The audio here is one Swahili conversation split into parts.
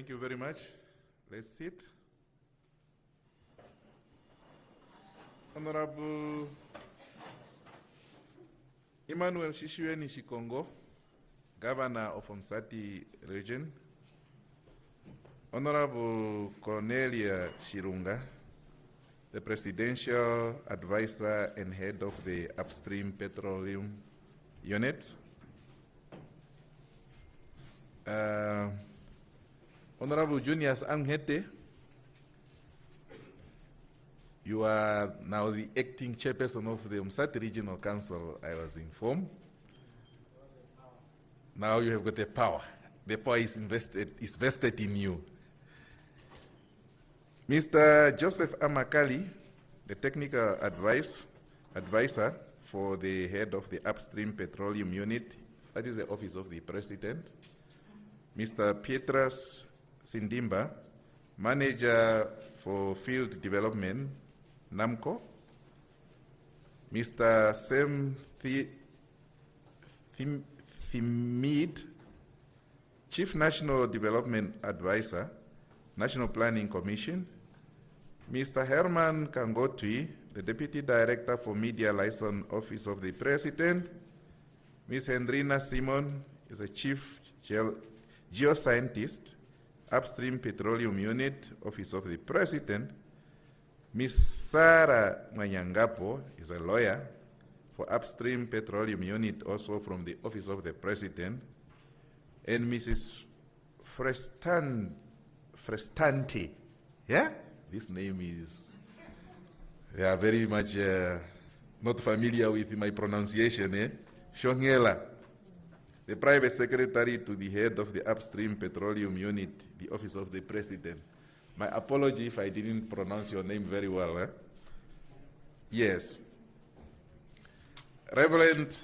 Thank you very much. Let's sit. Honorable Emmanuel Shishiweni Shikongo, Governor of Umsati Region. Honorable Cornelia Shirunga, the Presidential Advisor and Head of the Upstream Petroleum Unit. Honorable Junius Anghete, you are now the acting chairperson of the Umsati Regional Council, I was informed. Now you have got the power. The power is vested in you. Mr. Joseph Amakali, the technical advisor for the head of the Upstream Petroleum Unit, that is the Office of the President. Mr. Pietras Sindimba, Manager for Field Development, NAMCO. Mr. Sam Thimid, Chief National Development Advisor, National Planning Commission. Mr. Herman Kangotwi, the Deputy Director for Media Liaison Office of the President. Ms. Hendrina Simon is a Chief Geoscientist, Upstream Petroleum Unit, Office of the President. Ms. Sarah Manyangapo is a lawyer for Upstream Petroleum Unit, also from the Office of the President. And Mrs. Frestante, yeah? This name is, they are very much not familiar with my pronunciation, eh? Shongela, the Private Secretary to the Head of the Upstream Petroleum Unit, the Office of the President. My apology if I didn't pronounce your name very well. Eh? Yes. Reverend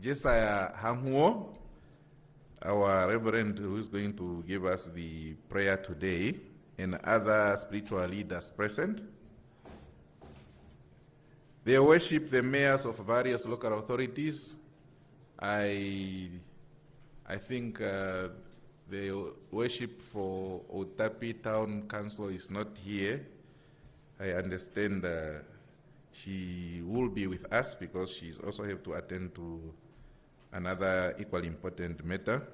Jesiah Hangwo, our Reverend who is going to give us the prayer today, and other spiritual leaders present. They worship the mayors of various local authorities. I think the worship for OUTAPI Town Council is not here. I understand she will be with us because she also have to attend to another equally important matter.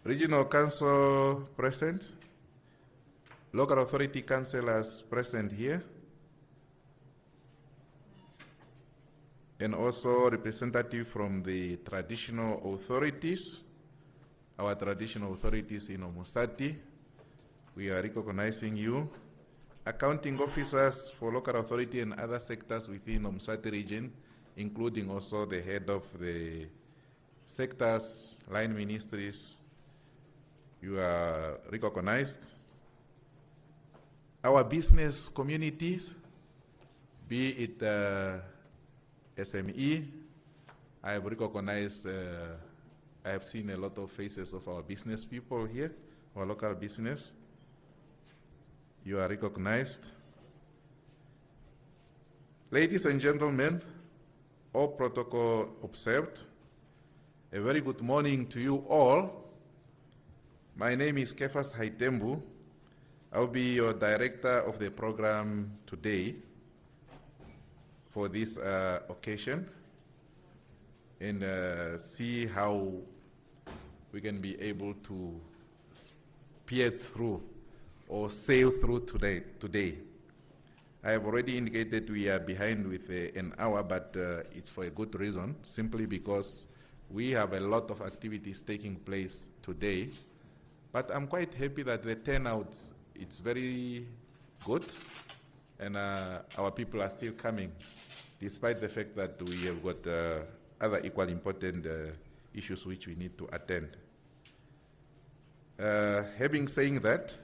Regional Council present. Local authority councillors present here. And also representative from the traditional authorities, our traditional authorities in Umusati. We are recognizing you. Accounting officers for local authority and other sectors within Umusati region, including also the head of the sectors, line ministries, you are recognized. Our business communities, be it SME, I have recognized, I have seen a lot of faces of our business people here, our local business. You are recognized. Ladies and gentlemen, all protocol observed. A very good morning to you all. My name is Kefas Haitembu. I'll be your director of the program today for this occasion, and see how we can be able to peer through or sail through today. I have already indicated we are behind with an hour, but it's for a good reason, simply because we have a lot of activities taking place today. But I'm quite happy that the turnout, it's very good, and our people are still coming, despite the fact that we have got other equally important issues which we need to attend. Having said that,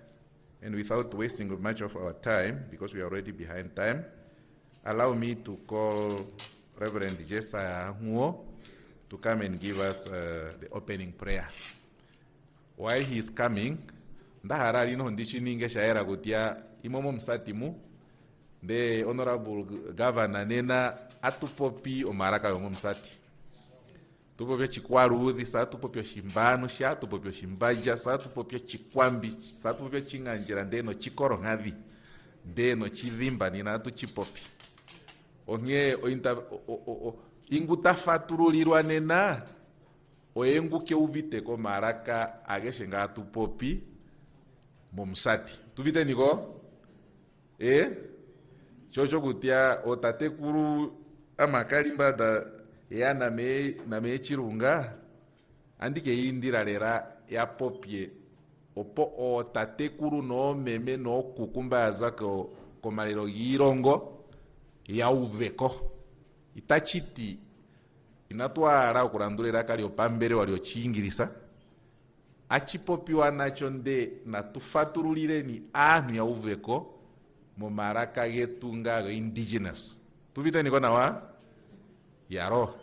and without wasting much of our time, because we are already behind time, allow me to call Reverend Jesiah Hangwo to come and give us the opening prayer. While he is coming, ndaharari no ndishininge shaera gutia imomo msatimu the honorable governor nena atupopi omaraka yomo msati tupopya chikwaruthi, sa tupopya shimbano, sha tupopya shimbaja, sa tupopya chikwambi, sa tupopya chinganjira, ndeno chikorongathi, ndeno chidhimba ninatu chipopi. Onge ingu tafatululirwa nena oyengu ke uvite ko maraka ageshe nga tupopi momusati. Tuvite niko? Chocho kutia otatekuru amakalimba da ya name chirunga andike indira lera ya popie opo otatekuru no meme no kukumba azako komalero girongo ya uveko itachiti inatwara okurandulira kali opambere wali ochingirisa achipopiwa nacho nde natufatululire ni anu ya uveko mo maraka getunga indigenous. Tuvite niko nawa yaro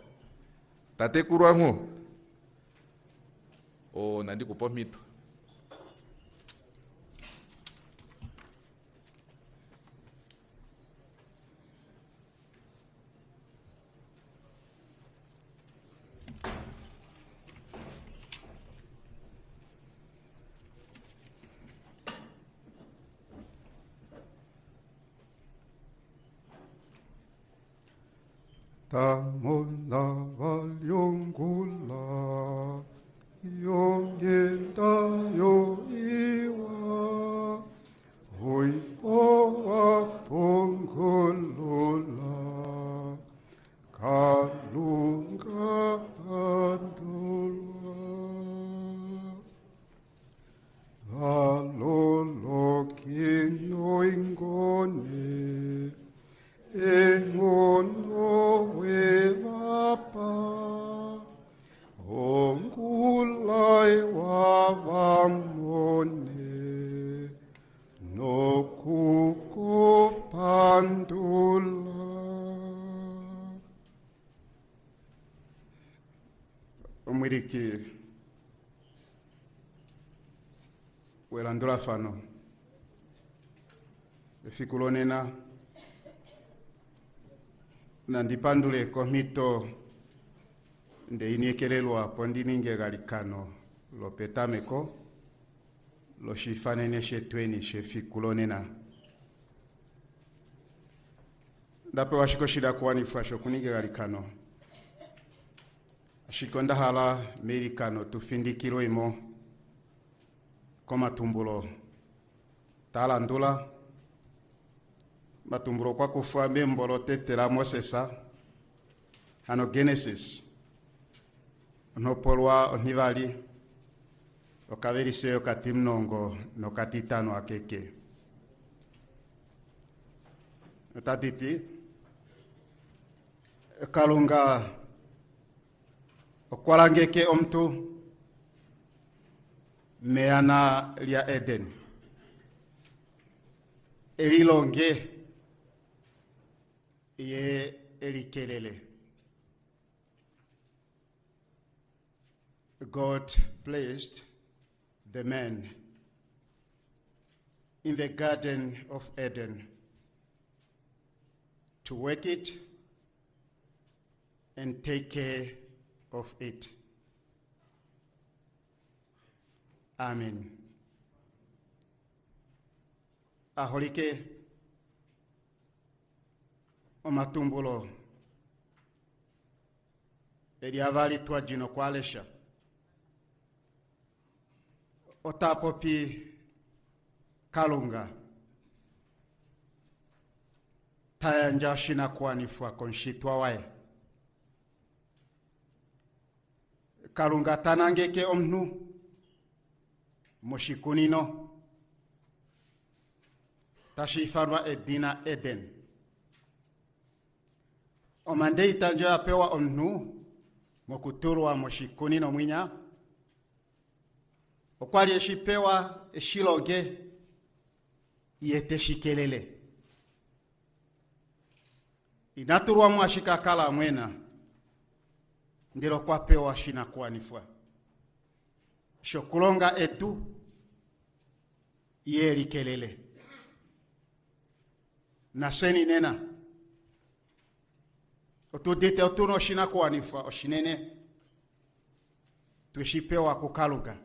tatekuru wangu o nandi kupomito. Tamona valyongula yongenda yo iwa huipoa pongolola kalunga andulwa valolo kino ingone engono wevapa ongulai wavamone nokuko pandula. Omwiriki welandula fano efikulonena nandipandule komito nde iniekelelwa pondininge galikano lopetameko lo shifanene shetweni shefikulonena ndape washiko shida kuwanifasho kuninge galikano ashikonda hala merikano tufindikiro imo komatumbulo talandula matumbulo kwa kufa membolo tetela Mosesa hano Genesis onopolwa onivali okaverise okatimnongo nokatitano akeke otatiti kalunga okwalangeke omtu meana lia Eden elilonge ye elikelele. God placed the man in the Garden of Eden to work it and take care of it. Amen. Aholike omatumbulo eliavali twajino kwalesha otapopi kalunga tayanja shina kwanifwa konshitwa wae kalunga tanangeke omnu moshikunino tashifarwa edina Eden omande itanjo apewa omnu mokuturwa moshikunino mwinya okwali eshipewa eshiloge yeteshikelele inaturwa mwashikakala mwena ndilo kwapewa shina kuanifwa shokulonga etu yelikelele naseni nena otudite otuno shina kuanifwa oshinene twishipewa kukaluga.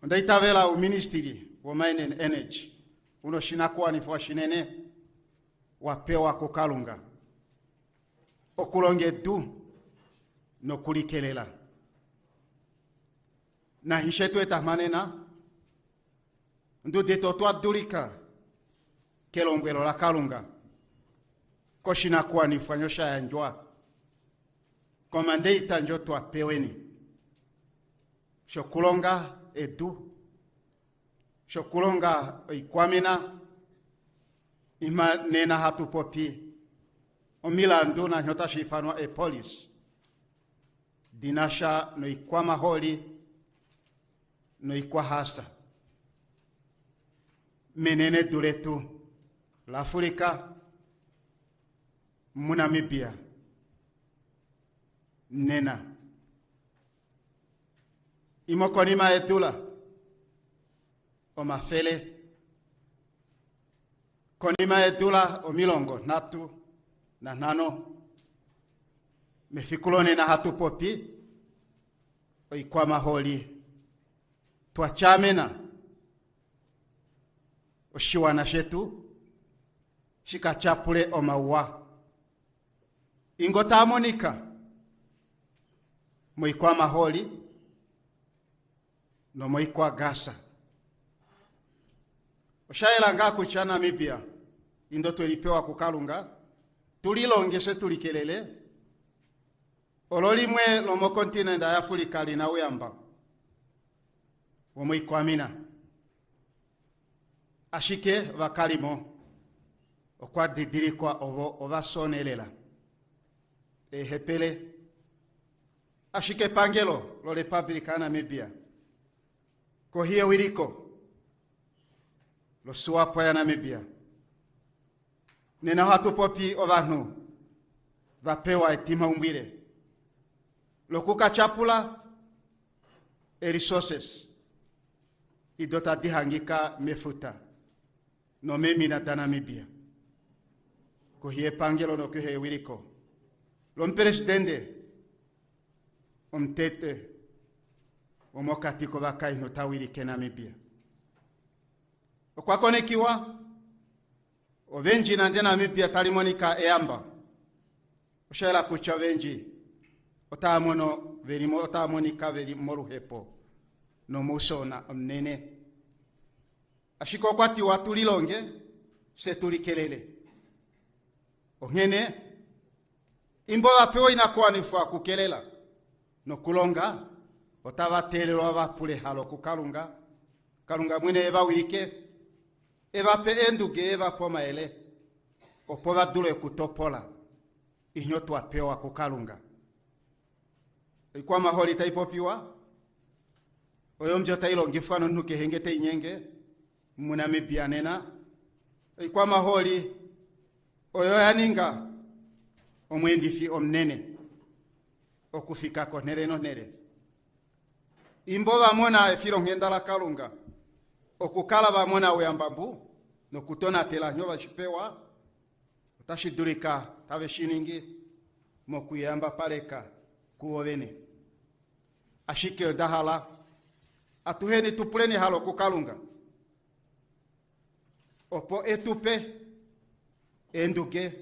Ndaitavela u ministry wa mine and energy uno shinakuwa ni fwa shinene wapewa kukalunga okulonge du no kulikelela na hishetu etamanena ndu deto twadulika kelongwelo la kalunga ko shinakuwa ni fwa nyosha ya njwa komande itanjo twapeweni shokulonga edu shokulonga ikwamina ima nena hatu popi omilandu na nyota shifanwa police dinasha no ikwama holi no ikwa hasa menene duretu la Afrika Namibia nena imokoni maetula o mafele konima edula o milongo natu na nano mefikulone na hatu popi o ikwama holi tuachamena o shiwana shetu shikachapule o maua ingota monika mo ikwama holi no mo ikwa gasa oshaela nga kucha Namibia indo tulipewa kukalunga tulilongese tulikelele ololimwe lomo kontinenda ya Afrika lina uyamba omwikwamina ashike vakalimo okwa didirikwa ovo ovasonelela ehepele ashike pangelo lo Republika Namibia ko hiyo wiliko lo suwapo ya Namibia nena hatu popi ovanu vapewa etima umbire lo kukachapula resources idota dihangika mefuta no memina ta Namibia ko hiye pangelo no kuhe wiliko lo mpresidente omtete omokatiko vakai no tawirike Namibia okwakonekiwa ovenji nande Namibia talimonika eamba oshela kucha venji otamono verimo otamonika verimo ruhepo no musona omnene ashiko kwati watulilonge setulikelele ongene imbo vapewa inakuwa nifwa kukelela no kulonga otavatelelwa vapule halo kukalunga kalunga mwine eva wike eva pe enduge eva poma ele opova dule kutopola inyo twapewa kukalunga ikwa maholi taipopiwa oyo mjo tailongifano nuke hengete inyenge Namibia nena ikwa maholi oyo yaninga omwendifi omnene okufika ko nere no nere imbo vamona efiro ngenda kalunga okukala vamona uyambambu no kutona tela nyo vashipewa utashidurika tave shiningi mokuyamba paleka kuovene ashike dahala atuheni tupuleni halo kukalunga opo etupe enduke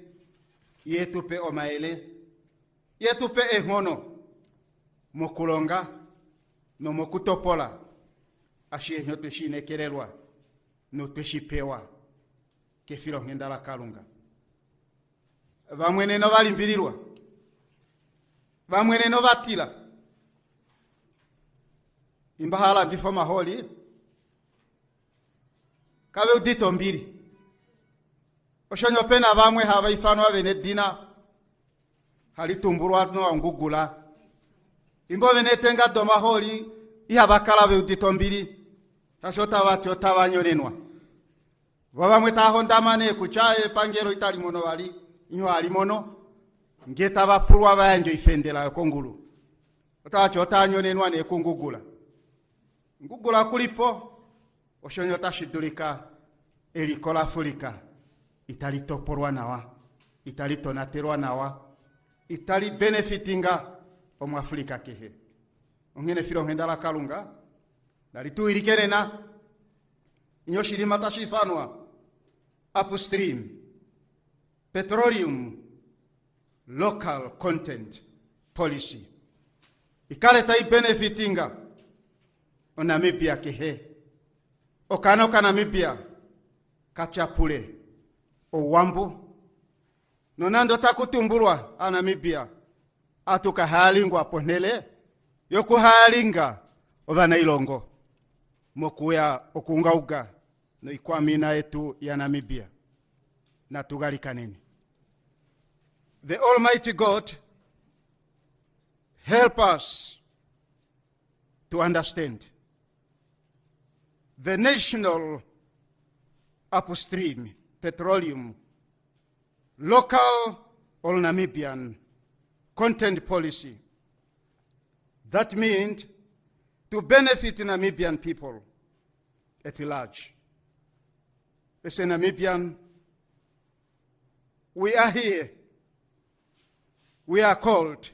yetupe omaele yetupe ehono mokulonga no mokutopola ashie nyote shinekelelwa no teshipewa kefilo ngenda kalunga vamwene no valimbilirwa vamwene no vatila imbahala bifo maholi kabe udito mbili oshonyo pena vamwe hava ifano avene dina halitumburwa no ngugula imbo vene tenga do maholi ihabakala be udito mbili tashota vati otavanyonenwa vamwe tahondamane kuchaye pangero itali mono vali inyo ali mono ngeta vapurwa vanjo ifendela kongulu otacho otanyonenwa ne kungugula ngugula kulipo oshonyo tashidulika elikola Afrika italitoporwa nawa italitonaterwa nawa itali benefitinga omu Afrika kehe. Ongene filo ngendala kalunga. Nalitu ilikenena. Inyo shirima tashifanwa. Upstream Petroleum Local Content Policy. Ikale tai benefitinga. O Namibia kehe. Okano ka Namibia. Kachapule. O wambu. Nonando takutumbulwa a Namibia. Atuka halingwa ponele. Yoku halinga. Ovana ilongo. Mokuya okungauga. No ikwamina etu ya Namibia. Na tugalikaneni. The Almighty God help us to understand the national upstream petroleum local or Namibian content policy. That means to benefit Namibian people at large. As a Namibian, we are here. We are called.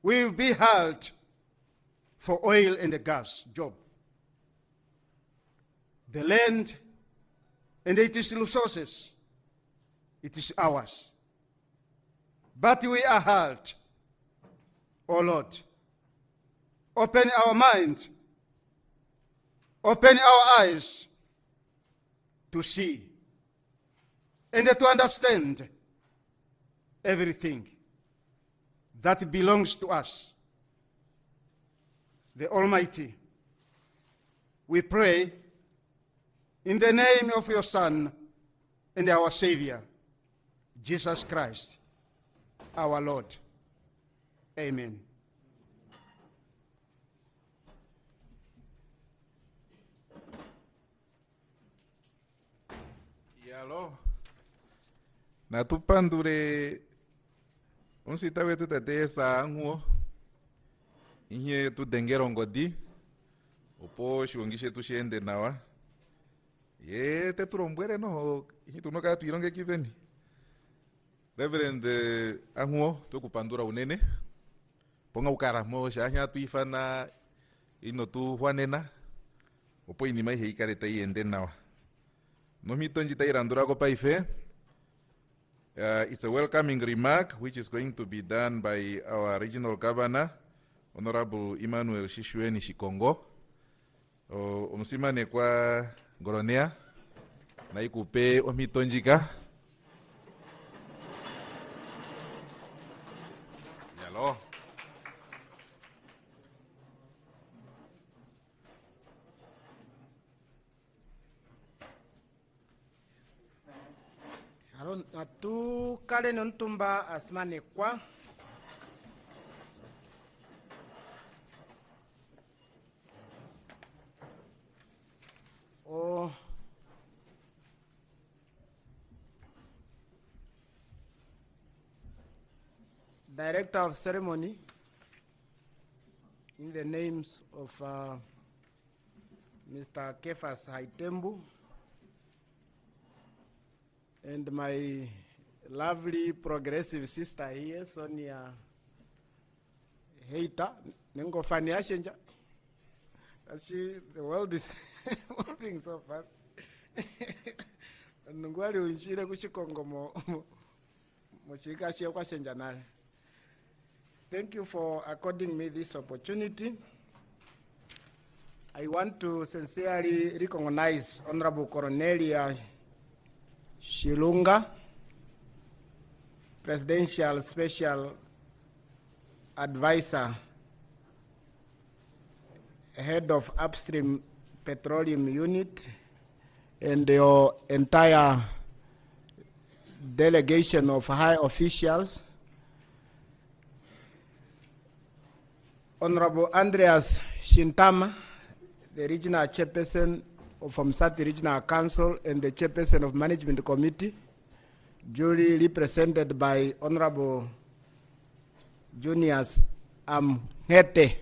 We will be held for oil and gas job. The land and its resources, it is ours. But we are held, oh Lord, open our mind, open our eyes to see and to understand everything that belongs to us. The Almighty, we pray in the name of your Son and our Savior, Jesus Christ, our Lord. Amen. Yalo. Natupandure unsita wetu tatesa anguo. Inye tu dengerongodi. Opo shiongishe tu shiende nawa. Ye te turombwere no. Inye tunoka tuironge kiveni. Reverend anguo tu kupandura unene. Ponga ukara mo shanya tu ifana ino tu huanena. Opo inima ihe ikareta iende nawa. No mitonji ta irandura ko paife. It's a welcoming remark which is going to be done by our regional governor, Honorable Emmanuel Shishueni Shikongo. Omsimane kwa Goronea na ikupe omitonjika. Yalo. Atu kale nontumba asmane kwa o Director of Ceremony, in the names of Mr. Kefas Haitembu and my lovely progressive sister here, Sonia Heita, Nengo Faniashenja. The world is moving so fast. Nungwali unshire kushikongo moshika shia kwa shenjanale. Thank you for according me this opportunity. I want to sincerely recognize Honorable Cornelia Shilunga, Presidential Special Advisor, Head of Upstream Petroleum Unit, and your entire delegation of high officials. Honorable Andreas Shintama, the Regional Chairperson from Msati Regional Council and the Chairperson of Management Committee, duly represented by Honorable Junius Amhete.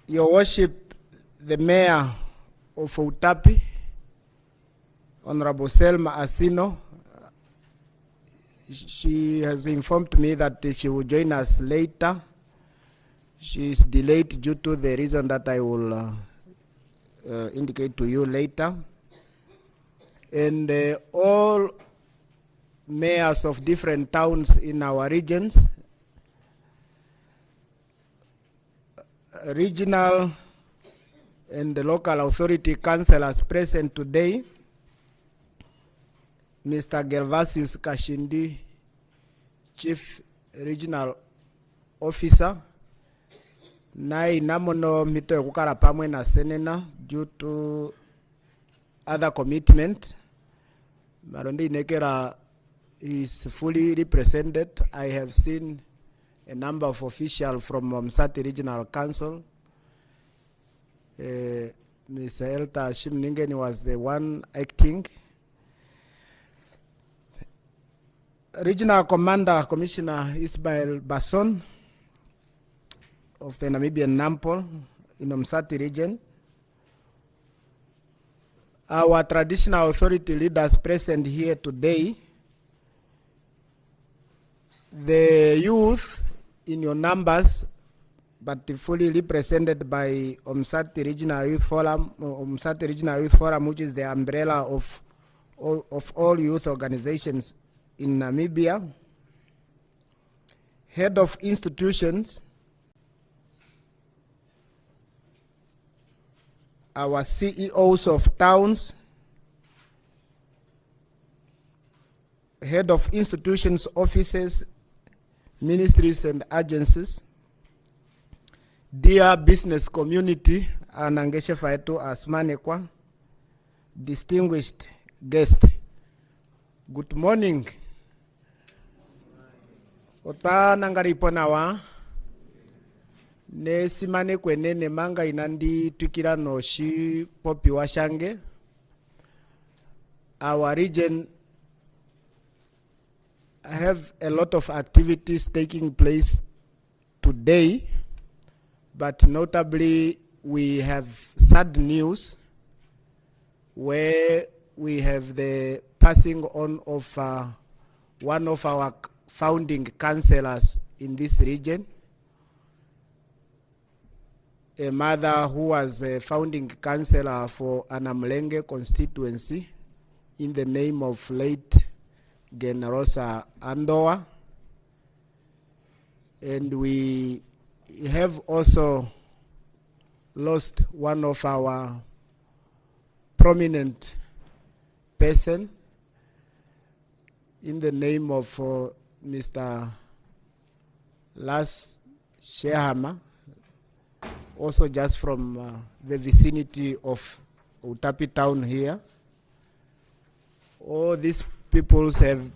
Your Worship, the Mayor of OUTAPI, Honorable Selma Asino, she has informed me that she will join us later. She is delayed due to the reason that I will indicate to you later. And all mayors of different towns in our regions, regional and the local authority councillors present today, Mr. Gervasius Kashindi, Chief Regional Officer, nai namono mito ekukara pamwe na senena due to other commitment. Marondi Nekera is fully represented. I have seen a number of officials from Msati Regional Council. Mr. Elta Shimningen was the one acting. Regional Commander Commissioner Ismail Basson of the Namibian Nampol in Msati region. Our traditional authority leaders present here today, the youth in your numbers, but fully represented by Msati Regional Youth Forum, which is the umbrella of all youth organizations in Namibia. Head of institutions, our CEOs of towns, head of institutions, offices, ministries and agencies, dear business community, anangeshefa yetu asmanekwa, distinguished guest, good morning. Ota nangaripona wa ne simane kwenene manga inandi tukira no shi popi washange. Our region have a lot of activities taking place today, but notably we have sad news where we have the passing on of one of our founding councillors in this region, a mother who was a founding councillor for Anamlenge constituency in the name of late Generosa Andoa. And we have also lost one of our prominent person in the name of Mr. Las Shehama, also just from the vicinity of OUTAPI town here. All these peoples have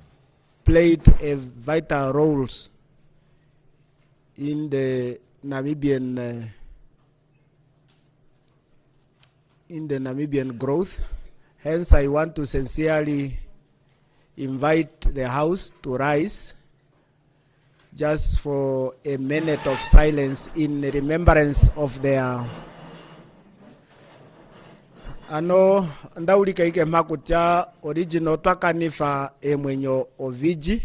played a vital roles in the Namibian growth. Hence, I want to sincerely invite the House to rise just for a minute of silence in remembrance of their ano ndaulika ike makutia original twakanifa emwenyo oviji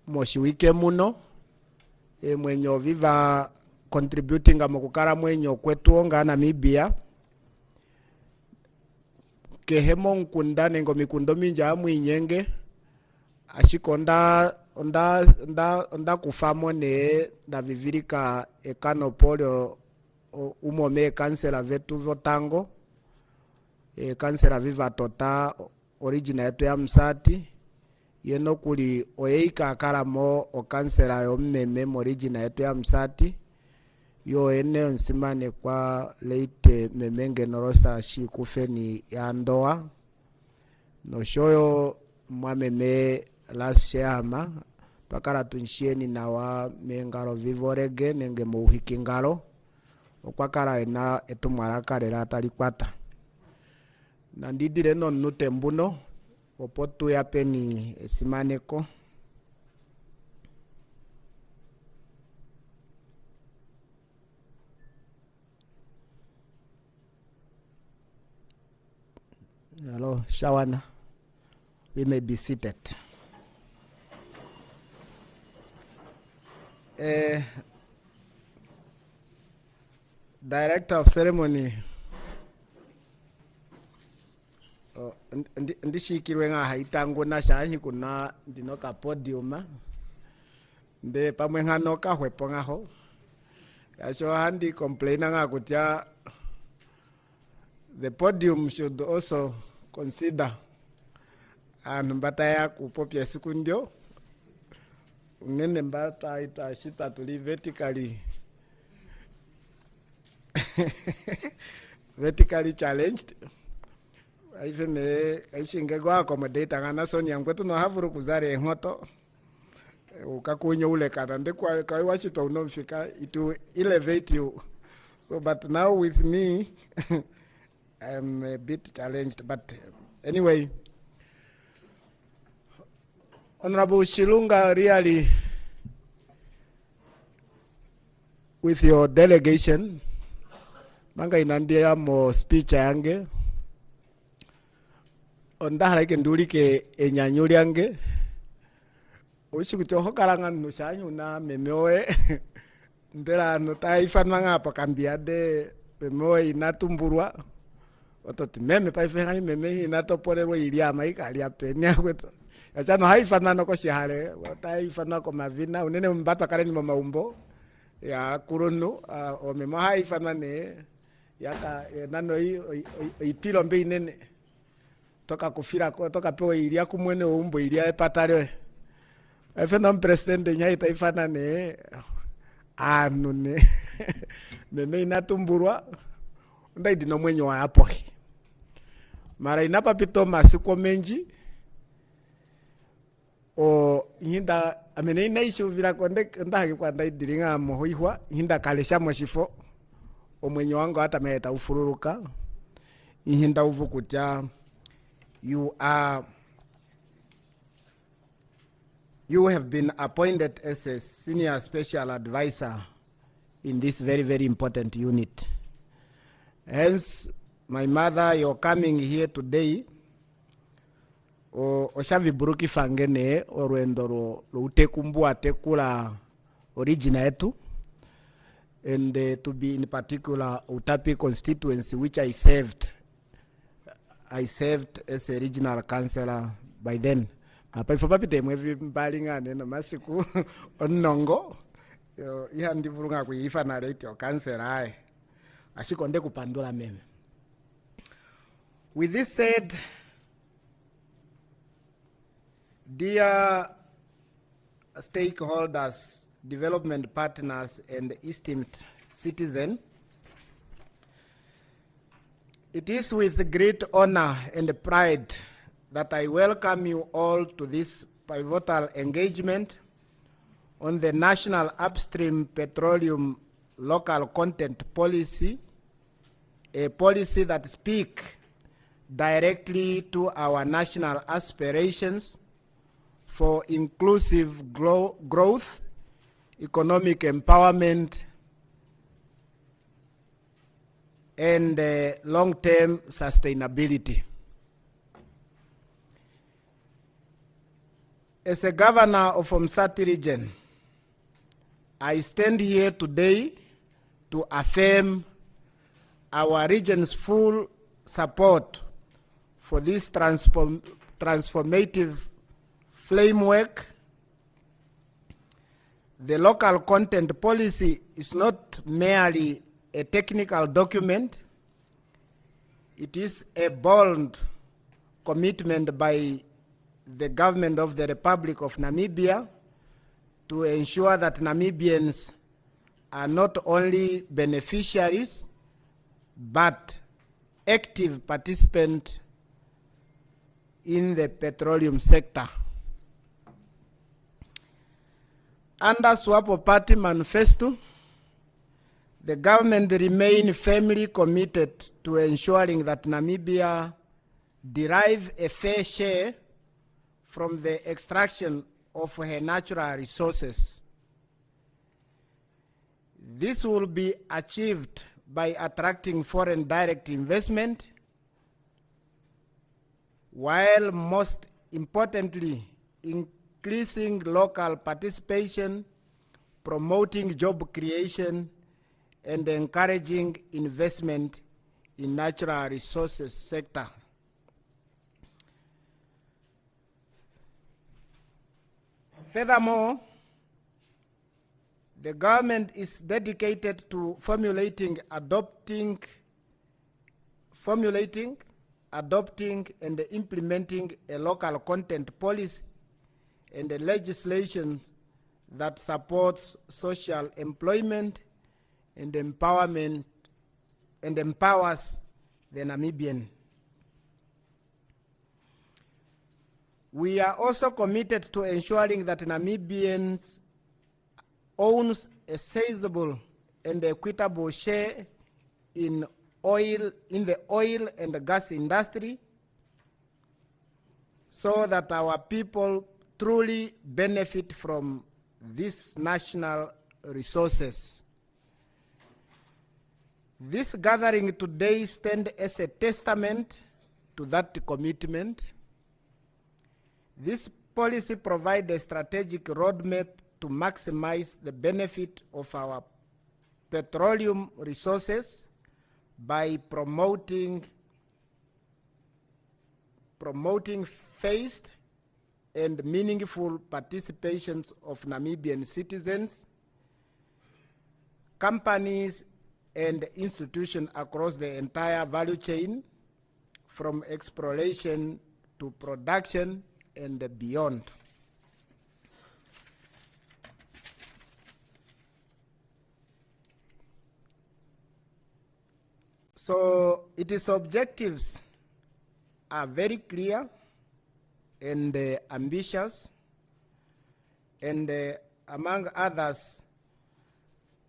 moshiwike muno emwenyo viva contributing amukukara mwenyo kwetu onga Namibia kehemo nkunda nengo mikundo minja amwinyenge ashikonda onda kufamo ne ndavivirika ekanopolio umome kansela vetu votango kansela viva tota original yetu ya Msati yeno kuli oyeika akaramo o kansela yo mmeme original yetu ya Msati yo ene nsimane kwa late memenge norosa shikufeni ya ndoa no shoyo mwameme Las Shehama twakara tunshieni na wa mengaro vivorege nenge muhikingaro okwakara ena etumwarakarera atalikwata nandidire no nutembuno opotu ya peni esimaneko hello Shawana, we may be seated. Director of Ceremony, ndishikirwe nga haitango na shahi kuna ndinoka podium nde pamwe ngano ka hwepo ngaho yacho handi complain nga kutya the podium should also consider and mbataya kupopya sikundio ngene mbata ita shita tuli vertically vertically challenged. Even aishinge kwa accommodate ngana soni yangwetu no havuru kuzare ngoto ukakunyo ule kana ndekwa kai washito unomfika it will elevate you. So but now with me I'm a bit challenged, but anyway, Honorable Shilunga, really with your delegation manga inandia mo speech yange onda like nduri ke enyanyuri yange ushikuto karanga nushanyu na memeoe ndera no taifa nanga pa kambiade memeoe inatumburwa ototi meme pa ifenga meme inatoporewa ilia maika alia penya kweto achano haifana no ko shihare taifa na ko mavina unene mbata kare ni maumbo ya kurunu o mema haifana ne yaka nano ipilo mbe inene toka kufira ko toka pewa ilia kumwene umbo ilia epatare efena president nya itaifana ne anune meme inatumburwa ndai dino mwenyo wa hapo mara inapa pito masiko menji o hinda amene inaisho vira konde ndake kwa ndai diringa mohoihwa hinda kalesha mwashifo o mwenyo wangu hata meta ufururuka hinda uvukutia you have been appointed as a senior special advisor in this very, very important unit. Hence, my mother, you're coming here today. Oshavi buruki fangene orwendo lo utekumbua tekula origina yetu, and to be in particular OUTAPI constituency, which I served as a regional councillor by then. Apa ifopa pite mwevi mbalinga neno masiku onongo iha ndivurunga kuifa na rate o councillor ai ashikonde kupandula meme. With this said, dear stakeholders, development partners, and esteemed citizen, it is with great honor and pride that I welcome you all to this pivotal engagement on the National Upstream Petroleum Local Content Policy, a policy that speaks directly to our national aspirations for inclusive growth, economic empowerment, and long-term sustainability. As a governor of Msati region, I stand here today to affirm our region's full support for this transformative framework. The local content policy is not merely a technical document. It is a bold commitment by the government of the Republic of Namibia to ensure that Namibians are not only beneficiaries, but active participants in the petroleum sector. Under SWAPO Party Manifesto, the government remains firmly committed to ensuring that Namibia derive a fair share from the extraction of her natural resources. This will be achieved by attracting foreign direct investment, while most importantly, increasing local participation promoting job creation, and encouraging investment in natural resources sector. Furthermore, the government is dedicated to formulating, adopting, and implementing a local content policy and a legislation that supports social employment and empowerment and empowers the Namibian. We are also committed to ensuring that Namibians owns a sizable and equitable share in the oil and the gas industry, so that our people truly benefit from these national resources. This gathering today stands as a testament to that commitment. This policy provides a strategic roadmap to maximize the benefit of our petroleum resources by promoting phased and meaningful participations of Namibian citizens, companies, and institutions across the entire value chain, from exploration to production and beyond. So its objectives are very clear and ambitious, and among others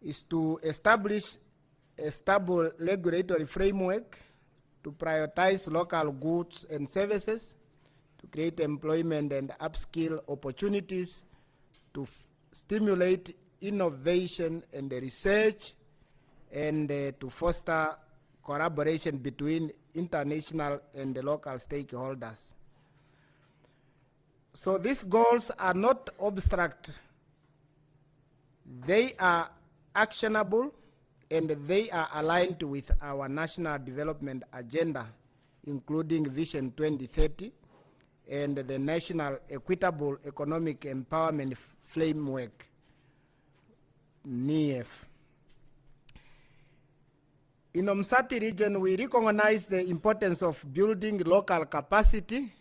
is to establish a stable regulatory framework to prioritize local goods and services, to create employment and upskill opportunities, to stimulate innovation and research, and to foster collaboration between international and the local stakeholders. So these goals are not abstract. They are actionable, and they are aligned with our national development agenda, including Vision 2030 and the National Equitable Economic Empowerment Framework, NEF. In Umsati region, we recognize the importance of building local capacity.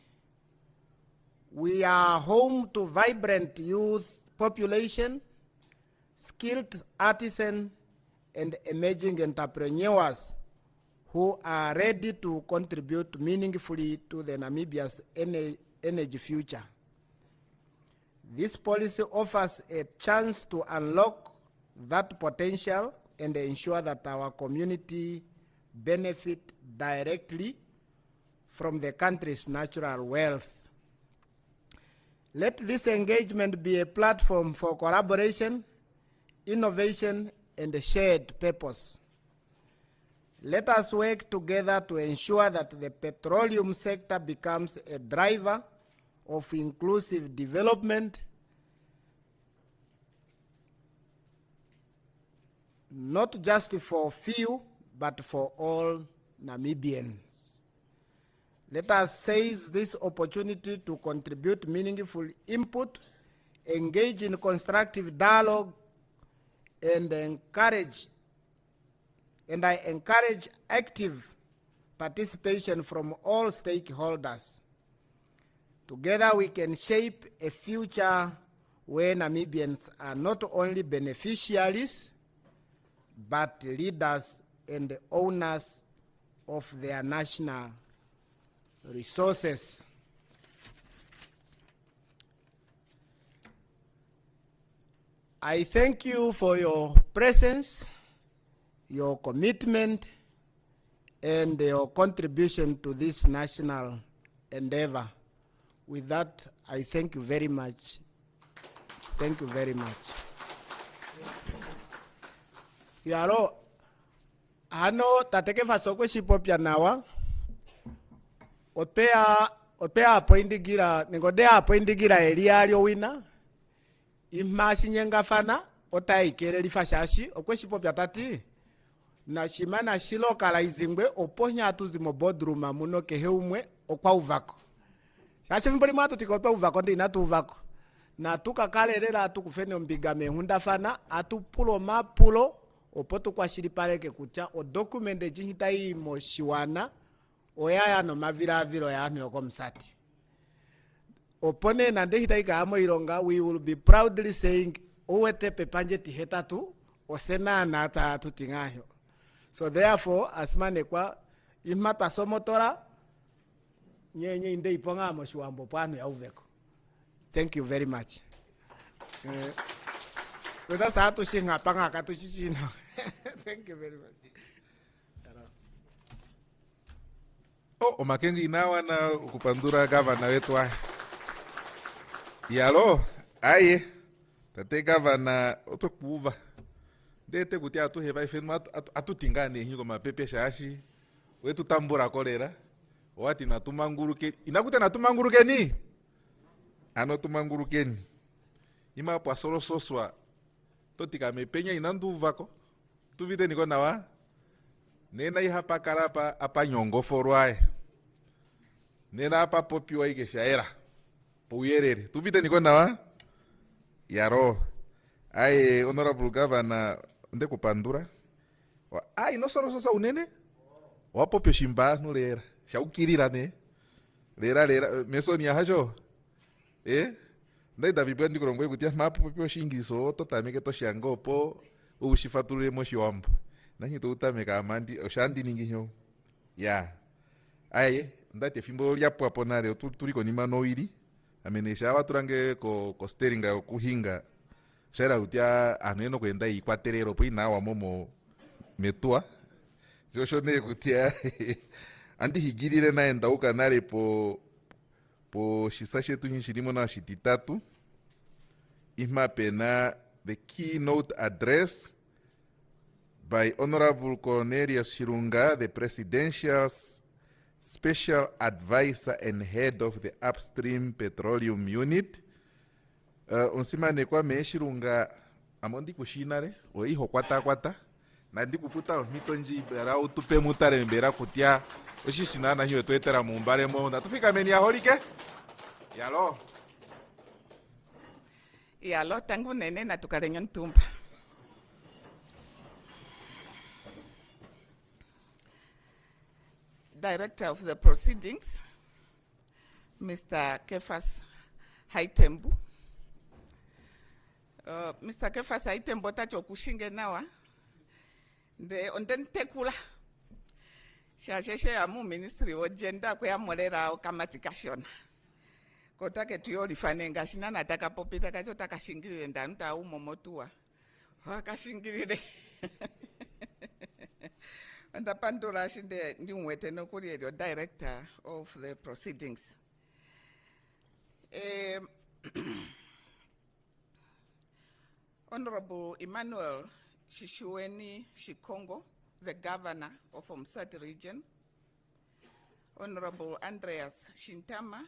We are home to vibrant youth population, skilled artisans, and emerging entrepreneurs who are ready to contribute meaningfully to the Namibia's energy future. This policy offers a chance to unlock that potential and ensure that our community benefit directly from the country's natural wealth. Let this engagement be a platform for collaboration, innovation, and a shared purpose. Let us work together to ensure that the petroleum sector becomes a driver of inclusive development, not just for few, but for all Namibians. Let us seize this opportunity to contribute meaningful input, engage in constructive dialogue, and I encourage active participation from all stakeholders. Together we can shape a future where Namibians are not only beneficiaries, but leaders and owners of their national resources. I thank you for your presence, your commitment, and your contribution to this national endeavor. With that, I thank you very much. Thank you very much. Yaro, ano tateke fasoko shipopya nawa. Opea poindigira, ningodea poindigira eliario wina. Imasi nyengafana, otaikele lifashashi okweshipo pyatati na shimana shilokalizingwe oponya atuzimo boardroom muno kehe umwe okwauvako shashi vimboli mwatu tikotwa uvako ndi inatuvako na tukakalelela atukufene ombiga mehundafana atupulo mapulo opo tukwashilipaleke kutya odokumente jinhita imo shiwana oyaya nomavilavilo ya anhu yokomsati opo ne nande hita ikayamo ilonga we will be proudly saying owete pepanje tihetatu osenana ata tutingahyo. So therefore asimanekwa ima twasomotola nyenye inde iponga mo shiwambo pano ya uveko. Thank you very much. So that's how to sing apanga katushishino. Thank you very much. Oh, omakengi inawa na ukupandura gavana wetu wa. Yalo, aye. Tate gavana otokuva. Ndete kuti atuheba ifenu atutingane hingo mapepe shashi. Wetu tambura kolera. Wati natumanguruke. Inakuta natumanguruke ni? Ano tumanguruke ni. Ima po asolo soswa. Totika mepenya inanduvako. Tuvite niko nawa. Nena iha pakarapa apa nyongo forwae. Nena apa popiwa ike shaera. Pouyerere. Tuvite niko nawa. Yaro. Ai honorable governor nde kupandura. Ai no solo sosa unene. Wapo peshimba no lera. Shaukirira ne. Lera mesoni hajo. Ndai David ndi kurongwe kutia mapo popio shingiso totameke to shango po ushifatulule moshiyombo. Nanyi to utameka amandi oshandi ningi nyo. Ya. Ai ndate fimbo lyapo apo nale tuliko ni manoiri. Amenesha waturange ko steringa kuhinga. Shera utia aneno kwenda ikwaterero po inawa momo metua. Joshone kutia andi higirire na enda ukanale po shisashe tu nshirimo na shititatu. Ima pena the keynote address by Honorable Cornelius Shirunga, the Presidential Special Advisor and Head of the Upstream Petroleum Unit. Unsimane kwa me Shirunga amondi kushinare, oiho kwata. Nandi kuputa mitonji bera utupe mutare mbera kutia oshishinana hiyo tuetera mumbare mo na tufika meni ya holike. Yalo tangu nene na tukarenyo ntumba. Director of the proceedings, Mr. Kefas Haitembu. Mr. Kefas Haitembu tacho kushinge nawa. De onden tekula. Shasheshe amu ministry wa gender kwa molera o kamatikashona. Kota ke tuyo lifanenga shina nataka popita kacho takashingirire ndanuta umomotua. Wakashingirire. Anda pandora shinde ndi mwete no kuriero director of the proceedings. Honorable Emmanuel Shishueni Shikongo, the governor of Umsati region. Honorable Andreas Shintama,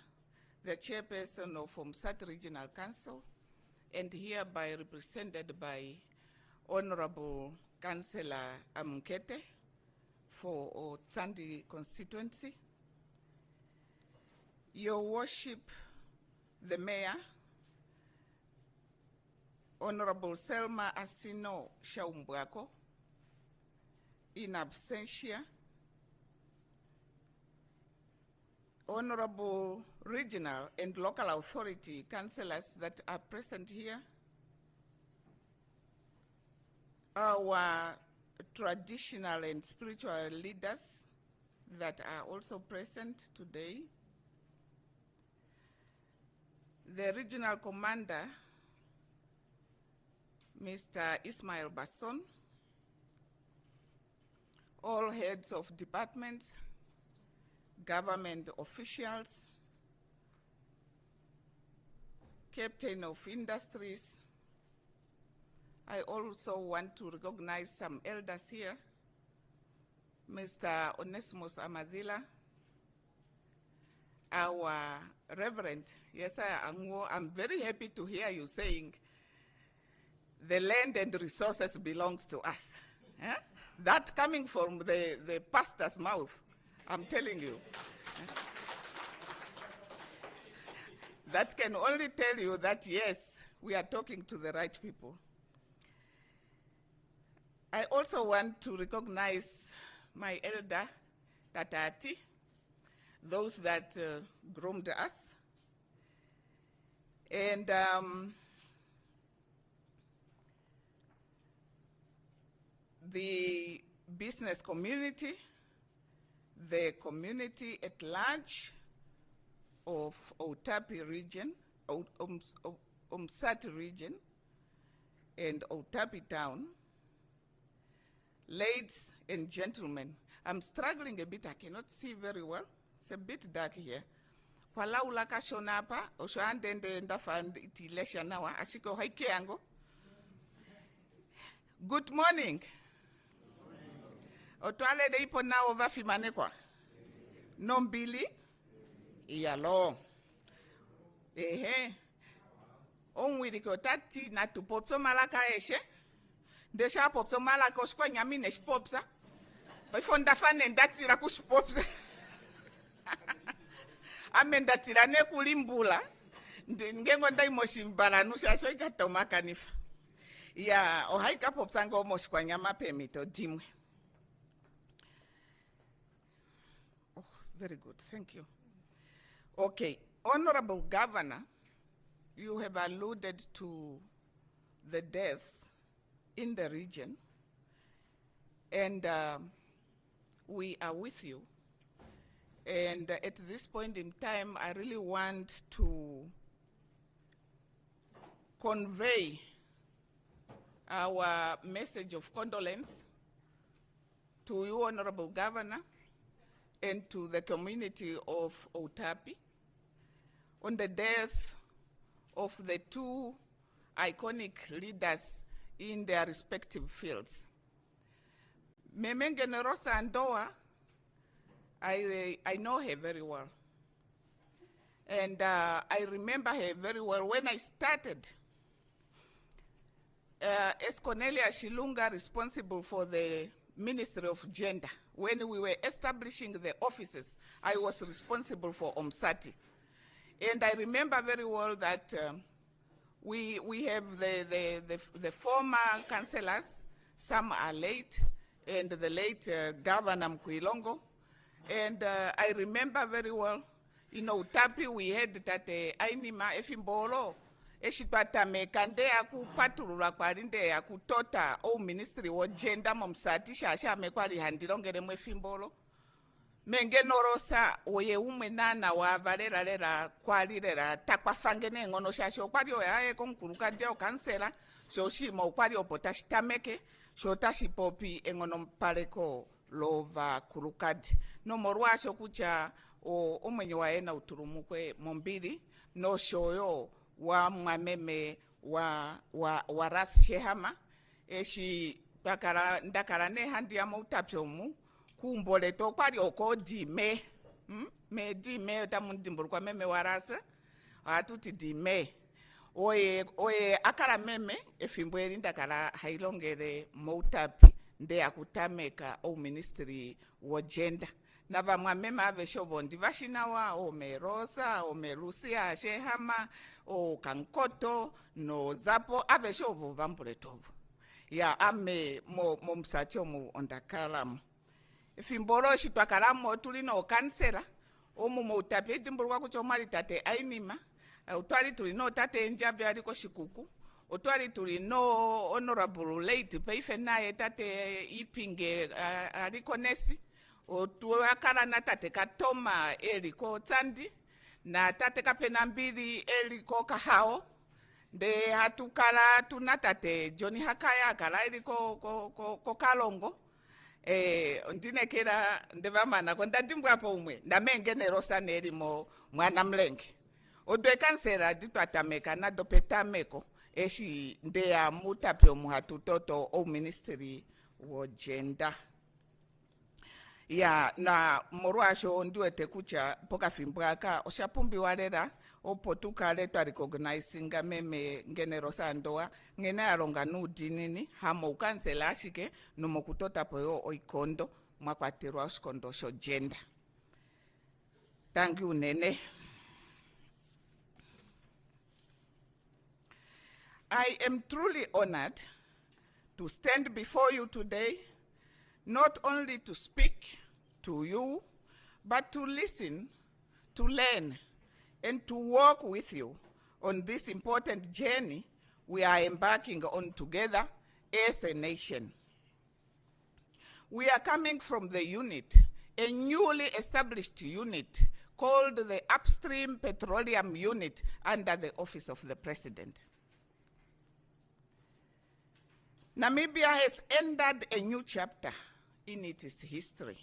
the chairperson of Umsati Regional Council, and hereby represented by Honorable Councillor Amkete for Otandi constituency. Your Worship, the Mayor, Honorable Selma Asino Shaumbwako, in absentia. Honorable regional and local authority councillors that are present here, our traditional and spiritual leaders that are also present today, the regional commander, Mr. Ismail Basson, all heads of departments, government officials, captain of industries. I also want to recognize some elders here. Mr. Onesimus Amadila, our Reverend, yes, I'm very happy to hear you saying the land and resources belongs to us. Eh? That coming from the pastor's mouth, I'm telling you. That can only tell you that, yes, we are talking to the right people. I also want to recognize my elder, Tatati, those that groomed us. And the business community, the community at large of OUTAPI region, UMSAT region, and OUTAPI town. Ladies and gentlemen, I'm struggling a bit, I cannot see very well. It's a bit dark here. Kwala ulaka shonapa, osho andende ndafand itilesha nawa, ashiko haike yango. Good morning. Otwale de ipo na ovafi manekwa. Nombili, iyalo. Ehe. Onwiriko tati na tu popso malaka eshe. Desha popso malaka oshkwa nyamine shpopsa. Ifonda fane ndati la kushpopsa. Amendatira ne kulimbula. Ngengo ndai moshimbala nusha so ikatoma kanifa. Ya ohaika popsa ngo moshkwa nyama pemito dimwe. Oh, very good. Thank you. Okay, Honorable Governor, you have alluded to the deaths in the region, and we are with you. And at this point in time, I really want to convey our message of condolence to you, Honorable Governor, and to the community of OUTAPI on the death of the two iconic leaders in their respective fields. Meme Generosa Andoa, I know her very well. And I remember her very well. When I started, as Cornelia Shilunga, responsible for the Ministry of Gender, when we were establishing the offices, I was responsible for OMSATI. And I remember very well that we have the former councillors, some are late, and the late Governor Mkwilongo. And I remember very well, in OUTAPI we had that Ainima Efimbolo, Eshipatame Kande Aku Patulula Kwarinde Aku Tota, O Ministry of Gender Momsati Shasha Mekwari Handilongere Mwefimbolo. Menge norosa oye umenana wa valera lera kwali lera takwa fangene ngono shasho kwali oya konkuruka deo kansela so shimo kwali opotashi tameke so tashi popi ngono mpaleko lova kurukadi no morwasho kucha o umenye wa ena uturumukwe mombili no shoyo wa mwameme wa ras shehama eshi bakara ndakara ne handi ya moutapyomu kumbole to kwali oko di me di me tamundimburu kwa meme warasa atuti di me oye akara meme efimbweli ndakala hailongere moutapi nde akutameka o ministry wo gender na vamwe meme aveshovo ndivashinawa o merosa o melusia shehama o kankoto no zapo aveshovo vambuletovo ya ame mo msacho mu ondakalamu Fimbolo shitwakalamo tulino kansela omu moutapi timburwa kuchomali tate ainima utwali tulino tate njabya aliko shikuku utwali tulino honorable late peife naye tate ipinge aliko nesi utwakala na tate katoma eliko tsandi na tate kapena mbili eliko kahao de hatukala tuna tate Johnny Hakaya kala eliko ko kalongo ndinekera ndevamana kondatimbwa hapo umwe ndamenge nerosa nerimo mwana mlenge odwe kansera ditwatameka na dopetameko eshi ndeya mutape muhatutoto o ministry wo gender ya na morwasho nduete kucha poka fimbwaka oshapumbi walera opotukale twa recognizinga meme ngenero sandoa ngene aronga nudinini hamo ukansela ashike numo kutota poyo oikondo mwakwatirwa oshikondo sho gender. Thank you, Nene. I am truly honored to stand before you today, not only to speak to you, but to listen, to learn, and to work with you on this important journey we are embarking on together as a nation. We are coming from the unit, a newly established unit called the Upstream Petroleum Unit under the Office of the President. Namibia has entered a new chapter in its history.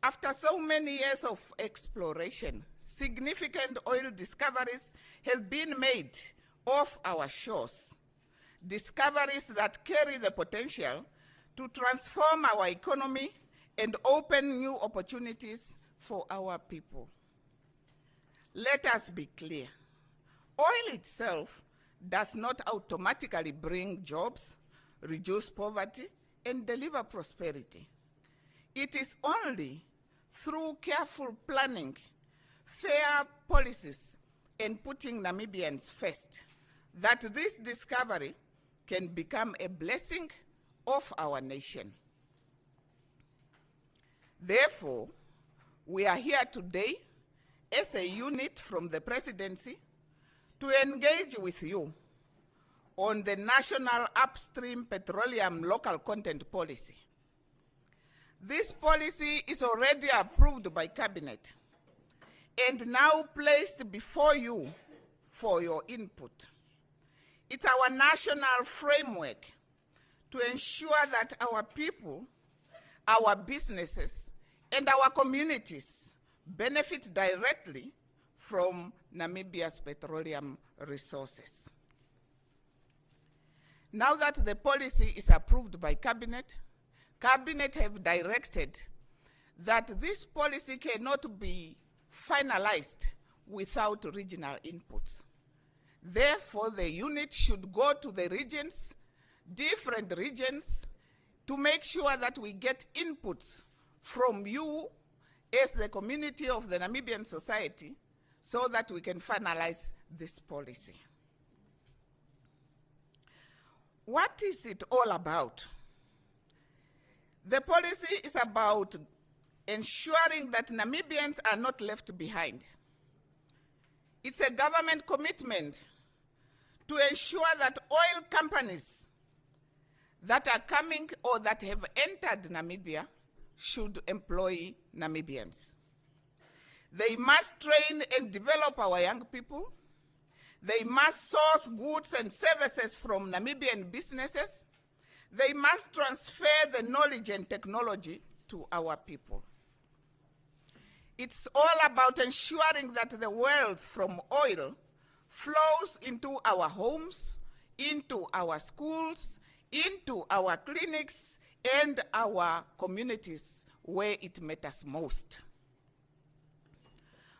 After so many years of exploration, significant oil discoveries have been made off our shores, discoveries that carry the potential to transform our economy and open new opportunities for our people. Let us be clear. Oil itself does not automatically bring jobs, reduce poverty, and deliver prosperity. It is only through careful planning, fair policies, and putting Namibians first that this discovery can become a blessing of our nation. Therefore, we are here today as a unit from the presidency to engage with you on the National Upstream Petroleum Local Content Policy. This policy is already approved by Cabinet and now placed before you for your input. It's our national framework to ensure that our people, our businesses, and our communities benefit directly from Namibia's petroleum resources. Now that the policy is approved by Cabinet, Cabinet have directed that this policy cannot be finalized without regional inputs. Therefore, the unit should go to the regions, different regions, to make sure that we get inputs from you as the community of the Namibian society so that we can finalize this policy. What is it all about? The policy is about ensuring that Namibians are not left behind. It's a government commitment to ensure that oil companies that are coming or that have entered Namibia should employ Namibians. They must train and develop our young people. They must source goods and services from Namibian businesses. They must transfer the knowledge and technology to our people. It's all about ensuring that the wealth from oil flows into our homes, into our schools, into our clinics, and our communities where it matters most.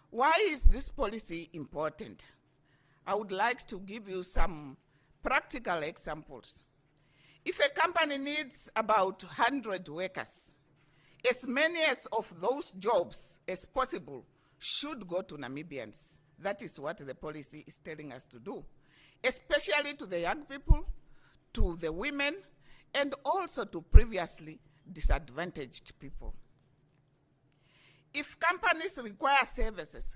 Why is this policy important? I would like to give you some practical examples. If a company needs about 100 workers, as many of those jobs as possible should go to Namibians. That is what the policy is telling us to do, especially to the young people, to the women, and also to previously disadvantaged people. If companies require services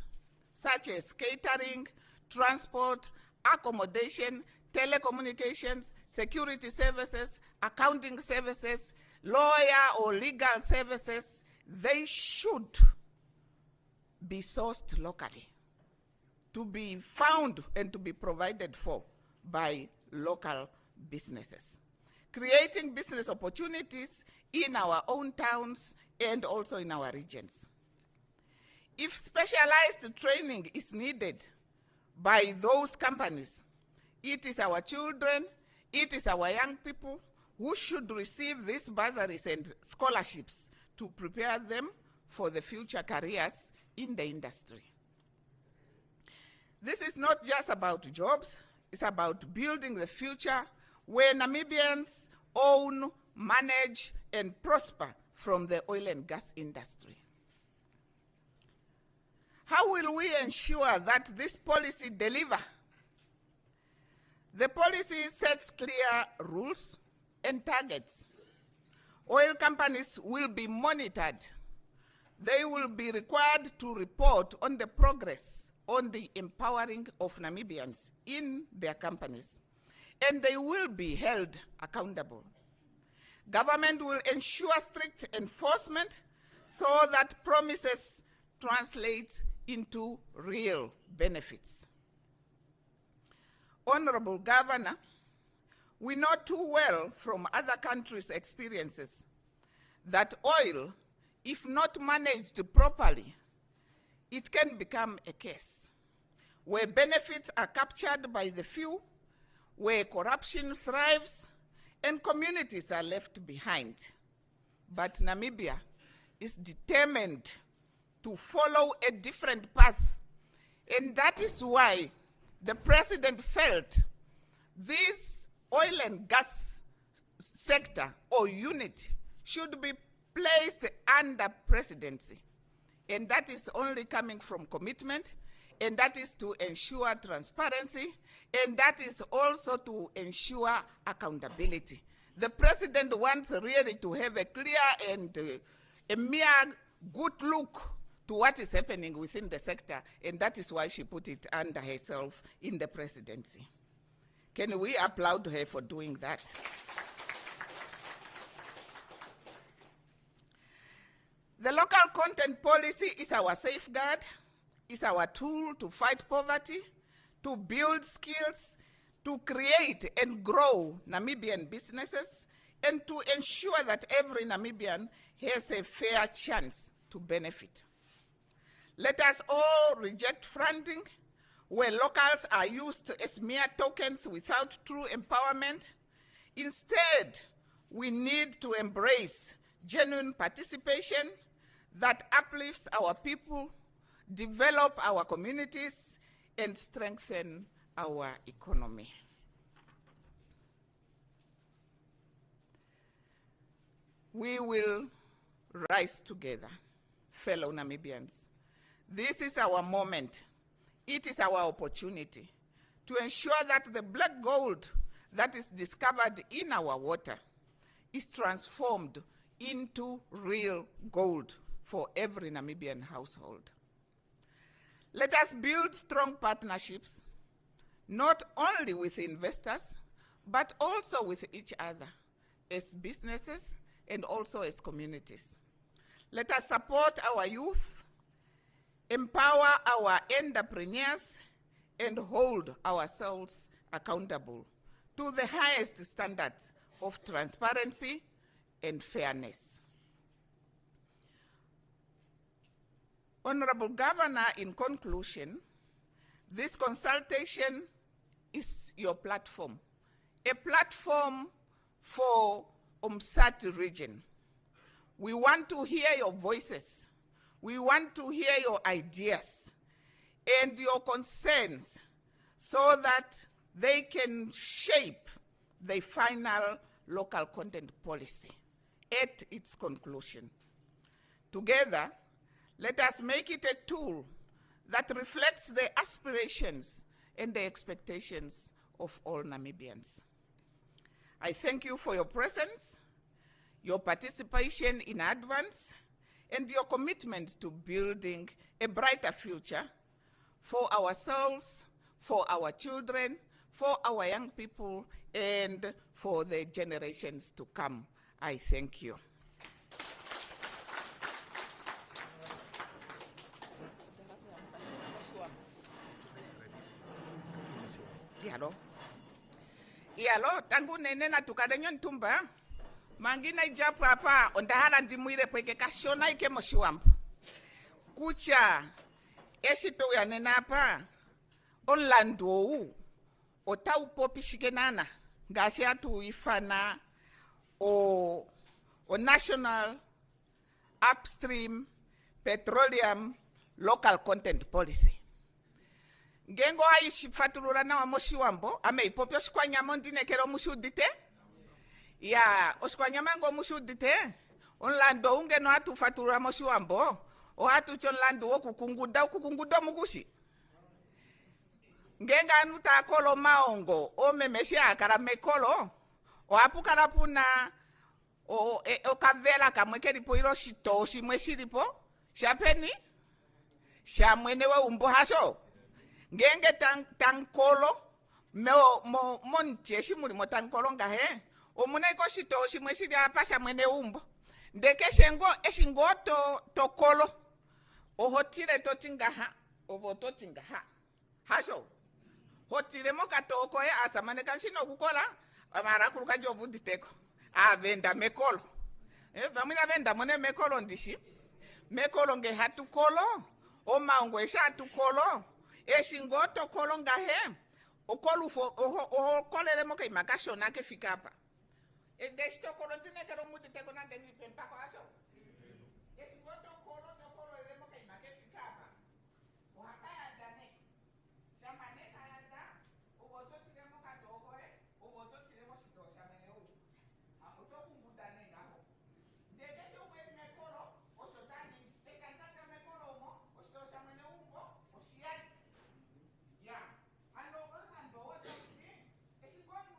such as catering, transport, accommodation, telecommunications, security services, accounting services, lawyer or legal services, they should be sourced locally, to be found and to be provided for by local businesses, creating business opportunities in our own towns and also in our regions. If specialized training is needed by those companies, it is our children, it is our young people who should receive these bursaries and scholarships to prepare them for the future careers in the industry. This is not just about jobs, it's about building the future where Namibians own, manage, and prosper from the oil and gas industry. How will we ensure that this policy delivers? The policy sets clear rules and targets. Oil companies will be monitored. They will be required to report on the progress on the empowering of Namibians in their companies, and they will be held accountable. Government will ensure strict enforcement so that promises translate into real benefits. Honorable Governor, we know too well from other countries' experiences that oil, if not managed properly, it can become a case where benefits are captured by the few, where corruption thrives, and communities are left behind. But Namibia is determined to follow a different path, and that is why the President felt this oil and gas sector or unit should be placed under presidency. And that is only coming from commitment, and that is to ensure transparency, and that is also to ensure accountability. The President wants really to have a clear and a mere good look to what is happening within the sector, and that is why she put it under herself in the presidency. Can we applaud her for doing that? The local content policy is our safeguard, is our tool to fight poverty, to build skills, to create and grow Namibian businesses, and to ensure that every Namibian has a fair chance to benefit. Let us all reject funding where locals are used as mere tokens without true empowerment. Instead, we need to embrace genuine participation that uplifts our people, develop our communities, and strengthen our economy. We will rise together, fellow Namibians. This is our moment. It is our opportunity to ensure that the black gold that is discovered in our water is transformed into real gold for every Namibian household. Let us build strong partnerships, not only with investors, but also with each other as businesses and also as communities. Let us support our youth, empower our entrepreneurs, and hold ourselves accountable to the highest standards of transparency and fairness. Honorable Governor, in conclusion, this consultation is your platform, a platform for UPSTREAM region. We want to hear your voices. We want to hear your ideas and your concerns so that they can shape the final local content policy at its conclusion. Together, let us make it a tool that reflects the aspirations and the expectations of all Namibians. I thank you for your presence, your participation in advance, and your commitment to building a brighter future for ourselves, for our children, for our young people, and for the generations to come. I thank you. Yalo, tangu nene na tukadenyo ntumba, mangina ijapu hapa, ondahara ndimuire pweke kashona ike moshuampu. Kucha, esito ya nena hapa, onlandu ota upopi shikenana, ngasi atu ifana o National Upstream Petroleum Local Content Policy. ngengo ayi shifatulula na wamoshi wambo ame ipopyo shikwanyama ndinekero mushudite ya oshikwanyama ngo mushudite onlando unge no hatu fatulula moshi wambo o hatu chonlando okukunguda mugushi ngenga anuta kolo maongo o memeshi akara mekolo o apukara puna o kavela kamwe kelipo ilo shito shimwe shilipo shapeni shamwenewe umbo hasho ngenge tankolo montie shimulimo tankolo ngahe omuna iko shito shimwe shili apa shamwene umbo ndeke eshingo tokolo ohotile totingaha ovo totingaha hasho hotile mokatoko asamane kanshino kukola amara kuluka jovuditeko avenda mekolo vamwina venda mone mekolo ndishi mekolo nge hatukolo omaongo esha hatukolo eshingo tokolo ngahe okolufo okolele moka imakashona kefika apa ndeshitokolo ndinekero muditeko nande nipempako asho eshingo tokolo ele moka imakefika apa ohakayandane shamane kayanda ubototile moka tokoe ubototile moshito shamene u utokungudane ngaho ndekeshe umweni mekolo oshotani sekantanga mekolo omo oshito shamene umbo oshiyati ya ano olando wototi eshingonu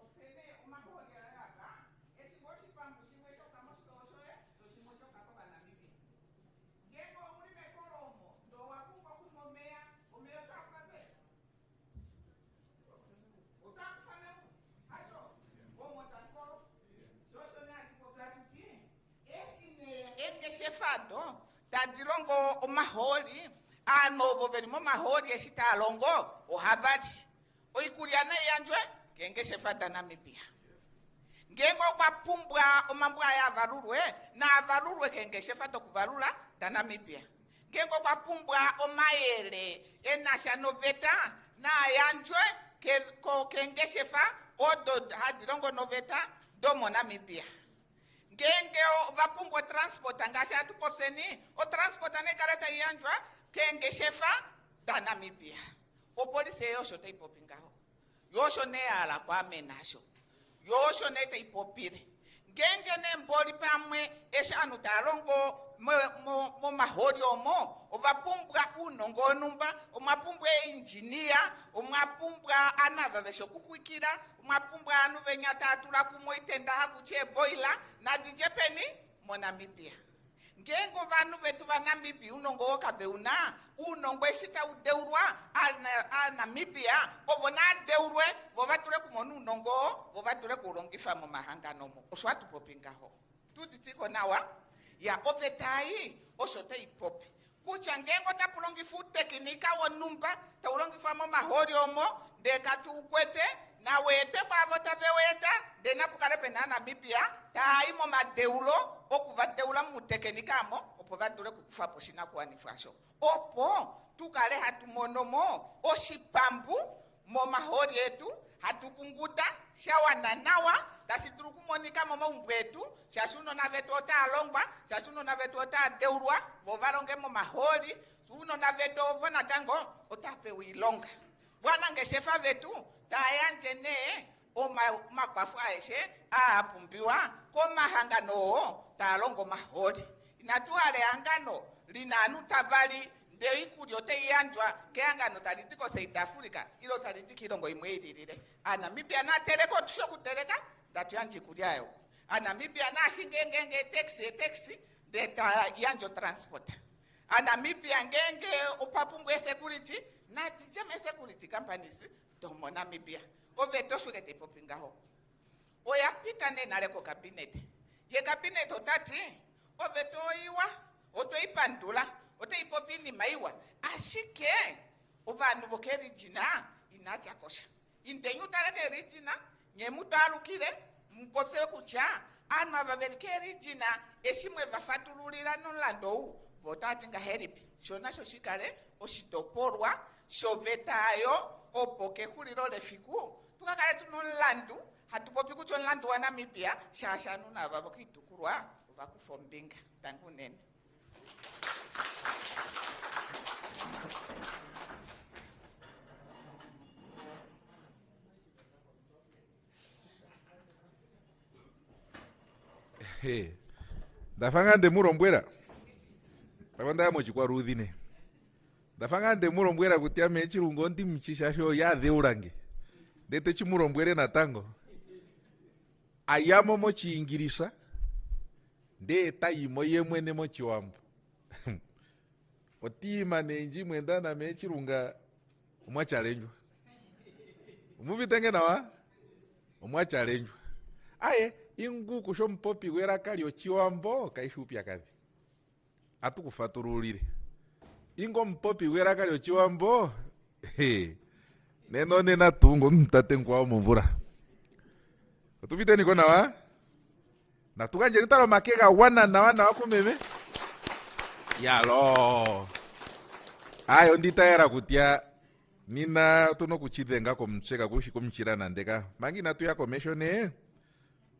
tosene omaholi ayaka eshingo shipambu shimwe shoka moshito oshoye toshimwe shoka koba Namibia ngengo uli mekolo omo ndo wapunga kumomeya omeya otwakufape otwakufape hasho omo tankolo shoshone atipopatuti eshine engeshefado tadilongo omaholi anovo velimo maholi eshitalongo ohavati oikuliana yanjwe kengesefada Namibia ngengo kwapumbwa omambwa ya valulwe na valulwe kengesefada kuvalula da Namibia ngengo kwapumbwa omayele enasha noveta na yanjwe kengesefa odo hadilongo noveta domo Namibia ngenge vapumbwa transport angasha atupopseni o transport anekareta yanjwa kengeshefa da Namibia opolisi yosho teipopingaho yosho ne ala kwa menasho yosho ne teipopire ngenge ne mboli pamwe eshanu talongo mo mahori omo ovapumbwa unongo onumba omapumbwa engineer omapumbwa anava veshokukwikira omapumbwa anu venyata atula kumoitenda hakuche boiler na dijepeni mo Namibia ngengo vanu vetu va Namibia unongo wokabeuna unongo eshita udeurwa a Namibia ovona deurwe vovatule kumona unongo vovatule kulongifa mu mahangano mo oswatu popingaho tuditiko nawa ya ovetai oshote ipopi kucha ngengo tapulongifu teknika wonumba taulongifa mo mahori omo ndeka tukwete na wete kwavota veweta ndena kukarepe na Namibia taimo madeulo okuvadeula mutekenikamo opo vadule kukufa poshina kuwanifasho opo tukale hatumonomo oshipambu mo mahori etu hatukunguda shawana nawa tasitulu kumonika mo maumbu etu shashuno na vetu otalongwa shashuno na vetu otadeulwa vovalonge mo mahori uno na vetu ovona tango otapewe ilonga bwana ngeshefa vetu tayanje ne makwafu aeshe apumbiwa komahangano talongo mahori inatuale hangano linanu tavali ndeikulyo teiyanjwa kehangano talitiko South Africa ilo talitikilongo imwe ililile Namibia natereko tusho kutereka ndatuyanji kulyayo Namibia nashingengenge taxi ndeta yanjo transport Namibia ngenge upapumbwe security na tijeme security companies tomo Namibia oveto shukete popingaho oya pita ne naleko cabinet ye cabinet otati oveto iwa oto ipandula oto ipopini maiwa ashike ovanu vokeri jina inacha kosha intenyu tareke rijina nyemuto alukire mpopse kucha anwa vaverikeri jina eshimwe vafatululira nolando votati nga heripi shona shoshikale oshitopolwa shovetayo opoke kuliro lefiku tukakale tunonlandu hatupopi kucho nlandu wa Namibia shashanu na vavo kitukurwa vakufombinga tangu nene Hey. Dafanga de murombwera. Pabanda ya mochikwa rudhine. Dafanga de murombwera kutia mechi rungondi mchishasho ya dheurange. Dete chimurombwere na tango. Ayamo mochi ingirisa. De taimo ye mwene mochi wambu. Otima nenji mwenda na mechi runga umwa challenge. Umuvitenge na wa? Umwa challenge. Aye, ingu kusho mpopi wera kali ochiwambo kaishupya kazi. Atu kufaturulire. Ingo mpopi wera kali ochiwambo. Neno nena tungo mtate kwa mvura. Otuvite niko na wa? Na tukanje nitaro makega wana na wana wako meme. Yalo. Ayo ndita era kutia nina tuno kuchidhenga komcheka kushiko mchirana ndeka. Mangi natu ya commissione.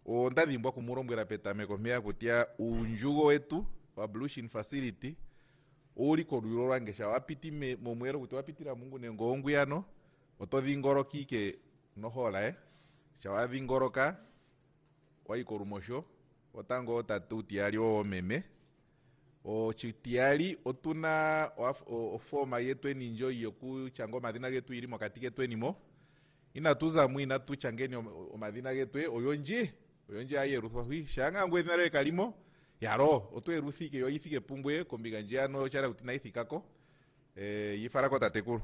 O ndavimbwa kumurombwera petame komea kutia unjugo wetu wa Blueshin facility uli kodwiro rangesha wapiti momwero kuti wapitira Mungu nengo yano otodhingoro kike nohola chawadhingoroka waikorumosho otango tatuti ali o meme o chitiali otuna o forma yetu enjoy yoku chango madina getu ili mokati getu enimo inatuza mwina tu changeni o madina getu oyonji aye ruthwa hui shanga ngwe nare kalimo yaro otwe ruthike yo yithike pumbwe kombiga njiano chara kutina ithikako yifara ko tatekuru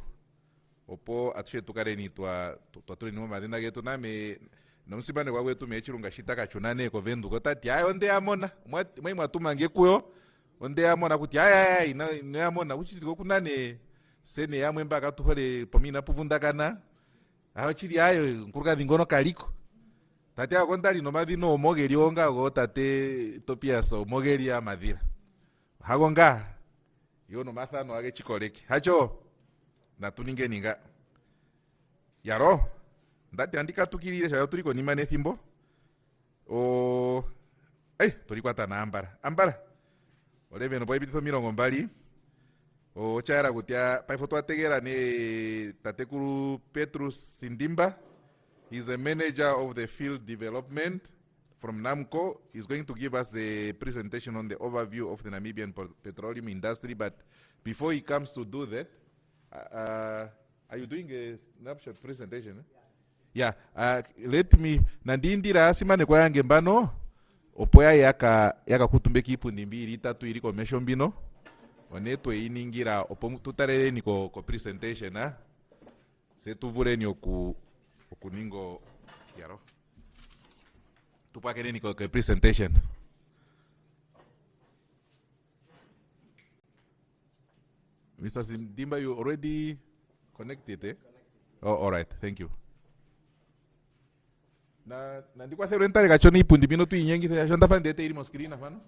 opo atushe tukareni twa tuli no madina getu na me nomsibane kwa wetu mechirunga shitaka chunane ko vendu ko tati ayo nde amona mwe mwatumange kuyo onde amona kuti aya ina amona uchitiko kunane sene yamwe mbaka tuhole pomina puvundakana aho chiri ayo nkuruka dingono kaliko tate akondali no madino omogeri onga go tate topia so mogeri ya madira hagonga yo no mathano age chikoleki hacho na tuninge ninga yaro ndati andika tukirire shayo tuliko ni mane thimbo o tulikwata na ambara oleve no boibito mirongo mbali o chara kutia paifoto ategera ne tatekuru Petrus Sindimba. He's a manager of the field development from NAMCO. He's going to give us the presentation on the overview of the Namibian petroleum industry. But before he comes to do that, are you doing a snapshot presentation? Yeah. Let me nandindira simane kwa yange mbano opoya yaka kutumbe kipundi mbiri tatu ili commission bino oneto iningira opo tutarere ni ko presentation se tuvureni okuningo yaro tupakene ni ko presentation. Mr. Sindimba, you already connected, eh? Oh, all right, thank you. Na ndikwa thero ntale kachoni ipundi bino tu inyengi thero shonda fani dete ili moskirina fano.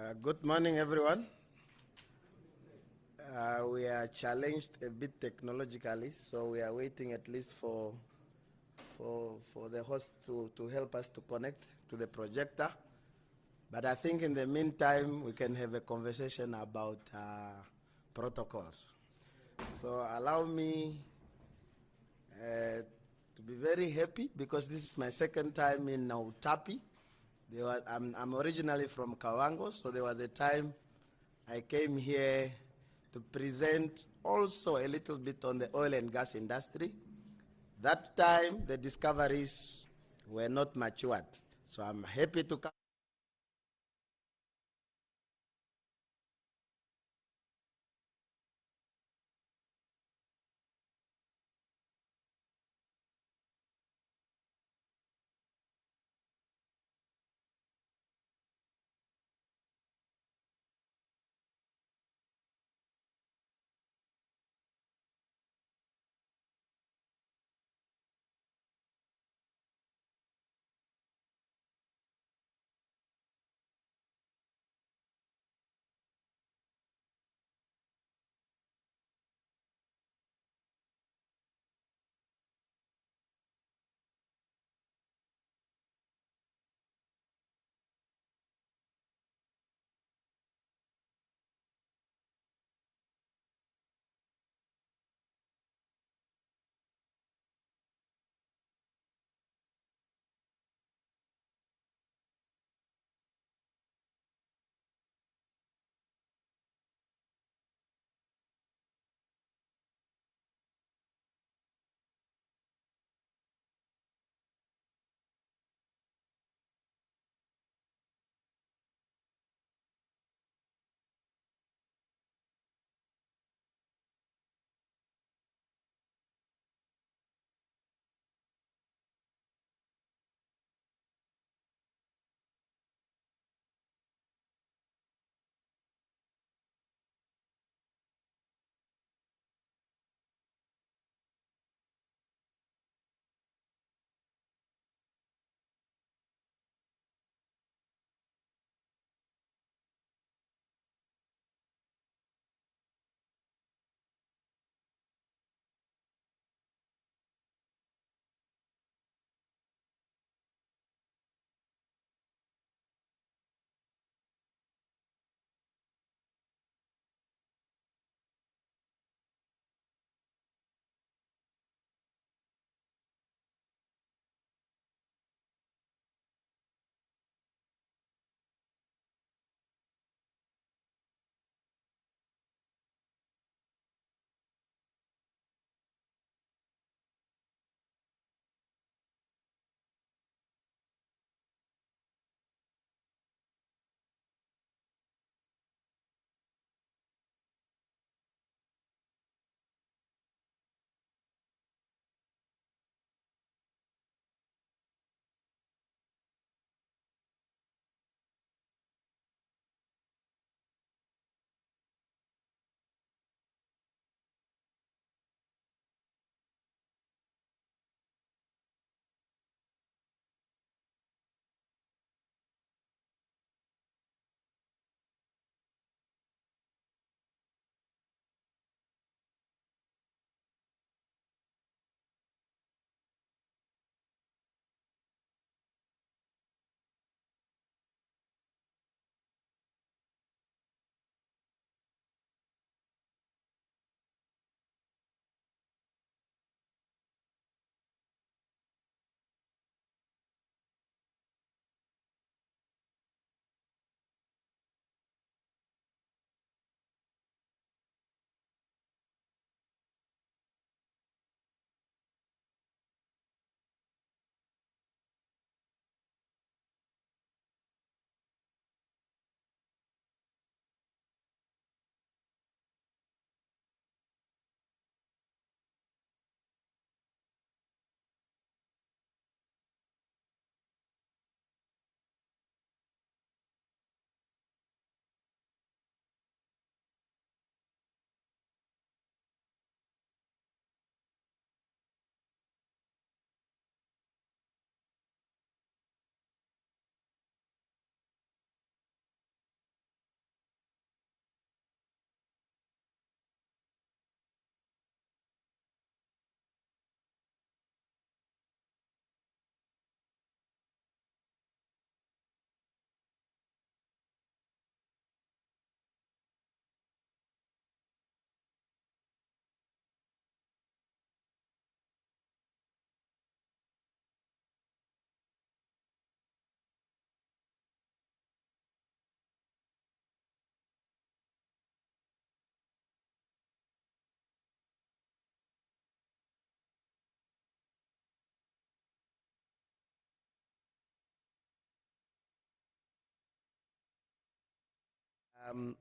Good morning, everyone. We are challenged a bit technologically, so we are waiting at least for the host to help us to connect to the projector. But I think in the meantime, we can have a conversation about protocols. So allow me to be very happy because this is my second time in OUTAPI. I'm originally from Kavango, so there was a time I came here to present also a little bit on the oil and gas industry. That time, the discoveries were not matured. So I'm happy to come.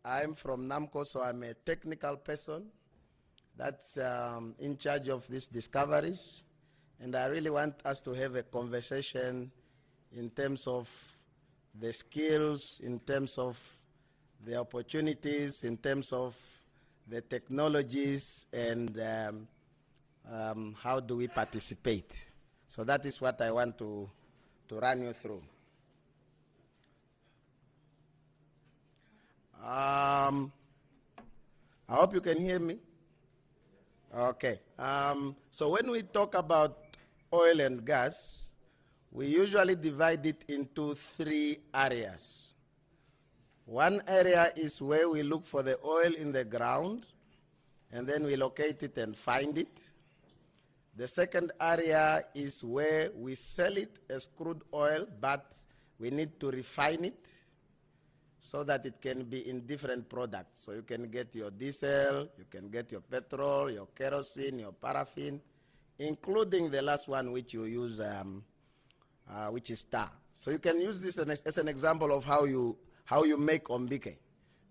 I'm from NAMCO, so I'm a technical person that's in charge of these discoveries. And I really want us to have a conversation in terms of the skills, in terms of the opportunities, in terms of the technologies, and how do we participate. So that is what I want to run you through. I hope you can hear me. Okay. So when we talk about oil and gas, we usually divide it into 3 areas. One area is where we look for the oil in the ground, and then we locate it and find it. The second area is where we sell it as crude oil, but we need to refine it so that it can be in different products. So you can get your diesel, you can get your petrol, your kerosene, your paraffin, including the last one which you use, which is tar. So you can use this as an example of how you make ombike.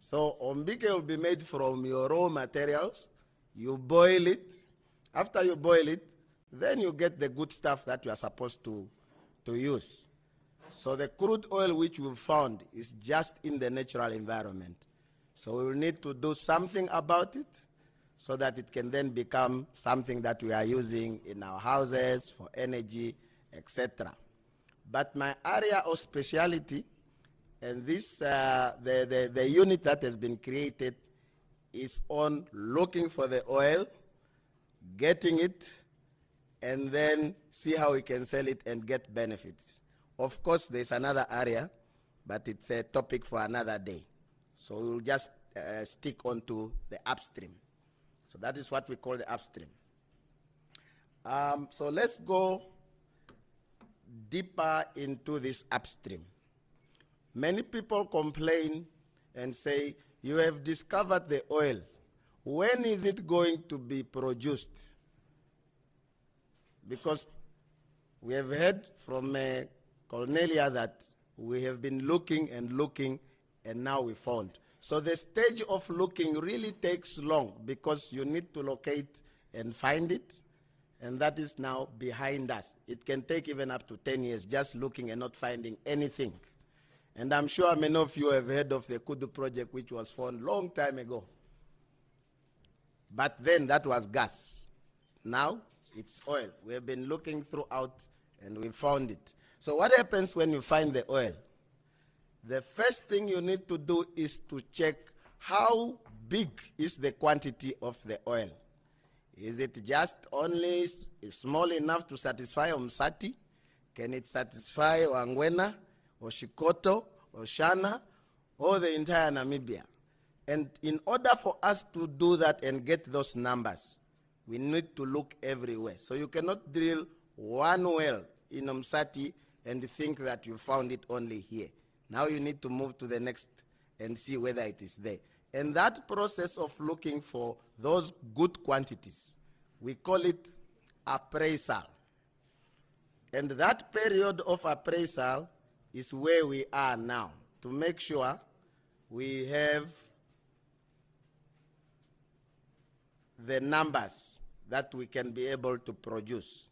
So ombike will be made from your raw materials. You boil it. After you boil it, then you get the good stuff that you are supposed to use. So the crude oil which we found is just in the natural environment. So we will need to do something about it so that it can then become something that we are using in our houses for energy, etc. But my area of specialty, and this the unit that has been created, is on looking for the oil, getting it, and then see how we can sell it and get benefits. Of course, there's another area, but it's a topic for another day. So we'll just stick on to the upstream. So that is what we call the upstream. So let's go deeper into this upstream. Many people complain and say, you have discovered the oil. When is it going to be produced? Because we have heard from Cornelia that we have been looking and looking, and now we found. So the stage of looking really takes long because you need to locate and find it, and that is now behind us. It can take even up to 10 years just looking and not finding anything. And I'm sure many of you have heard of the Kudu project, which was found long time ago. But then that was gas. Now it's oil. We have been looking throughout and we found it. So what happens when you find the oil? The first thing you need to do is to check how big is the quantity of the oil. Is it just only small enough to satisfy Omsati? Can it satisfy Wangwena, or Shikoto, or Shana, or the entire Namibia? And in order for us to do that and get those numbers, we need to look everywhere. So you cannot drill one well in Omsati and think that you found it only here. Now you need to move to the next and see whether it is there. And that process of looking for those good quantities, we call it appraisal. And that period of appraisal is where we are now, to make sure we have the numbers that we can be able to produce.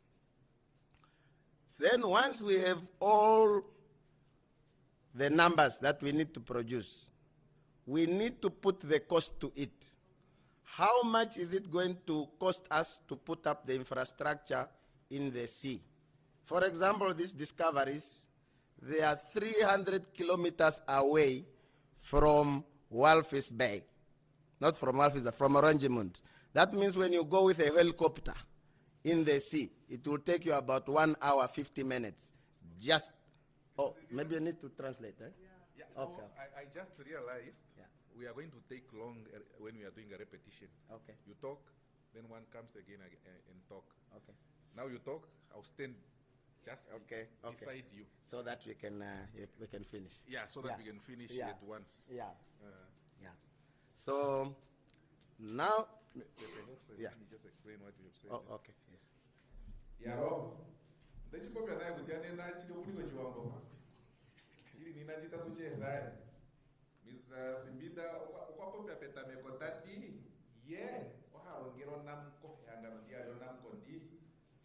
Then once we have all the numbers that we need to produce, we need to put the cost to it. How much is it going to cost us to put up the infrastructure in the sea? For example, these discoveries, they are 300 kilometers away from Walvis Bay. Not from Walvis, from Oranjemund. That means when you go with a helicopter in the sea, it will take you about 1 hour, 50 minutes. Just, oh, maybe you need to translate, eh? Yeah, okay. No, I just realized we are going to take long when we are doing a repetition. Okay. You talk, then one comes again and talk. Okay. Now you talk, I'll stand just beside you. So that we can finish. Yeah, so that we can finish at once. Yeah. Yeah. So now, Perhaps let me just explain what you have said. oh, okay, yes. Yeah, no. Ndechikopya naye kuti anena chiri kuliko chiwambo. Chiri nina chitatu chehrai. Mr. Simbida ukwapo peta mekotati ye oharongero namko yangano dia yo namko ndi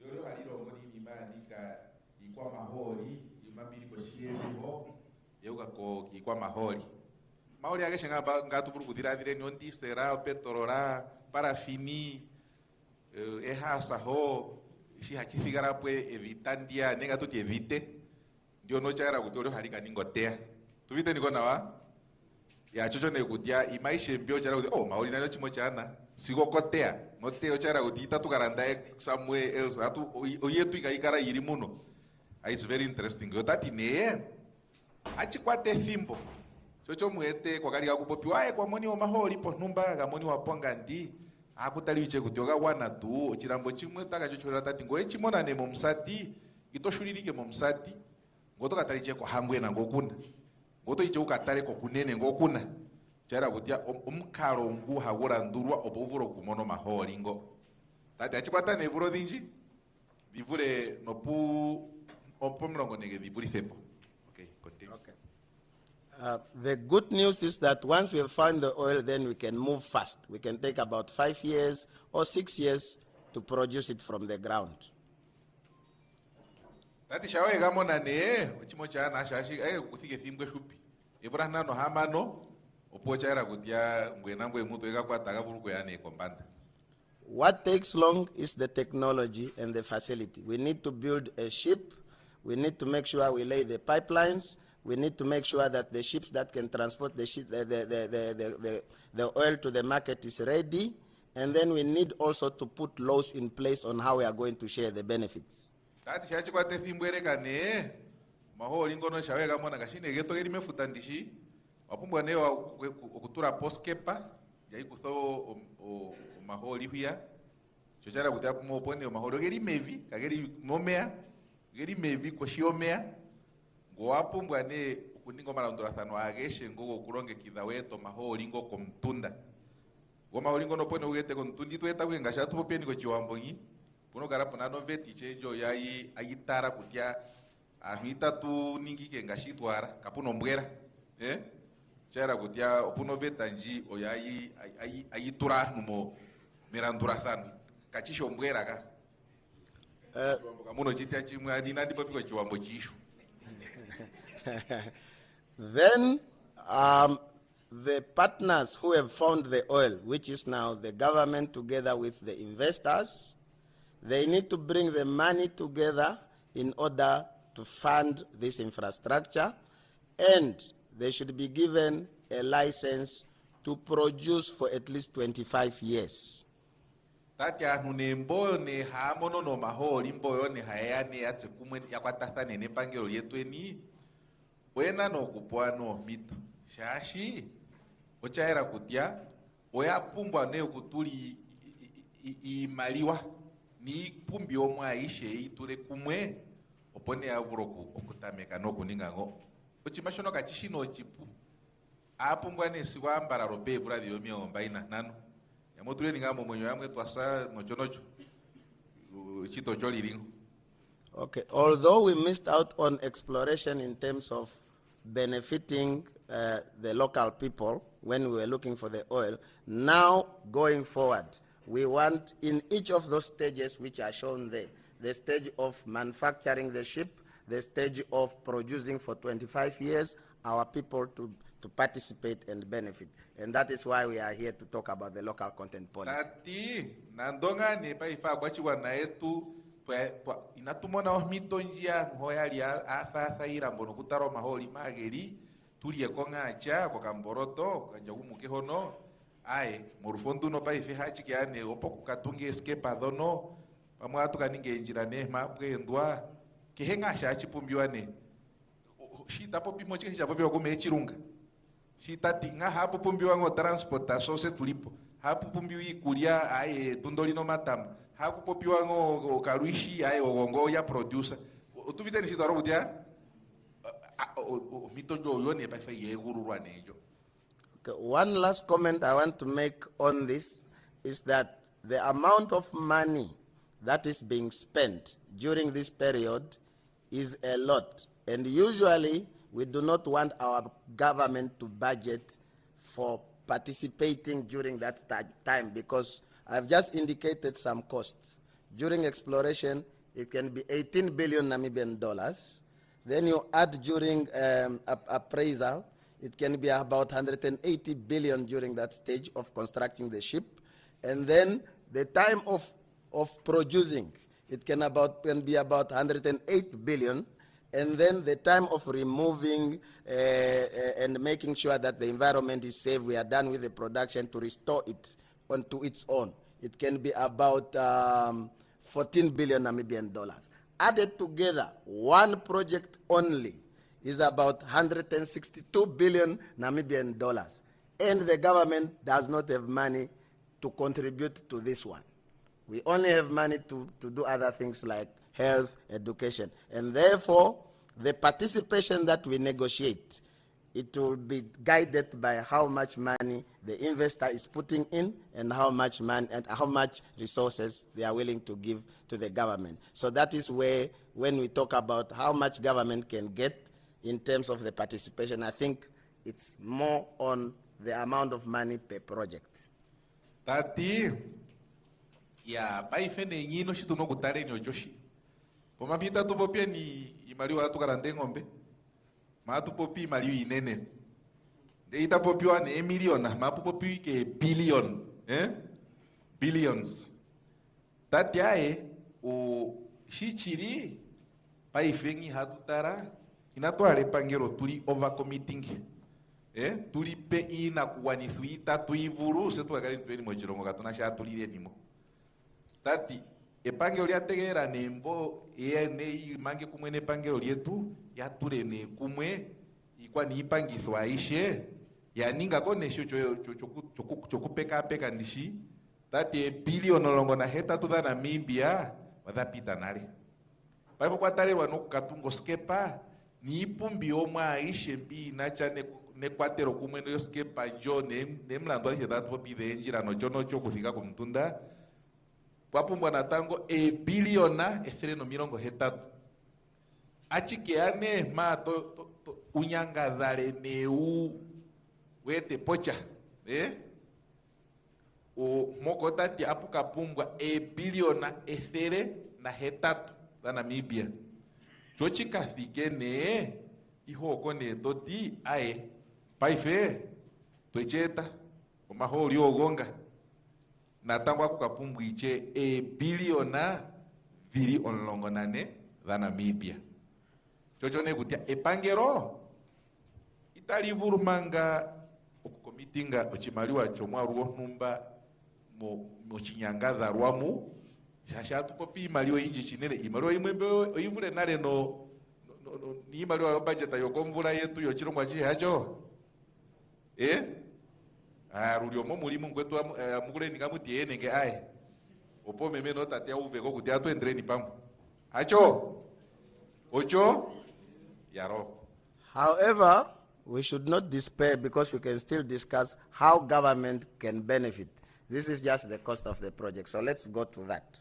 yo halirongo ni nimandika ikwa maholi imabiri ko shiemo yeuka ko ikwa maholi maholi age shenga ngatu burukudira dire nyondi sera petrolora parafini ehasa ho shi hachifigara pwe evitandia nenga tuti evite ndio no chara kuti olo halika ningotea tuvite niko nawa ya chocho ne kutia imaishe mbio chara kuti oh maholi nayo chimo chana siko kotea ngoteo chara kuti itatu karanda somewhere else atu oyetu ikaikara yiri muno. It's very interesting yotati ne achikwate thimbo chocho muete kwakali kakupopiwa kwa moni wa maholi po numba gamoni wa ponga ndi akutali uche kuti okawana tu chirambo chimwe taka chocho tati ngoe chimona ne momsati itoshulirike momsati ngoto katali che ko hangwe na ngokuna ngoto iche ukatale ko kunene ngokuna chara kuti umkhalo ngu hagura ndurwa opovuro kumono maholi ngo tati achikwata ne vuro dinji vivure nopu opomrongo nege vivuri thepo. Okay, continue. Okay. The good news is that once we have found the oil, then we can move fast. We can take about 5 years or 6 years to produce it from the ground. Tati shawe gamona ne uchimo chana shashi kuthike thimbwe shupi ibura nano hamano opocha era kutia ngwenangwe mutu ekakwata akavuru yane kombanda. What takes long is the technology and the facility. We need to build a ship. We need to make sure we lay the pipelines. We need to make sure that the ships that can transport the oil to the market is ready. And then we need also to put laws in place on how we are going to share the benefits. Tati shachi kwa tethimwere kane maholi ngono shawe gamona kashine geto geri mefutandishi wapumbwa ne okutura poskepa jai kutho maholi huya chochara kuti apumo pone maholi geri mevi kageri momea geri mevi koshiomea ngowapumbwa ne kuningo malandurathano ageshe ngogo kuronge kidhaweto maholi ngo komtunda go maholi ngono pone ugete komtundi tweta kuengasha tupo peni ko chiwambongi puno garapo na noveti chenjo yayi ayitara kutia ahita tu ningi kengashitwara kapuno mbwera chara kutia opuno vetanji oyayi ayitura numo mirandurathano kachisho mbwera ka kamuno chitia chimwe adina ndipo piko chiwambo chisho. Then the partners who have found the oil, which is now the government together with the investors, they need to bring the money together in order to fund this infrastructure, and they should be given a license to produce for at least 25 years. Tati ahune mboyo ne hamono no maholi mboyo ne hayane yatse kumwe yakwatathane ne pangelo yetu eni wena no kupwano mito shashi ochaera kutia oyapumbwa ne kutuli imaliwa ni pumbi omwe aishe iture kumwe opone yavuroku okutameka no kuningango ochimashono kachishino chipu apumbwa ne siwambara robe vura dio miomba ina nano yamotule ningamo mwenyo yamwe twasa nochonocho chito choliringo. Okay, although we missed out on exploration in terms of benefiting the local people when we were looking for the oil, now going forward, we want in each of those stages which are shown there, the stage of manufacturing the ship, the stage of producing for 25 years, our people to participate and benefit. And that is why we are here to talk about the local content policy. Tati, nandonga ne pa ifa kwachiwa na etu inatumona omito njia hoyali athatha irambono kutaro maholi mageri tulie konga acha kwa kamboroto kanja umuke hono ai murufondu no pa ife hachi kyane opoku katunge escape dono pamwa tukaninge njira ne mapwe ndwa kihenga shachi pumbiwane shita popi mochi cha popi okume chirunga shita tinga hapo pumbiwa ngo transportation se tulipo hapo pumbiwa ikulia ai tundolino matamba hapo popiwa ngo karuishi ai ogongo ya producer utuvite ni shitaro kutia mitonjo yone pa ife yegururwa nejo. Okay, one last comment I want to make on this is that the amount of money that is being spent during this period is a lot. And usually we do not want our government to budget for participating during that time, because I've just indicated some costs. During exploration, it can be 18 billion Namibian dollars. Then you add during appraisal, it can be about 180 billion during that stage of constructing the ship. And then the time of producing, it can be about 108 billion. And then the time of removing and making sure that the environment is safe, we are done with the production to restore it onto its own. It can be about 14 billion Namibian dollars. Added together, one project only is about 162 billion Namibian dollars. And the government does not have money to contribute to this one. We only have money to do other things like health, education. And therefore, the participation that we negotiate, it will be guided by how much money the investor is putting in and how much money and how much resources they are willing to give to the government. So that is where, when we talk about how much government can get in terms of the participation, I think it's more on the amount of money per project. Tati, ya paifene nyino shituno kutare ni ojoshi. Pomapita tupo pia ni imaliwa watu karande ngombe. Matu popi imaliwa inene. Deita popi wane miliona, mapu popi ke billion, billions. Tati ae o shichiri paifengi hatutara inatoare pangero tuli overcommitting. Tuli pe ina kuwanithui tatu ivuru setu akali ntweni mochirongo katona sha tuli nimo. Tati epangelo lyategera nembo ene mange kumwe ne pangelo lyetu yature ne kumwe ikwani ipangithwa aishe yaninga konesho chokupeka peka ndishi tati billion longo na heta to da Namibia wadapita nale paipo kwatalelwa nokukatungo skepa ni ipumbi omwe aishe mbi nacha ne kwatero kumwe no skepa jo ne mlando aishe datu pide enjira no chono chokuthika kumtunda wapumbwa na tango biliona ethereno mirongo hetatu. Achikeane ma unyangadhale neu wete pocha. O moko tati apuka pumbwa biliona ethere na hetatu da Namibia. Chochika thigene iho kone doti ae paife twecheta omaholi ogonga. Natangwa kukapumbwa iche biliona vili onlongonane da Namibia. Chochone kutia epangero itali vurumanga okukomitinga ochimaliwa chomwaruo numba mo chinyangadha rwamu shashatu popi imaliwa inji chinene imaliwa imwembe oivule nale ni imaliwa budget yokomvula yetu yochirongwa chihacho ruliomo mulimu ngwetu mugule ningamutie nenge ae opo meme no tatia uveko kutia tu endreni pamu hacho ocho yaro. However, we should not despair, because we can still discuss how government can benefit. This is just the cost of the project, so let's go to that.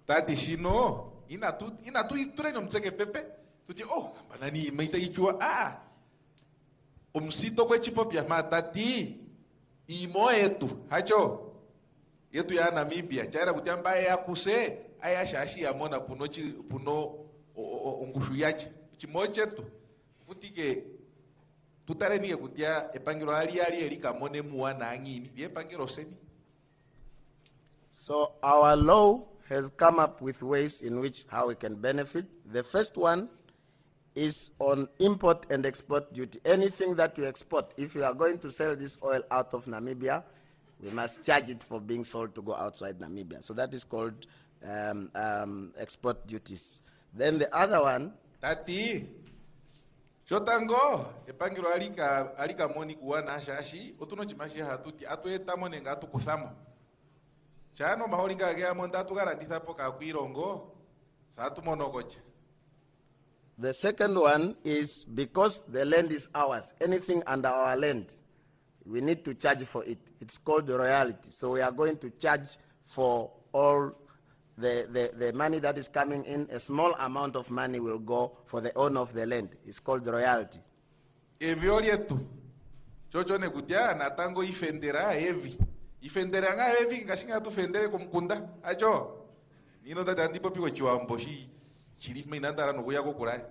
Tati shino inatu itureno mcheke pepe tuti banani maita ichua umsito kwe chipopia matati imo yetu hacho yetu ya Namibia chaira kutiamba ya kuse aya shashi ya mona puno ongushu yachi chimoche tu kutike tutare ni kutia epangiro ali erika mone muana angini die epangiro seni. So our law has come up with ways in which how we can benefit. The first one is on import and export duty. Anything that you export, if you are going to sell this oil out of Namibia, we must charge it for being sold to go outside Namibia. So that is called export duties. Then the other one, Tati chotango epangiro alika moni kuwana shashi otuno chimashi hatuti atueta mone ngatu kuthamo chano maholinga gea monda tugaranditha poka kuirongo satu monogocha. The second one is because the land is ours, anything under our land, we need to charge for it. It's called the royalty. So we are going to charge for all the money that is coming in, a small amount of money will go for the owner of the land. It's called royalty. Eviolietu. Chocho ne kutia na tango ifendera heavy. Ifendera nga heavy ngashinga tu fendere kumkunda. Acho. Nino tata ndipo piko chiwamboshi. Chirifme inandara no kuya kukurai.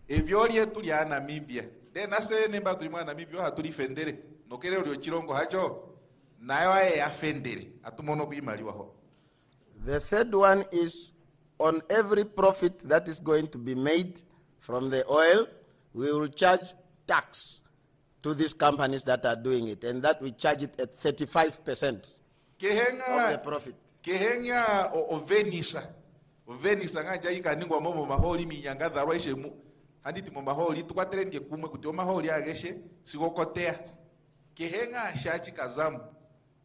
Eviolietu ya Namibia. Tena se nemba tulimwa Namibia hatuli fendere. Nokere ulio chirongo hacho. Nayo ae afendere. Atumono kuimaliwa ho. The third one is on every profit that is going to be made from the oil, we will charge tax to these companies that are doing it, and that we charge it at 35% of the profit. Kehenya ovenisa. Ovenisa nganja ikaningwa momo maholi minyanga dharwa ishemu. Handiti mo maholi tukwaterenge kumwe kuti maholi ageshe sikokotea. Kehenga shachi kazamu.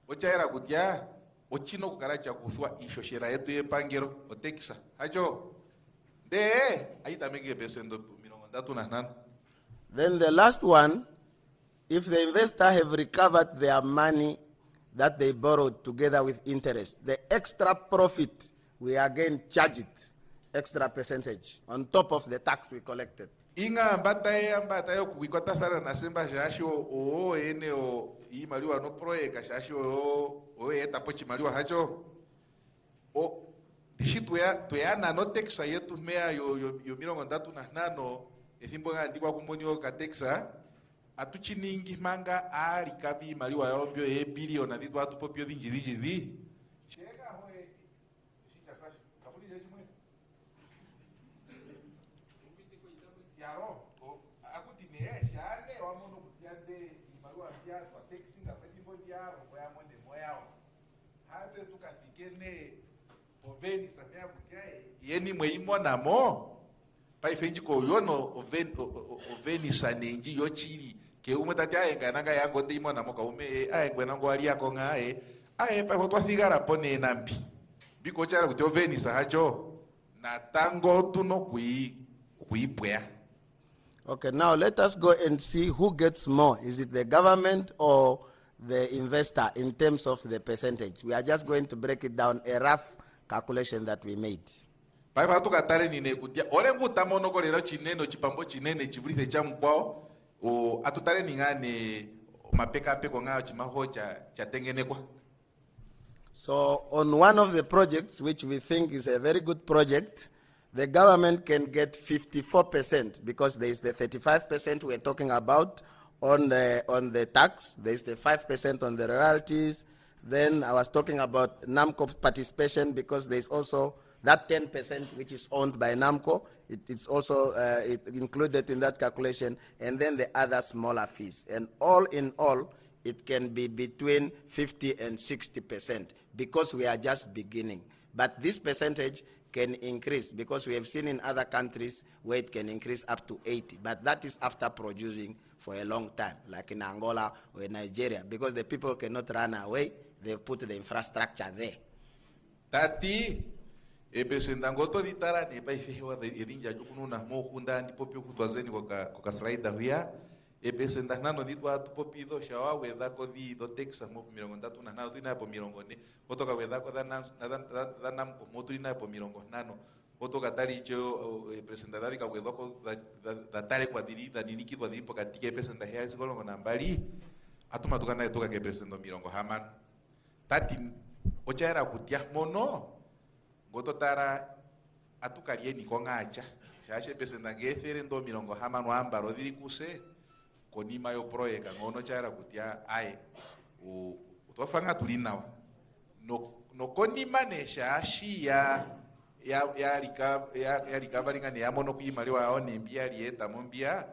Ochaira kutia ochino kukaracha kufua ishoshera yetu yepangero otekisa. Hacho. De aita mege pesendo milongondatu na nana. Then the last one, if the investor have recovered their money that they borrowed together with interest, the extra profit, we again charge it, extra percentage, on top of the tax we collected. Inga mbata yo kuikwata thara na semba shasho o ene o imaliwa no proeka shasho o eta pochi maliwa hacho o dishitu ya na no texa yetu mea yo mirongo ndatu na nano ethimbo ngandikwa kumonyo ka texa atuchiningi manga ari kabi maliwa yombyo billion aditu atu popio dinjidi chega hoe shika sashi kabuli jeji mwe yaro akuti ne shane wa mono kutiande maliwa pia kwa taxi nga petimbo yao kwa monde moyao habe tukafikene oveni samia kutia yeni mweimo namo pai fenji ko yono oveni sanenji yochiri ke umutati ayenga nanga yango ndimo namo ka ume ayengwe nango ali yako ngae pa hotwa figara pone nambi biko chara kuti oveni sahajo na tango tuno kuipwea. Okay, now let us go and see who gets more. Is it the government or the investor in terms of the percentage? We are just going to break it down, a rough calculation that we made. Pai fa tukatare nine kutia olengu tamono ko lero chineno chipambo chinene chibulithe cha mkwao o atutare ningane mapeka peko ngao chimahocha chatengenekwa. So on one of the projects which we think is a very good project, the government can get 54% because there is the 35% we're talking about on the tax, there is the 5% on the royalties. Then I was talking about NAMCO participation because there is also that 10% which is owned by NAMCO. It's also included in that calculation, and then the other smaller fees. And all in all, it can be between 50 and 60% because we are just beginning. But this percentage can increase because we have seen in other countries where it can increase up to 80, but that is after producing for a long time, like in Angola or in Nigeria, because the people cannot run away, they put the infrastructure there. Tati, ebesendangoto ditara ne pa ifewa de edinja jukunu na mo kunda ndi popio kutwazeni kwa slide huya ebesendanano ditwa tupopido shawa weda ko di do Texas mo mirongo ndatu na nano tuina po mirongo ne otoka weda ko danam ko motrina po mirongo nano otoka tari cho presentadari ka weda ko da tare kwa diri da niniki do diri poka tike presenta hea sigolo na mbali atuma tukana toka ke presento mirongo haman tati ochaera kutia mono goto tara atukarie ni kongacha shashe presenta ngefere ndo mirongo haman ambaro diri kuse konima yo proyeka ngono chaera kutia ai utofanga tulinawa no konima ne shashi ya recovery ngane ya mono kuimaliwa aone mbia lieta mombia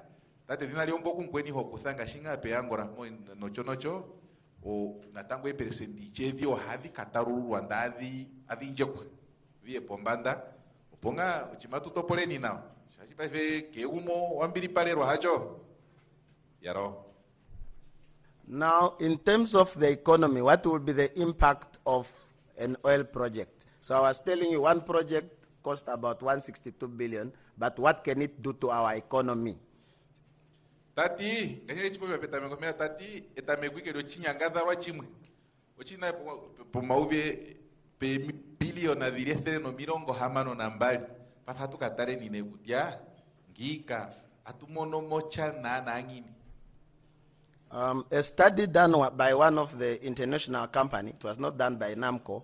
tate dinali omboku nkweni ho kuthanga shinga pe angora mo nocho o natango e percentage dio hadi kataru rwandadi adinjekwa vie pombanda uponga uchimatu topoleni nao shashi pa fe ke umo wambiri palero hajo yaro. Now, in terms of the economy, what will be the impact of an oil project? So I was telling you one project cost about 162 billion, but what can it do to our economy? Tati, kanya ichipo peta mengomea tati, eta megwike do chinyangada wa chimwe. Ochina po mauve pe billion adirestere no mirongo hamano nambali pafatu katare nine kutia ngika atumono mocha na nangini. A study done by one of the international company, it was not done by NAMCO,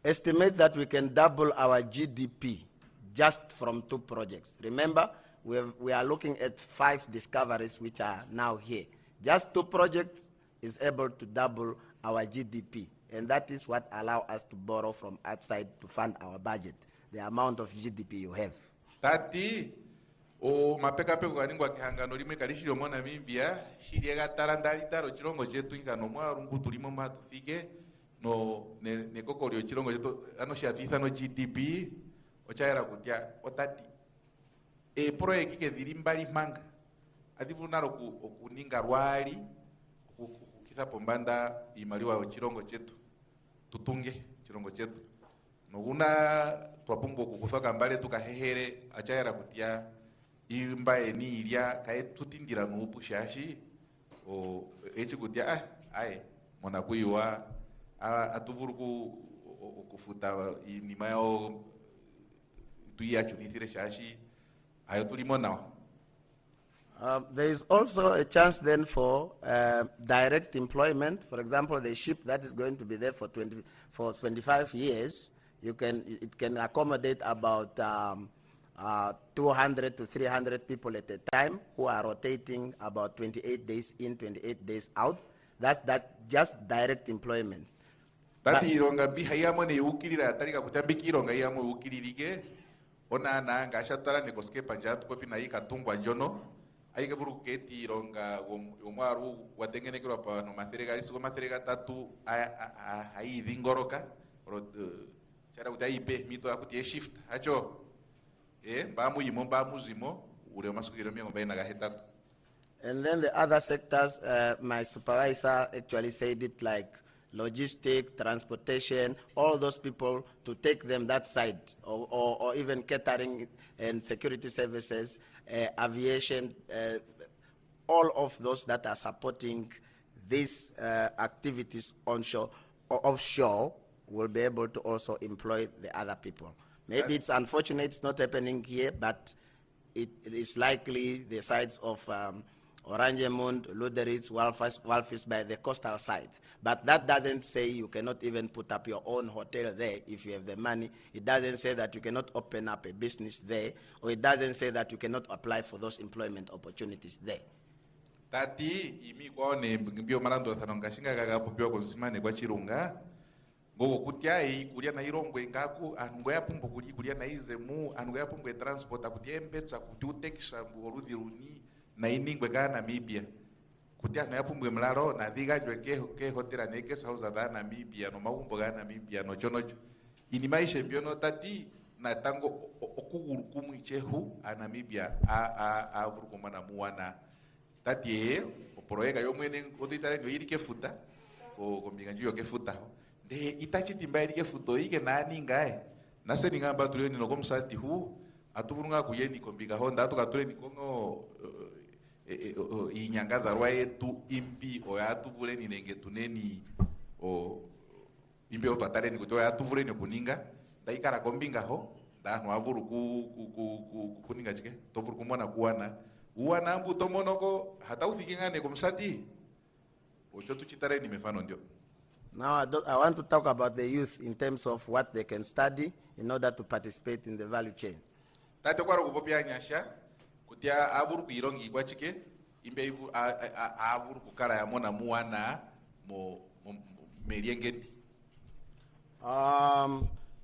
estimate that we can double our GDP just from 2 projects. Remember, we are looking at 5 discoveries which are now here. Just 2 projects is able to double our GDP, and that is what allows us to borrow from outside to fund our budget, the amount of GDP you have. Tati o mapeka peko kaningwa kihangano limwe kalishiro mo Namibia shiriega tarandali taro chirongo chetu ingano mwa rungu tulimo matufike no ne kokorio chirongo chetu ano shiatisa no GDP ochaera kutia otati project ke dirimbali manga adibunaro okuninga rwali kukitha pombanda imaliwa o chirongo chetu tutunge chirongo chetu noguna twapumbo kukusoka mbale tukahehere achaera kutia imba eniria kae tutindira nupu shashi o echi kutia ai mona kuiwa atuvuru kufuta inima yao tuia chunithire shashi ayo tulimo nao. There is also a chance then for direct employment. For example, the ship that is going to be there for 25 years, it can accommodate about 200 to 300 people at a time who are rotating about 28 days in, 28 days out. That's just direct employments. Tati ironga bihayamo ne ukirira tarika kutambiki ironga yamo ukiririke ona na ngashatara ne koske panjatu kopi na ikatungwa njono aika buru keti ironga umwaru watengene kwa pa no materega isu materega tatu ai vingoroka chara utai pe mito akutie shift acho bamu yimo bamu zimo ure masukiro miengo baina gahetatu. And then the other sectors, my supervisor actually said it, like logistic, transportation, all those people, to take them that side, or even catering and security services, aviation, all of those that are supporting these activities onshore or offshore will be able to also employ the other people. Maybe it's unfortunate it's not happening here, but it is likely the sides of Oranjemund, Luderitz, Walvis by the coastal side. But that doesn't say you cannot even put up your own hotel there if you have the money. It doesn't say that you cannot open up a business there, or it doesn't say that you cannot apply for those employment opportunities there. Tati imi kwa ne mbio marando thanonga shinga gaga popio konsimane kwa chirunga gogo kutiai kulia na irongwe ngaku ango ya pumbo kulia na izemu ango ya pumbo transport akutie mbetsa kutiutekisha mborudhi runi na iningwe ga Namibia kutia na yapumwe mlaro na dhiga jwe ke hotela neke sauza da Namibia no maumbo ga Namibia no chonojo inimaishe biono tati na tango okugurukumu ichehu a Namibia a burukuma na muana tati oporoega yo mwene oditare no irike futa ko miganjio ke futa de itachi timba irike futo ike na ningae nase ningamba tulio ni no komsati hu atuvurunga kuyeni kombiga honda atukatule ni kongo inyangada rwaye tu imbi o ya tuvule ni nenge tuneni o imbi o tatare ni kuto ya tuvule ni kuninga daikara kombinga ho da no avuru kuninga chike to vuru kumona kuana uana mbu to monoko hata uthikingane komsati o chotu chitare ni mefano ndio. Now I want to talk about the youth in terms of what they can study in order to participate in the value chain. Tate kwaro kupopia nyasha kutia avuru kuirongi kwa chike imbe avuru kukara ya mona muana mo meriengeti.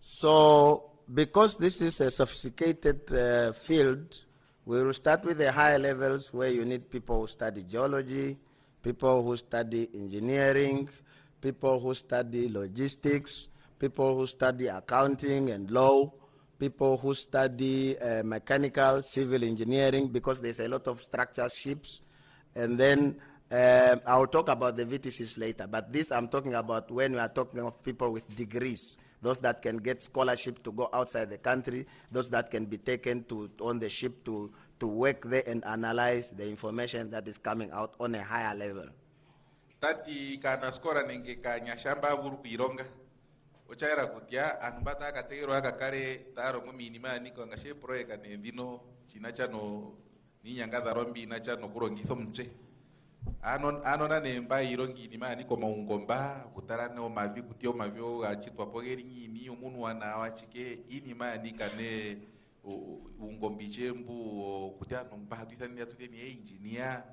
So because this is a sophisticated field, we will start with the higher levels where you need people who study geology, people who study engineering, people who study logistics, people who study accounting and law, people who study mechanical, civil engineering, because there's a lot of structure ships. And then I'll talk about the VTCs later, but this I'm talking about when we are talking of people with degrees, those that can get scholarship to go outside the country, those that can be taken on the ship to work there and analyze the information that is coming out on a higher level. Tati kana skora nenge kanya shamba avuru kuironga ochaira kutia anubata akategero akakare taro mu minima niko ngashe proeka ne dino chinacha no ninyanga dharombi nacha no kurongitho mche anona nemba irongi ni mani koma ungomba kutarane o mavi kutio mavyo achitwa pogeri nyimi umuntu wana wachike ini mani kane ungombi chembu kutia nomba twitani atuteni engineer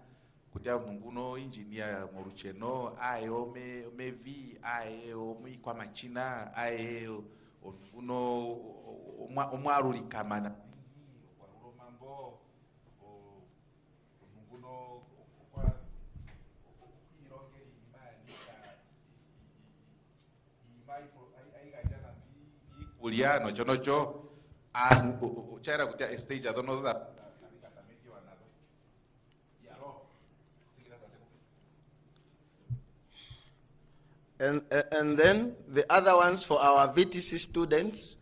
kutia munguno engineer morucheno ayo mevi ayo kwa machina ayo onuno omwaruli kamana kwa mambo onuno Uliano chonocho chaira kutia stage adono da and then the other ones for our VTC students,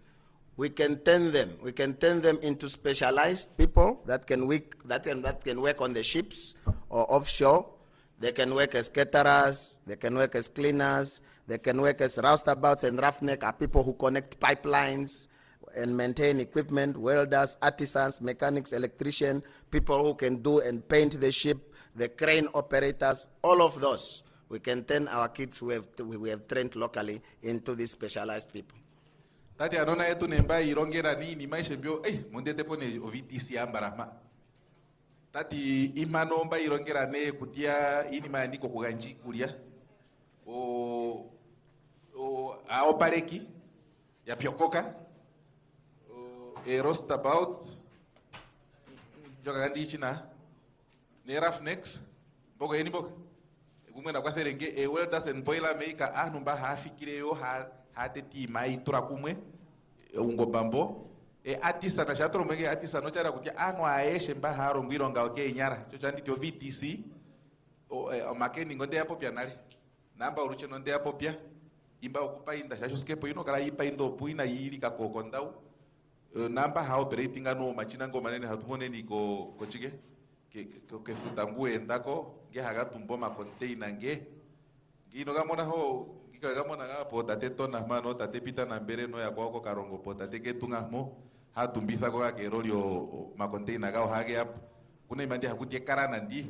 we can turn them into specialized people that can work on the ships or offshore. They can work as caterers, they can work as cleaners, they can work as roustabouts and roughneck are people who connect pipelines and maintain equipment, welders, artisans, mechanics, electricians, people who can do and paint the ship, the crane operators, all of those. We can turn our kids who we have trained locally into these specialized people. Tati anona yetu nemba irongera nini maisha mbio mondete pone ovitisi ambarama. Tati imano mba irongera ne kutia ini maandiko kuganji kulia aopareki ya piokoka rostabout jogandi china ne roughnex bogo eni bogo kumwena kwa therenge welders and boiler maker anumba hafikire yo hateti mai tura kumwe ungobambo atisa na shatro mege atisa no chara kutia anu aeshe mba haro ngwironga oke nyara chochandi to VTC makeni ngonde hapo pia nali namba uruche nonde hapo pia imba okupa inda shasho skepo ino kala ipa indo puina yiri ka kokondau namba ha operating anu machina ngoma nene hatumone ni ko chike ke futangu endako ge haga tumbo ma container nge ngino gamona ho gamona ga pota tetona mano tate pita na mbere no ya kwako karongo pota teke tunga mo ha tumbisa ko ka kerolio ma container ga hage hapo kuna imandi hakutie karana ndi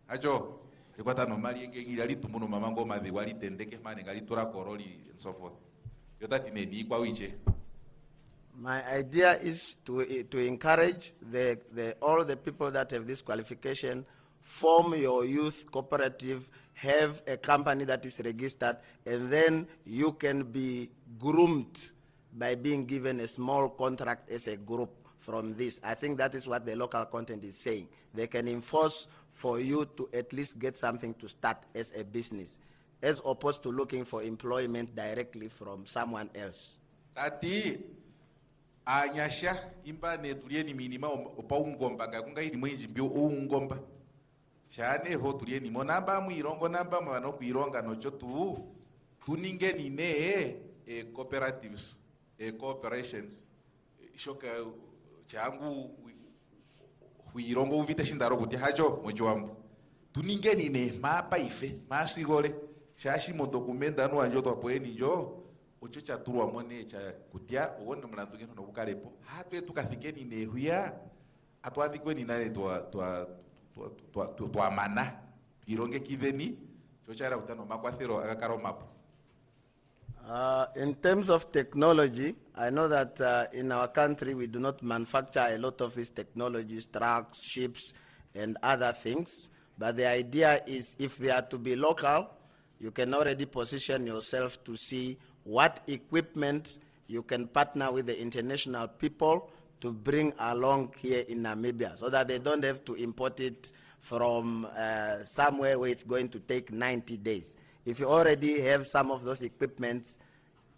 ajo ikwata no mali nge ngili tumuno mamango madhi wali tendeke mane ngali tura koroli and so forth yota tinedi kwa wiche. My idea is to encourage all the people that have this qualification, form your youth cooperative, have a company that is registered, and then you can be groomed by being given a small contract as a group from this. I think that is what the local content is saying. They can enforce for you to at least get something to start as a business, as opposed to looking for employment directly from someone else. Tati anyasha imba netulieni minima opa ungomba ngakunga iri mwenji mbio ungomba chane ho tulieni monamba muirongo namba mwana kuironga nocho tuninge nine cooperatives cooperations shoka changu huirongo uvite shindaro kuti hajo mojwambu tuninge nine mapa ife masigole shashi mo dokumenta no anjo to poeni jo ochocha turwa mone cha kutia uone mlandu ngeno no bukarepo hatu etukathikeni ne huya atwadikweni nane to amana ironge kiveni chochara utano makwathero akakaro mapo. In terms of technology, I know that in our country we do not manufacture a lot of these technologies, trucks, ships, and other things. But the idea is if they are to be local, you can already position yourself to see what equipment you can partner with the international people to bring along here in Namibia so that they don't have to import it from somewhere where it's going to take 90 days. If you already have some of those equipments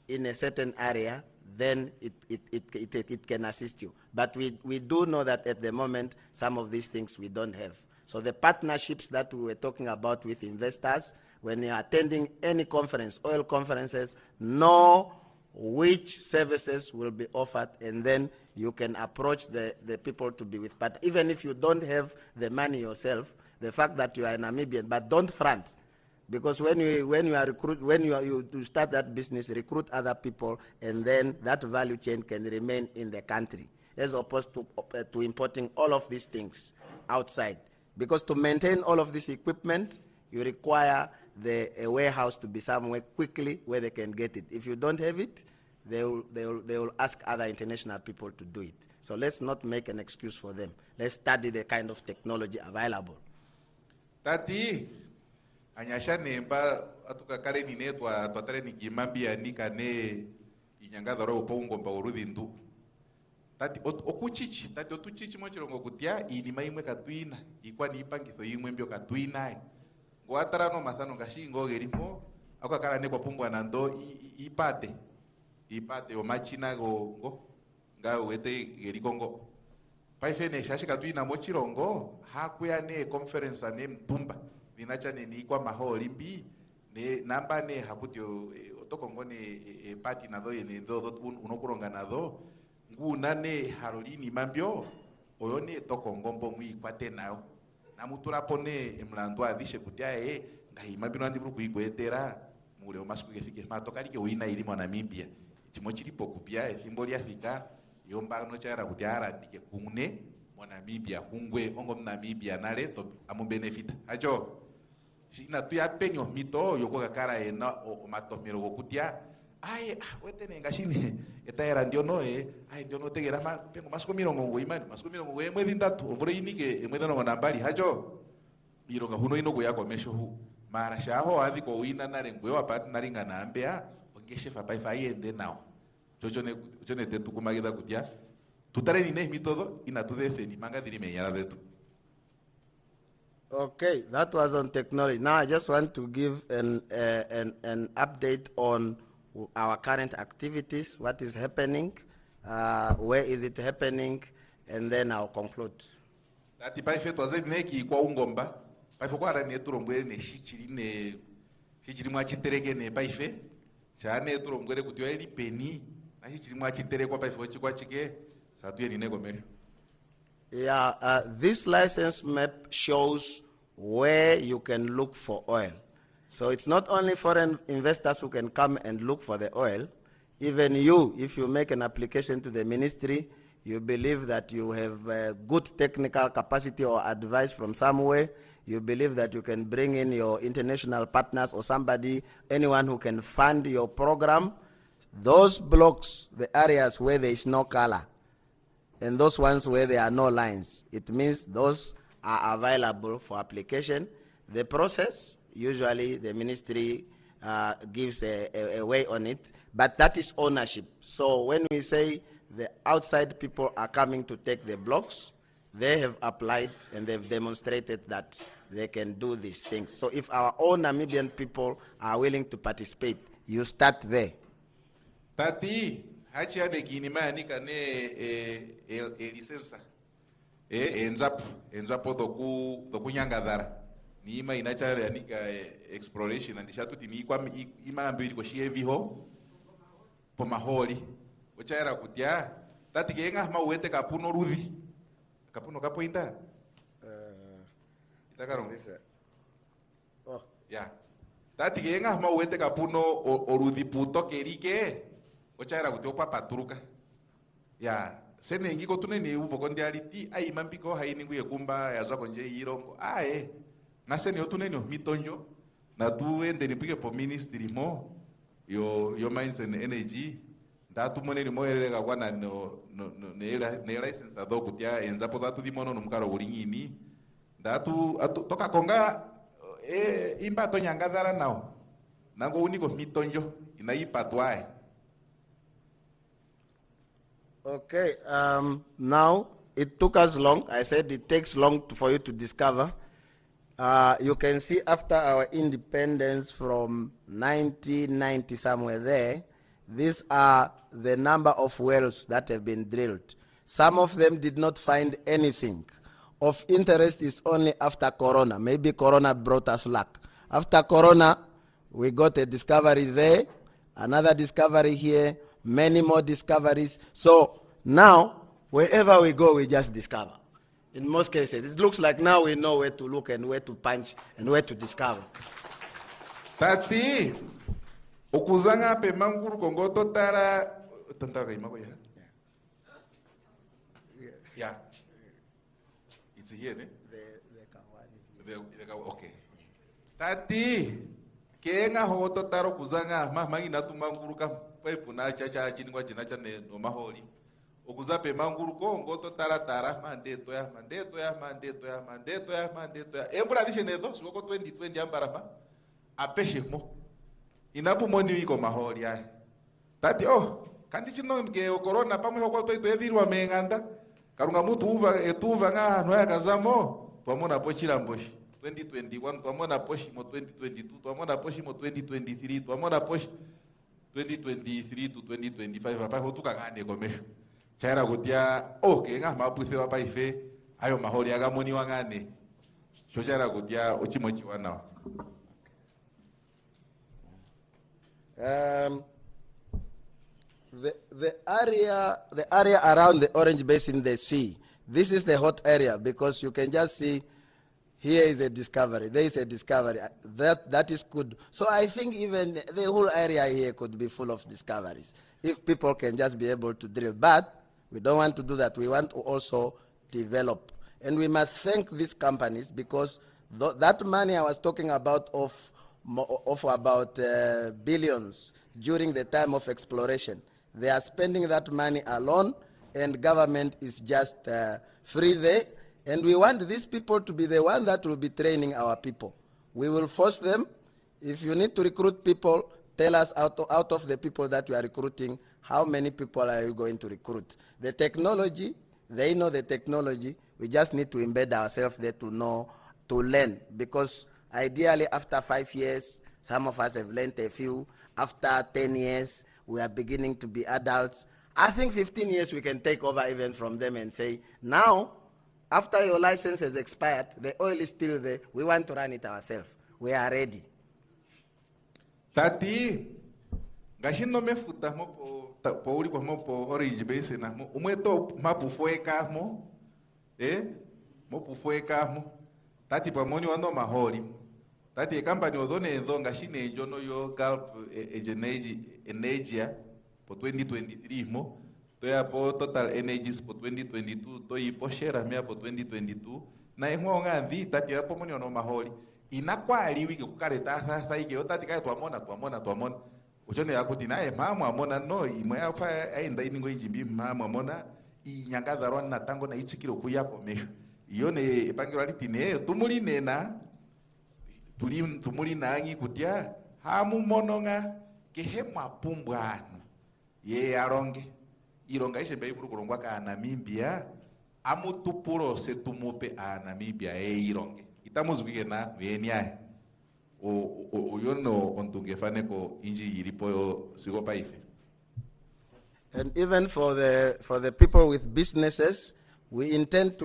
in a certain area, then it can assist you. But we do know that at the moment, some of these things we don't have. So the partnerships that we were talking about with investors, when you are attending any conference, oil conferences, know which services will be offered, and then you can approach the people to be with. But even if you don't have the money yourself, the fact that you are a Namibian, but don't front. Because when you start that business, recruit other people, and then that value chain can remain in the country, as opposed to importing all of these things outside. Because to maintain all of this equipment, you require a warehouse to be somewhere quickly where they can get it. If you don't have it, they will ask other international people to do it. So let's not make an excuse for them. Let's study the kind of technology available. Tati, anyasha nemba atukakare nine twatare nikimambia nikane inyanga ro pongo mba urudindu. Tati okuchichi, tati otuchichi mochirongo kutia inima imwe katwina, ikwa ni ipangitho imwe mbyo katwina. Ngoatara no mathano ngashingo gerimo, akakara ne kwa pungwa nando ipate o machina go nga wete gerikongo. Paifene shashi katwina mochirongo, hakuya ne conference ne mtumba. Ninacha ni kwa maholi mbi ne namba ne hakuti otokongo ne party na do ne do unokuronga na do nguna ne harolini mambio oyone tokongo mbo mwikwate nayo namutura pone emlando adishe kutia ngahima bino andi buru kuikwetera mure omasiku gefike matokali ke uina iri mwa Namibia chimochiripo kupia efimbo lya fika yomba no chara kutiara ndike kune mwa Namibia kungwe ongo Namibia nale to amu benefit ajo sina tuya penyo mito yoko kakara ena o matomero gokutia wetene ngashini etaera ndio no ndio no tegera ma pengo masiko mirongo ngo imani masiko mirongo ngo mwezi ndatu ovure inike mwezi no nambali hajo mirongo huno ino goya mesho hu mara shaho adi ko wina na rengwe wa pat na ringa na ambea ongeshe fa pai fa yende nao jone te tukumagida kutia tutare ni ne mitodo ina tudefe ni manga diri menyara detu. Okay, that was on technology. Now I just want to give an update on our current activities, what is happening, where is it happening, and then I'll conclude. Tati paife toze neki kwa ungomba, paife kwa rani eturombwere ne shichiri mwachitereke ne paife, chane eturombwere kutiwa eri peni, na shichiri mwachitereke kwa paife wachikwa chike, satuye ni nego meru. Yeah, this license map shows where you can look for oil. So it's not only foreign investors who can come and look for the oil. Even you, if you make an application to the ministry, you believe that you have good technical capacity or advice from somewhere, you believe that you can bring in your international partners or somebody, anyone who can fund your program, those blocks, the areas where there is no color, and those ones where there are no lines, it means those are available for application. The process, usually the ministry gives a way on it, but that is ownership. So when we say the outside people are coming to take the blocks, they have applied and they've demonstrated that they can do these things. So if our own Namibian people are willing to participate, you start there. Tati, hachi ade kinima nika ne licensa. Enzapo toku nyangadara. Ni ima inacha anika exploration and shatuti ni kwa ima ambili kwa shie viho po maholi. Uchaera kutia tati kenga mauete kapuno rudhi. Kapuno kapo inda. Itakaro oh yeah. Tati kenga mauete kapuno orudhi puto kerike. Uchaera kutia papa turuka. Yeah. Sene ngiko tunene uvo kondiality ai mambiko haini kumba yazwa konje irongo nasene otunene mitonjo na tuende nipike po ministry mo yo mines and energy ndatu monene mo elega kwana ne license ado kutia enzapo datu dimono numkaro ulinyini ndatu toka konga imba to nyangadara nao nango uniko mitonjo inaipatwae. Okay, now it took us long. I said it takes long for you to discover. You can see after our independence from 1990 somewhere there, these are the number of wells that have been drilled. Some of them did not find anything. Of interest is only after Corona. Maybe Corona brought us luck. After Corona, we got a discovery there, another discovery here, many more discoveries. So now, wherever we go, we just discover. In most cases, it looks like now we know where to look and where to punch and where to discover. Tati, okuzanga pe manguru kongoto tara tantaka imako ya. Yeah. It's here, ne? Okay. Tati, kenga hoto taro kuzanga magina tu manguru kam puna chacha chiningwa chinacha ne no maholi. Okuza pe manguru kongoto tara mandeto ya. Embra dishene do soko 2020 ambarama. Apeshe mo. Inapu moni wiko maholi ya. Tati kandi chino ke corona pamu hoko to edirwa menganda. Karunga mutu uva nga noya kazamo twamona pochira mboshi 2021 twamona poshi mo 2022 twamona poshi mo 2023 twamona poshi 2023 to 2025 apa hotuka ngane komesho chaira kutia kenga maputhe apa ife ayo maholi agamoni wangane chochaira kutia ochimochi wana. The area around the Orange Basin, the sea, this is the hot area because you can just see here is a discovery, there is a discovery. That is good. So I think even the whole area here could be full of discoveries if people can just be able to drill. But we don't want to do that. We want to also develop. And we must thank these companies because that money I was talking about of about billions during the time of exploration, they are spending that money alone, and government is just free there. And we want these people to be the one that will be training our people. We will force them. If you need to recruit people, tell us out of the people that you are recruiting, how many people are you going to recruit? The technology, they know the technology. We just need to embed ourselves there to know, to learn. Because ideally, after 5 years, some of us have learned a few. After 10 years, we are beginning to be adults. I think 15 years we can take over even from them and say, now, after your license has expired, the oil is still there, we want to run it ourselves. We are ready. Tati, gashindo mefuta mo po uri mo po Orange Basin na mo umweto mapufueka mo mo pufueka mo tati pamoni wando maholi tati company odone ndo gashine jono yo Gulf Energy po 2023 mo toya po Total Energies po 2022 toyi po share mea po 2022 na engwa ngandi tati hapo moni ono maholi inakwali wiki kukaleta sasa ike otati kai twamona uchone yakuti naye mama amona no imwe afa ainda iningo injimbi mama amona inyangada rwana tango na ichikiro kuyako mesho iyone epangiro litine tumuli nena tumuli nangi kutia hamu mononga kehemwa pumbwano ye aronge ironga ishe mbe kurongwa ka Namibia amutupuro setumupe a Namibia ironge itamuzwike na wenia oyono ontungefane ko inji iripo sigo paife. And even for the people with businesses, we intend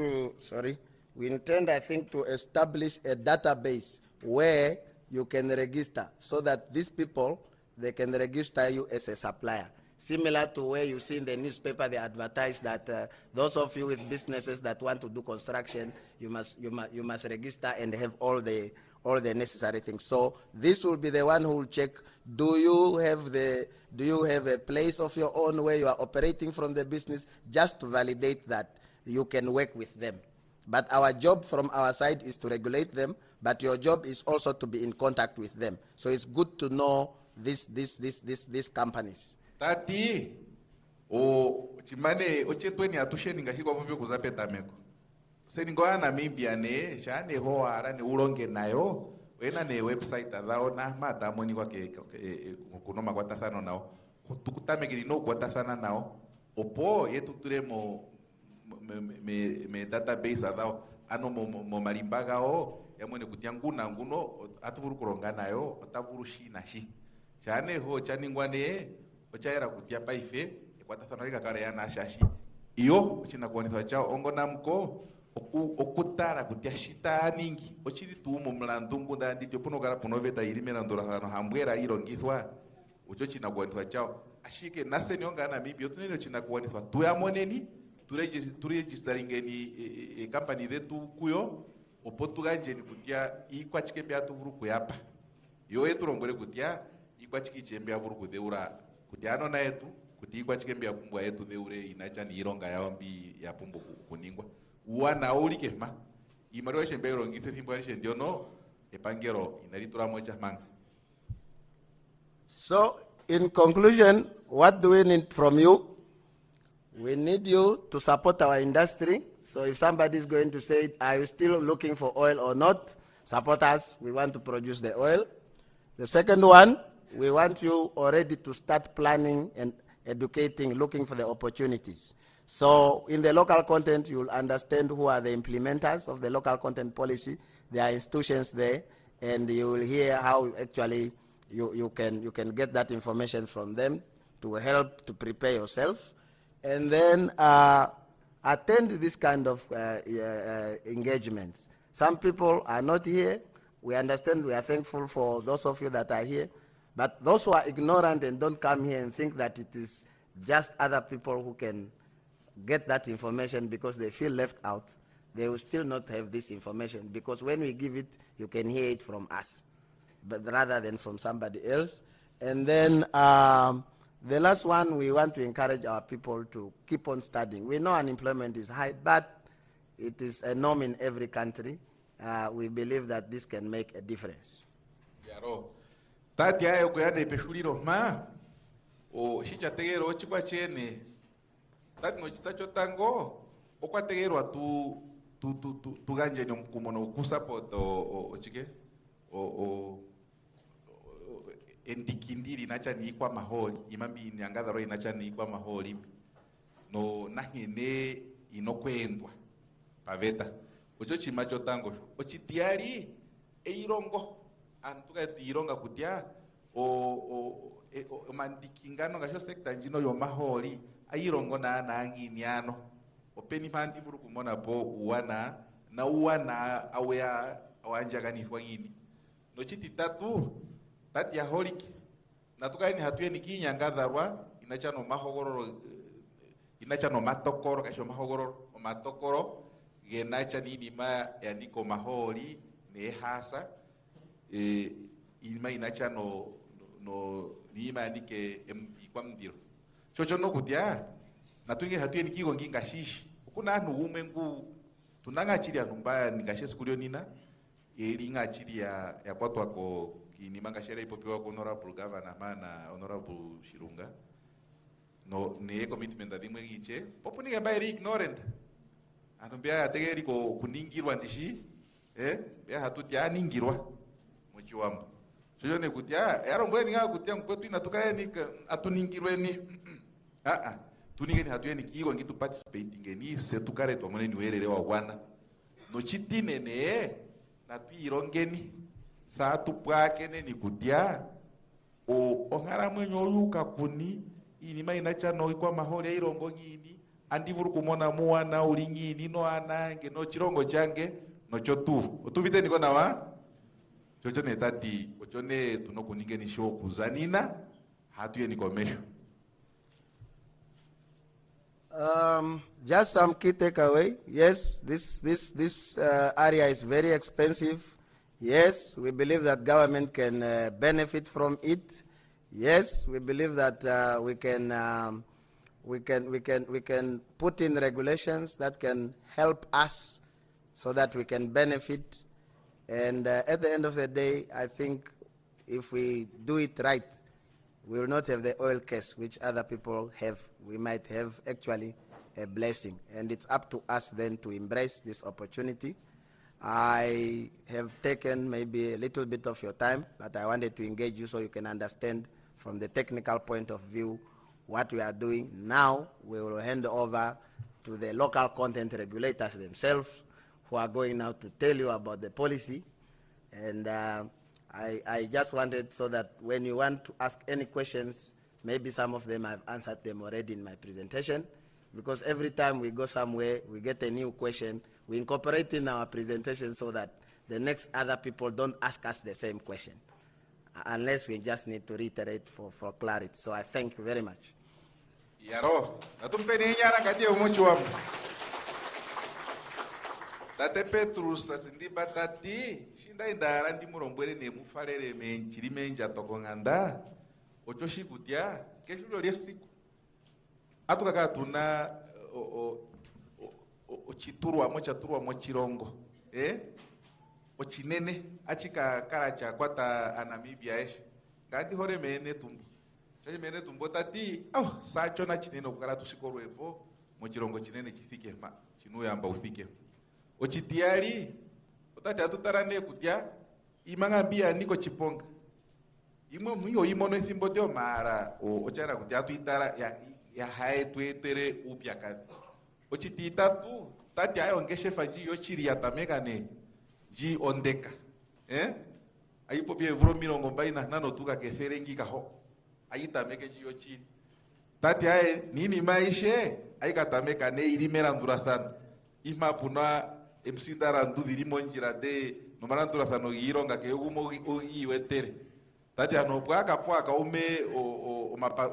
I think to establish a database where you can register so that these people, they can register you as a supplier. Similar to where you see in the newspaper, they advertise that those of you with businesses that want to do construction, you must register and have all the necessary things. So this will be the one who will check, do you have a place of your own where you are operating from the business, just to validate that you can work with them. But our job from our side is to regulate them, but your job is also to be in contact with them. So it's good to know these companies. Tati, chimane ochetweni atusheni ngashikwa mvyo kuzapeta meko. Seningoa Namibia ne shane hoara ne uronge nayo wena ne website adao na mata moni kwa kunoma kwa tathano nao tukutame kirino kwa tathana nao opo yetu turemo me database adao ano mo malimbaga o yamone kutianguna nguno atuvuru kuronga nayo atavuru shina shi shane ho chaningwane ochaira kutia paife kwa tathano rika kare yana shashi iyo china kuonisa chao ongo namko okutara kutia shita ningi ochiri tumo mlandungu ndandi tyopono gara ponoveta irimera ndora hano hambwera irongithwa ucho china kuonithwa chao ashike naseni onga Namibia tunene china kuonithwa tuyamoneni turegistering company zetu kuyo opotuga njeni kutia ikwachike bya tuvuru kuyapa yo yetu rombwele kutia ikwachiki chembe avuru kudeura kutia ano na yetu kuti ikwachike mbi yapumbwa yetu deure inacha ni ironga yao mbi yapumbu kuningwa uwana ulike ma imariwa chembe irongite thimbo alishe ndio no epangero inalitura moja manga. So in conclusion, what do we need from you? We need you to support our industry. So if somebody is going to say, are you still looking for oil or not? Support us. We want to produce the oil. The second one, we want you already to start planning and educating, looking for the opportunities. So in the local content, you'll understand who are the implementers of the local content policy. There are institutions there, and you will hear how actually you can get that information from them to help to prepare yourself. And then attend this kind of engagements. Some people are not here. We understand, we are thankful for those of you that are here. But those who are ignorant and don't come here and think that it is just other people who can get that information because they feel left out, they will still not have this information, because when we give it, you can hear it from us, but rather than from somebody else. And then the last one, we want to encourage our people to keep on studying. We know unemployment is high, but it is a norm in every country. We believe that this can make a difference. Yaro. Tati ayo kuyane peshuliro ma o shicha tegero chikwa chene. Tati no chisacho tango o kwa tegero tu ganje ni kumono kusupport o chike o endikindiri nacha ni kwa maholi imambi nyangada ro inacha ni kwa maholi no nahine inokwendwa paveta ocho chimacho tango ochitiari eirongo antuka tironga kutia o mandikingano gasho sekta njino yo maholi airongo na nginiano openi pandi furu kumona po uwana awea awanja ganifwa ngini no chiti tatu tati ya holiki natuka ni hatuye ni kinyangadharwa inachano mahogoro inachano matokoro kasho mahogoro matokoro genacha nini ma yandiko maholi ne hasa inima inachano no nima yandike kwa mdiro chocho no kutia natuye hatuye ni kigo nginga shishi kuna anu umengu tunanga chiri anumbaya ningashe sikulio nina elinga chiri ya kwatu wako kinimanga shere ipopewa kwa honorable governor mana honorable Shilunga no ne commitment adimwe ngiche popo ni gamba ignorant anumbia ategeri ko kuningirwa ndishi ya hatuti aningirwa muchiwambo chojo ne kutia yaro mbwe ninga kutia mkwetu inatoka ni atuningirwe ni tuningeni hatuye ni kigo ngitu participating ni setukare to mone ni werere wa wana no chitine ne na tuirongeni saa tupwake ni kutia o ongara mwenyo yuka kuni inima inacha no kwa maholi ya irongo ngini andivuru kumona muwana ulingini no anange no chirongo change no chotu otuvite niko na wa chocho ne tati ochone tunokuningeni show kuzanina hatuye ni komesho. Just some key takeaway. Yes, this area is very expensive. Yes, we believe that government can benefit from it. Yes, we believe that we can put in regulations that can help us so that we can benefit. And at the end of the day, I think if we do it right, we will not have the oil case which other people have. We might have actually a blessing, and it's up to us then to embrace this opportunity. I have taken maybe a little bit of your time, but I wanted to engage you so you can understand from the technical point of view what we are doing. Now we will hand over to the local content regulators themselves, who are going now to tell you about the policy. And I just wanted so that when you want to ask any questions, maybe some of them I've answered them already in my presentation, because every time we go somewhere, we get a new question, we incorporate in our presentation so that the next other people don't ask us the same question, unless we just need to reiterate for clarity. So I thank you very much. Yaro, natumpeni nyara kadia umuchu wamu. Tate Petrus asindimba tati shinda indara ndi mulombwere ne mufalere menchiri menja tokonganda ocho shikutia keshulo lyesiku atukaka tuna ochiturwamo chaturwamo chirongo ochinene achika kala cha kwata anamibia eshe ngati hore mene tumbo chaje mene tumbo tati sacho na chinene okukala tusikorwepo mochirongo chinene chifike ma chinuyamba ufike ochitiali otati atutarane kutya imangambia niko chiponga imwe mwiyo imono ethimbo tyo mara ochara kuti atuitara ya hae tuetere upya kani ochitita tu tati ayo ngeshefa ji yochiri yatamekane ji ondeka aipo pye vuro mirongo mbaina nano tuka ketherengi kaho aitameke ji yochiri tati aye nini maishe aikatamekane ilimera ndurathano ima puna emsindara ndudhiri monjira de nomarandura thano gironga ke umo iwetere tati anopwaka pwaka ume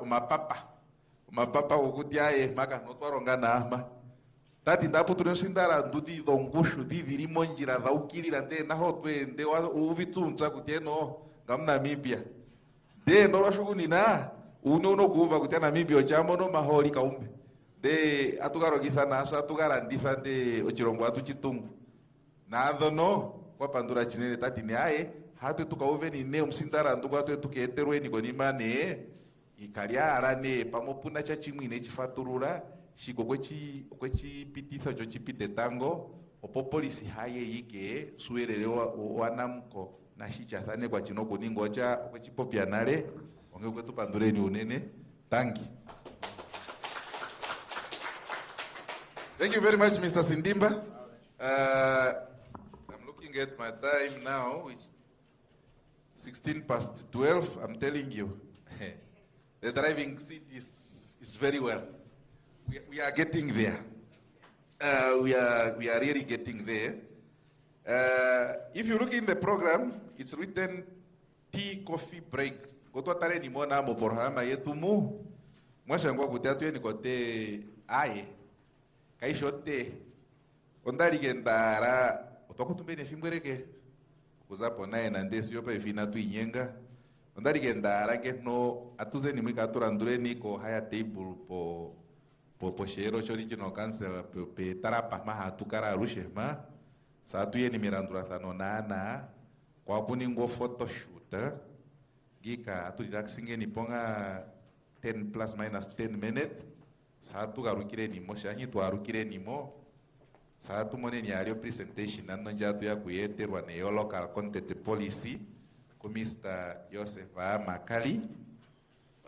omapapa okuti aye maka notwaronga nama tati ndaputure msindara ndudi dhongushu dhiri monjira dhaukirira de naho twende uvitsunza kuti eno ngamnamibia de no washukunina uno kuva kuti Namibia chamono maholi kaume de atukarogitha nasa atukaranditha de ochirongo atu chitungu nadho no kwa pandura chinene tati ni aye hatu tukauve ni ne msindara ndugu atu tuketerwe ni gonimane ikaliara ne pamopuna cha chimwine chifaturura shiko kwechi pititha jo chipite tango opo polisi haye yike suerere wanamko na shichathane kwa chinoko ningocha kwechi popya nale onge kwetu pandureni unene tangi. Thank you very much, Mr. Sindimba. I'm looking at my time now. It's 12:16. I'm telling you, the driving seat is very well. We are getting there. We are really getting there. If you look in the program, it's written tea, coffee break. Koto tare ni mona mo programa yetu mu. Mwasha ngwa kutatu ni kote aye. Kaishote ondali gendara otokutumbene fimbwereke kuzapo naye nandesi yopa ifina tu inyenga ondali gendara ngeno atuzeni mwika turandureni ko higher table po shero original council pe tarapa maha tukara rushema sa tu yeni mirandura thano nana kwa kuningo photoshoot gika atu relaxing ni ponga 10 plus minus 10 minutes saatu garukire nimo shanyi tu arukire nimo saatu mone ni ario presentation nando njatu ya kuyeterwa ne local content policy ku Mr. Joseph Makali,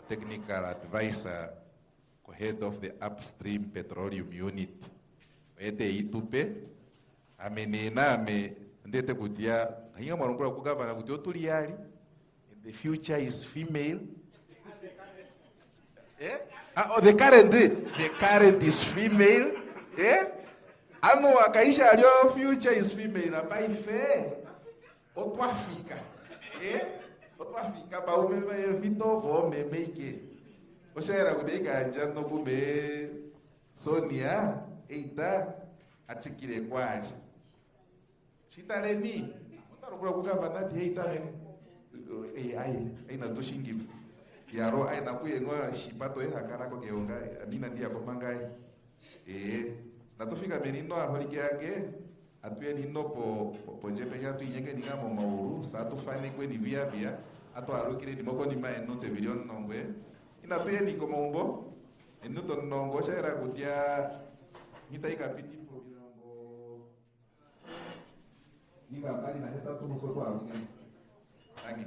technical advisor ko head of the upstream petroleum unit ete itupe amenena ndete kutia hinga marongora ku governor kuti otuliali the future is female. The current is female. Ano wakaisha alio future is female. Apai fe. Otwafika. Otwafika ba umeme vito vo me make. Oshera kudeka njano kume Sonia eita achikire kwaje. Chitaleni. Ontarokura kugamba nati eita ne. Ai na toshingi. Yaro ai na kuyengoa shipato ya karako keonga amina ndia kwa mangai na tofika menino aholike yake atuye nino po njepe ya tu yenge ni ngamo mauru sa tu fane kwe ni via ato arukire ni moko ni ma no te bilion nongwe ina tuye ni komombo enu to nongo shera kutia nita ikapiti po bilongo ni bali na heta tu msoto aruke tangi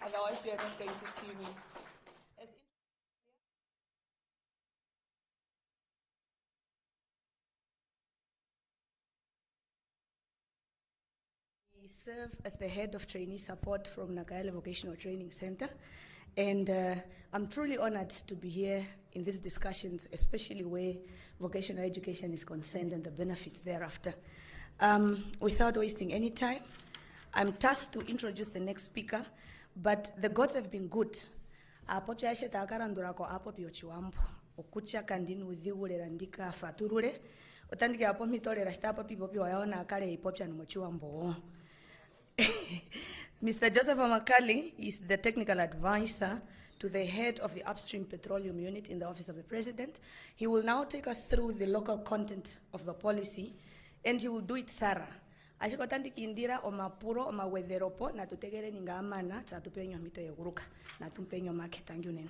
Otherwise, you are not going to see me. I serve as the head of trainee support from Nagaela Vocational Training Center, and I'm truly honored to be here in these discussions, especially where vocational education is concerned and the benefits thereafter. Without wasting any time, I'm tasked to introduce the next speaker, but the gods have been good. Apochaishe takarandurako apo piochiwambo okucha kandini udhiwulera ndika faturule otandike apo mitolera shitapo pipopi wayaona akale ipopya nomochiwambo. Mr. Joseph Amakali is the technical advisor to the head of the Upstream Petroleum Unit in the Office of the President. He will now take us through the local content of the policy, and he will do it thorough. Ashikotandiki indira omapuro omawederopo na tutegere ninga amana tsa tupenyo mito yeguruka na tumpenyo make. Thank you, Nene.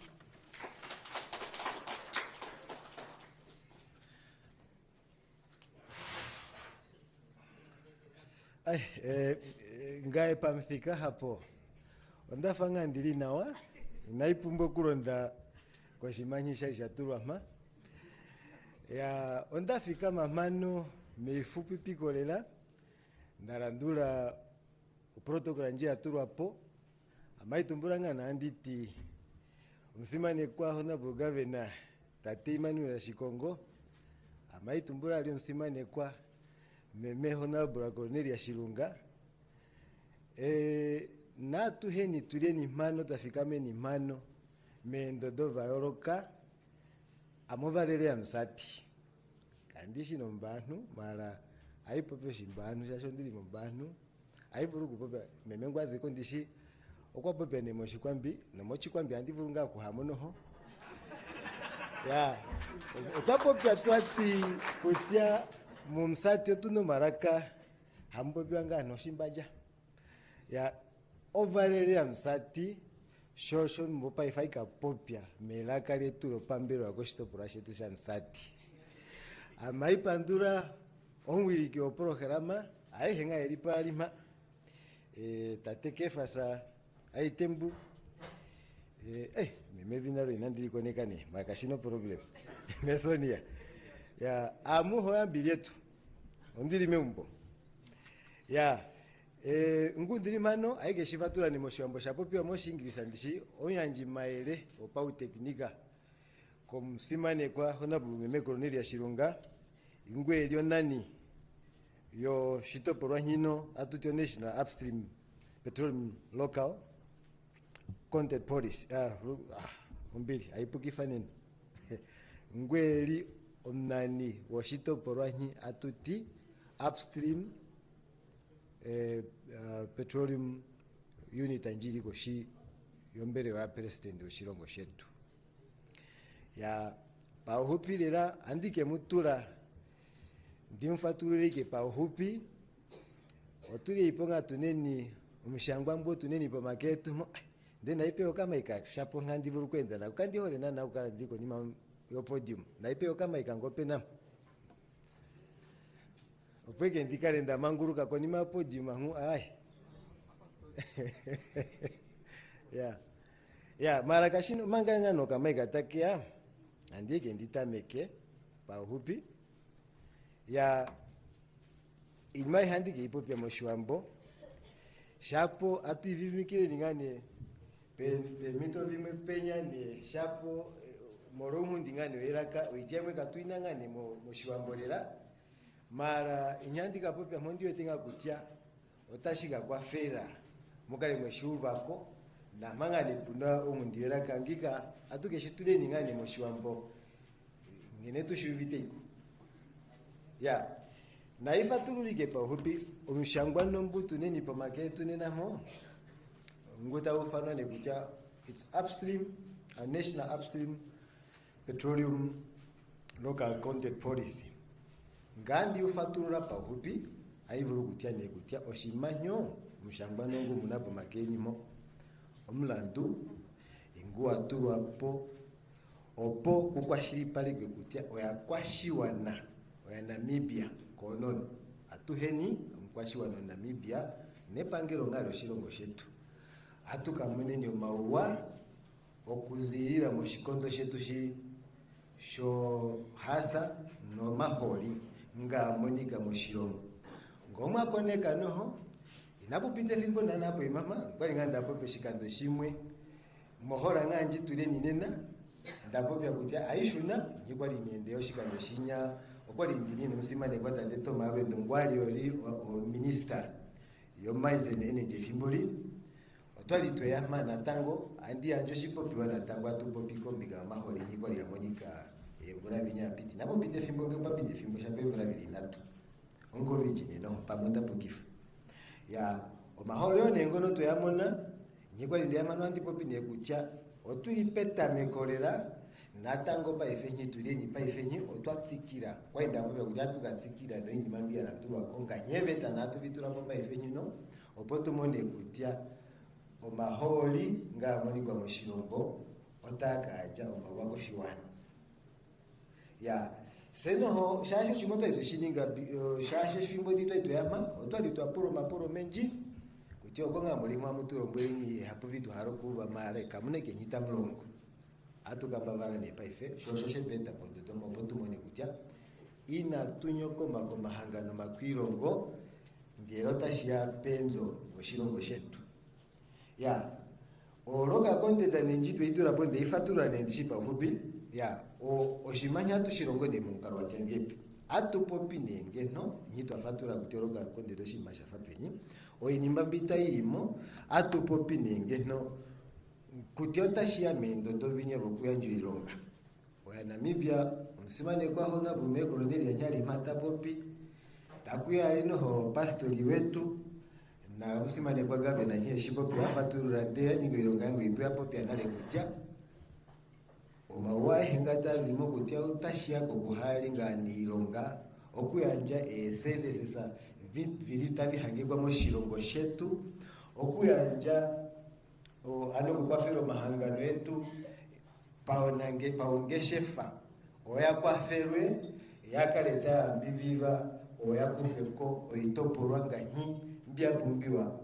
Ngai pamthika hapo ondafanga ndili nawa naipumbo kulonda kwa shimanyisha shaturwama ya ondafika mamano meifupi pikolela ndarandula protocol njia turwapo amaitumbulanga na anditi umsimane kwa hona bugavena tate Emmanuel Shikongo amaitumbula ali umsimane kwa meme honorable Cornelia Shilunga na tuheni tuleni mano tafika ni mano mendodo vaoroka amovalele ya msati kandishi no mbanu mara aipope shimbanu shasho ndili mbanu aivuru kupope meme ngwaze kondishi okwapope ne moshikwambi no mochikwambi andivurunga kuhamonoho ya utapope atwati kutia mumsati otuno maraka hambobiwanga no shimbaja ya ovalele ya msati shosho mbopa ifaika popya melaka letu pambero akoshitopura shetu sha msati amaipandura onwiliki o programa aihenga elipa alima tatekefasa aitembu meme vinaro inandili konekane makashino problem mesonia ya amuho ya bilietu ondili membo ya ngundili mano aige shivatura ni moshiwambo shapopia moshi ingilisa ndishi onyanji maele opau teknika komsimane kwa honorable meme Cornelia Shilunga ingwe elio nani yo shitopolwa hino atutio National Upstream Petroleum Local Content Policy ombili aipukifaneni ngweli omnani wa shitopolwa hi atuti Upstream Petroleum Unit anjili koshi yombele wa president oshilongo shetu ya pauhupilira andike mutula ndimfatulike pauhupi otuli iponga tuneni umshangwambo tuneni pa maketu ndena ipeo kama ikashapo ngandi vuru kwenda na kandi hole na ukala ndiko ni yo podium na ipeo kama ikangope na opeke ndikalenda manguruka kwa ni podium hu ai ya mara kashino manganga no kama ikatakia andike nditameke pauhupi ya imai handike ipopya moshiwambo shapo ativimikile ningane mito vimwe penya ni shapo moromu ndingane weraka wijemwe katuina ngane moshiwambolera mara inyandika popya mondiwe tinga kutia otashika kwa fera mukale mweshuvako na mangane puna omundiwera kangika atuke shitule ningane moshiwambo ngene tushuviteko ya na ifatululike pauhupi umshangwa nombutu neni pa maketu nenamo nguta ufana ne kutia it's upstream a national upstream petroleum local content policy ngandi ufatulula pauhupi aivuru kutia ne kutia oshimanyo mshangwa nongu munapa makenimo omlandu ingua tu hapo opo kukwashiri pale kutia oyakwashiwana oya Namibia konono atuheni mkwashiwana Namibia nepangero ngalo shilongo shetu atukamunene mauwa okuzirira mu shikondo shetu sho hasa no maholi nga monika mu shilongo ngomwa koneka noho inapupite fimbo na napo imama kwali nganda hapo peshikando shimwe mohora nganji tule ninena ndapo pya kutya aishuna yikwali niendeo shikando shinya okwali ndilini musimane kwa tateto mawe ndongwali oli o minister yo mines and energy fimboli otwali tweyama natango andi anjo shipopi wana tango atupopiko mbiga maholi yikwali ya monika evura vinya piti napo pite fimbo ngepa pite fimbo shape evura vili natu ongo vijini no pamonda pokifu ya omaholo nengono tuyamona nyikwali ndiyamano antipopi nekutya otulipeta mekolera natango pa ifenyi tulieni pa ifenyi otwatsikira kwaenda mwe kuti atukatsikira no inyima mbia natulwa konga nyeveta natu vitura pa ifenyi no opoto monde kutya omaholi nga moni kwa moshilongo otakaja omawako shiwana ya seno shasho shimoto ito shininga shasho shimbo dito ito yama otwali twapuro mapuro menji kuti okonga mulimo amuturo mbwenyi hapo vitu harokuva mare kamune kenyita mlongo atukambavara ne paife shosho shepeta pondo tomo potumone kutya ina tunyoko mahangano makwirongo ngero tashia penzo moshilongo shetu ya oloka konteta nenjitwe itura ponde ifatura nendishipa hubi ya oshimanya tushilongo ne munkaro watengepi atupopi nenge no nyitwa fatura kutoroka konteta shimasha fapeni oinimba mbita imo atupopi nenge no kutiota shia mendo dovinya bokuya njuironga oya Namibia musimane kwa hona bume koloneli ya nyali mata popi takuya alino ho pastori wetu na musimane kwa gabe na nyie shipopi afaturura ndea ningoironga yangu ipya popi anale kutya omawa hengata zimo kutya utashia kokuhali ngani ironga okuyanja services vilita bihangirwa mu shilongo shetu okuyanja ano kukwafero mahangano yetu paongeshefa oya kwaferwe yakaleta mbiviva oya kufeko oitopolwa nganyi mbia pumbiwa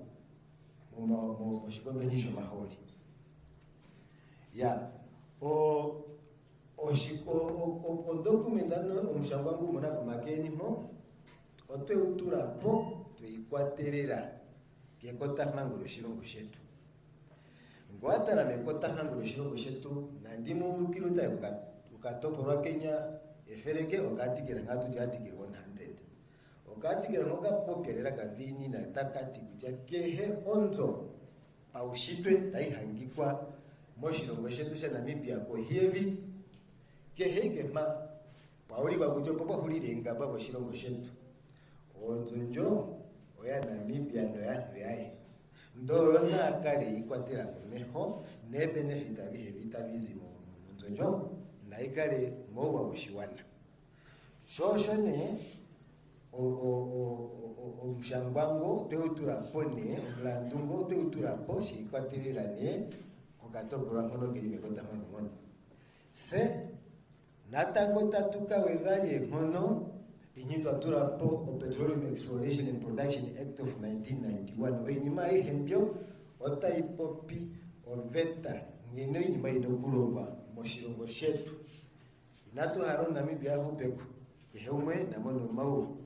mu shikombe nisho maholi ya dokumentano omushango wangu mona kumakeni mo otwe uturapo tuikwaterera kekota mangolo shilongo shetu ngwatara mekota mangolo shilongo shetu na ndimo urukilota ukatopolwa Kenya efereke okatikira ngatu tiatikira 100 okatikira ngoka pokerera kavini na takati kutya kehe onzo paushitwe taihangikwa moshilongo shetu sha Namibia ko hevi kehe kema pauli kwa kutyo popo hulirenga pa moshilongo shetu onzo njo oya Namibia no yae ndo na kale ikwatira kumeho ne benefit abihe vitabizi mu nzo njo na ikale mowa ushiwana shosho ne o mshangwango teutura pone mlandungo teutura poshi ikwatirira ne kokatopura ngono kelime kotama ngono se natango tatuka wevali ngono inyitwa turapo o Petroleum Exploration and Production Act of 1991 oinima ihembyo otaipopi oveta ngeno inima inokulongwa moshilongo shetu inatu haro Namibia hupeku ihumwe na mono mau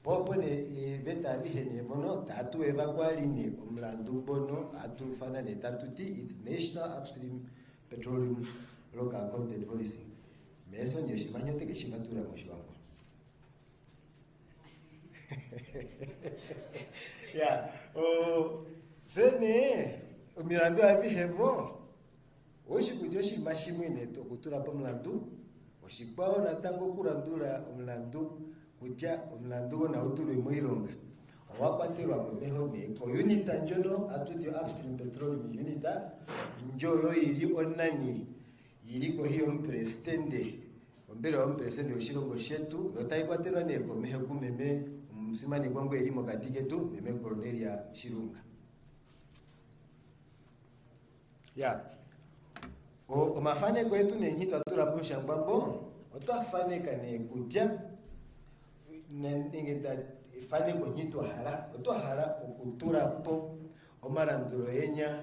popo ne veta bihene bono tatu evakwali ne omlandu bono atufana ne tatuti it's National Upstream Petroleum Local Content Policy meso nyeshimanya teke shimatura moshwango ya sene omirandu abihevo oshikudyo shimashimwe neto kutura pa mlandu oshikwao natango kurandura omlandu kutya omlandu na utulwe muironga owakwatirwa mumeho neko unita njono atuti Upstream Petroleum unita njoyo ili onani iliko hiyo mpresidente ombere wa mpresidente oshilongo shetu yotaikwatirwa neko meho kumeme msimani kwangu elimo katike tu meme koloneli ya Shilunga ya o mafane kwetu ne nyitwa turapo shambambo otwafane kane kutya nengeta ifane ko nyitwa hala otwahara okuturapo omaranduro yenya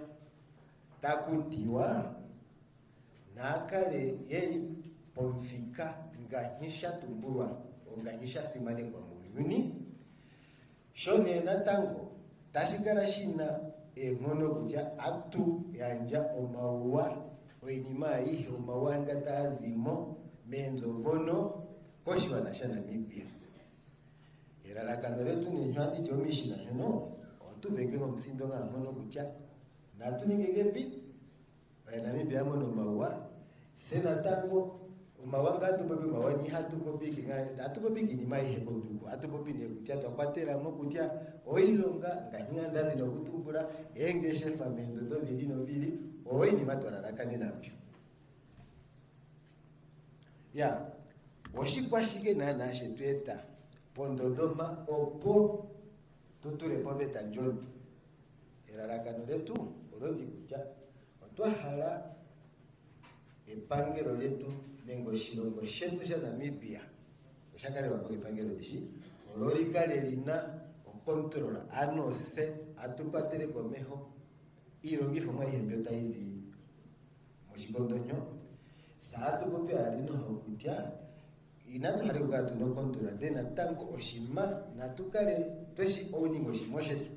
takutiwa nakale yeli pomfika nganyisha tumbulwa nganyisha simane kwa muyuni shone na tango tashikara shina ngono kutya atu yanja omawa oinimai omawa ngata azimo menzo vono koshi wanasha Namibia irala kanoletu ni nyandi jomishina no otu venge msindo nga ngono kutya natu ningegepi Namibia mono mawa sena tango umawanga tupopi mawani hatupopiki nga atupopiki ni mai hebo duko atupopi ni kutya twakwatera mo kutya oilonga ngahinga ndazi no kutumbura engeshe famendo do vili no vili oini matwararakani nabyo ya oshikwashike nanashe tweta pondodoma opo tutule poveta njoni erarakano letu olondi kutya otwahala epangelo letu nengo shilongo shetu sha Namibia oshakale wako epangelo dishi ololikale lina okontrola anose atukwatele komeho ilongifo mwaihembyo taizi moshikondonyo saatu popi alino kutya inatu hali kukatu no kontrola dena tango oshima natukale tweshi owning oshimo shetu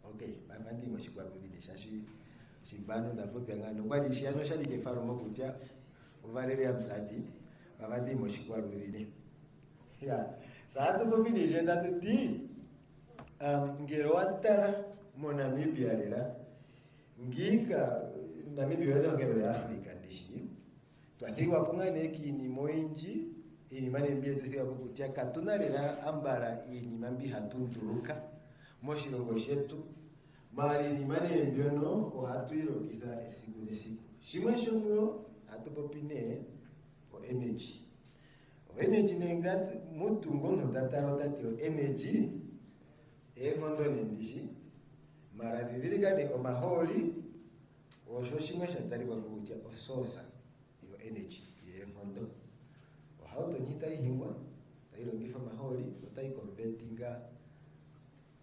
okay bavandi moshikwakulide shashi shibano da popi ngano kwali shano shali ke faro mo kutya uvalele ya msati bavandi moshikwakulide ya saatu popi ni jenda tuti ngero watara mo Namibia lela ngika Namibia wena ngero ya Afrika ndishi twatiwa pongane kini moinji ini mane mbie tusiwa kutya katuna lela ambala ini mambi hatunduruka moshilongo shetu mali ni mane mbiono o hatuiro kiza esiku nesiku shimwe shomyo atupopine o energy nengat mutu ngono tataro tatio energy ngondo nendishi mara vivirika de omaholi oshimwe shatari kwa kutya ososa yo energy ye ngondo o hauto nyita ihingwa tairongifa maholi otai convertinga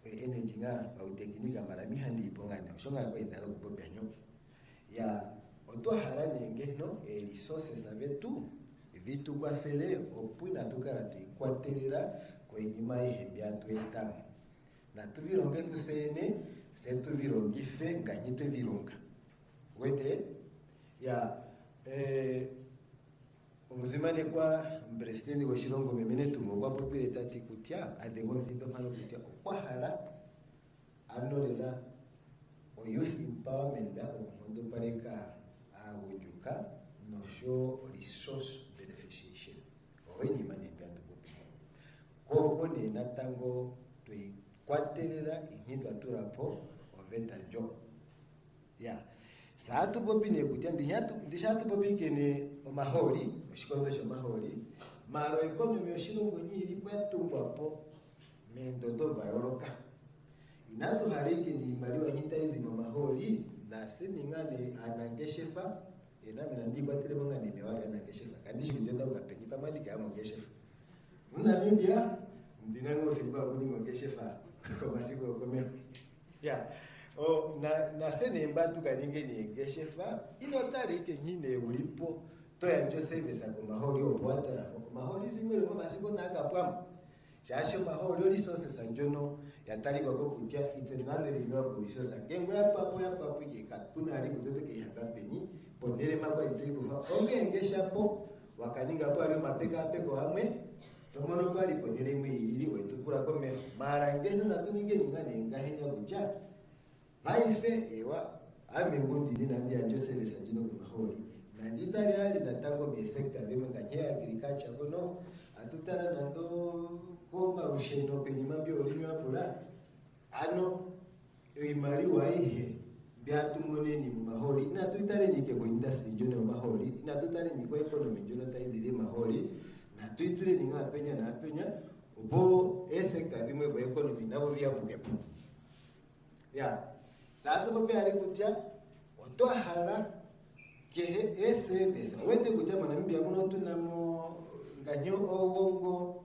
energy nga au teknika mara mihandi ipongane oshonga kwa indaro kupopenyo ya otwa harane ngeno resources abetu vitu kwa fele opuna tukara tuikwatelera kwa inyima ihembya twetamo na tuvironge kusene setu virongife nganyitwe virunga wete ya omuzimane kwa president wa shilongo memene tumo kwa popire tati kutya adengo nzindo mano kutya kwa hala anolela o youth empowerment da omondo pareka agunjuka no show resource beneficiation oini mane byandu bopi koko ni natango tui kwatelera inhindo aturapo oventa njo ya saatu bopi ne kutya ndishatu bopi kene omaholi oshikondo sha maholi malo economy oshilongo nyiri kwatumbwapo mendodo bayoloka inatu haliki ni maliwa nyita hizi maholi na siningane anangeshefa ena mina ndikwatele monga ni mewali anangeshefa kandishi ndenda ukapeni pamali kama ngeshefa Namibia ndinango fimba kuni ngeshefa kwa masiku komeo ya na sene mbatu kaninge ni ngeshefa inotari ke nyine ulipo to ya njo service ko maholi opwata na ko maholi zimwe mo basiko na kapam jasho maholi resources anjono yatari kwa kutya itsenale renewable resources ngengo ya papo ke katuna ari kutoto ke hangapeni ponere makwa itiko fa onge ngeshapo wakaninga pa ari mapeka apeko hamwe tomono pali ponere mwe iri wetukura kome marangeno natuninge ningane ngahenya kucha haife ewa amengundi nina ndia njo service anjino ku maholi na nditari ali natango me sector bema kanye agriculture bono atutana nando ko marusheno penyima byo olinyo apola ano imari waihe byatumone ni mu maholi na tutare ni ke ko industry njo na maholi na tutare ni ko economy njo na taizile maholi na tuitule ni ngapenya na apenya ubo sector bimwe ko economy nabo byavugepo ya saatu bope ali kutya otwahala ke service wende kutya Namibia muno tunamo nganyo owongo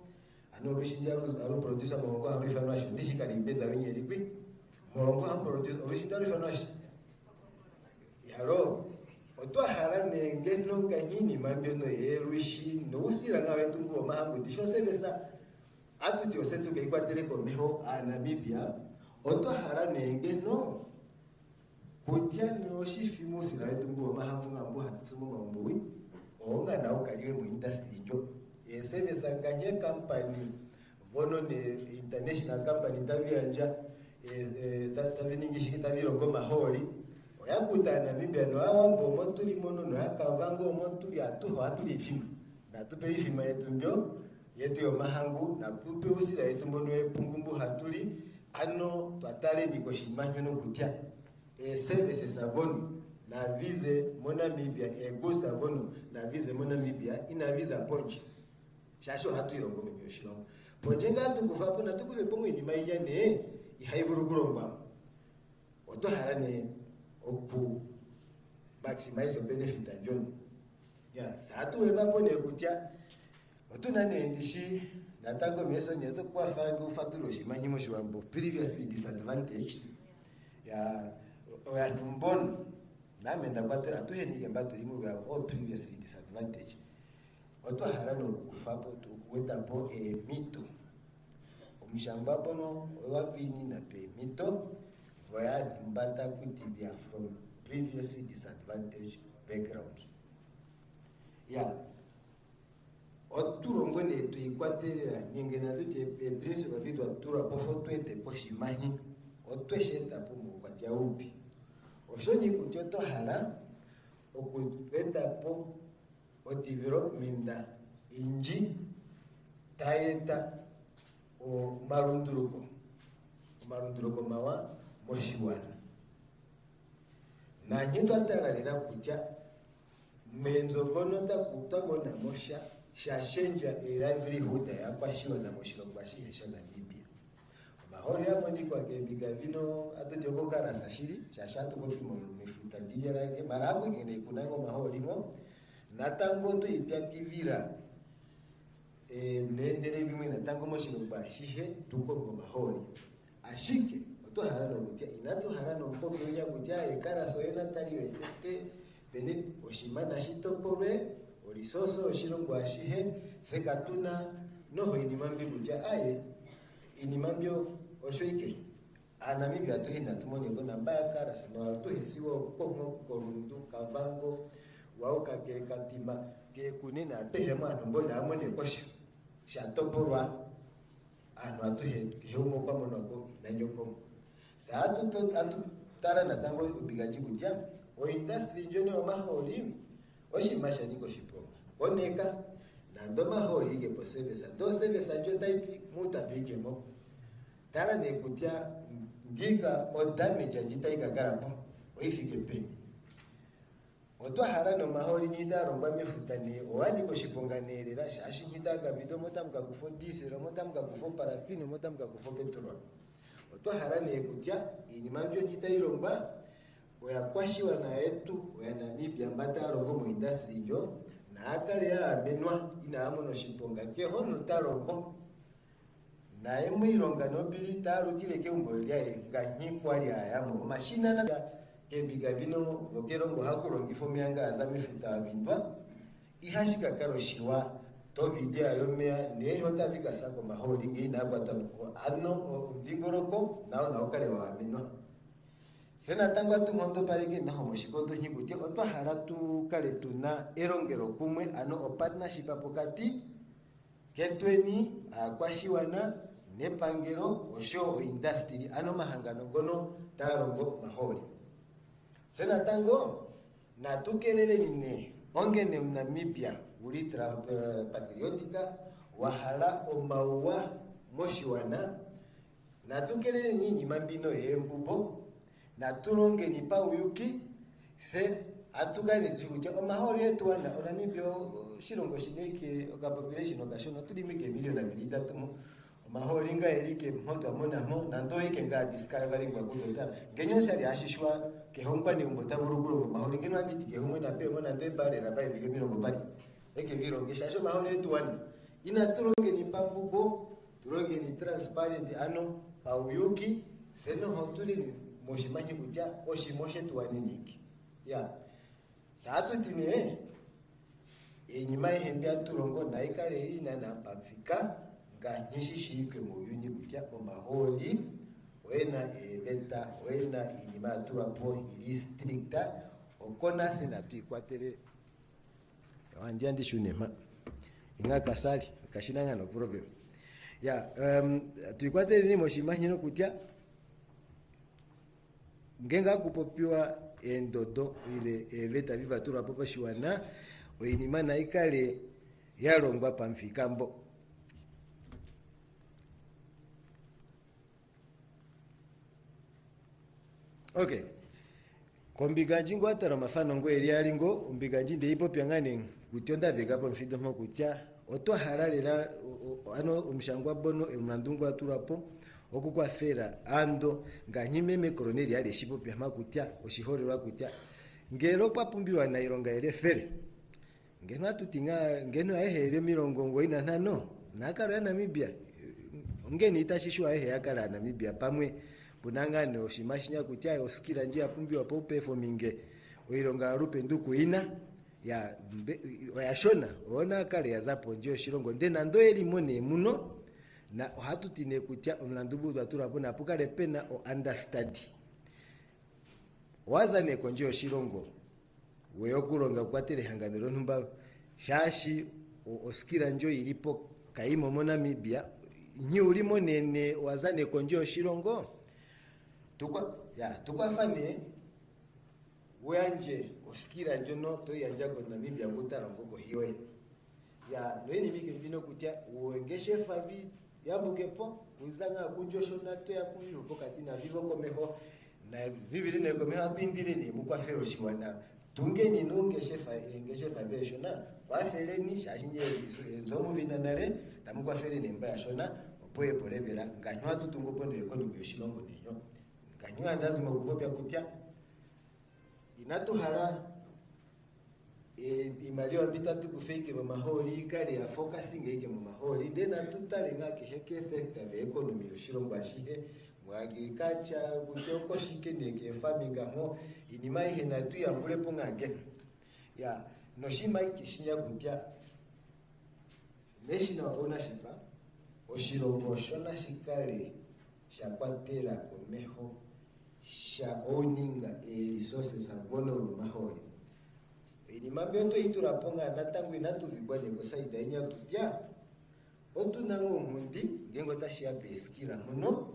ano bishinja alo producer mongo ari fanashi ndishikali mbeza wenye likwi mongo am producer original fanashi yaro otwa harane ngeno kanyini mambyo no yerushi no usira ngawe tumbo mahangu disho sebesa atu jose tukaikwatire komeho a Namibia otwa harane ngeno kutya no shifi musira tumbo mahangu ngambo hatsumo mambowi onga na ukaliwe mu industry njo sebesa nganye company vono ne international company tavyanja taviningishi tavirongo mahori oyakuta Namibia no awambo motuli mono no akavango motuli atuho atuli ifima na tupe ifima yetu mbyo yetu yo mahangu na tupe usira yetu mono epungumbu hatuli ano twatale nikoshimanyo no kutya service savonu na vize mona Namibia ego savonu na vize mona Namibia ina visa ponche shasho hatu irongo menyoshiro ponche ngatu kufapo na tukuve pongo ni maiyane ihaivuruguromba oto harane oku maximize benefit anjon ya satu webapo ne kutya otuna ne ndishi natango meso nyeto kwa fangu faturo shimanyimo shwambo previously disadvantaged ya oya dumbon na menda kwatera atuhenike mbato imu ya all previously disadvantaged oto harane kufapo tukuweta po mito omushamba pono owavini na pe mito voya mbata kuti they are from previously disadvantaged backgrounds. Yeah. Oturongo ne tuikwaterera nyingena tute principle vitu atura pofo twete poshimanyi otwesheta pomo kwatia upi oshonyi kutyoto hala okutweta po o development inji taeta o marunduruko mawa moshiwana na nyito ataralira kutya menzo vono takutabona mosha shashenja livelihood yakwashiwa na moshilongo ashihisha Namibia mahori amoni kwa kebiga vino atotoko karasa shiri shashatu kopi mifuta dijera ke marabu ngene kunango mahori mo natango to ipya kivira nendele bimwe natango moshilongo ashihe tuko mahori ashike oto harano kutya inato harano mpomo nya kutya ekaraso ena tali wetete bene oshimana shitopore orisoso oshilongo ashihe sekatuna noho inimambi kutya aye inimambyo oshoike Namibia tuhina tumoni ngona mbaya karasa no atuhesiwo komo korundu kavango wauka ke katima ke kunena pehe mwana mbona amone kosha shatoporwa ano atuhe kihungo kwa monoko inanyoko sa atu tara na tango ubigaji kutya o industry jone wa mahori oshimasha niko shiponga oneka na ndo mahori ge posebesa do sebesa jo type muta pige mo tara ne kutya ngiga o damage ajitaiga garapo oifike pe otwa harano mahori nyida romba mefutani oani ko shiponganerera shashi nyida ga bido motamka kufo diesel motamka kufo parafini motamka kufo petrol otwa harane kutya inimambyo nyida iromba oya kwashiwa na yetu oya Namibia mbata rongo mo industry jo na akale ya benwa ina amono shiponga ke hono tarongo na emu ironga nobili taru kile ke umbolia ganyi kwali ayamo mashina na kebiga bino vokerongo hakurongi fomianga azamifuta vindwa ihashika karoshiwa to vidia yomea neho tavika sako mahori ngina kwatano ano mvingoroko nao na okale wa minwa sena tangwa tumondo parike naho moshikondo nyikuti otwa haratu kale tuna erongero kumwe ano o partnership apokati ketweni akwashiwana nepangero osho industry ano mahangano gono tarongo mahori sena tango na tukelele nine ongene Namibia uli patriotika wahala omaua moshiwana na tukelele nini mambino yembubo na tulonge ni pa uyuki se atugane jikuja omahori yetu wana Namibia shilongo shineke oka population okashona tulimike milioni milita tumo mahori nga erike mhoto amona mo nando yake nga discovery ngwa kudota genyo sari ashishwa ke honkwa ni umbota buruguru mahori ngeno andi ke homwe na pe mona nde bare rabai bige mirongo bari eke viro ngesha mahori yetu wana ina turonge ni pambubo turonge ni transparent ano pauyuki seno hotuli ni moshimanyi kutya oshimoshe tuwaniniki ya saatu tine enyima ihembya turongo na ikale ina na pafika nga nyishishike mu yuni kutya omaholi wena eventa wena inyima turapo ili stricta okona sina tuikwatere wandia ndishunema inga kasali kashinanga no problem ya tuikwatere ni moshimanyino kutya ngenga kupopiwa endodo ile eveta viva turapo pashiwana oinima na ikale yalongwa pamfikambo. Okay. Kombiganji ngo atara mafano ngo eliali ngo umbiganji nde ipo pyangane kutonda vega pa mfido mo kutya oto haralera ano umshangwa bono emandungu aturapo okukwa fera ando nganyimeme koroneli ali shipo pya makutya oshihorerwa kutya ngero papumbiwa na ironga ele fere ngeno atutinga ngeno ahere mirongo ngo ina nano nakaro ya Namibia ngeni itashishwa ehe yakala Namibia pamwe bunangane oshimashinya kutya osikira njia pumbiwa po performing oironga rupe nduku ina ya oyashona ona kale yazapo njio shirongo ndena ndo elimone muno na hatutine kutya omlandubu baturapo na pokale pena o understudy wazane konjio shirongo weyokulonga kwatere hanganiro ntumba shashi osikira njio ilipo kaimo mo Namibia nyi ulimo nene wazane konjio shirongo tukwa fane wanje osikira njono to yanja ko Namibia kutarango ko hiwe ya nweni mike bino kutya uengeshe favi yambuke po kuzanga kunjosho na to ya kuyo pokati na vivo komeho na viviri ne komeho kwindire ni mukwa fero shiwana tungeni nungeshe favi shona kwa fere ni shashinje enzo muvina nare tamukwa fere ne mbaya shona opoye polevera nganywa tutungo pondo ekonomi yoshilongo nenyo kanywa ndazima kupopya kutya inatuhala imalio bitatu kufike mu maholi kale ya focusing yake mu maholi ndena tutale ngake heke sector ya economy yoshilongo ashihe mu agriculture kutoko shikendeke farming mo inima ihe na tu ya mbule pongage ya noshima ikishinya kutya national ownership oshilongo shona shikale shakwatera komeho sha owning resources agono mu maholi inima byoto ituraponga natangu inatuvigwa nengo saida inya kutya otunango mundi ngengo tashia beskira muno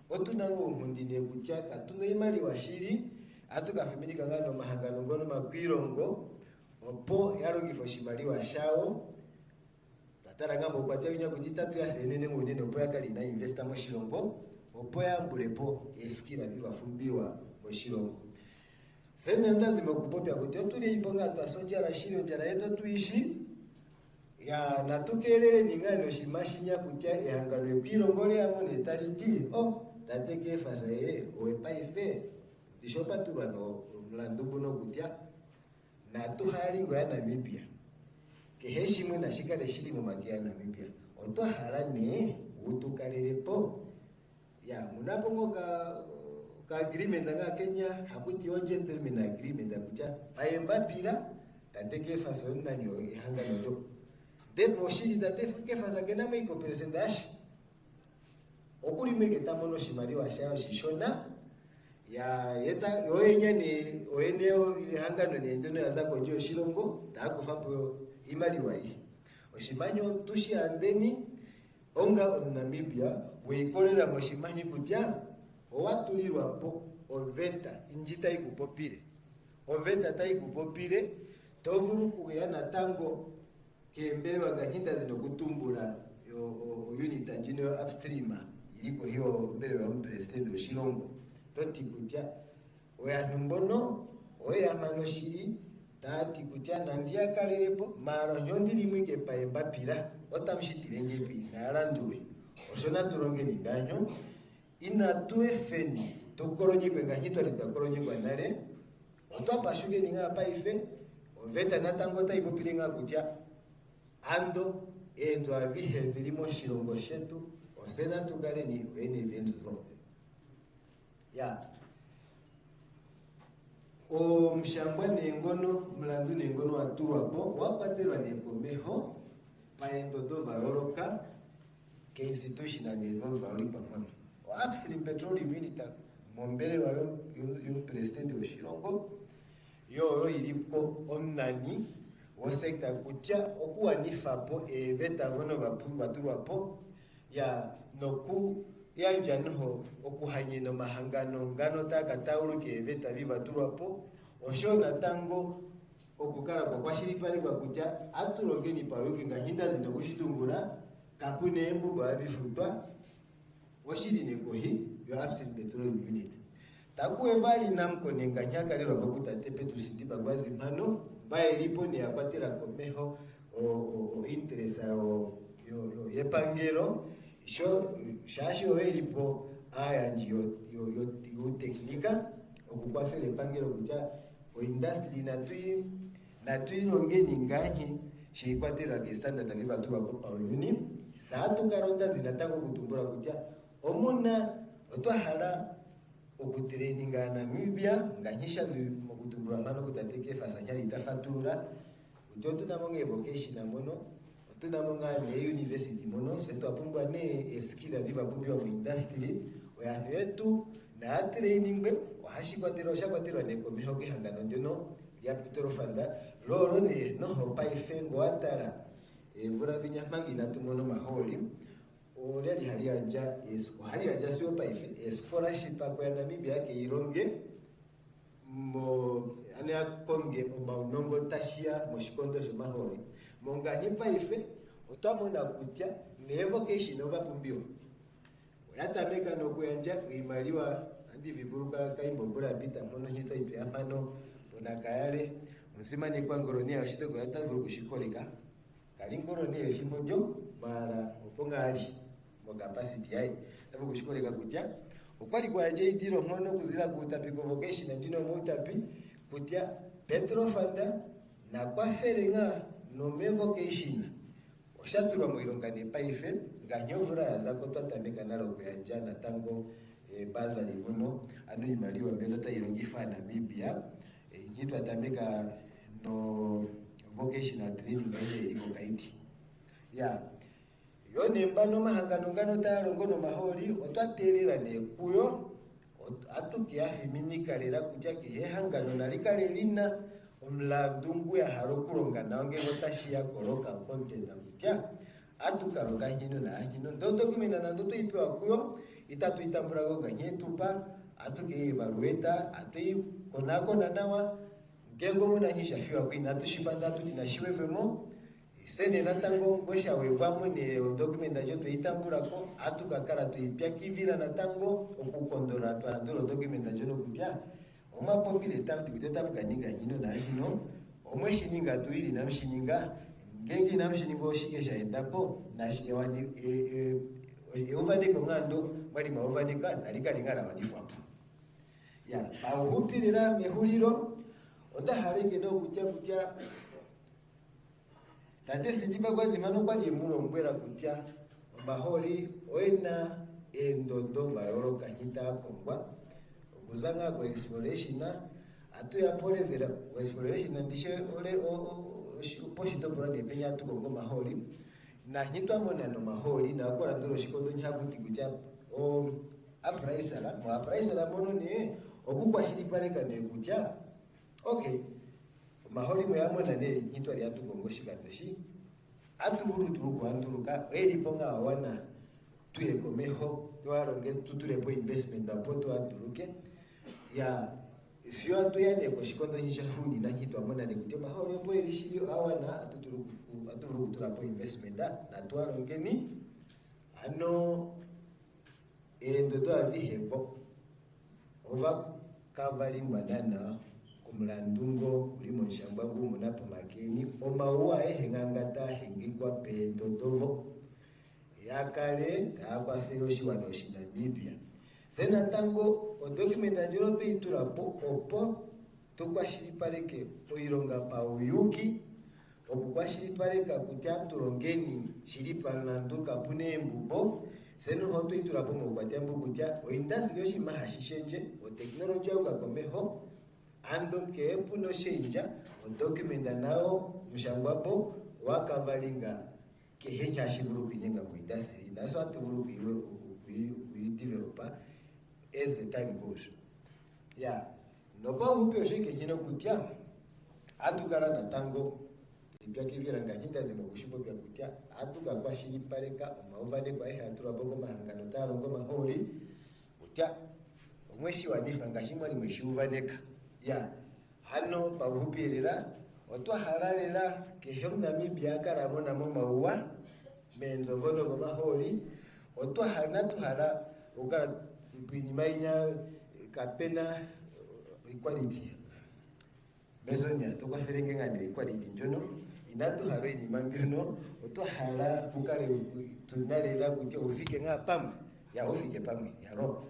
otunango mundi ne kutya katuno imali washiri atukafimini kangano mahangano ngono makwirongo opo yarongifo shimali washao tatara ngambo kwatya inya kutitatu ya senene ngone no poya kali na investor mo shilongo opo ya mbulepo eskira biwa fumbiwa mo shilongo sene ndazima kupopya kuti tuli ibonga twasonja la shiro njara yeto tuishi ya natukelele ningano shimashinya kutya ehangano kwirongole yamo netaliti tateke fasa oepa ife dishopa tulano mlandu buno kutya na tuhalingo ya Namibia keheshimwe na shikale shili mu magia Namibia oto harane utukalelepo ya munapongo ka agreement nga Kenya hakuti o gentleman agreement akucha ayemba pila tateke faso ndani o ihangano do de moshiri tateke fasa kena meiko presentash okuri meke tamono shimari wa shao shishona ya yeta yoyenya ni oeneo ihangano ni ndono yaza konjo shilongo takufapo imali wai oshimanyo tushi andeni onga Namibia weikolera moshimanyi kutya owatulirwa po oveta injita ikupopire oveta ta ikupopire tovuru kuya natango kembere waganyita zino kutumbula unit engineer upstream iliko hiyo mbere wa president oshilongo toti kutya oya numbono oya manoshiri tati kutya nandia kalerepo maro nyondiri mwike paemba pira otamshitirenge pi naranduwe oshona turonge ni danyo ina tuefeni tukoronye kwenganyitwa litakoronye kwa nare otwapa shuge ninga paife oveta natangota ipopiringa kutya ando enzo avihe vilimo shilongo shetu osena tukale ni ene eventu zo ya o mshangwa nengono mlandu nengono watulwapo wakwatelwa nekomeho paendodo vaoloka ke institutional level vaoli pamono UPSTREAM Petroleuum unita mombele wa yo presidente oshilongo yo ilipo onani wo sekta kutya okuwanifapo eveta vono vatulwapo ya noku yanja noho okuhanyina mahangano ngano takatauluke eveta vivatulwapo osho natango okukala kwakwashilipalekwa kutya atulongeni paluke ngahinda zino kushitumbula kapune embubo avifutwa oshili nekohi yo UPSTREAM Petroleuum unit takuwe vali namkonenga nyakalelwa kokutatepe tusindiba gwazi mpano mbaye lipo ne akwatela komeho o interesa yepangelo sho shasho elipo ayanji yo teknika okukwafela epangelo kutya o industry natui longeni nganyi shikwatela ke standard avivatulwa ko pauluni saatukaronda zinatango kutumbula kutya omuna otwahala okutraininga Namibia nganyisha zimukutumbula mano kutateke fasanyali itafatula kutyo tunamo ngevocation mono tunamo ne university mono setu apumbwa ne skill aviva pumbiwa mu industry oyanu yetu na training be ohashikwatela oshakwatelwa nekomeho kehangano ndyono lya Petrofanda lolo ne noho paifengo atala emvula vinyampangi natumono maholi olali halianja sio paife scholarship akwa Namibia ke ironge mo ane akonge omaunongo tashia moshikondo shomaholi monganyi paife otwamona kutya ne vocation ovapumbiwa oyatameka nokuyanja imaliwa andi viburuka kaimbombula pita mono nyito ipe amano onakayale onsimani kwangoroni ashitoko yatavulu kushikoleka kalingoroni efimbo lyo mara opongali mo capacity yayi tabu kushikoleka kutya okwali kwaje itiro mhono kuzira ku UTAPI convocation ndino mu UTAPI kutya Petrofanda na kwaferenga no mevocation oshatulwa mu ilongane paife nganyovura yazako twatameka nalo kuyanja natango baza livuno ano imaliwa mbele tailongifa Namibia nyitwa tameka no vocational training ile iko kaiti ya yone mbano mahangano ngano talongo no maholi otwatelera ne kuyo atukiafi minikalera kutya ke hangano nalikale lina omlandungu ya harokulonga naonge ngotashia koloka content kutya atukaronga hino na hino ndoto kimena na ndoto ipewa kuyo itatu itambura go ganyetupa atuke evalueta atui konako na nawa ngengo muna hisha fiwa kwina tushipanda tutinashiwe vemo sene natango ngosha wevamo ne document jo tuitambura ko atukakala tuipya kivira natango okukondora twarandoro document jo no kutya omapopile tamti kuteta mkaninga hino na hino omweshininga tuili na mshininga ngengi na mshininga oshikesha endapo na shiwani ovane komando bali maovanika nalikalingana wanifuapo ya bahupirira mehuliro onda harenge no kutya tate sindiba kwazi mano kwali mulombwera kutya maholi oina endodo vayoloka hita kongwa okuzanga ko exploration na atu ya pole vera exploration ndishe ole poshito brand penya tu kongo maholi na hitwa mona no maholi na akora ndoro shikondo nyakuti kutya o apraisala mo apraisala mono ne okukwashiri paleka ne kutya okay maholi moyamona ne hitwa lya tu kongo shikandeshi atuvuru tukuanduruka eliponga wana tuyekomeho twaronge tutulepo investment apo twaduruke ya sio atuyane ko shikondo nyisha hudi na kitu amona ne kutema maholi po elishio awana atuvuru kutulapo investment na twaronge ni ano endodo avihevo ova kavali banana kumlandungo ulimo nshamba ngumu napo makeni omauwa ehengangata hengikwa pendodovo yakale akwa feroshi wanoshi Namibia sena tango o document anjolo pe itulapo opo tukwashilipaleke oilonga pa uyuki okukwashilipaleka kutya tulongeni shilipalanduka pune embubo seno hoto itulapo mokwatia mbu kutya o industry yoshima hashishenje o technology ukakomeho ando ke puno shenja on documenta nao mshangwapo wakavalinga ke henya shiburu kunyenga mu industry na so atuburu kuiwe developer as the time goes. Yeah, no pa upyo shike nyino kutia atukara na tango ibya kiviranga hinda zinga kushipo bya kutia atuka kwa shiri pareka mauvade kwa ihe atura boko mahangano taro ngoma holi kutia mweshi wanifa ngashimwa ni mweshi uvaneka. Yeah, hano pa upirira otwa hararera ke hem Namibia kara mona mo maua menzo vono goma holi otwa hana tuhara ukara kwinimainya kapena equality besonya to kwa ferenge ngane equality njono inatu haro ni mambiono oto hala kukare tunalera kuti ufike ngapam ya ufike pamwe ya ro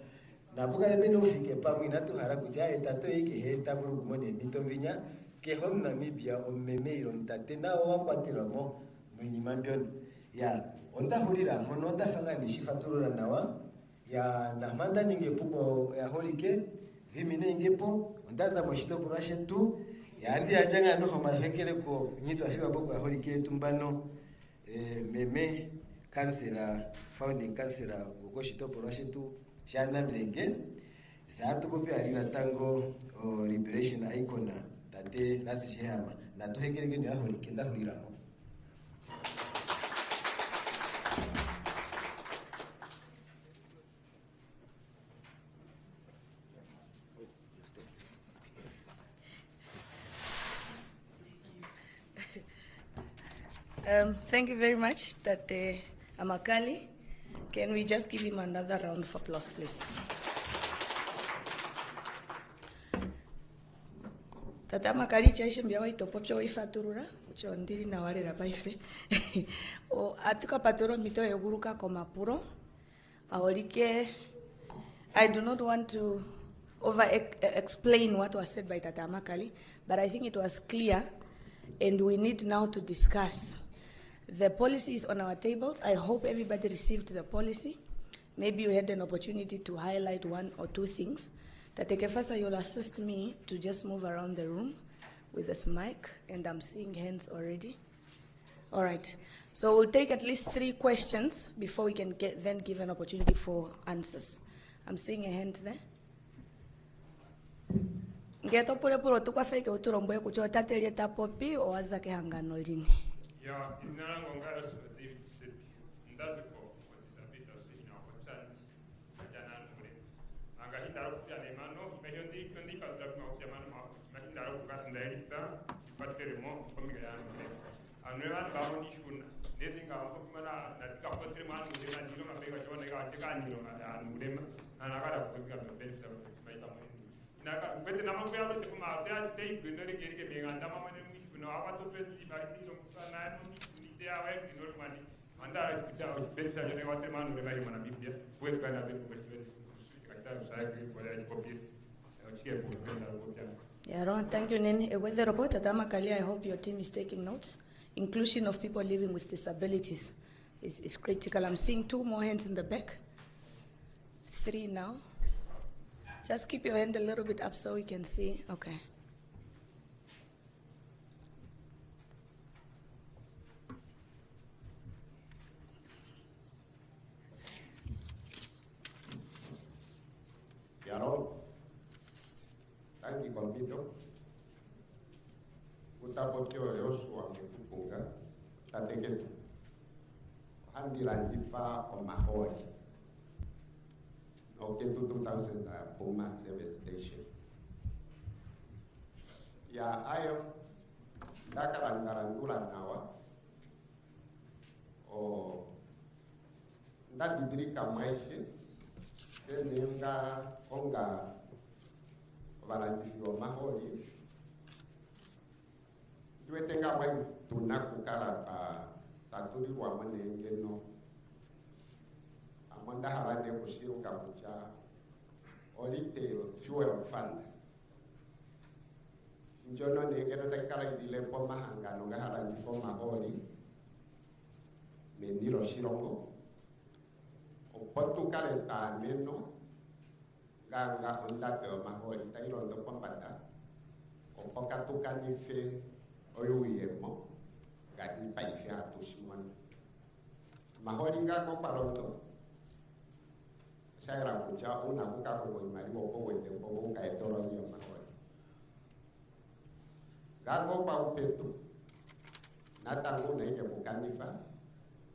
na bukare bene ufike pamwe inatu hara kuti ayetato yake heta buru kumone mitomvinya ke hom Namibia ommemeiro mtate nao wakwatiramo mwenye mambiono ya onda hulira mono onda fanga ni shifaturura nawa ya na manda ningepuko ya holike vimine ingepo ndaza moshito burashe tu yandi ajanga no homa hekele ko nyito afiwa boko ya holike tumbano meme kansela founding kansela ukoshito burashe tu shana mlenge saatu kopi alina tango liberation icona tate nasi shema na to hekele ke ya holike nda hulira. Thank you very much, Tate Amakali. Can we just give him another round of applause, please? Tate Amakali chaishe mbia waitopopyo waifaturura, ucho ndiri na wale rabaife. O atuka paturo mito yoguruka komapuro. Aolike, I do not want to explain what was said by Tate Amakali, but I think it was clear, and we need now to discuss. The policy is on our tables. I hope everybody received the policy. Maybe you had an opportunity to highlight one or two things. Tate Kefasa, you'll assist me to just move around the room with this mic, and I'm seeing hands already. All right. So we'll take at least 3 questions before we can then give an opportunity for answers. I'm seeing a hand there. Ngeto pule pule tukafeke uturomboe kucho tatelie tapopi o azake hangano lini. Ya inana ngongara so David Sepi ndaze ko disability ina kotsanti ajana mure anga hindaro kupya nemano mehondi kondi ka kwa kupya mano ma hindaro kuka ndaelita pateremo komiga ya mure anwewa bawo ni shuna nezinga ko mana na tika potre mano mure na dilo ma pega jone ga tika ndilo na mure na nakara kubiga benefit maita mo inaka kwete na mambo ya wote kuma ya dei gundori gerike benga ndama mane no abato peti bari no sana no ni ya wewe ni normali anda kita beta jone wate manu le bari mana biblia puede kana be ko betu kaita usai kwa ya kopia chike kwa kopia. Yeah, Ron, thank you, Nene. With the report at Amakali, I hope your team is taking notes. Inclusion of people living with disabilities is critical. I'm seeing 2 more hands in the back. 3 now. Just keep your hand a little bit up so we can see. Okay. Yaro, tangi kompito, utapotio yosu wangetupunga, tateketu, handi landifa o mahori, oke 2000 Puma service station. Ya ayo, dakarantarantula nawa, o ndadidrika maike, senenga onga valandifiwa mahori tuetenga wai tunakukara taturi wa manengeno amanda harande kushiru kabucha olite fuel fund njono nengeno takala idile po mahangano nga harandifo mahori meniro shirongo Portu kare ta meno ganga onda te mahori ta irondo pambata opoka nife oyo yemo gani paife atushimon mahoringa ko parondo saira kucha una kuka ko imari bo wende bo ka etoro ni mahori gago pa upetu natangu na ike bukanifa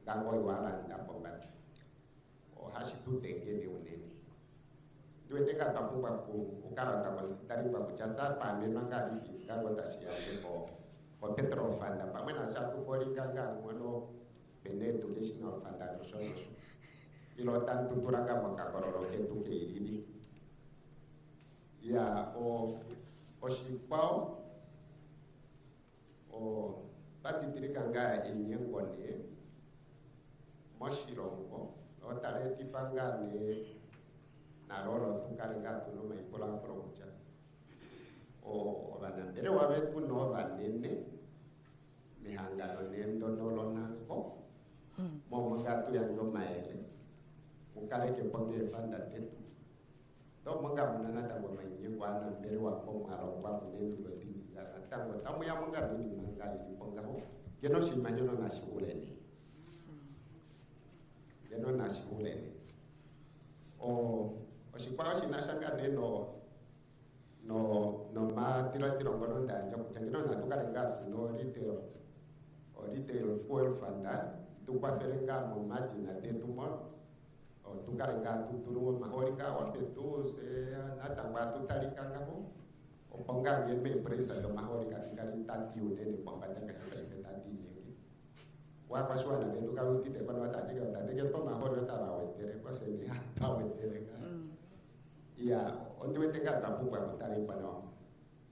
gago iwala ndapomba o hasitu tenge ni uneni dueteka tapumba ku ukarata kwa sitari kwa kuchasa pa menanga lipi gago tashia ko petrol fund pa mena sa ku fori ganga ngono pene educational fund no so ilo tantu turanga makakororo ketu ke irili ya o shipao o tati tirikanga enyengone moshirongo o tare tifanga ne naroro tukaranga tuno mai pola procha o bana mbere wa betu no banene mihangano nendo no nango mo mangatu yang no maele ukare ke ponge fanda tetu to manga munana ta bo mai nyengwana mbere wa mo maro wa nendo go tini gara tango tamu ya manga ni manga ni ponga ho geno shimanyo no na shuleni geno na shuleni o shikwa shinashanga neno no ma tiro ngono ndanja kutangino na tukarenga no retail fuel funda tukwaferenga mo margin ate tumor o tukarenga tuturu mahorika wa petu se natangwa tutarikanga ho o ponga ngeme empresa do mahorika kikari tati unene pomba tanga ka tati nyingi wa paswa na betu ka ukite kwa wata tike wata tike to mahorika ta ba wetere kwa se ni ha wetere ka ya onde tenga kapumba mutari pano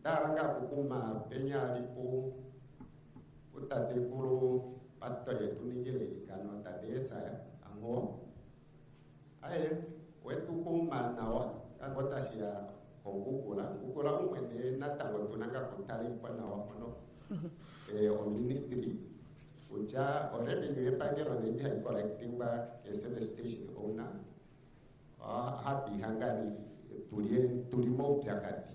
daranga kukuma penya lipo utate kuru pastor yetu ningile kano tadesa ango aye wetu kuma nawa kagota sia kukula umwene natango tunanga kontari pano pano o ministry uja already we pagero de dia collecting ba kese station owner happy hangari tulimo jakati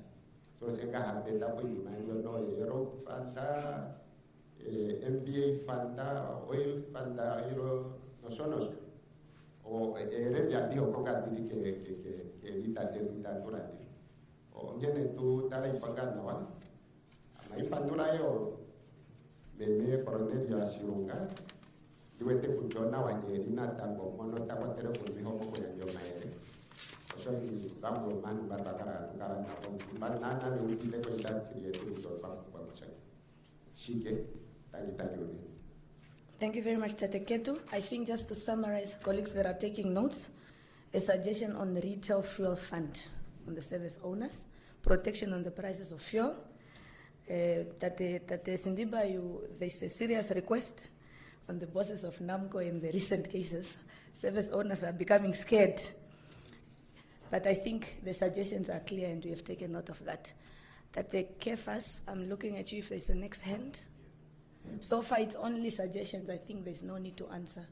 so senga hapenda po imanyo no road funda MVA funda oil funda iro no sonos o area dio ko kadiri ke lita turati o ngene tu tala ipagana wa mai pandula yo meme coronel ya shirunga diwete futona wa nyeri na tango mono tawa tere ko mi homo ko ya maere so ni rambo man batakara tukara na ko banana ni utile ko industry yetu so kwa mchana shike tagi. Thank you very much, Tateketu. I think just to summarize, colleagues that are taking notes, a suggestion on the retail fuel fund on the service owners, protection on the prices of fuel. Tate Sindiba, there's a serious request on the bosses of NAMCO in the recent cases. Service owners are becoming scared. But I think the suggestions are clear and we have taken note of that. Tate Kefas, I'm looking at you if there's a next hand. So far, it's only suggestions. I think there's no need to answer.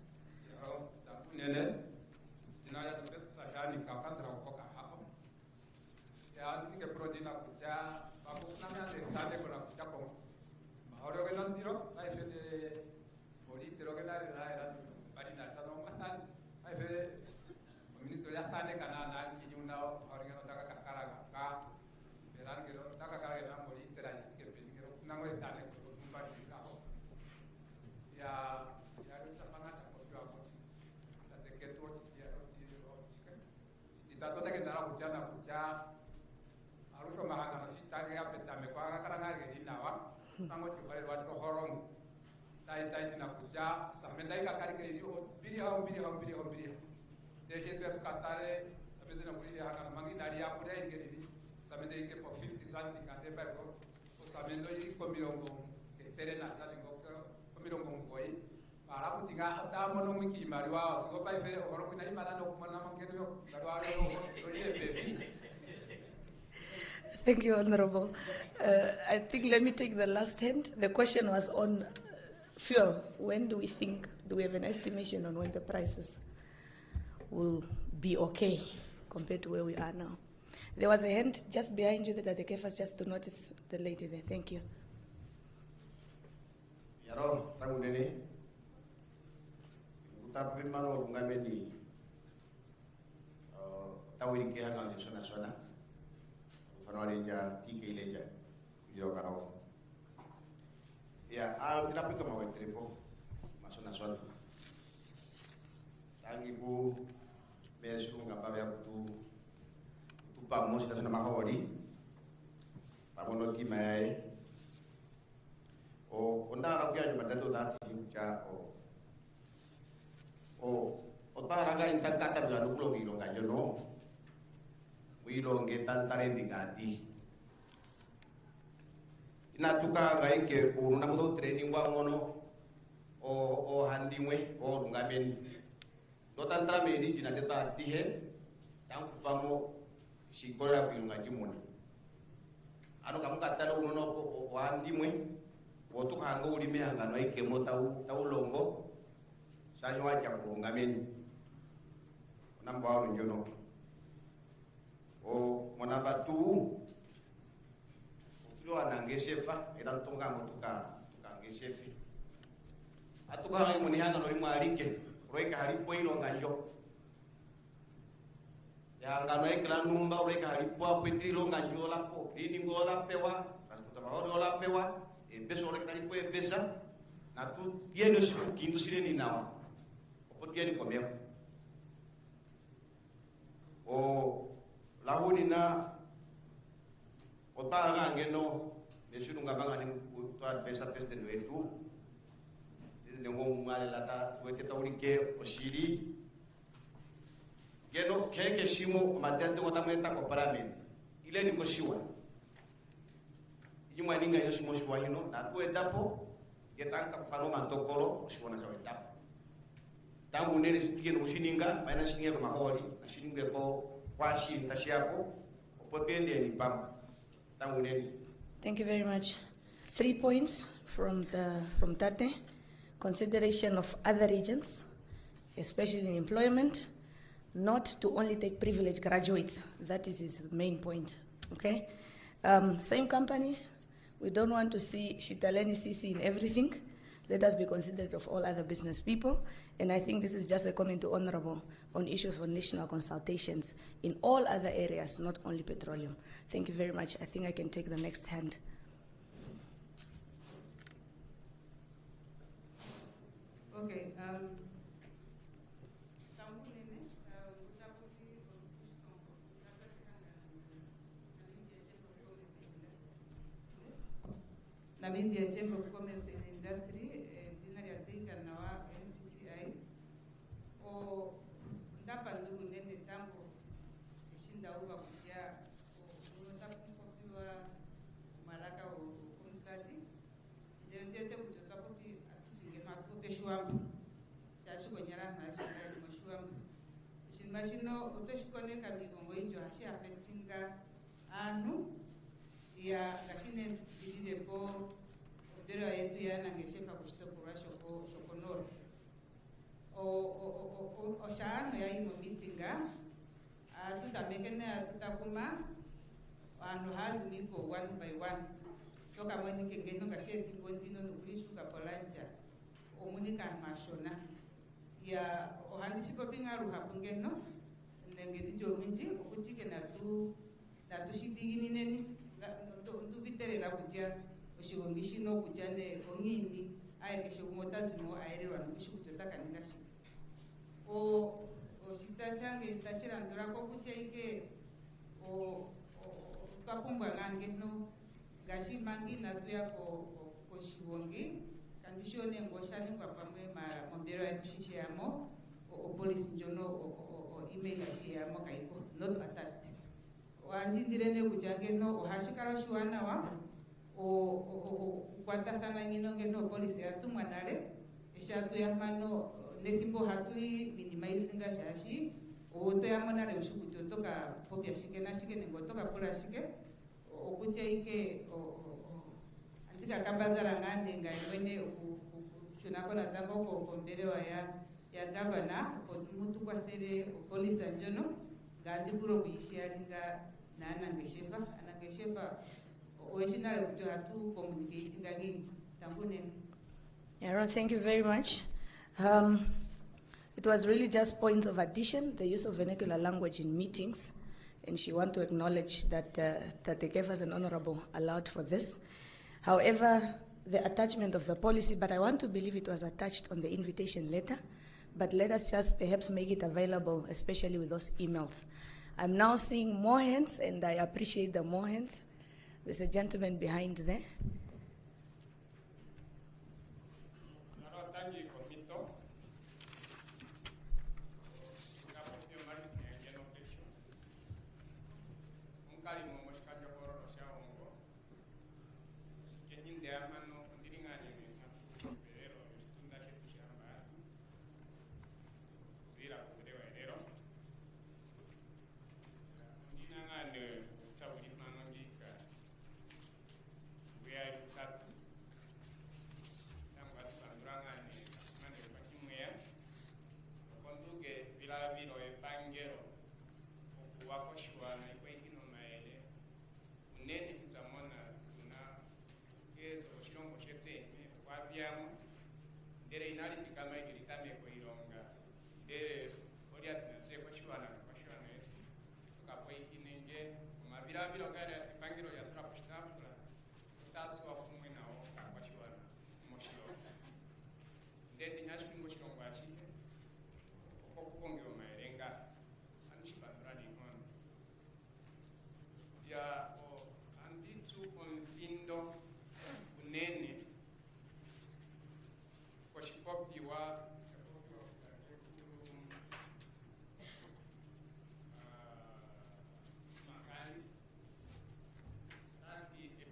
Thank you, Honorable. I think let me take the last hand. The question was on fuel. When do we have an estimation on when the prices will be okay compared to where we are now? There was a hand just behind you that the Kefas just to notice the lady there. Thank you. Yaro, tangu nene. UTAPI mano ungameni. Tawiri ke hanga nisona sona. Fanwale ja tike ileja. Kujiro karao. Ya, kita pergi ke mawai tripo. Masona sona. Tangi bu besu ngapa ya tu pamos kita sana mahori. Pamono ti mai. O ondara kuya ni madato dati cha o otara ga intakata ga nukulo wilo ga jono. Wilo ngetan tare digadi. Ina tuka ga ike uruna moto training wa ngono o handimwe o ngamen dotan trame ni jina deta tihe tang famo shikola kuinga jimona ano kamu katalo uno o handimwe o tu hango ulime anga no ike mo tau longo sanyo aja ko ngamen namba wa njono o monamba tu lo anangesefa edan tonga motuka ngesefi atuka ngai moni hanga no imarike roika haripo ilo nganjo ya ngano ikra numba roika haripo apetri lo nganjo lapo ini ngola pewa rasputa mahoro la pewa e peso roika haripo e pesa na tu tiene su quinto sire ni nawa o tiene comer o la hunina otara ngeno nesunu ngabanga ni utwa pesa peste no etu nengo male lata wete taurike osiri geno keke simo madante watameta ko paramen ile ni kosiwa yuma ninga yo simo siwa hino na tu etapo getanka fano mantokoro osiwana sa etapo tangu nene sikino usininga maana singe ko mahori asininge ko kwashi tasiapo opopende ni pam tangu nene. Thank you very much. 3 points from Tate. Consideration of other regions, especially in employment, not to only take privileged graduates. That is his main point, okay? Same companies, we don't want to see Shitaleni CC in everything. Let us be considerate of all other business people. And I think this is just a comment to Honorable on issues for national consultations in all other areas, not only petroleum. Thank you very much. I think I can take the next hand. Okay. Namibian Chamber of Commerce and Industry, dinari atinga nawa NCCI. O ndapa ndugu nende tango ishinda uba kujia unota kumkopiwa malaka o kumsati. Ndete kuchota kopi atutinge na kupeshwambu. Chashi konyara na shida ni mashwambu. Mashino utoshikone kamigongo injo hashi affectinga anu ya gashine dilile po obero yetu ya nangeshefa kushitokura shokonoro o shano ya imo meetinga tutamekene tutakuma anu hazi niko one by one toka mwani kengeno gasheti kontino nukulishu kapolanja omunika mashona ya ohandisipo pingaru hapungeno nengedi jorunji okutike na tu shidigi nini tu vitere la kutia oshigongishi no kujane ongini aye kesho motazimo aererwa nukushi kutotaka ningashi o sitsashange tashira ndora ko kutia ike o kapumbwa ngange no gashi mangi na tuya ko shigongi kandishone ngoshali ngwa pamwe ma mombero ya tushishiyamo o police njono o email ashiyamo kaiko not attached wandidirene kujange no hashikaro shuana wa o kwatathana ngino ngeno police yatumwa nale eshatu yamano netimbo hatui minimizing shashi o to yamonare ushukuto toka popya shike na shike nengotoka pula shike okutia ike antika kambadara ngane ngaimene chunako na tango ko mbelewa ya governor ko mutu kwatere police anjono ngandi puro kuisharinga na anangeshefa original kuto hatu communicating again tangune. Aaron, thank you very much. It was really just points of addition, the use of vernacular language in meetings, and she want to acknowledge that that they gave us an honorable allowed for this. However, the attachment of the policy, but I want to believe it was attached on the invitation letter, but let us just perhaps make it available, especially with those emails. I'm now seeing more hands, and I appreciate the more hands. There's a gentleman behind there.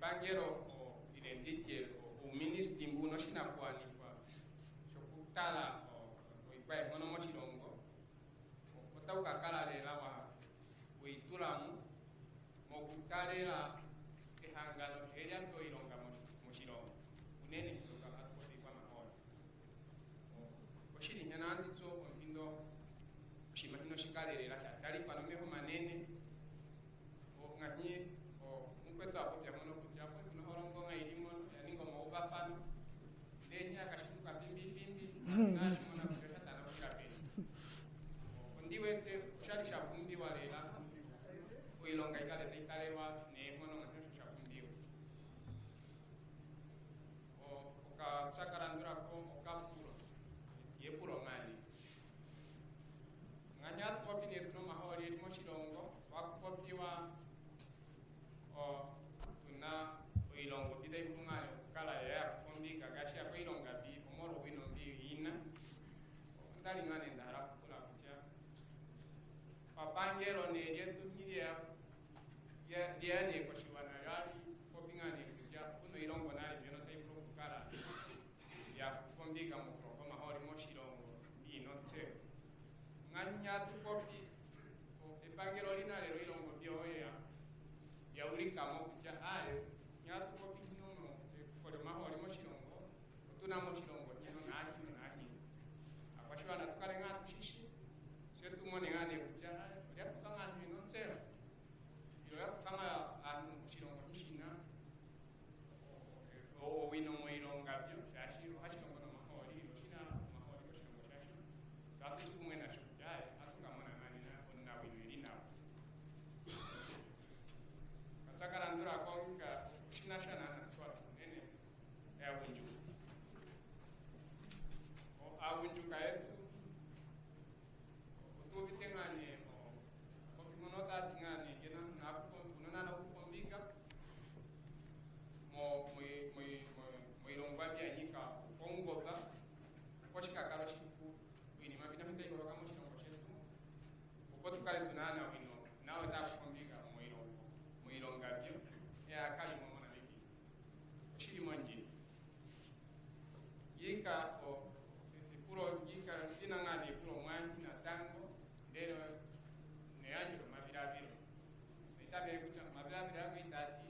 Bangero o identity o ministry mbuno shina kwani kwa shokutala o ikwa mono mochirongo o tauka kala le lawa o itulamu mo kutale la ehangano eria to ironga mochirongo unene kutoka hapo kwa mahoro o shini nyana anditso onfindo shima hino shikale la tali kwa meho manene o ngani o mkweto hapo pia mono ndiwete ushali shafundi walela uilonga ikale teikalewa nemono ngati shafundiwa o ka chakarandura ko okapuro yepuro mali nganya kopi ne tno mahori mo shilongo wakopiwa o tuna uilongo bidai kunga kala ya fumbika gashi ya uilonga bi omoro wino bi ina ndali ngane ndara kula kucha papangero ne yetu nyiria ya dia ne ko shiwana yali ko bingane kucha kuno ilongo nali bino tai pro kala ya fumbika mo ko mahori mo shilongo bi no tse nganya tu kopi o papangero linale ro ilongo bi oya ya ulika mo kucha ayo nyatu kopi no ko de mahori mo shilongo tuna mo shilongo no nani abashwana tukalenga tushishi setu mone ngane kucha ya kufanga no tsera ilo ya kufanga anu shilongo tushina o wino mo ilonga byo yashiro hashilongo no mahori lo shina mahori ko shilongo shashi satu sukumwe na shujai atuka mona ngani na onna wino ilina katsakara ndura konka shina shana na swala nene ya winju o awinju kaetu o vitengane o kimonota tingane kena na kunona na kufombika mo ilongwa bya nyika kongoka koshika kalo shiku wini mabina mita ikoro kamo shilongo shetu o tukale tunana wino nawe ta kufombika mo ilonga byo ya kali mo mona liki shiri manje yika o puro yika ina ngani puro mwanyi na tango ndero ne anjo mabirabiro itabe kucha mabirabiro yako itati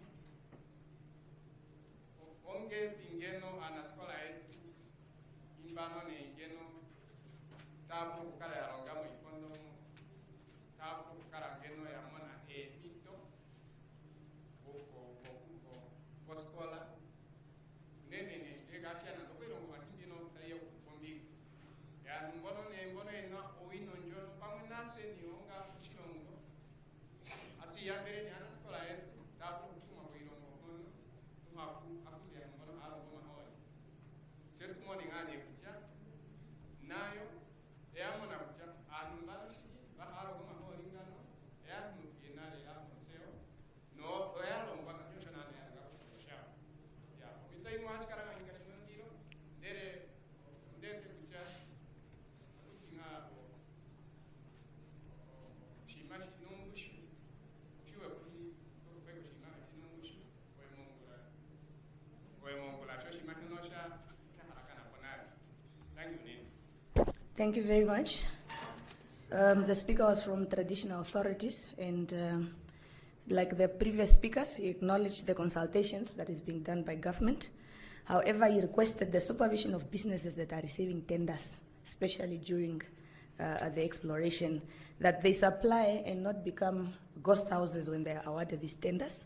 onge pingeno ana skola yetu imbano ne ingeno tabu kukara ya rongamo ikondo tabu kukara ngeno ya mona mito Achana loko ilongo mahindi no taiya kufumbika. Ya mbono ina oino njono pamwe nase ni onga kuchilongo. Ati ya mbere ni ana skola yetu tapu kutuma kwa ilongo kono akuzi ya mbono alo kwa maholi. Setu kumoni ngani kuja nayo ya mona kuja anumbano shiji baharo kwa maholi ngano ya nukienale ya monseo no ya lomba kanyosha nane ya kukusha ya mito imo achikara nga ingashino ndiro ndete kuja kutinga shima shinungushu shiwe kuti kurupeko shima shinungushu wemongula cho shima hinosha kaharakana ponari. Thank you, Nini. Thank you very much. The speaker was from traditional authorities, and like the previous speakers, he acknowledged the consultations that is being done by government. However, he requested the supervision of businesses that are receiving tenders, especially during the exploration, that they supply and not become ghost houses when they are awarded these tenders.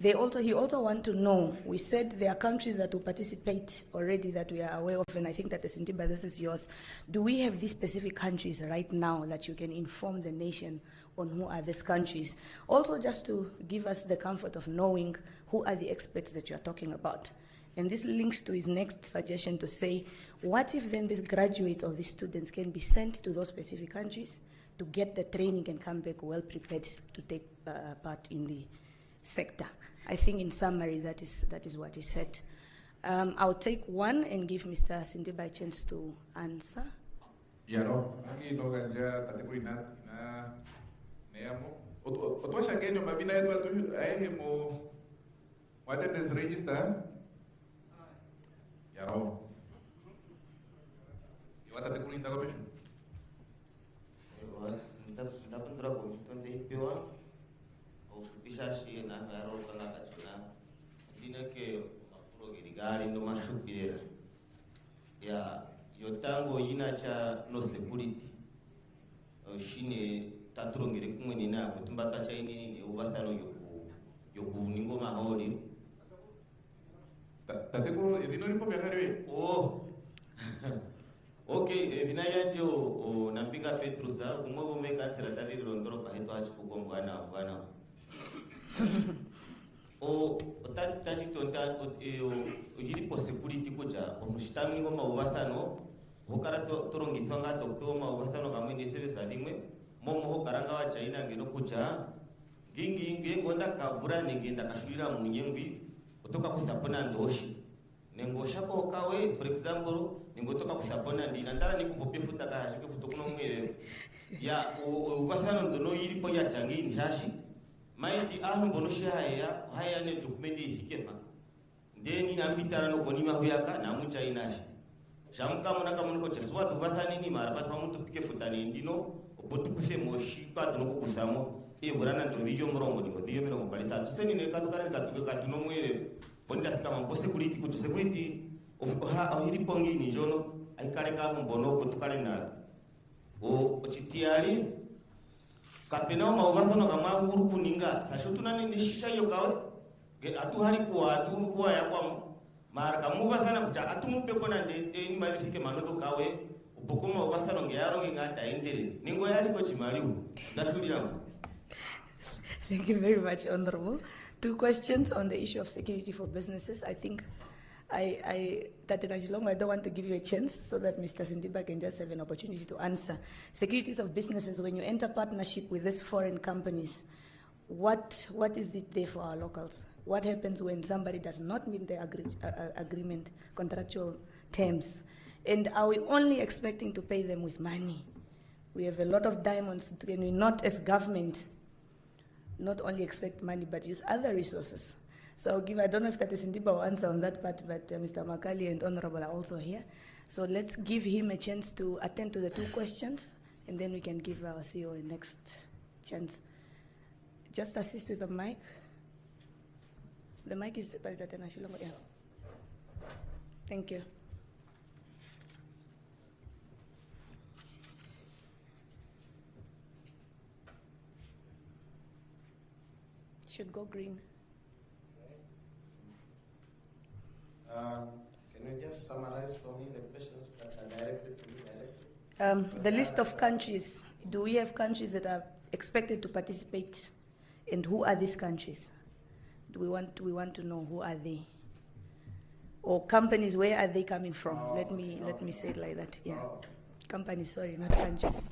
He also want to know, we said there are countries that will participate already that we are aware of, and I think that Sintiba, this is yours. Do we have these specific countries right now that you can inform the nation on who are these countries? Also, just to give us the comfort of knowing who are the experts that you are talking about. And this links to his next suggestion to say, what if then these graduates or these students can be sent to those specific countries to get the training and come back well prepared to take part in the sector? I think in summary, that is what he said. I'll take one and give Mr. Sindiba a chance to answer. Ya no, aki no ganja kategori na neamo. Otosha Kenya mabina yetu atu ahe mo attendance register. Ya no. Iwata kategori na komisho. Ndapendra komito ndepewa. Ufupishashi na faro kana kachuna ndine ke mapuro girigari ndo mashupira ya yotango yina cha no security shine taturongere kumwe nina kutumba tacha ini ubatano yoku ningo mahori tatekuru edino lipo byakariwe okay edina yanjo nampika Petrusa kumwe bomeka seratali rondoro paheto achikugongwana ngwana tachi tonda ujiri po security kuja omushitami ngo maubathano hokara torongithwa nga tokto maubathano kamwe ni service alimwe momo hokaranga wa China ngeno kuja ngingi ngonda kavura ningenda kashurira munyembi otoka kusapona ndoshi nengosha ko kawe for example ningotoka kusapona ndina ndara nikupope futa ka shike futokuno mwere ya ubathano ndono yiri po ya changini hashi maiti anu bonoshi haya ne dokumenti hikema ndeni nambitara no konima huyaka na mucha inashi shamka mona kama niko cheswa tuvathani ni maraba twamuntu pike futani ndino obotukuse moshi pa tunoko kusamo eburana ndo dijo mrongo ndiko dijo mrongo balisa tuseni ne katukara katuno mwere bonda kama bo security kuto security ohiri pongi ni jono aikare kama bono kutukare na ochitiari kapena maubathano kama guru kuninga sashutuna ni shisha yokawe ge atuhari kwa ya kwa marka mubathana kucha atumupe kona de imbalifike manodo kawe upokoma ubathano ngeyaro ngata endere ningo yali ko chimaliu dashurira. Thank you very much, Honorable. 2 questions on the issue of security for businesses. I think I don't want to give you a chance so that Mr. Sindiba can just have an opportunity to answer. Securities of businesses, when you enter partnership with these foreign companies, what is it there for our locals? What happens when somebody does not meet the agreement, contractual terms? And are we only expecting to pay them with money? We have a lot of diamonds. Can we not, as government, not only expect money, but use other resources? So I don't know if that is Sindiba will answer on that part, but Mr. Makali and Honorable are also here. So let's give him a chance to attend to the 2 questions, and then we can give our CEO a next chance. Just assist with the mic. The mic is by Tatena Shilongo. Yeah. Thank you. Should go green. Can we just summarize for me the questions that are directed to me directly? The list of countries, do we have countries that are expected to participate? And who are these countries? We want to know who are they? Or companies, where are they coming from? Let me say it like that. Yeah. Companies, sorry, not countries.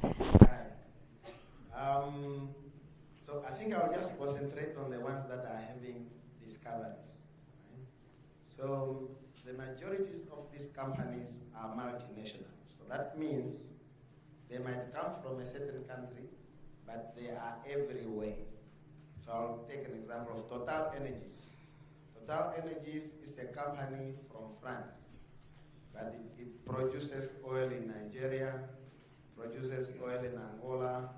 So I think I'll just concentrate on the ones that are having discoveries. Right? So the majorities of these companies are multinational. So that means they might come from a certain country, but they are everywhere. So I'll take an example of Total Energies. Total Energies is a company from France, but it produces oil in Nigeria, produces oil in Angola,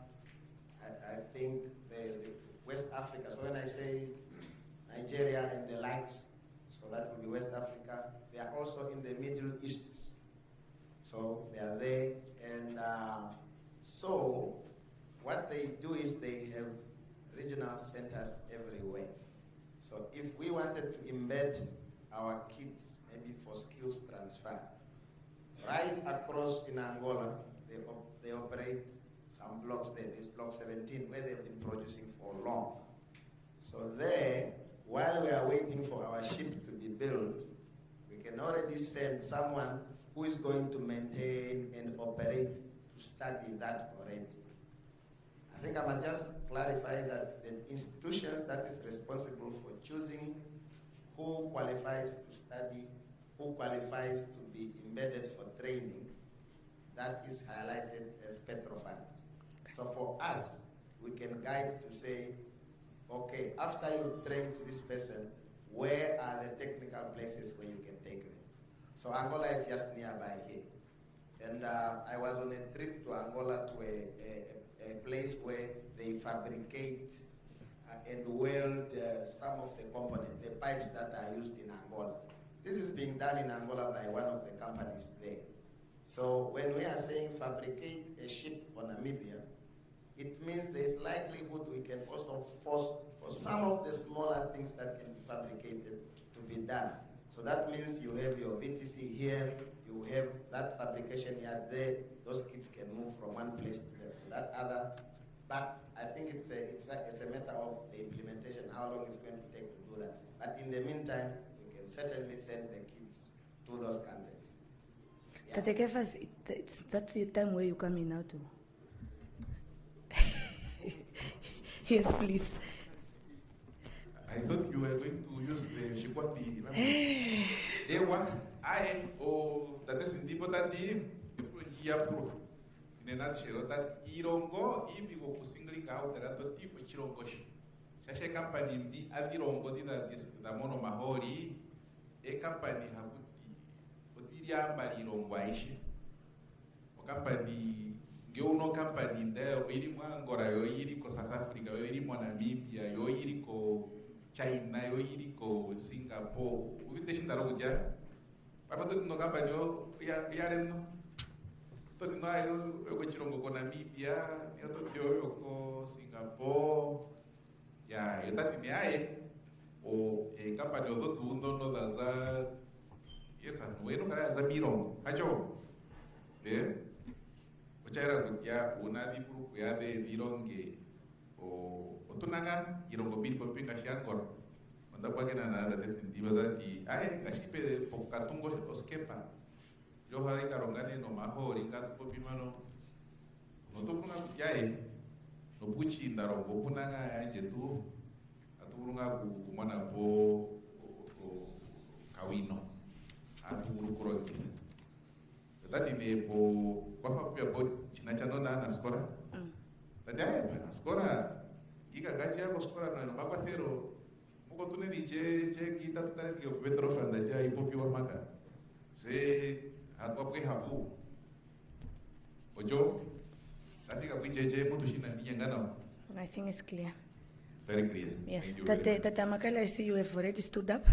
I think the West Africa. So when I say Nigeria and the likes, so that will be West Africa. They are also in the Middle East. So they are there. And so what they do is they have regional centers everywhere. So if we wanted to embed our kids, maybe for skills transfer, right across in Angola, they operate some blocks there. This block 17, where they've been producing for long. So there, while we are waiting for our ship to be built, we can already send someone who is going to maintain and operate to study that already. I think I must just clarify that the institutions that is responsible for choosing who qualifies to study, who qualifies to be embedded for training, that is highlighted as Petrofund. So for us, we can guide to say, okay, after you train this person, where are the technical places where you can take them? So Angola is just nearby here. And I was on a trip to Angola to a place where they fabricate and weld some of the components, the pipes that are used in Angola. This is being done in Angola by one of the companies there. So when we are saying fabricate a ship for Namibia, it means there is likelihood we can also force for some of the smaller things that can be fabricated to be done. So that means you have your VTC here, you have that fabrication yard there, those kids can move from one place to that other. But I think it's a matter of the implementation, how long it's going to take to do that. But in the meantime, we can certainly send the kids to those countries. Yeah. Tate Kefas, that's the time where you come in now too. Yes, please. I thought you were going to use the Shikwati. Ewa, I o tate sindipo tati ya pro. In a nutshell, that irongo ibigo kusingling out the rato tipo chirongoshi. Shashe company di adirongo di da mono mahori e company hakuti otiria mbali irongo aishi. O company Geuno company there, iri mo Angola, yo iri ko South Africa, yo iri mo Namibia, yo iri ko China, yo iri ko Singapore. Uvite shindaro kuja. Papa tu no company yo ya reno. Tu no yo ko chirongo ko Namibia, yo to yo ko Singapore. Ya, yo tati ni ae. O company yo to tundo no daza. Yesa no eno kara za miron. Hajo. Era ya una di grupo ya de vironge o tunanga irongo bil por pinga shangor manda pa que nada de sentido da di ai kashipe de pokatungo oskepa yo ha de karongane no maho ringa to pimano no to kuna yae no puchi ndaro go kunanga ya jetu aturunga ku mana po kawino atu kuroki tadi ne po kwa pia po chinachano na skora tadi ay pa skora iga gaji yako skora no bakwa thero muko tune di je kita tutare ki Petrofund ja ipo pio maka se hatwa ke hapu ojo tadi ka je mutu shina niya ngana. I think it's clear. It's very clear. Yes. Tata Makala, I see you have already stood up.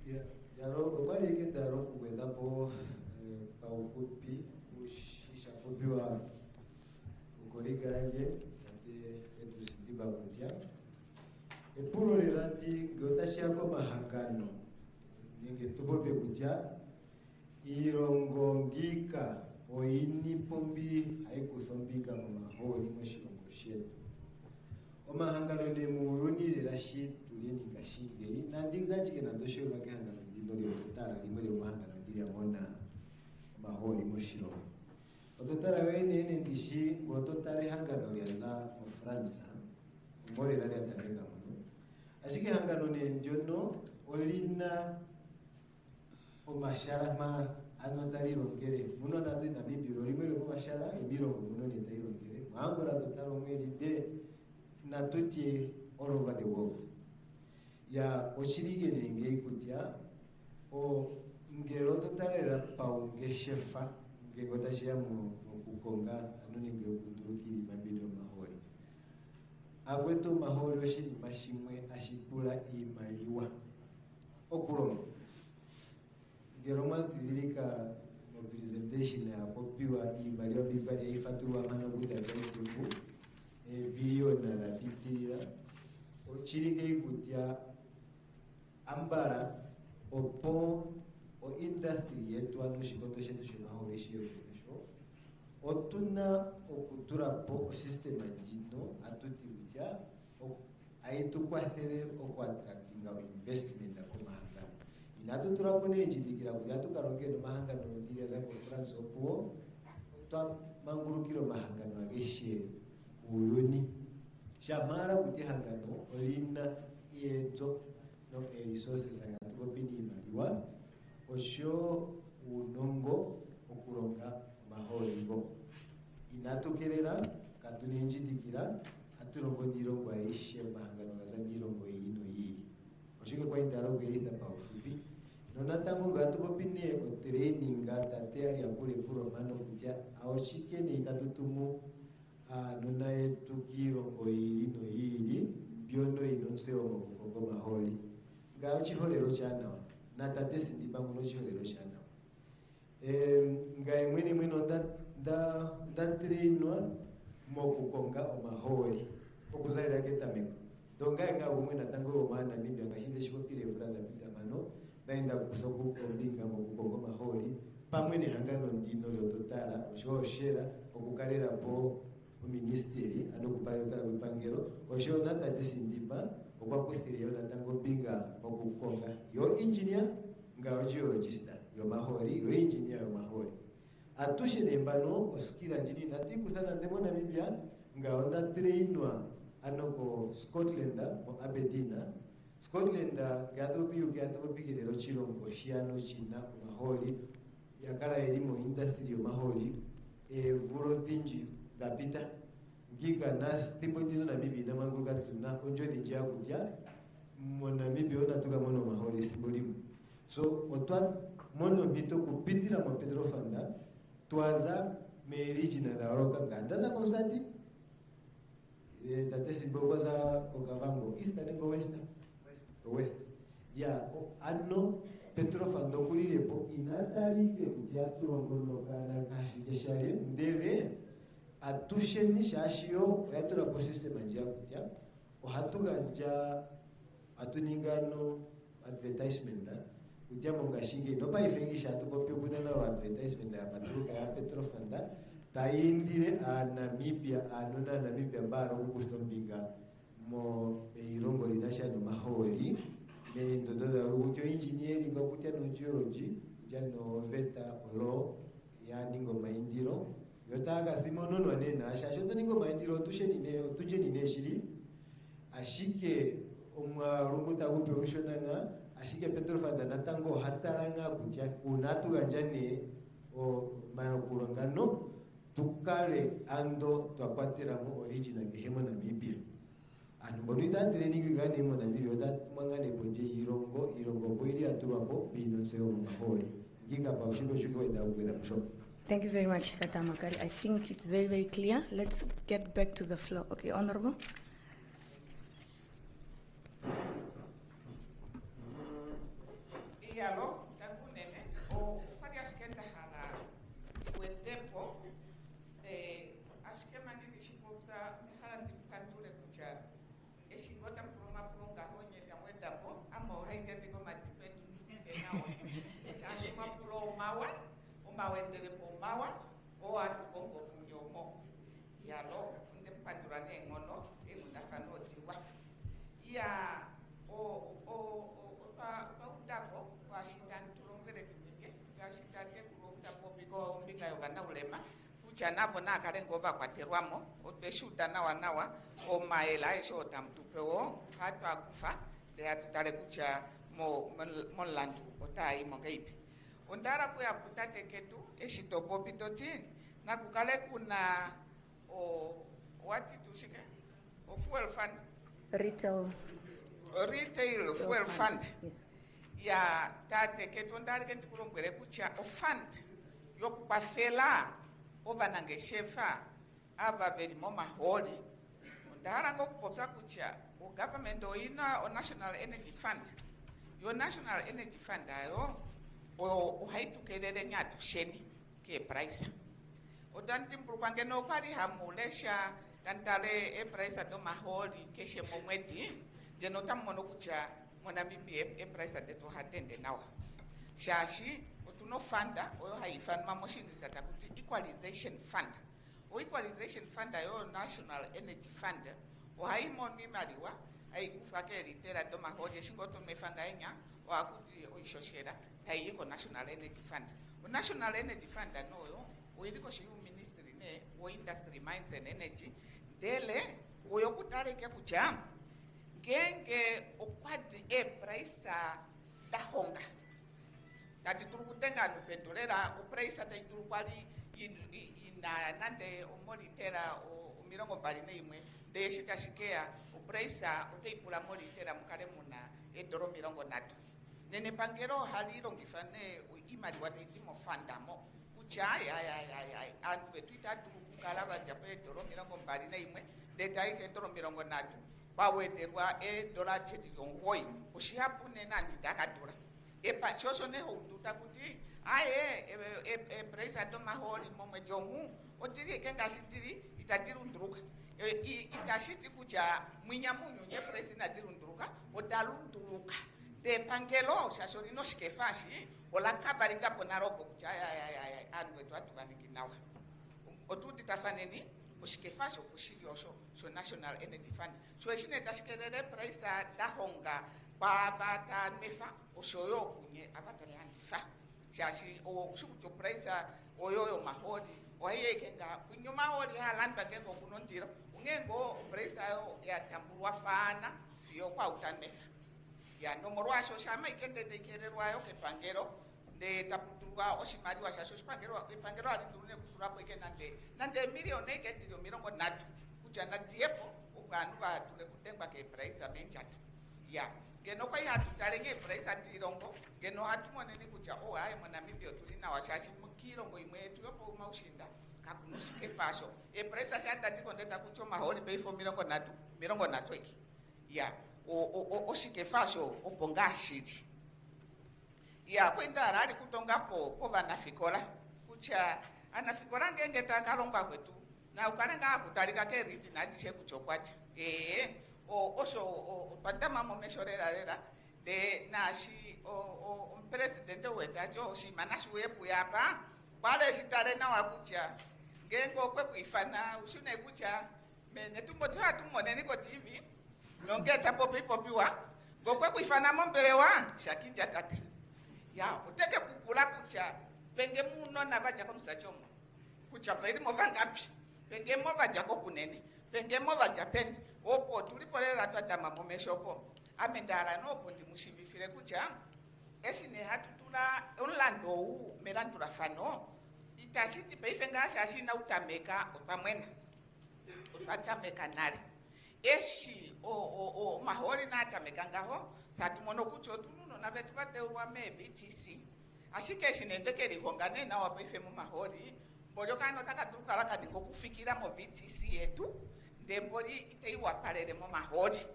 Yeah. Yaro kwani kita ro kuweza po ufupi ushishafupiwa ukoliga nje ati etusidiba kutia epuro lirati gotashia kwa mahangano ninge tubobe kutya irongongika oini pombi haikusombika mu maholi moshilongo shetu omahangano ne muuyunilila shitu lyeninga shingeyi nandingachike nandoshoka kehangano ndino lyototala limwe lyomahangano ndilyamona maholi moshilongo ototala wene ndishi ngototala ehangano lyaza mu France umolera lyatameka muno ashike ehangano ndyono olina omashala ma ano talilongele muno natu Namibia limwe lyomashala emirongo muno netayilongele mwangola totala omwelide natutie all over the world ya ochilige nenge kutya o ngelo totalela paungeshefa ngego tashia mu kukonga ano ninge kunduruki mambino maholi agweto maholi oshini mashimwe ashipula imaliwa okulonga ngelo mwatilika mu presentation ya popiwa imaliwa bibali ifatulwa mano kuja kwa bilioni na bitirira ochirige kutya ambara opo o industry yetu ano shikoto shetu shemaholi shiyofesho otuna okuturapo o system njino atuti kutya aitukwathele okuattractinga investment akomahangano inatuturapo nenjidikira kuti atukalongela omahangano ndilya za conference opuwo twamangulukira omahangano ageshe uyuni shamara kuti hangano olina yezo no resources angatuko pini imaliwa osho unongo okulonga maholigo inatukelera katuninjidikira atulongo ndilongo aishe mahangano gaza ndilongo ilino yili oshuke kwa indalo gelitha pa ufupi nonatango gatuko pini o training tate ali akule puro mano kutya aoshike ni katutumu nona yetu kilongo ilino yili byono inonsewo mukukongo maholi nga chiholero chanawa na tate sindiba muno chiholero chanawa nga imwene mwino nda trainwa mokukonga omaholi okuzalira ketameko donga nga umwe natango omana Namibia ngahinde shikopire brother Peter mano naenda kusoku kombinga mokukonga maholi pamwe ne hangano ndino lyototala oshoshera okukalera po ministeri anokupalekala kwipangelo osho natate sindiba okwakwestere yo natango binga okukonga yo engineer nga geologist yo maholi yo engineer yo maholi atushire mbano osikira njini natikuthana ndemo Namibia nga onda trainwa anoko Scotland mo Aberdeen Scotland gato bigirero chilongo shiano china maholi yakala elimo industry yo maholi vulo thinji dapita giga nas tipo ndino Namibia na manguga tuna onjodi njia kujya mo Namibia ona tuka mono maholi simbolimu so otwa mono mito kupitira mo Pedro Fanda twaza meriji na daroka nganda za konsati tate simbogo za okavango east and west ya anno Pedro Fanda kulile po inatali ke kujya turongono kana kashigeshale ndele atusheni shashiyo yatura po system anja kutya ohatuganja atuningano advertisement kutya mongashinge no pa ifengisha atuko pyobuna na advertisement ya patruka ya Petro Fanda taindire a Namibia anona Namibia baro kukustombinga mo irongo linasha no maholi me ndododa rugutyo engineering bakutya no geology kutya no veta law ya ningo maindiro yotaga simono no nena ashasho ningo maindiro tujeni ne shiri ashike omwarumuta ku promotionanga ashike Petro Fanda natango hataranga kutya unatu ganjane o mayakulongano tukale ando twakwatira mu original gehemo Namibia anu bonita training gani mo Namibia oda mangane ponje irongo boili atubapo bino seo maholi giga pa ushibe shuko ida kweda musho. Thank you very much, Tata Makari. I think it's very, very clear. Let's get back to the floor. Okay, Honorable. Iyalo, takunene, o pari askenda hala wedepo, askema nini shipopsa hala tipukandule kucha, eshingota proma pronga honye ya wedapo, amo haide tiko matipetu, ena mawa, umawendele po mawa, o atubongo munyomo. Yalo, unde mpandurane ngono, mundafano tiwa. Ya, utako, washitan turongere tumike, washitan ke kuro utako biko umbika yogana ulema. Kuchana bona karengova kwa terwamo, oteshuta nawa, o maela esho tamtupeo, hatwa kufa, de atutare kucha monlandu, otai mongeipi. Ondara kuya putate ketu, eshito popitoti, na kukale kuna what to say? Fuel fund. Retail fuel fund. Yes. Ya tate ketu ondara kenti kulongwele kucha o fund yokupafela ovanange shefa aba beri moma holi. Ondara ngokupopsa kucha o government oina o National Energy Fund. Yo National Energy Fund ayo o haitukelele nyatu sheni ke price. Odanti mpurupange no pari hamulesha tantale price do maholi keshe momweti je notamono kucha monamibi price de to hatende nawa shashi otuno funda oyo haifan mamoshingisa takuti equalization fund o equalization fund ayo National Energy Fund o haimoni maliwa aikufake litera do maholi shingoto mefanga enya wakuti oishoshera taiyiko National Energy Fund o National Energy Fund anoyo oiliko shi ministry ne o industry mines and energy dele oyokutaleke kucha ngenge okwadi price da honga kati turukutenga no petrolera o price da turukwali ina nande o molitera o mirongo mbali neimwe de shikashikea o price o teipula molitera mukale muna edoro mirongo natu nene pangero haliro ngifane imali watitimo fandamo kuchaya anu betuita turukukala bajape doro mirongo mbali neimwe detail ke doro mirongo natu baweterwa dola cheti yongoi ushihapune nani dakadura epa choso ne hututa kuti price do maholi momwe jomu otiri kenga sitiri itatiru ndruka itashiti kuja mwinyamunyu nye price na tiru ndruka odalunduruka de pangelo shashorino shikefashi ola kabaringa ponaroko kuja anwe twatu vaninginawa otuti tafaneni ushikefashi okushiliosho so National Energy Fund so eshine tashikelele price da honga baba ta mefa oshoyo kunye abatalandifa shashi o shukucho price oyoyo mahodi oyekenga kunyuma hodi halanda kengo kunondiro ungengo price ayo ya tamburwa fana fio kwa utanefa ya nomorwasho shama ikende tekererwayo kepangero de taputurwa oshimari wa shasho shipangero ipangero alindurune kuturapo nande milioni eketiro mirongo natu kuchana tiepo ukanu batule kutengwa ke price amenjata ya geno kwa ya tutarenge price atirongo geno hatumone ni kucha hayi Namibian tulina washashi mukirongo imwe tuyopo maushinda kakunushike fasho price ashata tikondeta kuchoma holi pay for mirongo natu eki ya o shike fasho opongashiti ya kwenda ari kutongapo ko vanafikora kucha anafikora ngenge takalomba kwetu na ukarenga akutalika ke riti najishe kuchokwacha osho patama momeshorera rera de nashi president wetacho shimanashi wepu yapa pale shitare na wakucha ngengo kwe kuifana ushune kucha mene tumbotu hatumone niko TV nongeta popi wa gokwe kuifana mombele wa shakinja tate ya uteke kukula kucha penge muno na baja komsachomo kucha paili movangapi penge mo baja kunene penge mo baja peni opo tulipolera twatama momeshopo amendara nopo ndimushimifire kucha esine hatutula onlando u melandura fano itashiti peifenga shashina utameka opamwena utatameka nale eshi mahori na atameka ngaho satumono kucho tununo na betu bateurwa me BTC ashike shinendekeri hongane na wapaife mu mahori mbolyo kano takatukala kadingo kufikira mo BTC yetu ndembori iteiwa palele mo mahori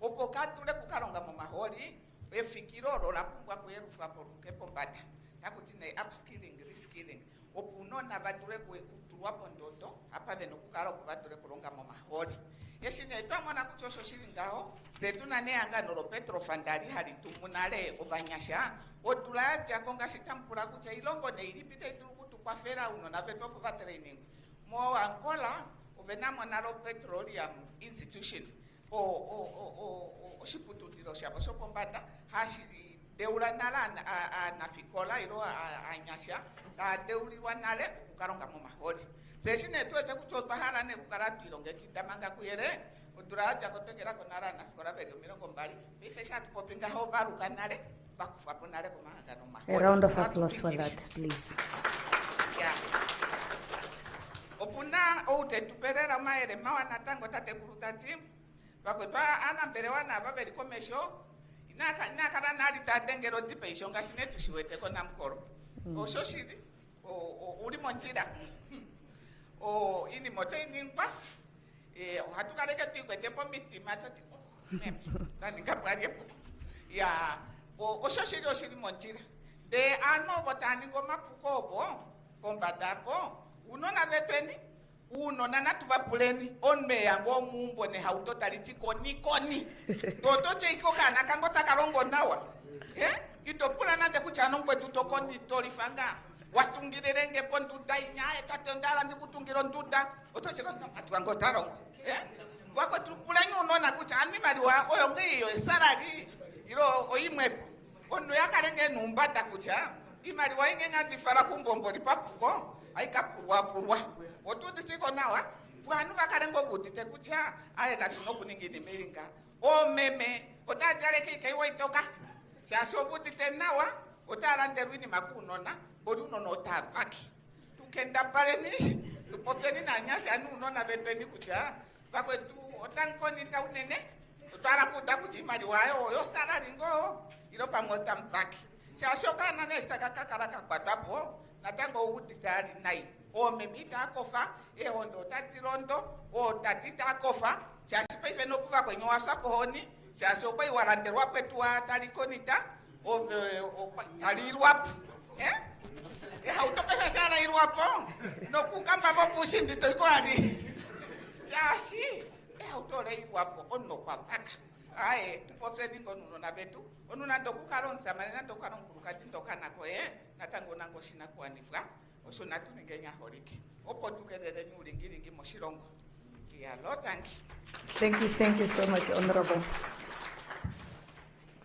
opo katule kukalonga mo mahori efikiro rola pungwa kuerufa porukepo mbata takuti ne upskilling reskilling opo unona batule kutuwa pondoto apa beno kukala kubatule kulonga mo mahori Yeshine twamona kuchosho shilingaho zetuna ne anga noro petro fandari hari tumunale obanyasha otula jakonga shitampura kucha ilongo ne ilipite iturukutu kwa fera uno na petro pa training mo Angola ovenamo naro petroleum institution o shipututiro shabo shopombata hashiri deura nala na fikola iro anyasha ta deuri wanale kukaronga mu mahori seshine tuete kuchotwa harane kukaratu ilonge kitamanga kuyere uduraja kotokera konara na skora berio mirongo mbali bifesha tukopinga ho baruka nale bakufa ponale kumanga no mahori. A round of applause for that, please. Yeah. Opuna oute tuperera maere mawana tango tate kurutati bakwetwa ana mbere wana babeli komesho inakara nali tatengero dipeisho ngashine tushiwete kona mkoro oshoshiri uri monjira ini moto inikwa hatukareke tuikwete po mitima tati nani ngabwari epuko ya oshoshiri oshiri monjira de ano botani ngoma pukobo kombatako unona vetweni unona natuvapuleni onme yango mumbo ne hautotaliti koni toto cheiko kana kangota karongo nawa itopula nande kuchano kwetu tokoni tolifanga watungirerenge ponduda inyae katondala ndikutungiro nduda otocheka atuango tarongo wako tupulenyo unona kucha animali wa oyo ngiyo esarari iro oyimwepo onu yakarenge numbata kucha imali wa ingenga difara kumbombo lipapuko aikapurwa otuti siko nawa fwanu vakarengo kutite kucha aye katuno kuningini miringa o meme otajale kike woitoka chaso kutite nawa otaranderwini makunona bodunono tabaki tukenda paleni tupopeni na nyasha nunona vetweni kucha bakwetu otankoni taunene otara kuda kuchimali wayo yo sararingo iro pamota mpaki chaso kana nesta kakakaraka kwatapo natango uditari nai o memita kofa hondo tatirondo o tatita kofa chasipe no kuva kwenye wasapo honi chasopo iwaranderwa kwetu atalikonita o talirwa hautopesa sana irwapo no kukamba bobu sindito iko ali chasi hautole irwapo onno kwa paka aye tupopse dingo nuno na betu onuna ndokukaronsa manena ndokaronkuruka ndokana ko natango nango shina kuanifwa osona tuningenya horiki opo tukerere nyulingilingi moshilongo ya lo thank you so much, Honorable.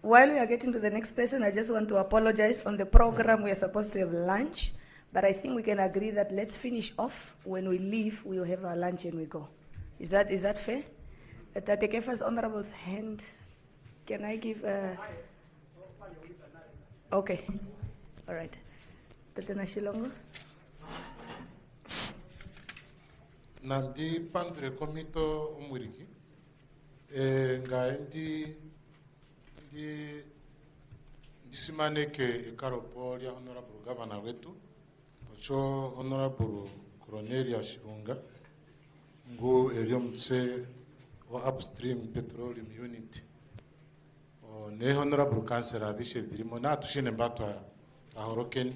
While we are getting to the next person, I just want to apologize. On the program we are supposed to have lunch, but I think we can agree that let's finish off. When we leave, we will have our lunch and we go. Is that fair? Tatekefa's Honorable's hand. Can I give okay, all right. Tatena Shilongo. Nandi pandre komito umwiriki nga ndisimane ke ekaropo lya Honorable Governor wetu ocho Honorable Cornelia Shilunga ngu eliomtse wa Upstream Petroleum Unit ne Honorable Councillor adishe dirimo na tushine mbatwa ahorokeni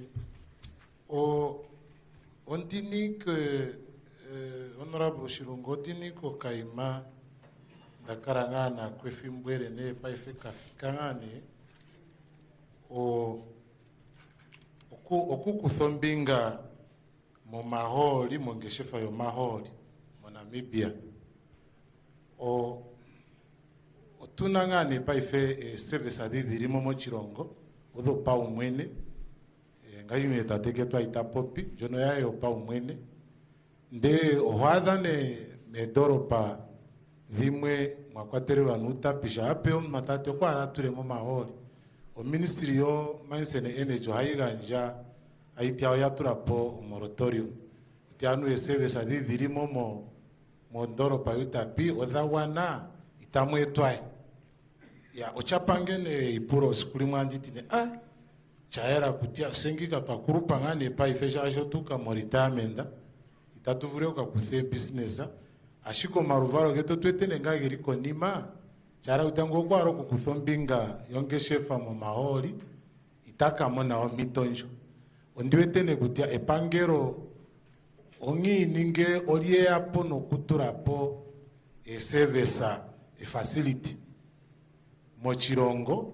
ondini ke Honorable Shilunga ondini ko kaima dakarangana kwefimbwere ne paife kafikangane okukuthombinga mu maholi mu ngeshefa yo maholi mu Namibia otunangane paife service adidhirimo mo chirongo odho pa umwene ngayume tateke twaita popi jono yayo pa umwene nde ohwadhane medoropa vimwe mwakwatererwa n'UTAPI jape matate kwa arature mu maholi o ministry yo mine energy haiganja aitia yaturapo moratorium tianu service adidhirimo mo ndoropa UTAPI odhawana itamwetwae ya ochapangene ipuro sikuli mwanditine chaera kutia sengika pakurupa ngane pa ifesha ajo tuka moritamenda itatuvure ka kuthe business ashiko maruvaro geto twetene ngagiri konima chara utango kwaro kukuthombinga yonge shefa mu maholi itaka mona o mitonjo ondiwetene kutia epangero ongi ninge olie apo no kuturapo service facility mochirongo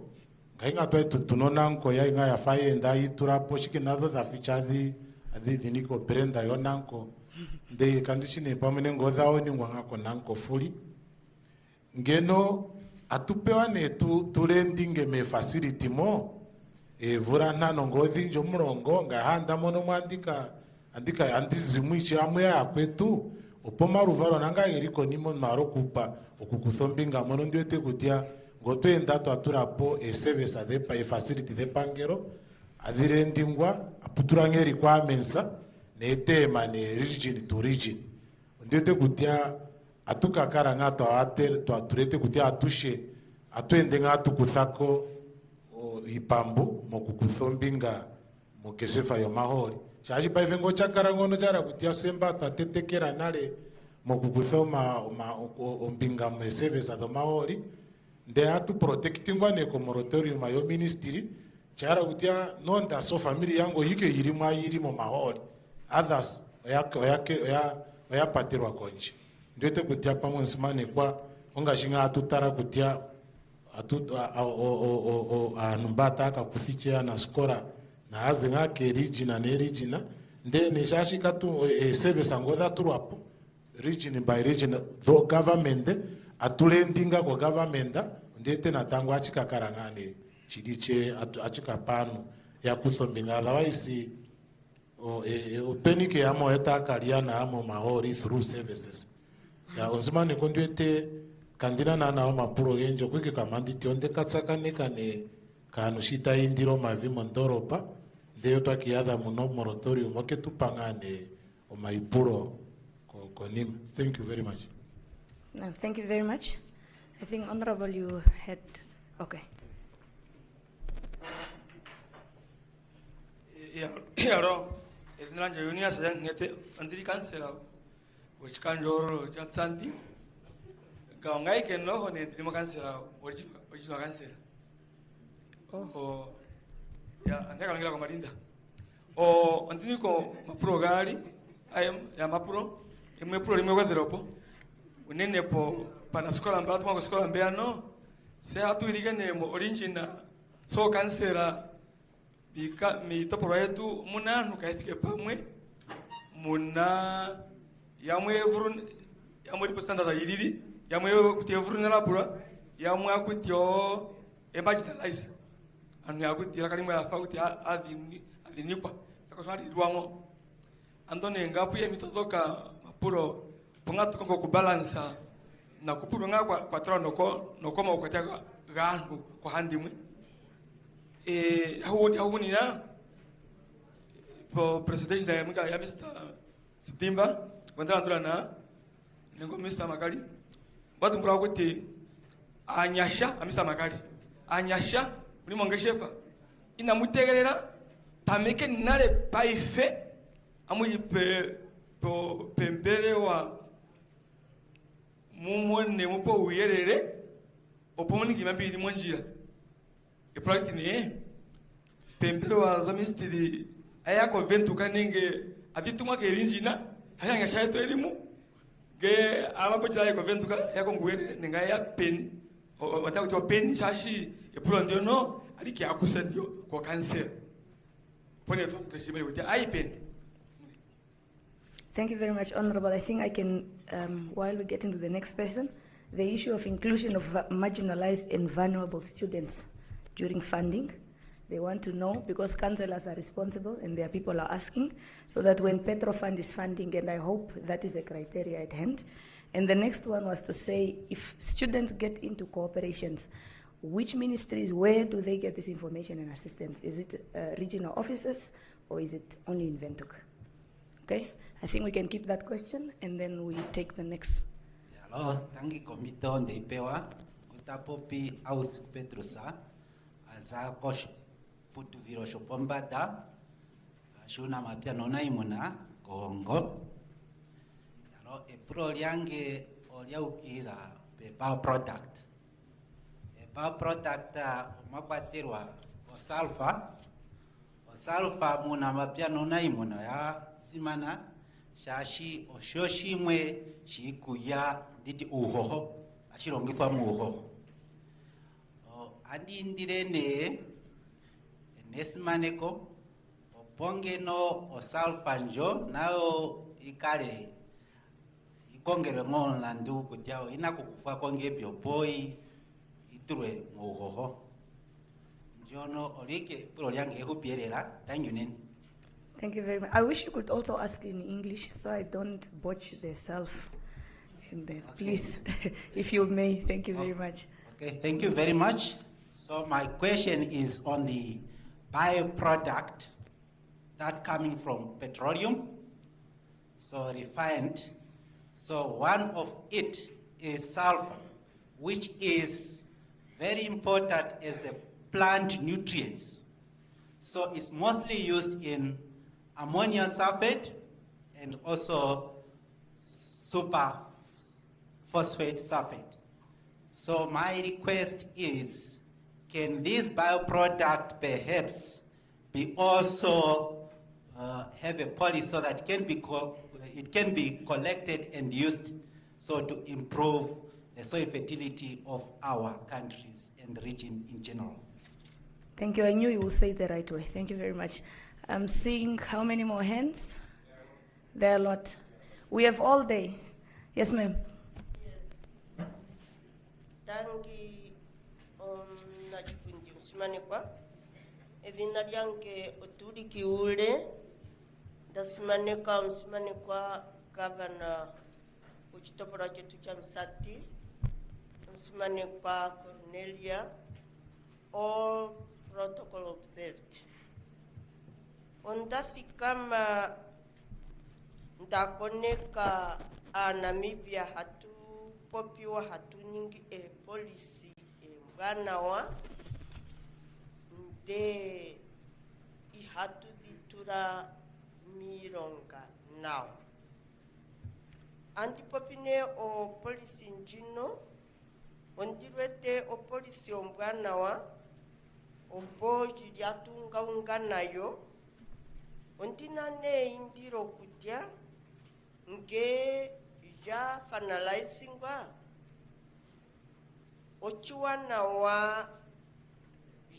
ngainga twa tunona nko ya inga ya faye ndai turapo shikinazo za fichadhi adhi niko brenda yonanko nde kandishine pamene ngodhao ni ngwangako nanko fuli ngeno atupewa ne tulendinge me facility mo vura nano ngodhi njo murongo ngahanda mono mwandika andizimwiche amwe ya kwetu opoma ruvaro nanga iriko nimo maro kupa okukuthombinga mono ndwete kutia ngotwenda twaturapo service adepa facility de pangero adirendingwa aputurangeri kwa mensa netema ne region to region ndwete kutia atukakara ngato turete kutia atushe atwende ngatu kuthako ipambu mokukuthombinga mokesefa yo mahori chaji paive ngo chakara ngono chara kutia semba twatetekera nale mokukuthoma ombinga mu service ado mahori nde atu protectingwa ne moratorium yo ministry chara kutia nonda so family yango yike yiri mo mahori others oya patirwa konje ndete kutia pamwe nsimane kwa ongashinga atutara kutia anumbata akakufichia na skora na azinga ke region ne region nde ne shashika tu service angoda turwapo region by region though government atulendinga kwa government ndete na tango achikakarangane chidiche achikapano ya kuthombinga otherwise penike amo eta kaliana amo mahori through services ya ozimani kondwete kandina na nao mapuro genjo kwike kamanditi onde katsakanika ne kanushita indiro mavi mondoropa ndeyo twakiadha muno moratorium oke tupangane omaipuro konima. Thank you very much. No, thank you very much. I think Honorable you had okay. Yaro ednanja yunia sayang ngete andiri kansela which kanjoro jatsandi ngai ke no hone ndimo kansela original kansela ya andaka ngira kwa malinda andini ko mapro gali ayam ya mapro imwe pro limwe kwadheropo unene po pana skola mbatu mwa skola mbeano se atu irigene mo original so kansela bika mi toporo yetu muna nukaithike pamwe muna yamwe vurun yamwe ripo standard yiriri yamwe kutie vurun la pura yamwe akutio emarginalize anu yakutira kalimwe afa kutia adhinikwa yakoswali ruango andone ngapu ye mitodoka mapuro pongatu kongo kubalansa na kupuro nga kwa tra noko ma ukatya gangu kwa handimwe hawuni na po president ya mga ya Mr. Sitimba wanda andura na ngo Mr. Makali batu mbura kuti anyasha Mr. Makali anyasha uri monge shefa ina mutegerera tameke nale paife amuji pembele wa mumone mupo uyerere opomoni kimapiri monjira e project ni pembele wa zamistiri aya convent kanenge adituma ke rinjina haya shaito elimu ge amapo cha convent ka ya konguere ninga ya pen watakuti pen shashi e pro ndio no aliki akusa ndio kwa cancer pone to teshimele kuti ai pen. Thank you very much, Honorable. I think I can, while we get into the next person, the issue of inclusion of marginalized and vulnerable students during funding. They want to know, because councillors are responsible and their people are asking, so that when Petro Fund is funding, and I hope that is a criteria at hand. And the next one was to say, if students get into cooperations, which ministries, where do they get this information and assistance? Is it regional offices or is it only in Windhoek? Okay, I think we can keep that question and then we take the next. Hello, tangi komito ndeipewa utapopi aus Petrusa za kosh putu virosho pombada shuna mapya nona imuna Kongo. Hello, epro liange oliaukira pe power product. Power product makwatirwa osalfa muna mapya nona imuna ya simana shashi osho shimwe shikuya nditi uhoho ashirongithwa mu uhoho andindirene nesimaneko opongeno osalfanjo nayo ikale ikongere ng'olandu kuti awo inakukufa kongebyo poi iturwe mu uhoho njono olike pulo lyange ehupierera. Thank you Nen. Thank you very much. I wish you could also ask in English so I don't botch the self. And then, okay. Please, if you may, thank you very much. Okay, thank you very much. So my question is on the byproduct that coming from petroleum, so refined. So one of it is sulfur, which is very important as a plant nutrients. So it's mostly used in ammonium sulfate and also super phosphate sulfate. So my request is, can this bioproduct perhaps be also have a policy so that it can be collected and used so to improve the soil fertility of our countries and region in general? Thank you. I knew you would say it the right way. Thank you very much. I'm seeing how many more hands? There are a lot. We have all day. Yes, ma'am. Yes. Tangi na chikundi msimanikwa. Evina lyange oturi kiule. Dasimanika msimanikwa gavana uchitopora chetu cha Msati. Msimanikwa Cornelia. All protocol observed. Ondasi kama ndakoneka a Namibia hatu popiwa hatu nyingi policy mwana wa nde ihatu vitura mironga now. Antipopine o policy njino ondirwete o policy mwana wa obo jiriatunga unganayo ontinane indiro kutya nge ja finalizingwa ochuwana wa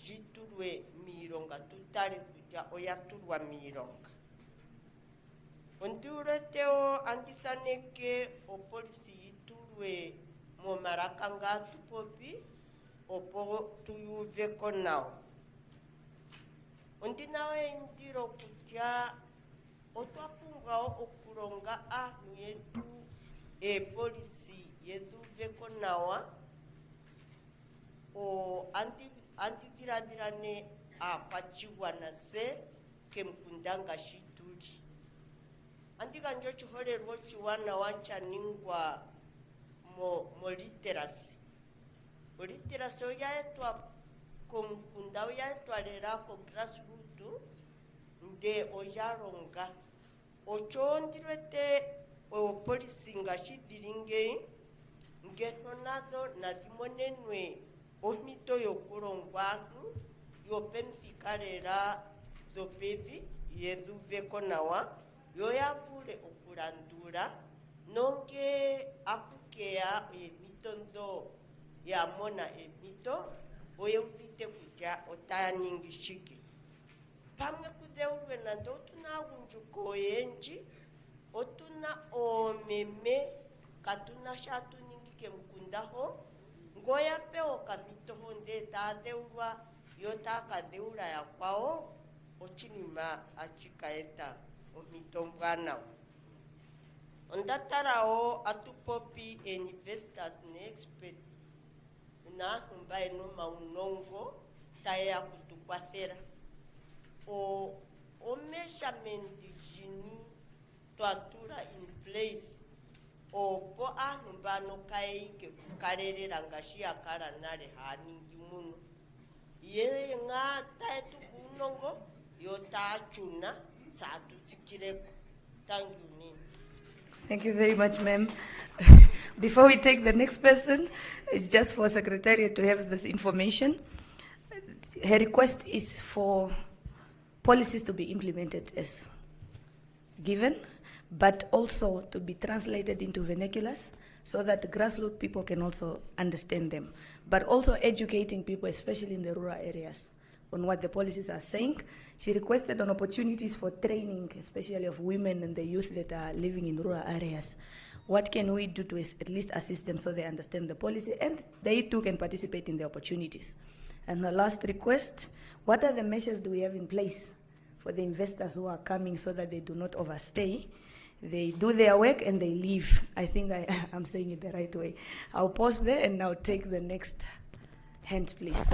jiturwe mironga tutari kutya oyaturwa mironga ondiureteo antisaneke o policy yiturwe mo marakanga tupopi opo tuyuveko nao ondinawe indiro kutya otwapungao okuronga anu yetu policy yetu veko nawa o antiviradilane apachiwana se kemkundanga shituli antikanjo chiholerwo chiwana wanchaningwa mo literacy literacy oyaetwa komkunda oyaetwalera ko grassroot nde oyaronga ochondirwete o policy nga shidiringe ngeto nazo nazimonenwe omito yokurongwa yopenfikarera zopevi yeduveko nawa yoyavule okulandura nonge akukea emito yamona emito oyevite kutya otayanyingishike pamwe kuzeulwe nando otuna unjuko yenji otuna omeme katuna shatu ningike mkundaho ngoya peo kamitoho nde tadeulwa yotakadeula ya kwao ochinima achikaeta omito mbwana ondatarao atupopi investors ne expert na humbaye no maunongo taya kutukwafera o measurement jini twatura in place opo anumbano kaike kukarerera ngashi akara nare haningi muno ye nga taetu kunongo yotachuna satutsikireko. Thank you Nini. Thank you very much, ma'am. Before we take the next person, it's just for Secretariat to have this information. Her request is for policies to be implemented as given, but also to be translated into vernaculars so that the grassroots people can also understand them, but also educating people, especially in the rural areas, on what the policies are saying. She requested on opportunities for training, especially of women and the youth that are living in rural areas. What can we do to at least assist them so they understand the policy and they too can participate in the opportunities? And the last request, what are the measures do we have in place for the investors who are coming so that they do not overstay? They do their work and they leave. I think I'm saying it the right way. I'll pause there and now take the next hand, please.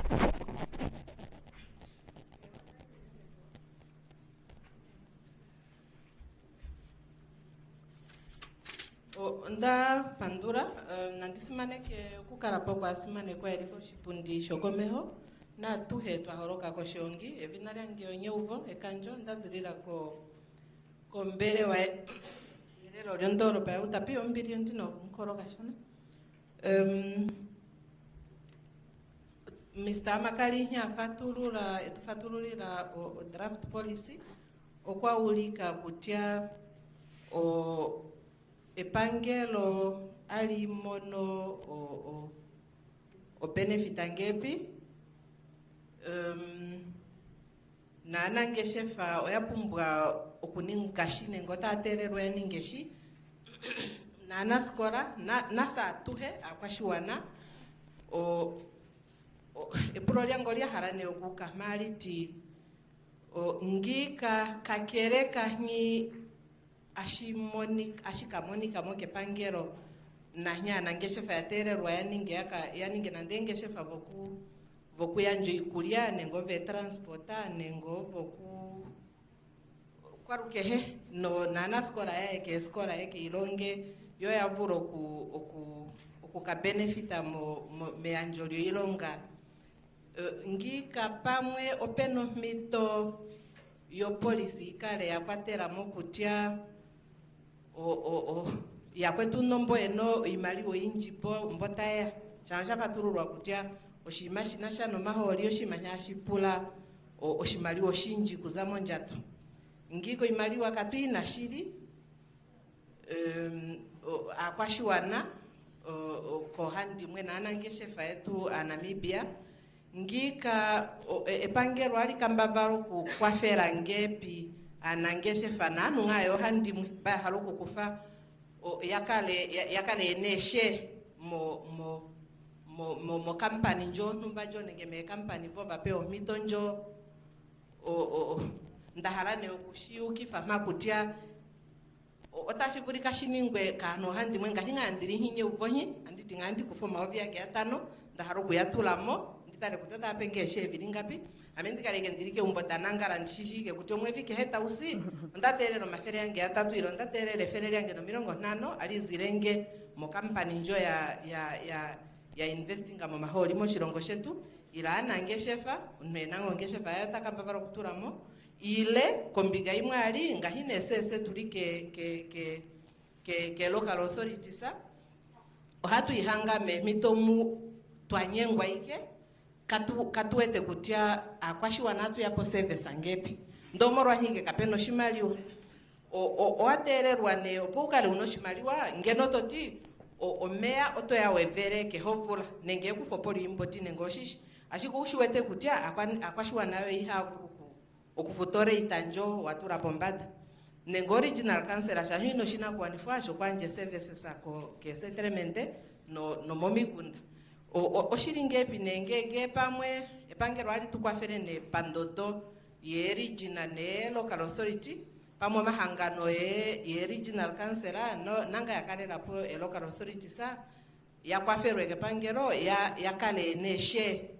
Nda pandura nandisimane ke kukarapo kwa simane kwa eriko shipundi shokomeho na tuhe twahoroka ko shongi evinari ange onyeuvo ekanjo ndazirira ko mbere wa lero ryondoro pa UTAPI ombiri ndino nkoroka shona Mr. Makali etufatulurira o draft policy okwa ulika kutia o epangelo ali mono o benefit angepi na nangeshefa oyapumbwa okuninga ngota atererwa yaningeshi na anaskora nasa atuhe akwashiwana epuro lyango lyaharane okuka maliti ngika kakereka nyi ashikamonika moke pangero na nyana ngeshefa yatererwa yaninge nandengeshefa voku yanjo ikulia nengo ve transporta nengo voku kwarukehe no nana skora yake ilonge yo yavuro oku ka benefita me anjolio ilonga ngika pamwe openo mito yo policy kale yakwatera mokutia yakwetu nombo eno imaliwo injipo mbotaya chanja patururwa kutia oshima shinasha no maholi oshimanya shipula oshimaliwo shinji kuzamo njato ngiko imaliwa katuina shiri akwashiwana ko handi mwena anangeshefa yetu Namibia ngika epangero ali kambavaro kukwafera ngepi anangeshefa nanu ngayo handi mwe ba haloko kufa yakale eneshe mo company njo numba jo ngeme company vo bapeo mitonjo ndahalane okushiuki fama kutia otashivurika shiningwe kano handi mwe ngahinga andiri hinye uvonye anditi ngandi kufoma ovya ke atano ndaharo kuyatulamo nditare kutata pengeshe biringapi amendikale ndirike umbotanangara ndishishike kuti omwe vike heta usi ndaterero mafere yange atatu iro ndaterere fere yange no 50 ali zirenge mo company njo ya investing mo maholi mo shirongo shetu ila anangeshefa nwenango ngeshefa yatakambavaro kuturamo ile kombiga imwe ali ngahine sese tuli ke local authorities sa ohatu ihanga me mitomu twanyengwa ike katuete kutia akwashiwa natu yapo service angepi ndomorwa hinge kapeno shimaliwa oatererwa ne opukale uno shimaliwa ngeno toti omea oto ya wevere ke hovula nenge kufopoli imboti nengo shishi ashiko ushiwete kutia akwashiwa nayo ihavu okufutore itanjo watura bombada nengo original cancer shahino shina kwanifasho kwanje services ako ke settlement no momikunda oshiringepi nenge pamwe epangero ali tukwafere ne pandodo ye original ne local authority pamwe mahangano ye original cancer no nanga yakalera po local authority sa yakwaferwe ke pangero yakale ne she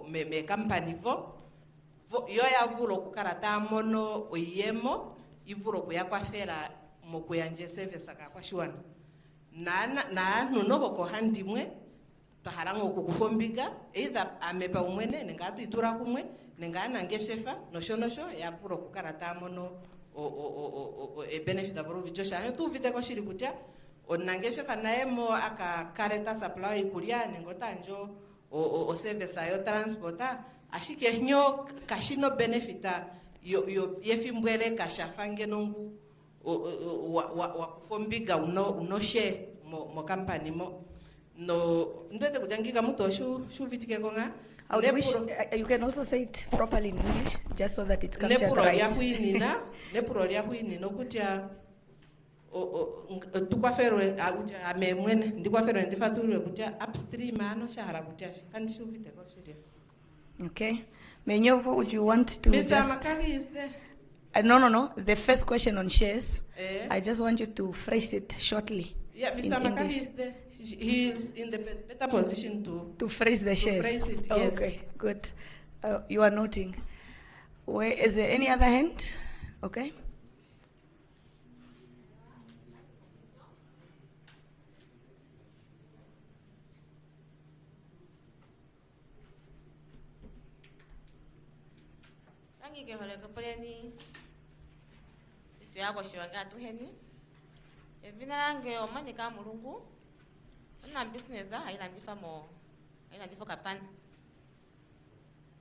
me company vo yo yavulo kukarata mono oyemo ivulo kuyakwafera mo kuyanje service akakwashiwana na nuno ko handimwe taharango kukufombiga either amepa umwene nengatu itura kumwe nengana ngeshefa noshonosho yavulo kukarata mono e benefit aboro bijosha tu vite ko shiri kutia onangeshefa naemo aka kareta supply kulia nengotanjo o service ayo transporta ashike nyo kashino benefita yo yefimbwele kashafange nongu wa kufombiga uno share mo company mo no ndete kujangika muto shu vitike konga. I would wish you can also say it properly in English, just so that it's captured right. Nepuro ya kuinina kutia tukwaferwe amemwene ndikwaferwe ndifatulwe kutia upstream ano shahara kutia kandi shu vitike ko shiri. Okay. Menyovo, would you want to Mr. Makali is there? No. The first question on shares, I just want you to phrase it shortly. Yeah, Mr. Makali is there. He is in the better position to phrase the shares. Phrase it, yes. Okay, good. You are noting. Is there any other hand? Okay. Ke hore ko preni itu ya ko shonga tu heni evina nge o mani ka mulungu na business haina ndifo kapan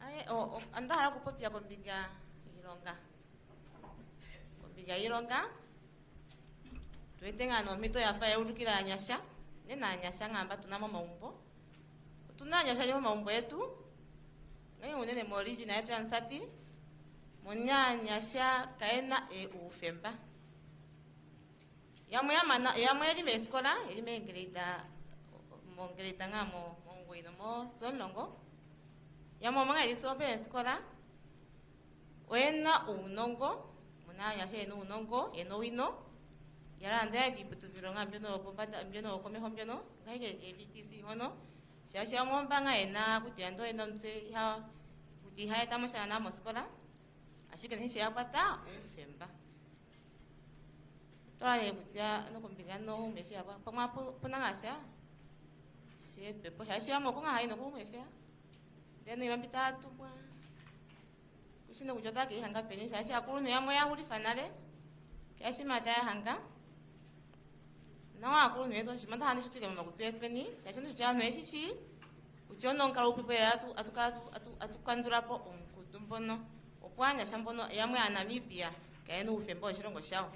ai o andara ko popia ko biga ironga tuetenga no mito ya fa urukira nyasha nena nyasha ngamba tunamo maumbo tunanyasha ni maumbo yetu ngai unene mo original yetu ansati munyanyasha kaena ufemba yamwe yali beskola ilime grade ngamo mongwino mo sonongo yamwe manga ilisobe eskola wena unongo munanyasha eno unongo eno wino yala ndaya kiputu vironga mbyono pombada mbyono komeho mbyono ngaige BTC hono shasha mombanga ena kujendo eno mtwe ha kujihaya tamasha na moskola ashika nishi yapata ufemba toane kutia no kombigano mefia pa pama punangasha sie pepo hashia mo kunga haino ku mefia deno yambita tubwa kushina kujota ke hanga penisha ashia kulu no yamo ya huli fanale kashi mata ya hanga nawa kulu no to shimata hani shituke mama kutia peni shashi no jano eshishi uchono nkala upipo ya atukandura po kutumbono opwanya shambono yamwe ya Namibia kaeno ufembo shirongo shao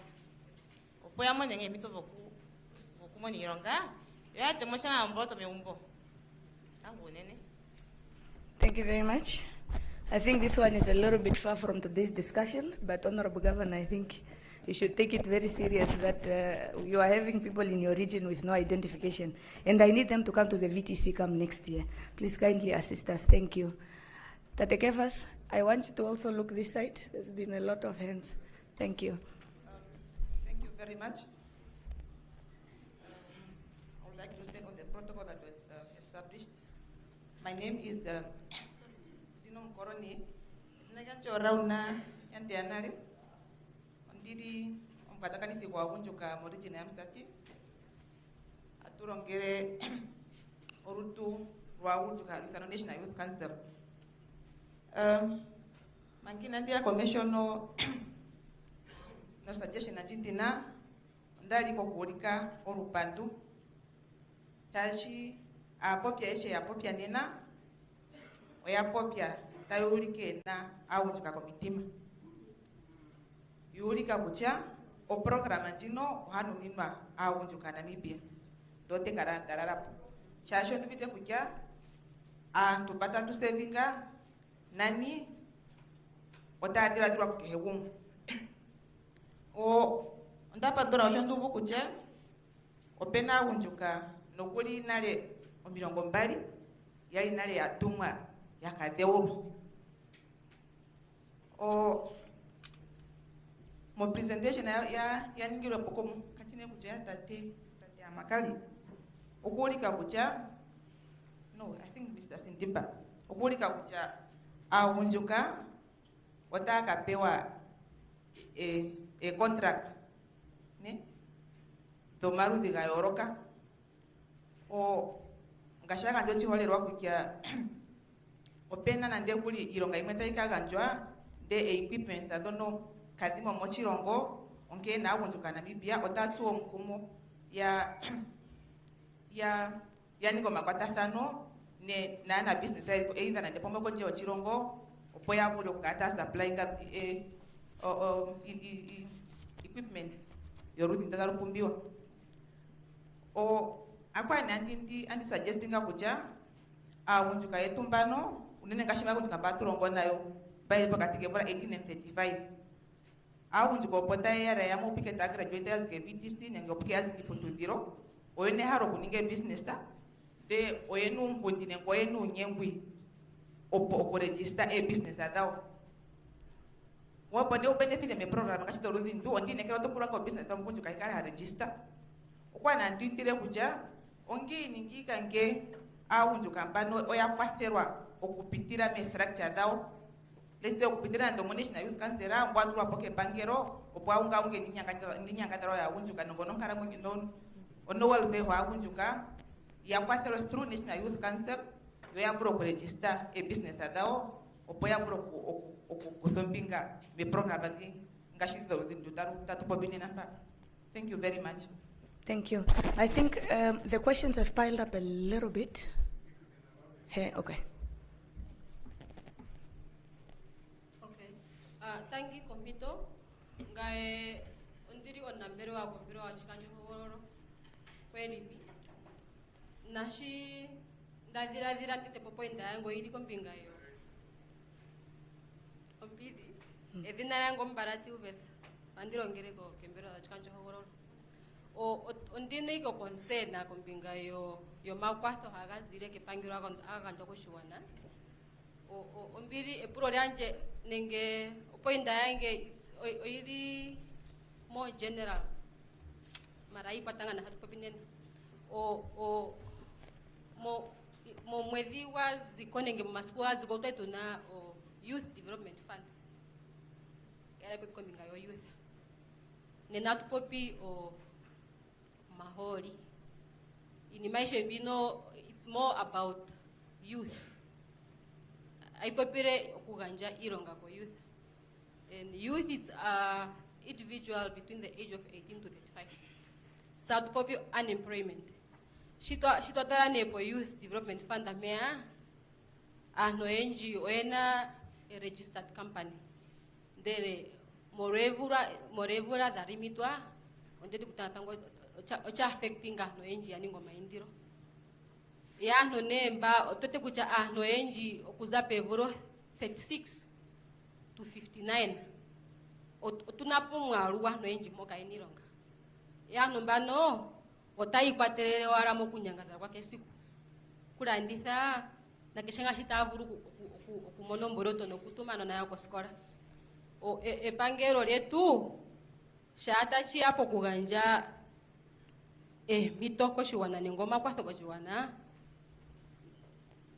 opo yamwe nenge mito voku moni ironga yate moshana mbroto meumbo tangu nene. Thank you very much. I think this one is a little bit far from today's discussion, but Honorable Governor, I think you should take it very serious that you are having people in your region with no identification, and I need them to come to the VTC come next year. Please kindly assist us. Thank you. Tate Kefas, I want you to also look this side. There's been a lot of hands. Thank you. Thank you very much. I would like to stay on the protocol that was established. My name is Dinom Koroni. Naganjo Rauna Yantianari. Ondidi Omkatakani kwa Wunjuka Morigina Amstati. Aturongere Orutu Rawujuka Luthano National Youth Council. Mangina ndia commission no suggestion ajitina ndali ko kuulika orupandu tashi apopya eshe apopya nena oyapopya tayulike na awunjuka komitima yulika kucha o programa njino hanu minwa awunjuka Namibia dote karanta rarapo shasho ndivite kucha antu patandu sevinga nani otadira dira kukehewu o ndapa dora oshandu bukuche opena wunjuka nokuli nale omirongo mbali yali nale yatumwa yakadewo o mo presentation ya ngiro poko katine kuche ya tate amakali okulika kucha no I think Mr. Sindimba okulika kucha awunjuka wataka pewa contract ne tomaru diga yoroka o ngashaka ndio chiholerwa kukia opena na nde kuli ironga imwe taika ganjwa de equipment adono kadimo mochirongo onke na awunjuka Namibia otatu omkumo ya niko makwatathano ne na business either na depo moko je wachirongo opoya buli okata supplying equipment yoruthi ndatarupumbiwa o akwani andi suggestinga kuja aunjuka yetu mbano unene ngashima kunjuka mbaturongo nayo bayi pakati kevora 18 and 35 aunjuka opota yara yamo upike ta graduate yazike BTC nenge upike yazike putudhiro oyene haro kuninge business ta de oyenu mpundi nengo oyenu nyengwi opo register a business adao wapo ndio benefit me program ngashito ruthi ndu ondine kero to kuranga business ta mkunjuka ikara register okwana ndindire kuja ongi ningi kange aunjuka mbano oyakwatherwa okupitira me structure dao lete okupitira ndo national youth council ngwatu apoke bangero opwa unge ninyanga daro ya unjuka ngono nkara munyi non ono welfare wa unjuka yakwatherwa through national youth council yo yapro register a business dao opwa yapro okuzombinga me program ati ngashito ndo tatupobini namba. Thank you very much. Thank you. I think the questions have piled up a little bit. Hey, okay. Okay. Tangi komito ngae ondiri onambere wa kompiro wa chikanjo hogororo kweli bi nashi ndadira ndite popo indango iri kombinga yo ombidi edina yango mbarati ubesa andirongere ko kembero wa chikanjo hogororo ondine iko concern na kombinga yo makwatho hagazire kepangiro akanjo kushuwana ombiri epuro lyanje nenge opoinda yange oiri more general marai patanga na hatu popinene mo mwezi wa zikonenge maskuwa zikoto etuna youth development fund era pepi kombinga yo youth nenatu popi mahori inimaisha bino it's more about youth aipopire okuganja ironga ko youth and youth it's individual between the age of 18 to 35 south popi unemployment shito tara nepo youth development fund amea ano NGO ena a registered company dere morevura darimitwa ondeti kutatango ocha affecting ano NGO aningo maindiro ya no nemba otote kucha no NGO okuza pevuro 36 to 59 otunapumwa ruwa no NGO moka inironga ya no mbano otai kwaterere wara mokunyangata kwa kesiku kuranditha na kishenga shitavuru kumono mboroto no kutumana na yako skora epangero letu shata chi hapo kuganja mitoko shiwana ningoma kwa thoko shiwana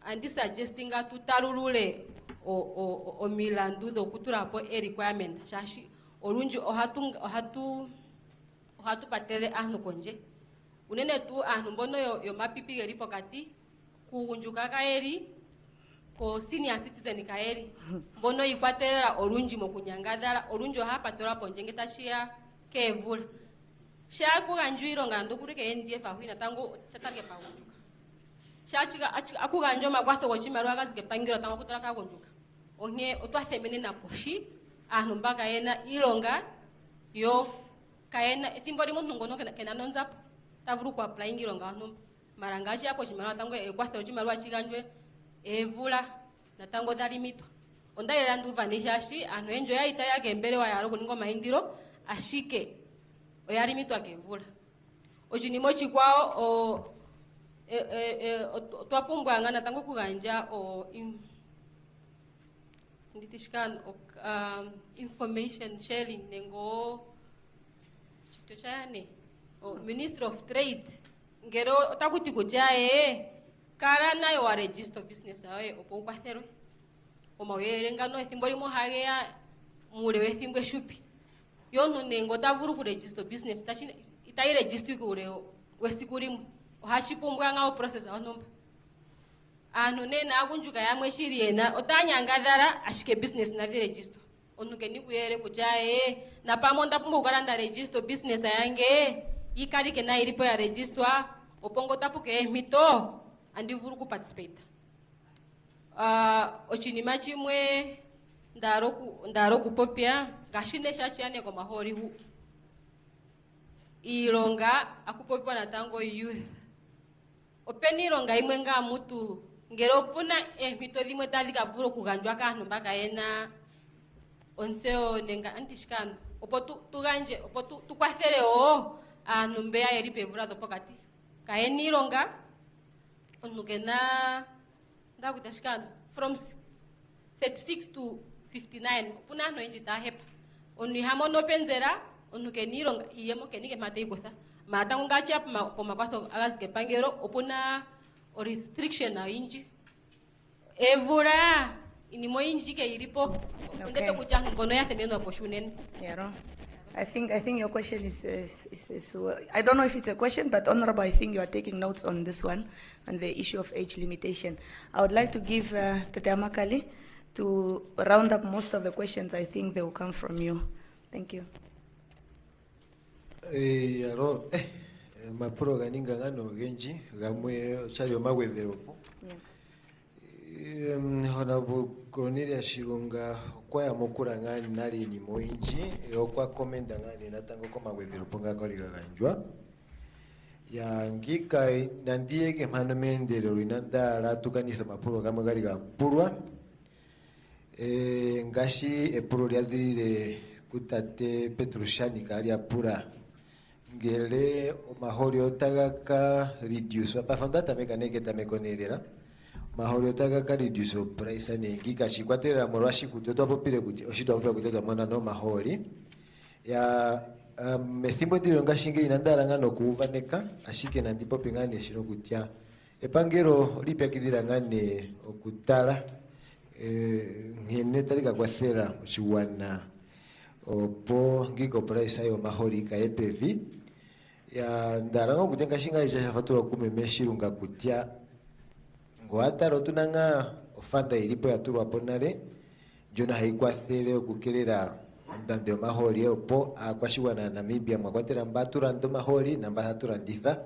andi suggesting tutarurule o milandu do kuturapo requirement shashi olunji ohatu patere ahno konje unene tu ahno mbono yo mapipi geri pokati kuunjuka kaeri ko senior citizen kaeri mbono ikwatera olunji mokunyangadala olunji hapa torapo njengeta shia kevula shaku ganjuiro ngando kurike NDF ahina tango chatage paunjuka shachika akuganjo magwato gochimaru agazike pangiro tango kutaraka gonjuka onye otwathemene na poshi ahno mbaga ena ironga yo kaena ethimbo limuntu ngono kena nonzapo tavuru ku applying ironga ahno marangaji apo chimaru tango egwato chimaru achiganjwe evula na tango dalimitwa ondaira nduva nishashi ahno enjo yaita yake mbere wa yaro kuningo maindiro ashike oyalimitwa kevula ochinimo chikwao twapumbwanga na tango kuganja nditishkan information sharing nengo chito chane Minister of Trade ngero otakuti kujae kara nayo wa register business awe opo kwatherwe omawerenga no ethimbo limo hageya mule wethimbo shupi yono nengo tavuru ku register business tachina itai register ku ule wesikurimu ohachipumbwa nga process anomba anu nena akunjuka yamwe shiri yena otanyangadara ashike business na register onuke ni kuyere kujae na pamonda pumbu karanda register business yange ikarike na ilipo ya register opongo tapuke mito andivuru ku participate ochinima chimwe ndaro ku popia gashine shachiane ko mahori hu ilonga akupopiwa na tango youth. Openi ilonga imwe nga mutu ngero puna mito dhimwe tadhika vuro kuganjwa kantu mpaka ena onseo nenga antishikano opo tuganje opo tukwathere antu mbeya yeli pevula topokati kaeni ilonga onu kena ndakutashikano from 36 to 59 opuna antu enji tahepa onu ihamono penzera onu keni ilonga iyemo kenike mateikutha matangu ngachi apa pomakwatho agazike pangero opuna o restriction na inji evura inimo inji ke ilipo ndete kujangu kono ya temeno hapo shuneni. Yeah, I think your question is I don't know if it's a question, but Honorable, I think you are taking notes on this one, on the issue of age limitation. I would like to give Tate Amakali to round up most of the questions. I think they will come from you. Thank you. Mapuro ganinga ngano genji gamwe chayo magwetheropo. Honorable Cornelia Shirunga kwa mukura ngani nali ni moinji okwa komenda ngani natango koma magwetheropo ngakori gaganjwa ya ngika nandie ke mano mendero inanda ratukanisa mapuro gamwe gari gapurwa ngashi epuro lyazirire kutate Petrushani kali apura ngere mahori otagaka reduce apafandata mekaneke tamekonerera mahori otagaka reduce price ane ngika shikwatera morwashi kutoto popire kuti oshito apo kutoto mona no mahori ya methimbo ndiro ngashinge inandara ngano kuvaneka ashike nandipo pingane shino kutya epangero lipyakidira ngane okutala ngene talika kwathera chiwana opo ngiko price ayo mahori ka EPV ya ndaranga kutenga shinga isha fatura kumemeshirunga kutya ngoataro tunanga ofanda ilipo ya turu aponare jona haikwathere okukelera ndande mahori opo akwashiwa na Namibia mwakwatera mbatura ndo mahori na mbatura nditha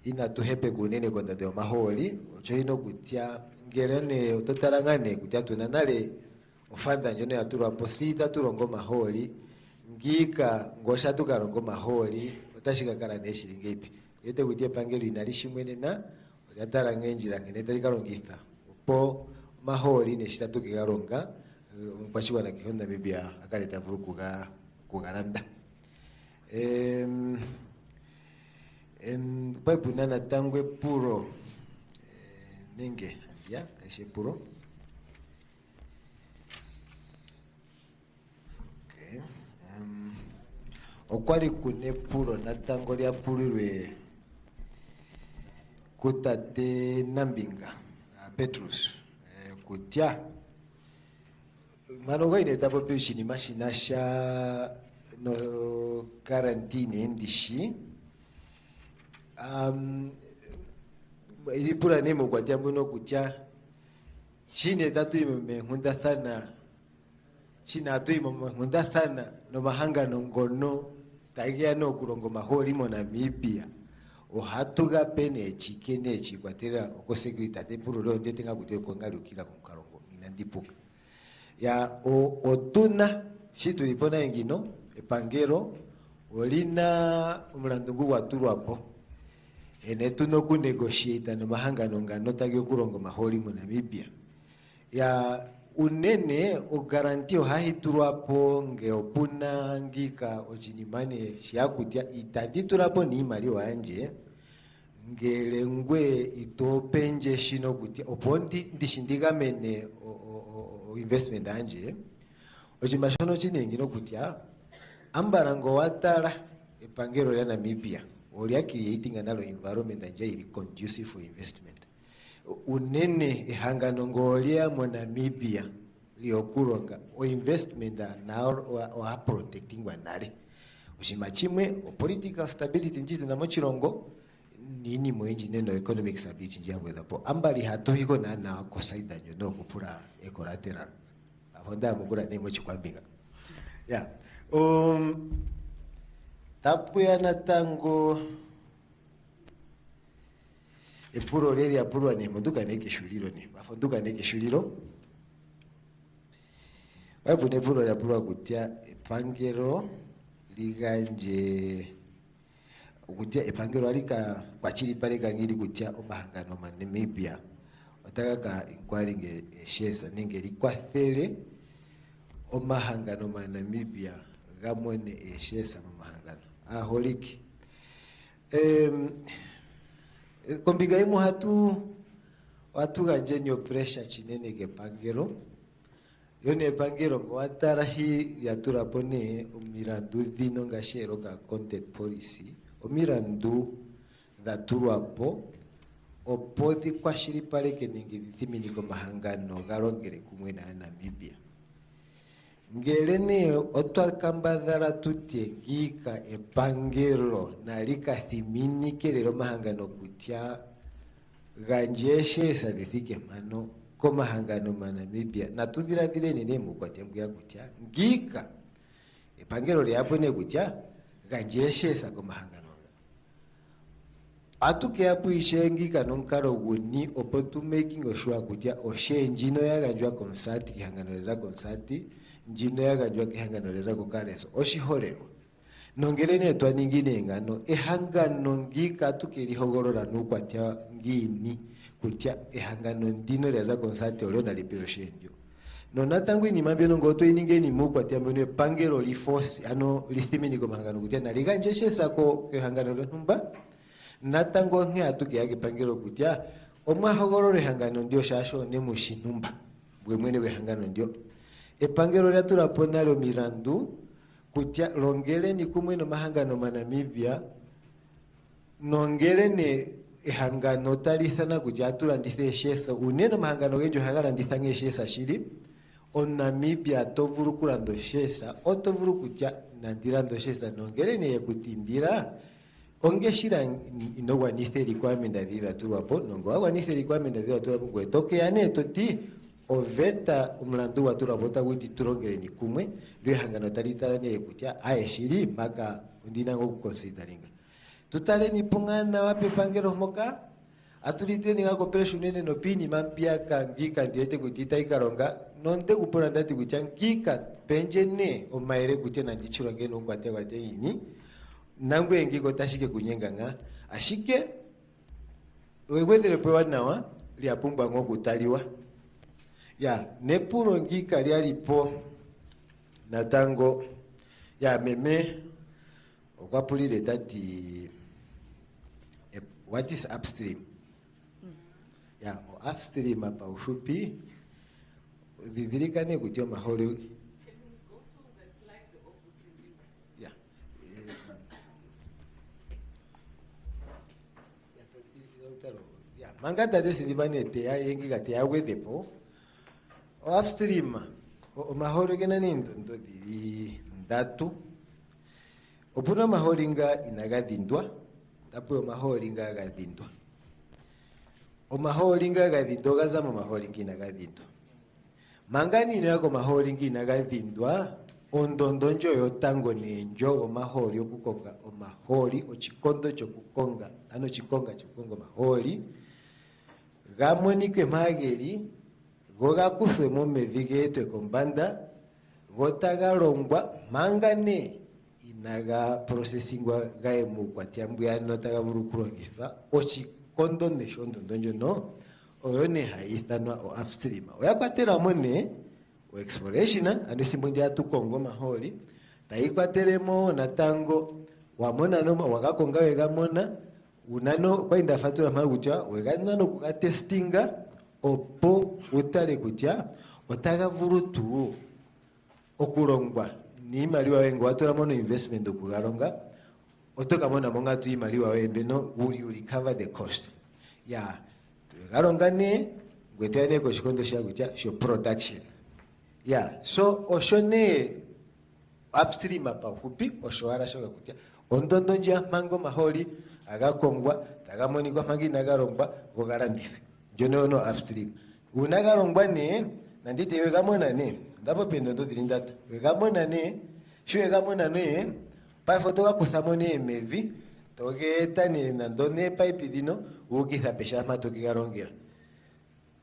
ina tuhepe kunene kwa ndande mahori ocho ino kutya ngerene totarangane kutya tunanale ofanda njone ya turu apo sita turongo mahori ngika ngosha tukarongo mahori otashika kala neshiringa ipi yete kutya pangelo inalishi mwene na yatara ngenjira ngene talikalongitha opo mahori neshita tukigaronga mpashiwa na kihonda Namibia akaleta vuru kugalanda paipu nana tangwe puro nenge ya kashe puro okwali kune puro natango lya pulirwe kutate Nambinga Petrus kutya mano gaine tapo peshini mashinasha no quarantine ndishi ilipura nemo kwa jambo no kutya shine tatu imehunda sana shina atu imehunda sana no mahanga no ngono tagia no kurongo mahori mo Namibia ohatuga pene chikene chikwatera oko security puro ro ndetenga kuti kongali ukira konkarongo inandipuka ya otuna shitu lipona engino epangero olina umulandungu waturu apo ene tuno ku negotiate no mahanga no ngano tagyo kurongo mahori mo Namibia ya unene o garantio hahituru apo ngeopuna ngika ochinimane shiakutya itaditura apo ni mali wanje ngelengwe itopenje shino kutya opondi ndishindigamene investment anje ochimashono chinengi no kutya ambarango watala epangero ya Namibia oli creating analo environment anje ili conducive for investment unene ehangano ngolia mo Namibia liokuronga o investment na o protecting wanale oshimachimwe o political stability njitu na mochirongo nini mwenji neno economic stability njabwe dapo ambali hatohiko na kosaida nyo kupura collateral avonda mugura nemo chikwambinga ya tapu ya natango epuro leli apuro ni munduka neke shuliro ni bafonduka neke shuliro babu ne puro ya puro kutya epangero liganje kutia epangelo alika kwa chili pale kangiri kutia omahangano ma Namibia otaka ka inquiry nge shesa ningeri kwa thele omahangano ma Namibia gamone shesa mahangano aholiki kombiga imu watu ganjenyo pressure chinene ke pangelo yone pangelo ngo atarashi yatura pone omirandu dhino ngashero ka content policy omirandu dhaturwapo opodhi kwa shiri pale keningi thimini ko mahangano galongere kumwe na Namibia ngelene otwa kambadhala tutengika epangelo nalika thimini kelero mahangano kutya ganjeshe sadithike mano ko mahangano ma Namibia na tudhiradhile nene mukwatembu ya kutya ngika epangelo lyapo ne kutya ganjeshe sa ko mahangano atuke apu ishengika nonkaro guni opo to making sure kutya oshenjino yaganjwa konsati kihangano za konsati njino yaganjwa kihangano za kukareso oshihorero nongelene twaningine ngano ehangano ngika tukirihogorora nukwatya ngini kutya ehangano ndino leza konsati olio nalipeo shenjo nona tangu inimambia nongoto iningeni mukwatya mbone pangelo li force ano lithimini ko mahangano kutya naliganjeshe sako ehangano numba natango nge atuke yake pangelo kutya omwahogorora ehangano ndio shasho ne mushinumba bwe mwene behangano ndio epangelo lya turapona lo mirandu kutya longele ni kumwe no mahangano ma Namibia nongele ne ehangano talithana kutya turandithe shesa uneno mahangano genjo hagaranditha nge shesa shiri on Namibia tovuru kurando shesa otovuru kutya nandirando shesa nongele ne yakutindira onge shira inogwa nithe requirement adira turwapo nongo agwa nithe requirement adira turwapo gwetoke ane toti oveta umlandu wa turabota witi turongere ni kumwe lwe hangano talitala ne kutya aeshiri maka ndina ngo consideringa tutale ni pungana wape pangero moka atulite ni ngako pressure nene no pini mampia kangika ndiete kutita ikaronga nonde kupona ndati kutya ngika penjene o maire kutya na ndichurange no kwate kwate ini nangwe ngiko tashike kunyenga nga ashike wegwetele pwe wanawa liapumba ngo kutaliwa ya nepuro ngika lialipo natango ya meme okwapulile tati what is upstream ya upstream apa ushupi dhidhirikane kutyo mahoro mangata desilibane ya yengi gati ya wedepo upstream o mahoro gena nindo ndodiri ndatu opuna mahoringa inagadindwa tapo mahoringa gadindwa o mahoringa gadindwa gazama mahoringa inagadindwa mangani nako mahoringa inagadindwa ondondonjo yotango nenjo o mahori okukonga o mahori o chikondo chokukonga ano chikonga chokukonga mahori gamonike mageri goga kusemo mevigeto kombanda gotagalongwa mangane inaga processingwa gaemu kwatiambu ya notaga burukurongitha ochikondo neshondo ndonjo no oyone haithanwa o upstream oyakwatera mone o exploration ando thimbo ndia tukongo maholi taikwateremo natango wamona no wagakonga wegamona unano kwa indafatura mara kutya weganano kukatestinga opo utale kutya otaga vurutu okulongwa ni maliwa wengo watura mono investment okugalonga otoka mona monga tu maliwa wembe no uli cover the cost ya galongane gwetene ko shikondo sha kutya sho production ya so oshone upstream apa hupi oshoara shoka kutya ondondonja mango maholi agakongwa tagamonikwa mangina galongwa gogarandife jono no upstream unagalongwa ne nandite wegamona ne ndapo pendo ndo dilindatu wegamona ne sho wegamona ne pa foto ga kusamone mevi togeta ne nandone pipe dino ukitha pesha mato kigarongera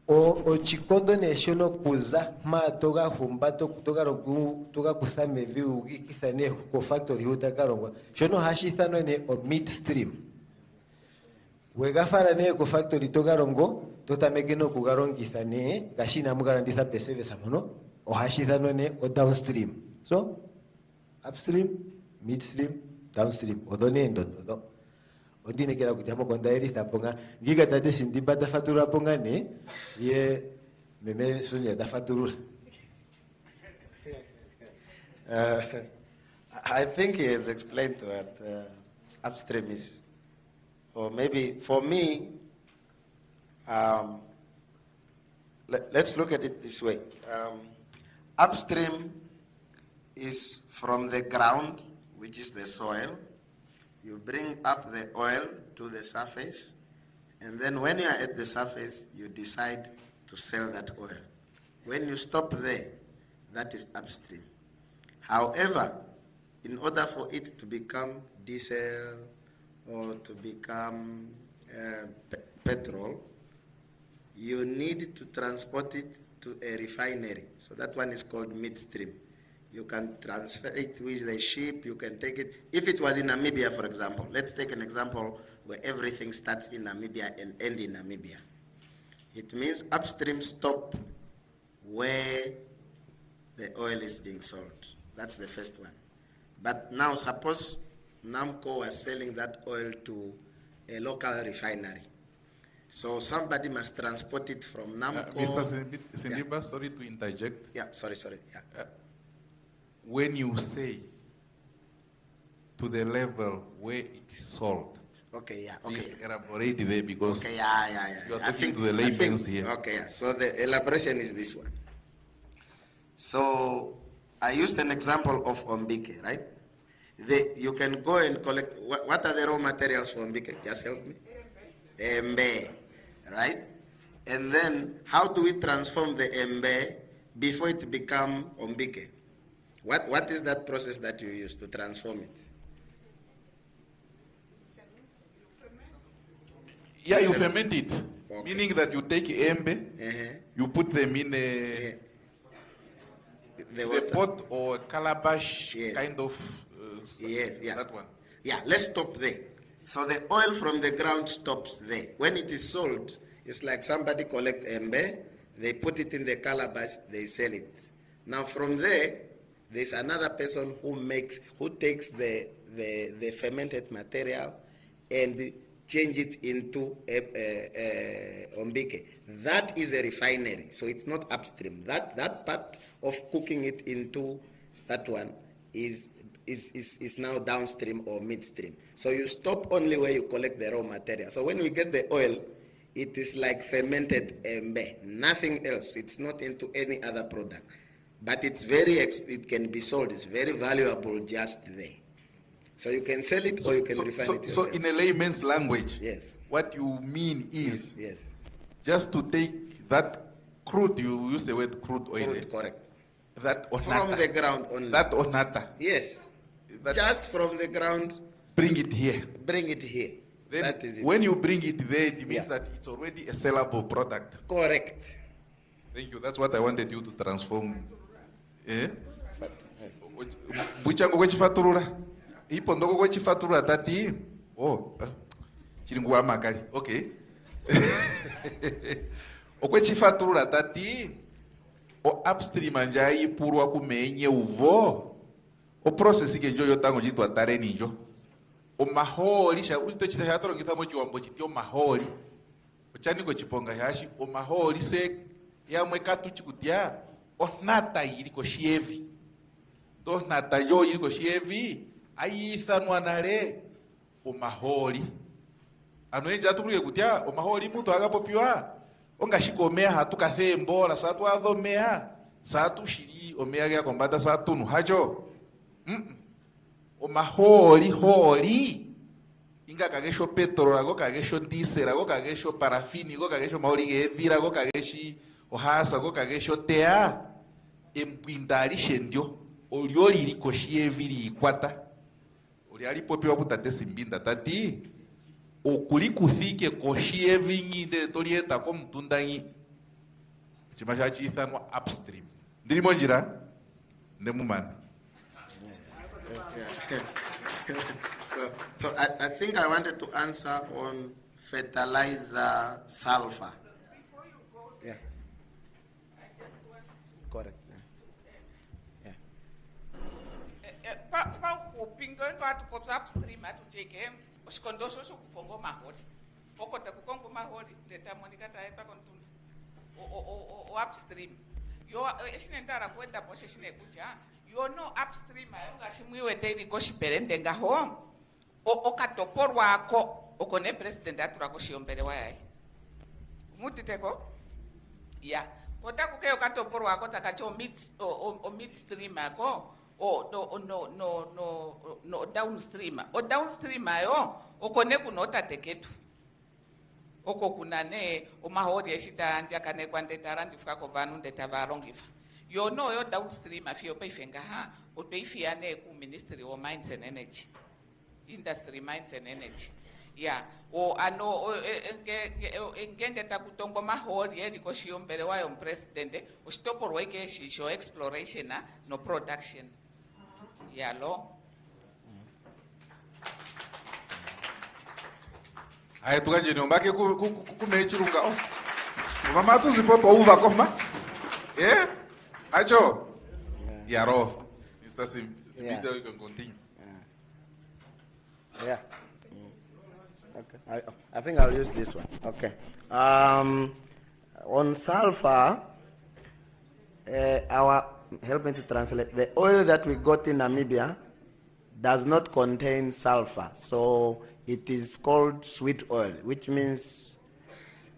o chikondo ne shono kuza ma toga humba toga kusame vi ukikisa ne ko factory utakarongwa shono hashithano ne o midstream wega fara ne ko factory togarongo totameke no kugarongitha ne gashina mugaranditha peseve samono o hashithano ne o downstream so upstream midstream downstream odone ndondo ondine kera kutamo kondairi taponga giga tate sindiba da fatura ponga ne ye meme sonya da fatura. I think he has explained what upstream is. Or maybe for me, let's look at it this way. Upstream is from the ground, which is the soil. You bring up the oil to the surface, and then when you are at the surface, you decide to sell that oil. When you stop there, that is upstream. However, in order for it to become diesel or to become petrol, you need to transport it to a refinery. So that one is called midstream. You can transfer it with the ship, you can take it. If it was in Namibia, for example, let's take an example where everything starts in Namibia and ends in Namibia. It means upstream stop where the oil is being sold. That's the first one. But now suppose NAMCO was selling that oil to a local refinery. So somebody must transport it from NAMCO. Mr. Sindiba, sorry to interject. Yeah, sorry. Yeah. When you say to the level where it is sold, okay. Please elaborate there because okay, yeah. you are talking to the laymen here. Okay, so the elaboration is this one. So I used an example of Ombike, right? You can go and collect, what are the raw materials for Ombike? Just help me. Embe, right? And then how do we transform the embe before it become Ombike? What is that process that you use to transform it? Yeah, you ferment it, okay. Meaning that you take embe, you put them in a pot or a calabash kind of that one. Yeah, let's stop there. So the oil from the ground stops there. When it is sold, it's like somebody collect embe, they put it in the calabash, they sell it. Now from there, there's another person who takes the fermented material and change it into ombike. That is a refinery, so it's not upstream. That part of cooking it into that one is now downstream or midstream. So you stop only where you collect the raw material. So when we get the oil, it is like fermented embe, nothing else. It's not into any other product. But it's it can be sold. It's very valuable just there. So you can sell it or you can refine it yourself. So in a layman's language, yes, what you mean is yes. Just to take that crude, you use the word crude oil. Crude, correct. That onata. From the ground only. That onata. Yes. Just from the ground. Bring it here. Bring it here. Then that is it. When you bring it there, it means that it's already a sellable product. Correct. Thank you. That's what I wanted you to transform. Buchango kwechifaturura. Ipo ndoko kwechifaturura tati. Oh. Chiringuwa makali. Okay. Okwechifaturura tati. O upstream anjai purwa kumenye uvo. O process ke njo yotango jitu atare nijo. O maholi sha ulito chitahatoro ngitamo chiwambo chiti o maholi. Ochani ko chiponga hashi o maholi se yamwe katu chikutia o nata yiri ko shievi. To nata yo yiri ko shievi ayithanwa nale o maholi. Ano enja turuye kutia o maholi mutu agapopiwa. Ongashikomea hatukathe mbola satu adhomea satu shiri omea ya kombata satu nuhacho. O maholi inga kagesho petrol ago kagesho diesel ago kagesho parafini ago kagesho maholi gedira ago kageshi ohasa ago kagesho tea empindali shendio olioli liko shievili ikwata oliali popiwa kutate simbinda tati okuli kuthike koshievi nyinde tolieta ko mtundangi chima chachiithanwa upstream. Ndilimo njira ndemumana. So I think I wanted to answer on fertilizer sulfur. Yeah. Correct. Yeah. Pingo ndo atupoza upstream atujeke usikondosho sokupongo mahori. Fokota kukongo mahori deta monika taepa kontunda. O upstream. Yo eshinendara kwenda poshe shine kuja. Yo no upstream ayo ngashimwiwe teni goshipelende ngaho. Okatoporwa ako okone president aturako shiombere wayayi. Mutiteko? Yeah. Kota kuke okatoporwa ako takacho midstream ako. No downstream. O downstream ayo okone kunota teketu. Oko kunane omahori eshita anja kane kwande tarandifuka ko vanu ndeta varongifa. Yo no yo downstream afio peifenga ha o peifiane ku Ministry of Mines and Energy. Industry, Mines and Energy. Yeah. O ano engende takutongo mahori eliko shiombere wayo president o stopor weke shisho exploration no production. Yeah, lo. Aya tukanje nyombake kumechirunga oh. Mama tuzipoto uva koma. Eh? Acho. Yaro. It's a video you can continue. Yeah. Okay. I think I'll use this one. Okay. On sulfur, help me to translate. The oil that we got in Namibia does not contain sulfur, so it is called sweet oil, which means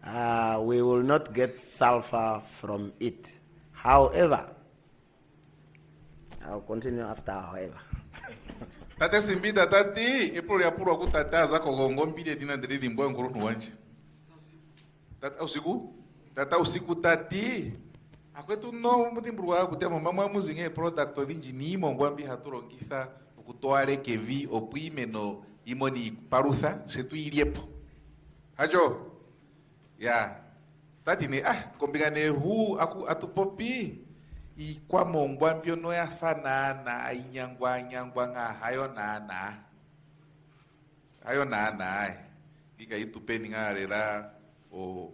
we will not get sulfur from it. However, I'll continue after however. Tate simbida tati epolo ya puro kutataza kogongo mbide dina ndiri mbo ngoro nuwanje. Tata usiku? Tata usiku tati. Akwetu no mudimbrwa kutema mama muzinge product of engineer mbwambi haturongitha ukutoare kevi opime no imoni parutha setu iliepo. Hajo. Ya. Tati ne kombigane hu aku atupopi. Ikwa mongwambio no ya fanana inyangwa nga hayo nana ika itupeni ngarera o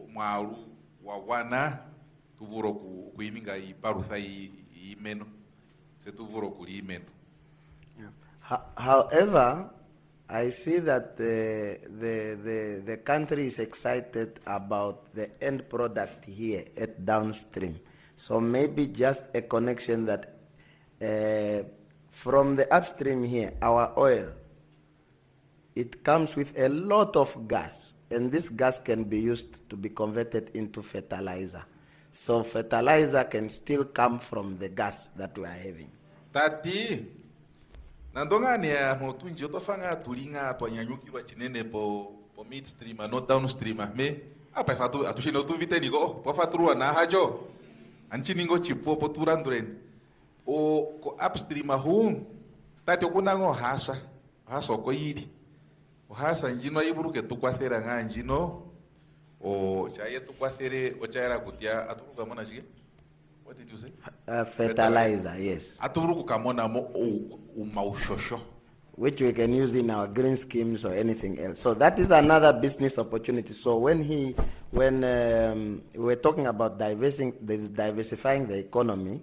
mwaru wawana tuvuro kuiminga iparutha imeno se tuvuro kuli imeno. However, I see that the country is excited about the end product here at downstream. So maybe just a connection that from the upstream here, our oil, it comes with a lot of gas, and this gas can be used to be converted into fertilizer. So fertilizer can still come from the gas that we are having. Tati, nandonga ne motunji otofanga tulinga twanyanyuki wa chinene po midstream no downstream me apa fatu atushino tu viteniko po faturua na hajo. Anchiningo chipo poturandren o ko upstream hu tati kunango hasa ko yiri o hasa njino iburuke tukwathera nga njino o chaye tukwathera o chaira kutia aturuka mona shige. What did you say? Fertilizer, yes. Aturuku kamona mo umaushosho, which we can use in our green schemes or anything else. So that is another business opportunity. So when we were talking about diversifying the economy,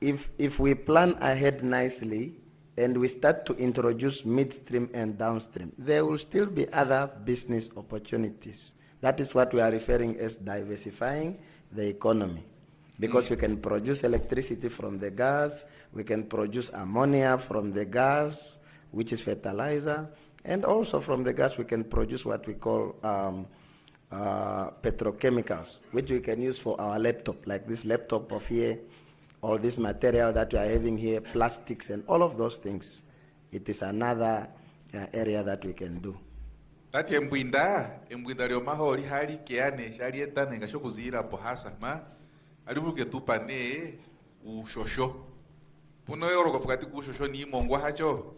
if we plan ahead nicely and we start to introduce midstream and downstream, there will still be other business opportunities. That is what we are referring as diversifying the economy. Because we can produce electricity from the gas, we can produce ammonia from the gas, which is fertilizer, and also from the gas we can produce what we call petrochemicals, which we can use for our laptop, like this laptop of here, all this material that we are having here, plastics and all of those things. It is another area that we can do. Tati embwinda lyo mahori hali keane shali etane ngasho kuzira po hasa ma alibuke tupane ushosho puno yoro kopukati kushosho ni mongwa hacho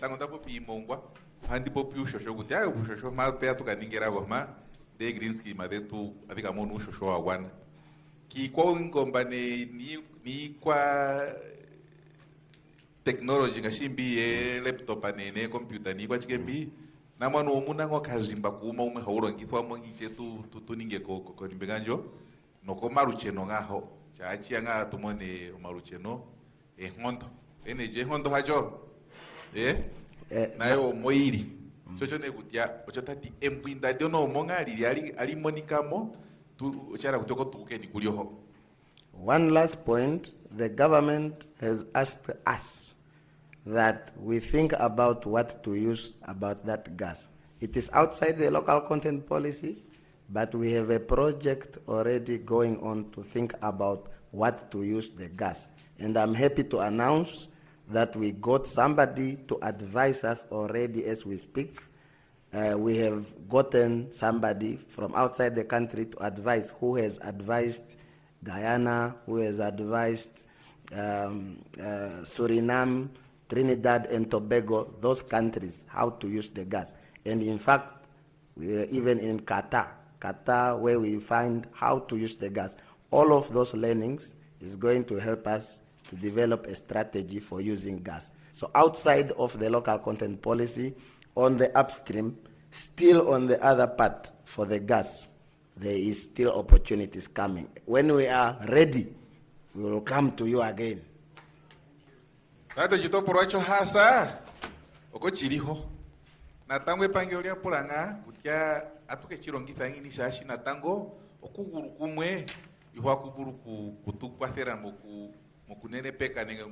tango tapo pi mongwa handi po pi ushosho kuti ayo ushosho ma pe atukandingera goma de green scheme adetu adika monu shosho wa wana ki kwa ngomba ni kwa technology ngashimbi laptop anene computer ni kwa chikembi na mwana omuna ngo kazimba kuma umwe haulongithwa mongi chetu tuninge ko nimbeganjo noko marucheno ngaho chachi nga tumone marucheno ngondo ene ngondo hajo nayo moiri chocho ne kutia ochotati empinda dono monga ali monikamo tu chara kutoko tuke ni kulioho. One last point, the government has asked us that we think about what to use about that gas. It is outside the local content policy, but we have a project already going on to think about what to use the gas. And I'm happy to announce that we got somebody to advise us already as we speak. We have gotten somebody from outside the country to advise, who has advised Guyana, who has advised Suriname, Trinidad and Tobago, those countries, how to use the gas. And in fact, we are even in Qatar, where we find how to use the gas. All of those learnings is going to help us to develop a strategy for using gas. So outside of the local content policy, on the upstream, still on the other part for the gas, there is still opportunities coming. When we are ready, we will come to you again. Tato jito porocho hasa oko chiriho natangwe pangeolia pulanga kutia atuke chirongita ngini shashi natango okuguru kumwe ihwa kuguru kutukwathera mokunene peka nenge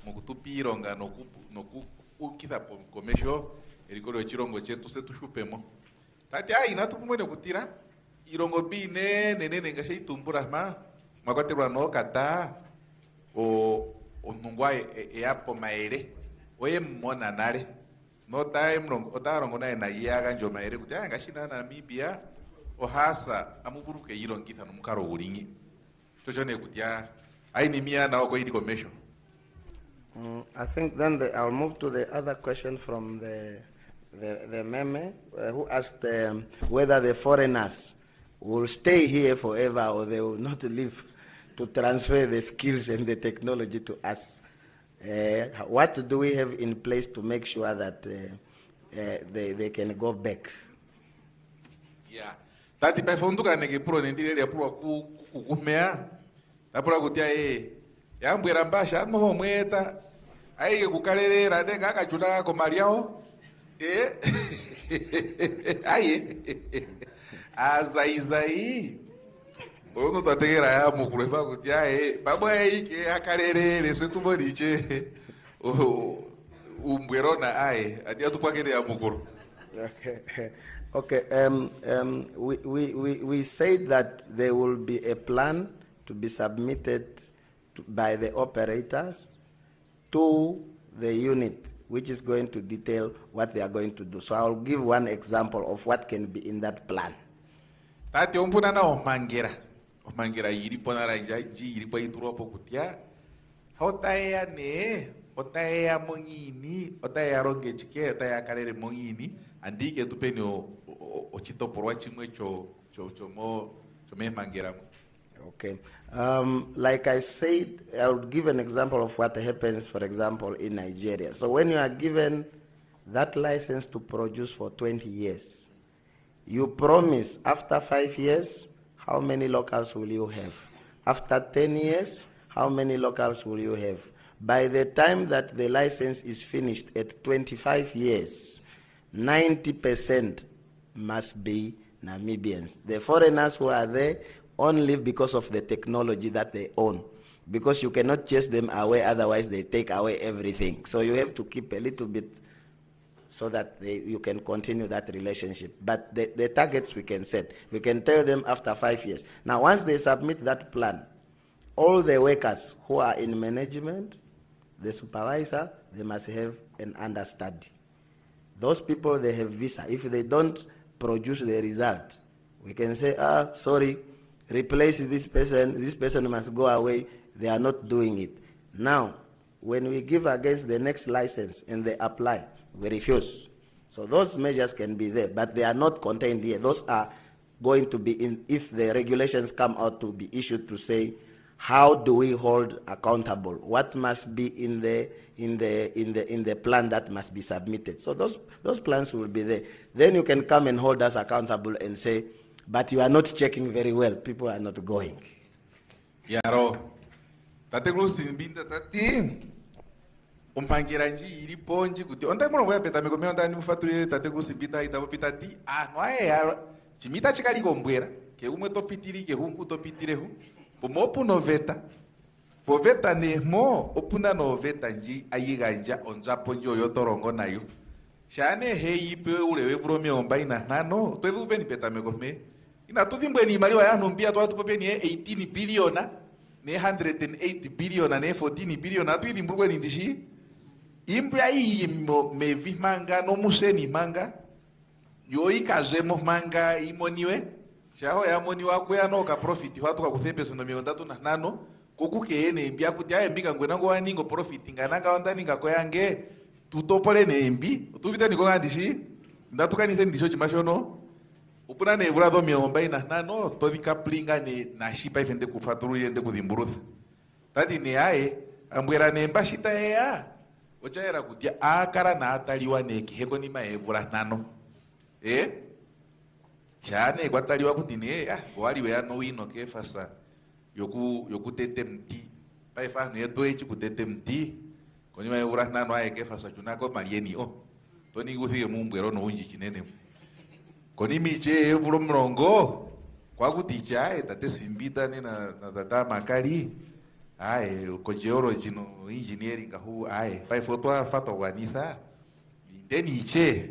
mokutupironga noku ukitha komesho erikolo chirongo chetu setushupemo tati natukumwene kutira irongo bine nene ngashe itumbura makwaterwa no kata onungwa eapo maere oye mona nare no time otarongo na yaga njo maere kuti ngashina Namibia ohasa amuburuke irongitha no mukaro uringi tochone kuti aini mia na oko idi commission. I think then I'll move to the other question from the meme who asked whether the foreigners will stay here forever or they will not leave to transfer the skills and the technology to us. What do we have in place to make sure that they can go back? Yeah. Tati pa fonduka nege pro nendile ya pro kukumea. Na pro kutia yambwera mbasha no mweta. Aige kukalelera denga akachula ko Mariao. Aye. Azaizai. Ono tategera ya mukureva kutia baba ike akalelele setubodiche. Umbwerona adia tupakele ya mukuru. Okay. We said that there will be a plan to be submitted by the operators to the unit, which is going to detail what they are going to do. So I'll give one example of what can be in that plan. Tati ompuna na omangera yiripo na raiji yiripo ituropo kutia. Otaya mongini, otaya ronge chike, otaya karere mongini, andike tupeni ochito porwa chimwe cho me mangera. Okay. Like I said, I would give an example of what happens, for example, in Nigeria. So when you are given that license to produce for 20 years, you promise after 5 years, how many locals will you have? After 10 years, how many locals will you have? By the time that the license is finished at 25 years, 90% must be Namibians. The foreigners who are there only because of the technology that they own. Because you cannot chase them away, otherwise they take away everything. So you have to keep a little bit so that you can continue that relationship. But the targets we can set, we can tell them after 5 years. Now once they submit that plan, all the workers who are in management, the supervisor, they must have an understudy. Those people, they have visa. If they don't produce the result, we can say, sorry, replace this person must go away, they are not doing it. Now, when we give against the next license and they apply, we refuse. So those measures can be there, but they are not contained here. Those are going to be in, if the regulations come out to be issued to say, how do we hold accountable? What must be in the plan that must be submitted? So those plans will be there. Then you can come and hold us accountable and say, but you are not checking very well. People are not going. Yaro, tate kusimbinda tati. Umpangiranji iri ponji kuti. Onda mono kwa peta meko meonda ni ufaturi tate kusimbinda ita popitati. Ah, noae yaro. Chimita chikali kombwera. Ke umwe topitiri ke hunku topitire hu. Pomopu noveta. Poveta ne mo opuna noveta nji ayiganja onza ponji oyotorongo nayo. Shane hei pe ulewe brome ombaina nano. Twedu beni peta meko me. Ina tudimbe ni mariwa ya numbia tuwa tupope ni 18 biliona. Ne 108 biliona ne 14 biliona. Atu idi mburwe ni ndishi. Imbu ya iyi mevi manga no museni manga. Yo ikazemo manga imoniwe. Shaho ya moniwa kuya no ka profit. Watu kwa kuthepe sono miondatu na nano. Kukuke ene imbi ya kutia mbika ngwenango wa ningo profit. Ngananga wanda ninga kwa yange. Tutopole ne imbi. Utuvita niko nga ndishi. Ndatuka nite ndisho chimashono. Upuna ne vrado miomba ina nano. Todi kaplinga ne na shipa ifende kufaturu yende kudimburutha. Tadi ne ae. Ambwera ne mba shita ea. Ocha era kutia akara na ataliwa ne kiheko ni maevura nano. Chane kwa ataliwa kutine wali wea no ino kefasa. Yoku tete mti. Paifa yeto echi kutete mti. Koni maevura nano ae kefasa chunako marieni o. Toni guthi mumbwero no unji chinene. Koni miche evuro mrongo. Kwa kuticha tate simbita ni na tata makari. Ae, kojeoro jino engineering hu ae, pai foto fato wanitha. Ndeni iche.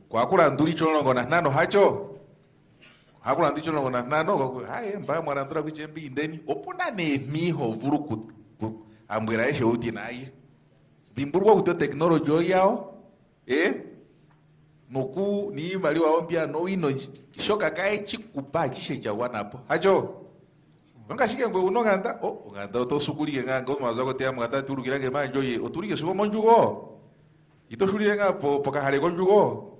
Kwa kula nduri chonongo na nano hacho. Hakula nduri chonongo na nano ae mba mwarandura kuchembi ndeni opuna ne miho vuru ambwera eshe uti na aye. Bimburwa kuto technology yao. Nuku ni maliwa ombia no ino shoka kae chikupa chishe jawana hapo. Hacho. Nunca shike ngwe unonganda nganda otosukulike nganga omazako te amugata turukira ke manjo ye oturike subo monjugo ito shulike nga poka hale konjugo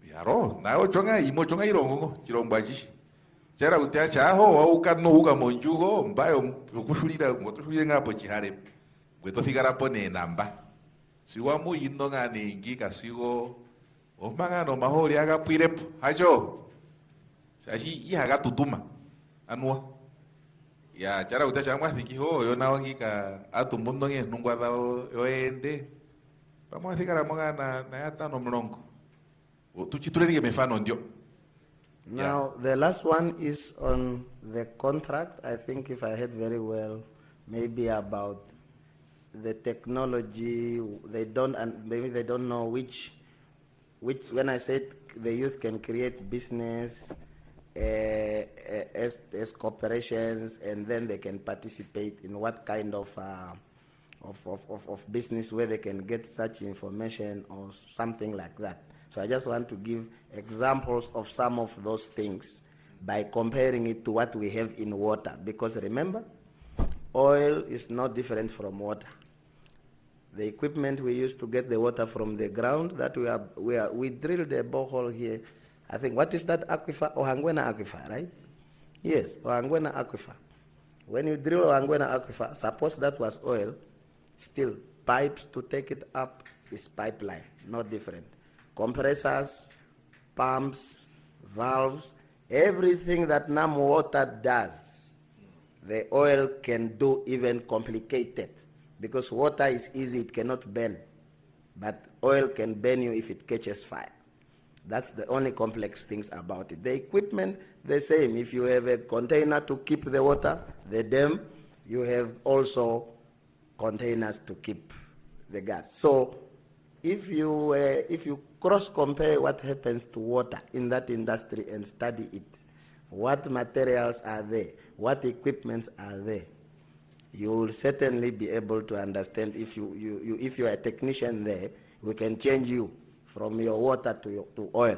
yaro nayo chonga imo chonga irongo chirombaji chera utia chaho wa ukano uka monjugo mbayo okushulira ngotoshulike nga po chihare gweto thigara pone namba siwa mu indonga ningi kasigo omanga no maholi aga pwirepo hacho sashi ihaga tutuma anua ya cara uta chama thiki ho yo na wangi ka atu mundo nge nungwa da yo ende vamos a thikara monga na yata no mlongo tu chitureni ke mefano ndio. Now the last one is on the contract. I think if I heard very well, maybe about the technology maybe they don't know which when I said the youth can create business as corporations, and then they can participate in what kind of business where they can get such information or something like that. So I just want to give examples of some of those things by comparing it to what we have in water, because remember, oil is not different from water. The equipment we use to get the water from the ground, that we drilled a borehole here. I think, what is that aquifer? Ohangwena aquifer, right? Yes, Ohangwena aquifer. When you drill Ohangwena aquifer, suppose that was oil, still pipes to take it up is pipeline, not different. Compressors, pumps, valves, everything that NAM water does, the oil can do, even complicated. Because water is easy, it cannot burn. But oil can burn you if it catches fire. That's the only complex things about it. The equipment, the same. If you have a container to keep the water, the dam, you have also containers to keep the gas. So if you cross-compare what happens to water in that industry and study it, what materials are there, what equipments are there, you will certainly be able to understand. If you are a technician there, we can change you from your water to oil.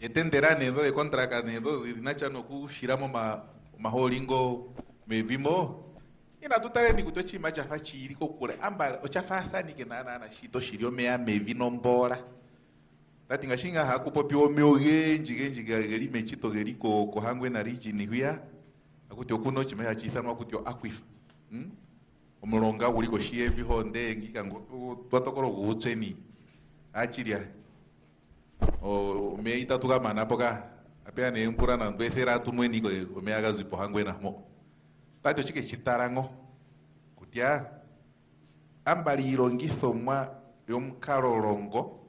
Etendera nedo de contra canedo inacha no ku shiramo maholingo me vimo ina tutare ni kutochi macha fachiri ko kule amba ochafatha ni kenana na shito shirio mea mevi nombora tati ngashinga hakupo pio genji gari mechito gari ko hangwe na region huya akuti okuno chimeha chithano akuti aquifer omulonga uli ko shievi honde ngika ngo twatokoro gutseni achiria o meita tukama napoka apea ne mpura na ndwethera tumweni ko omeaga zipo hangwe na mo tato chike chitarango kutia ambali irongithomwa yomkarolongo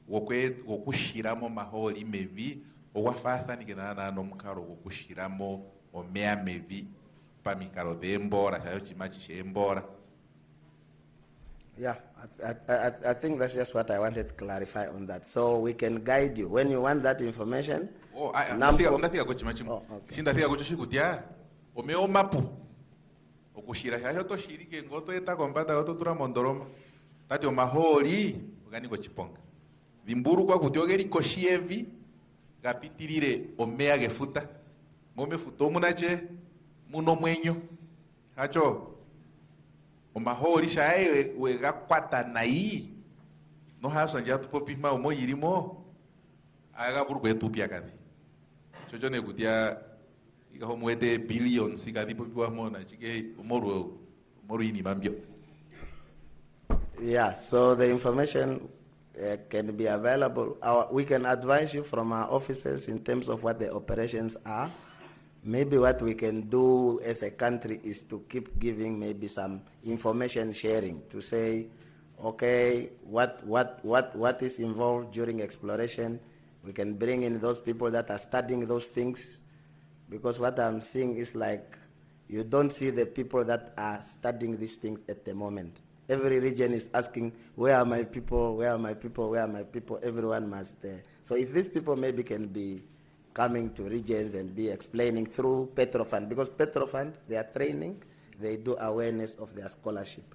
wokushiramo maholi mevi owafathanike na nomukaro wokushiramo omea mevi pamikaro dhembora sayo chimachi shembora. Yeah, I think that's just what I wanted to clarify on that. So we can guide you when you want that information. Oh, ndathika ko chimachi. Shindathika ko chikutia omeo mapu okushira hayo to shirike ngoto eta kombata goto tura mondoroma tati omaholi ogani ko chiponga vimburu kwa kutiogeri koshievi gapitirire omea gefuta ngome futo munache muno mwenyo hacho omaholi shae wega kwata nai no hasa njatu popima omo yirimo aga buru kwetupia kadi chocho ne kutia ikaho muete billions ikadi popwa mona chike omoru ini mambio. Yeah, so the information can be available. We can advise you from our offices in terms of what the operations are. Maybe what we can do as a country is to keep giving maybe some information sharing to say, okay, what is involved during exploration. We can bring in those people that are studying those things, because what I'm seeing is like you don't see the people that are studying these things at the moment. Every region is asking, where are my people, where are my people, where are my people? Everyone must. So if these people maybe can be coming to regions and be explaining through Petrofund, because Petrofund, they are training, they do awareness of their scholarship.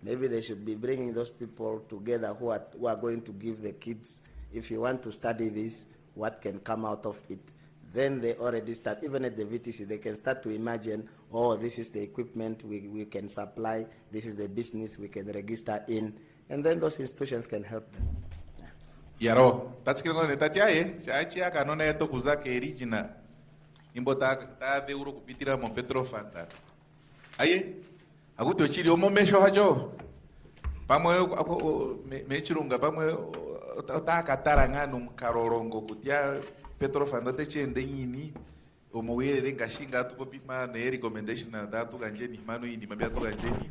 Maybe they should be bringing those people together who are going to give the kids, if you want to study this, what can come out of it. Then they already start, even at the VTC, they can start to imagine, oh, this is the equipment we can supply, this is the business we can register in, and then those institutions can help them. Yaro, that's going to tatiaye, chachia kanona yeto kuzake origina. Imbo ta de euro kupitira mo Petrofund. Aye, aguto chili omo mesho hajo. Pamwe mechirunga pamwe otakatara mkarorongo kutia Petrofund techende nyini omowe ngashinga tukopima ne recommendation na datu kanjeni manu ini mabia tu kanjeni.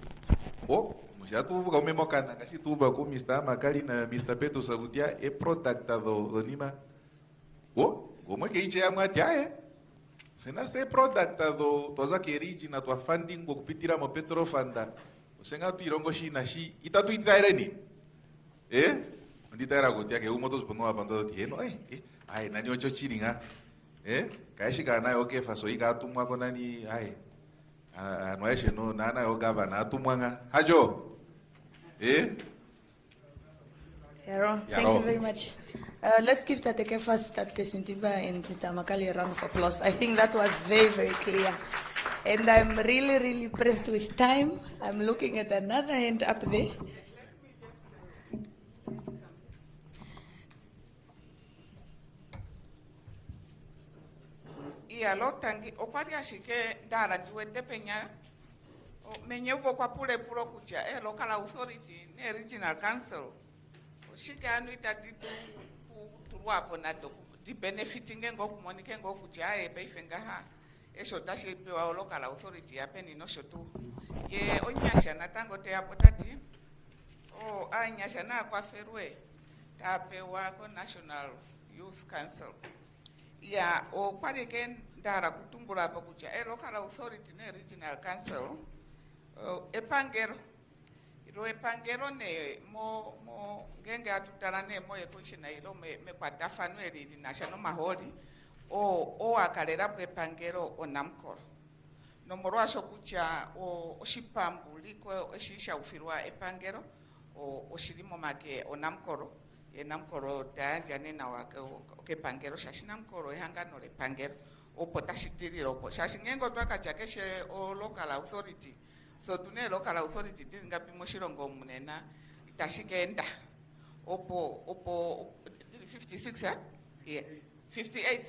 Oh, mujatuvuka umemokana ngashituva ku Mr. Makali na Mr. Peto sagutia e product do nima. Oh, como que inche amati aye. Sena se product do toza ke origina to funding go kupitira mo Petrofund. Usenga tu irongo shi na shi itatu itaireni. Nditara gotia ke umotos bono abando tieno ai nani ocho chiringa kaishika nayo kefa so ikatumwa ko nani ai anoeshe no nana yo governor atumwanga hajo Yaro, thank you very much. Let's give Tateke first, Tate Sintiba and Mr. Makali a round of applause. I think that was very, very clear. And I'm really, really pressed with time. I'm looking at another hand up there. Ia lo tangi okwari ashike dara duete penya menye kwa pule puro kucha local authority ne regional council shike anu itatitu tuwapo na do di benefiting ngo kumonike ngo kucha beifenga ha esho tashi pewa local authority apeni no shotu ye onyasha natango te apotati anyasha na kwa ferwe tapewa ko national youth council ya kwariken dara kutumbura pa kucha local authority ne regional council epangero ne mo ngenge atutara ne mo yekoshina ilo me kwata fanu eri national maholi akalera epangero onamkoro no moro asho kucha oshipambu liko eshisha ufirwa epangero oshirimo make onamkoro enamkoro tanja nena wake okepangero shashinamkoro ehangano lepangero opotashitiri opo shashingengo twakachakeshe local authority So tune local authority tingapi moshilongo munena itashikenda opo 56 yeah 58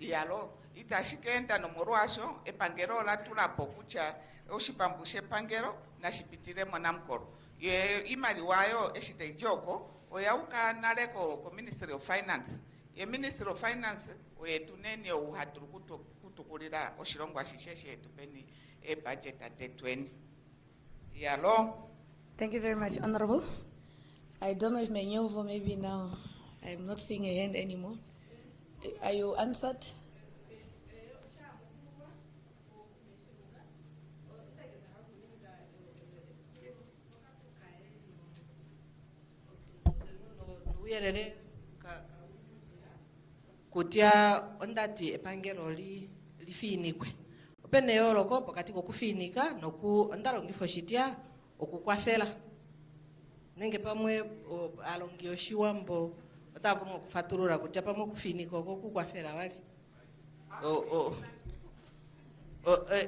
yalo itashikenda nomorwasho epangero la tulapo kucha oshipambushe pangero na shipitire monamkoro ye imali wayo eshite joko oyauka naleko ko Ministry of Finance ye Ministry of Finance oyetunene uhaduru kutukulira oshilongwa shisheshe tupeni a budget at the 20 yalo. Thank you very much, Honorable. I don't know if Menyovo, maybe now I'm not seeing a hand anymore. Are you answered? Kutia ondati epangero lifinikwe opene yoroko pakati kokufinika noku ndalongifo shitia okukwafela nenge pamwe alongio shiwambo otavuma okufaturura kutia pamwe kufinika okukwafela wali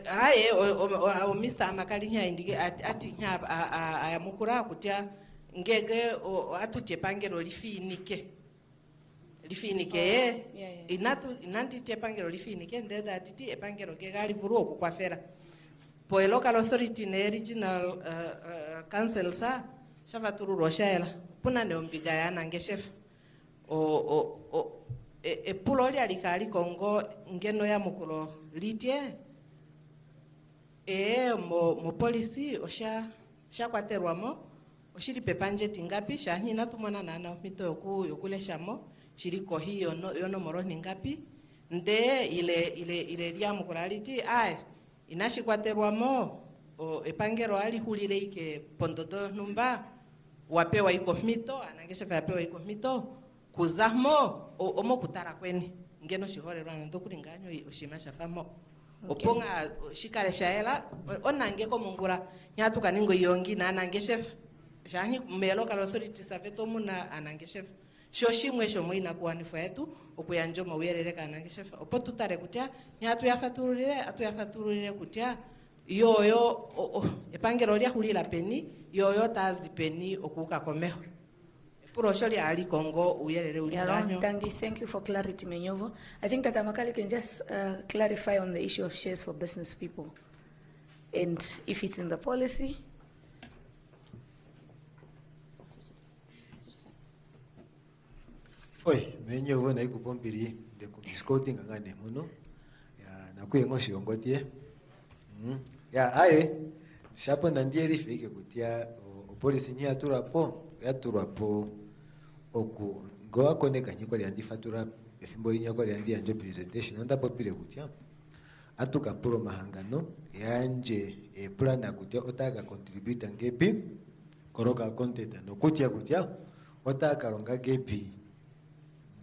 haye o Mr. Amakalinya indike ati nya ayamukura kutia ngege atutie pangero lifinike inanti tie pangero lifinike ndeda atiti epangero ke gali vuru okukwafera po local authority ne regional council sa shafatururo shaela puna ne ombiga yana ngeshef pulo li alikali kongo ngeno ya mukulo litie mo policy osha kwaterwamo oshiri pepanje ngapi shahina tumwana nana mito yokuleshamo shiriko hiyo yono moroni ngapi nde ile lya mukulaliti inashikwaterwamo epangero ali hulire ike pondodo numba wapewa iko mito anangeshefa yapewa iko mito kuzamo omo kutara kweni ngeno shihorerwa ndokulinganyo oshima shafamo oponga shikale shaela onange ko mungura nyatuka ningo yongi na anangeshefa shahi melo kala authority saveto muna anangeshefa shoshimwe shomo inakuwanifwa yetu okuyanjo mawiyerere kana ngeshefa opo tutare kutia nyatu yafatururire kutia yoyo epangero lya hulila peni yoyo tazi peni okuka komeho purosho lya ali Kongo uyerere ulinganyo. Thank you for clarity, Menyovo. I think that Amakali can just clarify on the issue of shares for business people and if it's in the policy. Oi, Menyovo na ikupompiri de kubiskoti ngane mono ya nakuyengo shiongotie. Ya aye shapo nandieri fike kutia o policy nya turapo oku goa koneka nyiko ya ndifatura efimboli nyako ya ndi anjo presentation onda popile kutia atuka pro mahangano yanje plan akutia otaka contribute ngepi koroka content no kutia otaka ronga gepi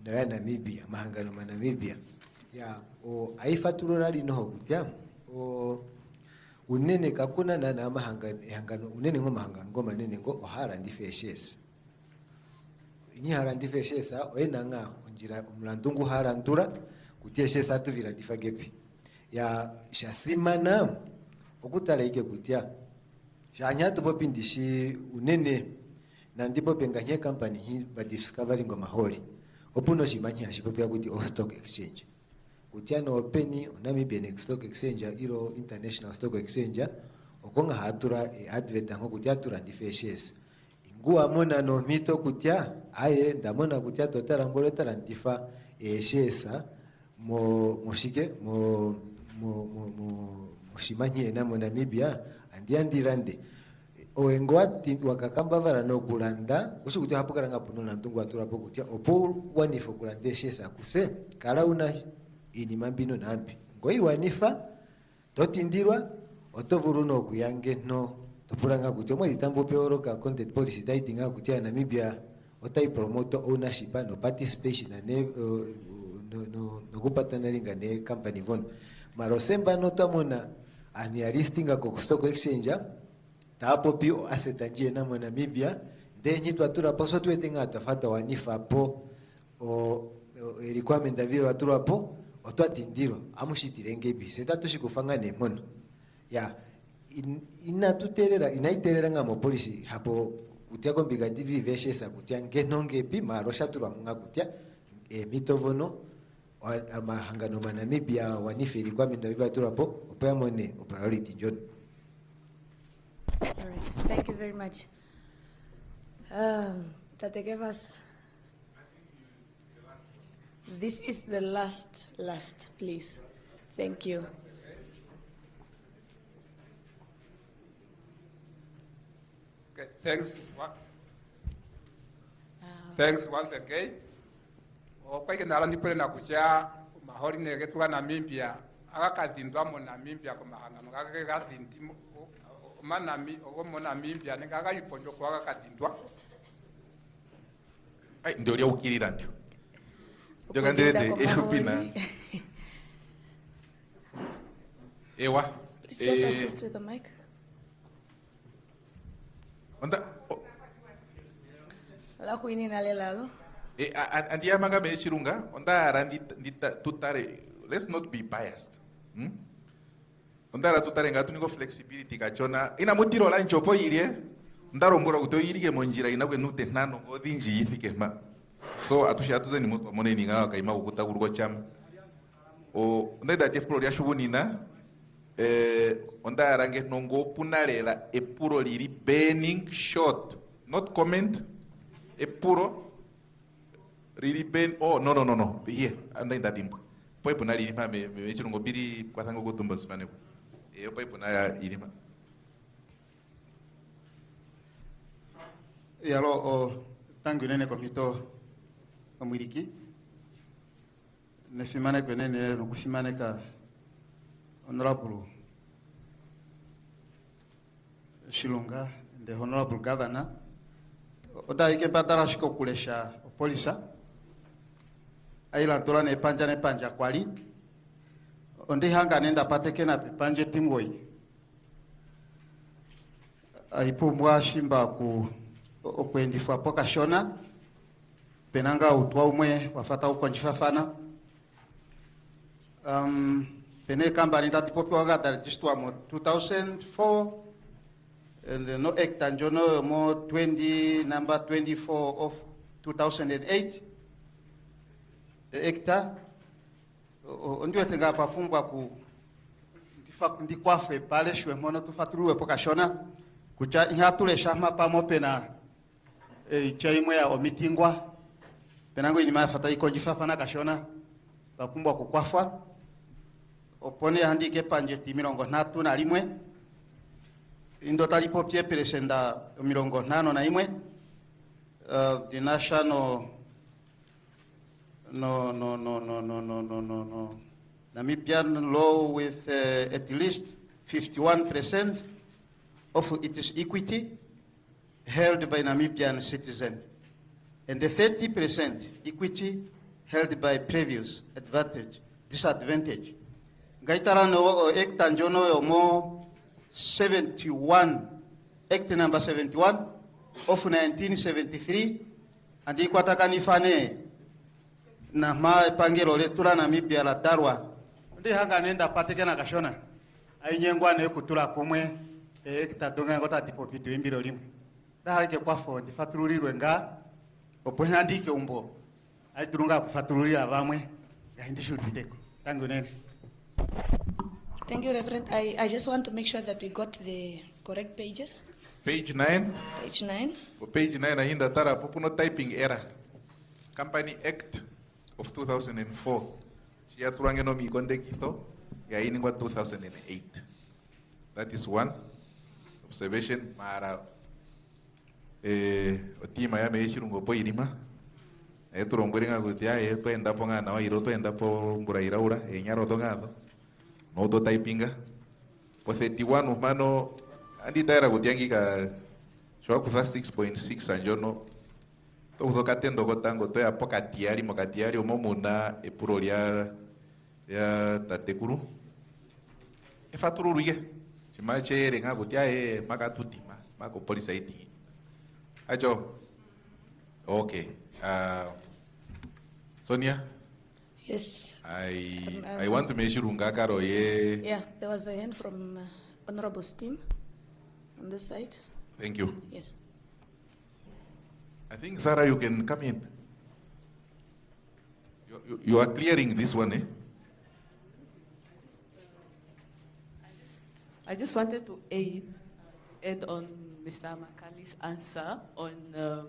na Namibia mahangano ma Namibia ya o aifaturura lino kutia o unene kakuna na mahangano unene ngo mahangano ngo manene ngo ohara ndifeshes inyi hara ndifeshes oenanga onjira umlandungu hara ndura kutia shesa tuvira ndifagepi ya shasimana okutala ike kutia shanya tupopindishi unene na ndipo penganye company hi ba discovery ngo mahori opuno shimanyi hashipopya kuti stock exchange kutia no openi Namibian stock exchange iro international stock exchange okonga hatura advert ngo kutia tura ndifeshes ingua mona no mito kutia aye ndamona kutia totara ngolo tara ndifa shesa moshike shimanyi na Namibia andiandirande oengwati wakakamba vara no kulanda kushikuti hapo karanga puno na ndungu atura hapo kutia opo wanifo kulande shesa kuse kala una ini mambino nambi ngoi wanifa totindirwa otovuru no kuyange no topuranga kutia mwa litambo peoro ka content policy daitinga kutia Namibia otai promote ownership no participation ne no kupatana linga ne company von marosemba no tamona aniaristinga ko stock exchange tapo pio asetanjie na Namibia ndenyi twatura poso twetinga tafata wanifa po o requirement davio watura po otwatindiro amushitirenge bi seta tushikufanga ne mono ya inaiterera nga mo policy hapo kutia kombiga TV veshesa kutia ngenonge pi marosha turwa kutia mitovono amahangano ma Namibia waniferi kwa minda biba turapo opaya mone priority John. All right, thank you very much. Tate Kefas, this is the last, please. Thank you. Okay, thanks. Thanks once again. Kwa kinala ndipele na kucha mahori nege tuwa Namibia aga kadindwa mo Namibia kwa mahangano aga kadindi mo Namibia nega aga iponjo kwa aga kadindwa. Ai ndio lia ukirira ndio. Ndio kandende eshupina. Ewa. Please just assist with the mic. Onda la kuini nalelalo. Andia manga me chirunga onda arandi tutare, let's not be biased. Onda ara tutare ngatu niko flexibility kachona ina mutiro la nchopo irie ndaro mbura kuto irige monjira ina kwenu tenano godinji yithike ma. So atuze ni mutu amone ninga kaima ukuta kurgo cham. O onda Jeff Pro ya shubunina onda arange nongo punalela epuro liri burning short, not comment, epuro really burn. Oh no here anda inda timpo poi puna liri ma me chirungo biri kwasango kutumba sipane poi puna irima yalo o tangu nene komito omwiriki nefimane kwenene nokusimane ka Honorable Shilunga, the Honorable Governor, oda ike patara shiko kulesha polisa, aila tola ne panja kwali, onde hanga nenda pateke na panje timwoi, aipu mwa shimba ku okwendifu apoka shona, penanga utwa umwe wafata ukonjifafana, Pene company that people got that just one 2004 and no act and jono more 20 number 24 of 2008 the acta ndio tenga papumbwa ku ndikwafe pale shwe mono tufatruwe pokashona kucha ihatule shama pamo pena chaimwe ya omitingwa penango inima fata ikonjifafana kashona papumbwa kukwafa opone handike panje timirongo natu na limwe indo talipo pie presenda mirongo nano na imwe the national no Namibian law with at least 51% of its equity held by Namibian citizen and the 30% equity held by previous disadvantage. Gaitara no act anjono yo mo 71 act number 71 of 1973 andi kwataka nifane na ma pangelo letura Namibia la darwa ndi hanga nenda pateke na kashona ainyengwa ne kutura kumwe act donga ngota tipo pitu imbiro limu dalike kwa fondi fatururirwe nga opona ndike umbo aiturunga kufatururira bamwe gaindishudideko tangu nene. Thank you, Reverend. I just want to make sure that we got the correct pages. Page 9. Page 9. Page 9 ainda tara popuno typing error. Company Act of 2004. Shia turange no mi konde kito ya ini ngwa 2008. That is one observation mara otima ya meishirungo po irima. Turongoringa kutia to enda ponga na iro to enda po mbura iraura nyaro tongado. No to typinga po 31 humano andi daira kutiangi ka shwa kufa 6.6 anjono to uzoka tendo kotango to ya pokatiari mokatiari omomuna epurolia ya tatekuru efatururu ye chimache renga kutia makatutima mako polisa iti ajo. Okay. Sonia? Yes. I want to make sure Ungakaro ye. Yeah, there was a hand from Honorable Steam on this side. Thank you. Yes. I think, Sarah, you can come in. You are clearing this one, eh? I just wanted to add on Mr. Makali's answer on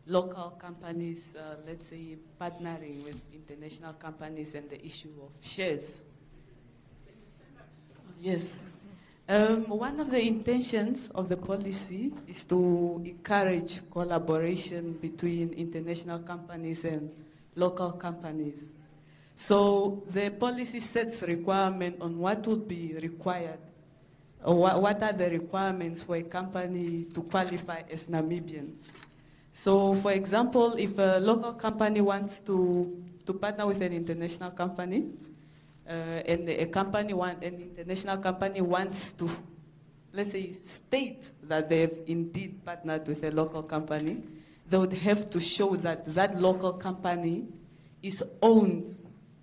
local companies, let's say, partnering with international companies and the issue of shares. Yes. One of the intentions of the policy is to encourage collaboration between international companies and local companies. So the policy sets requirement on what would be required, or what are the requirements for a company to qualify as Namibian. So for example, if a local company wants to partner with an international company, and an international company wants to, let's say, state that they've indeed partnered with a local company, they would have to show that that local company is owned,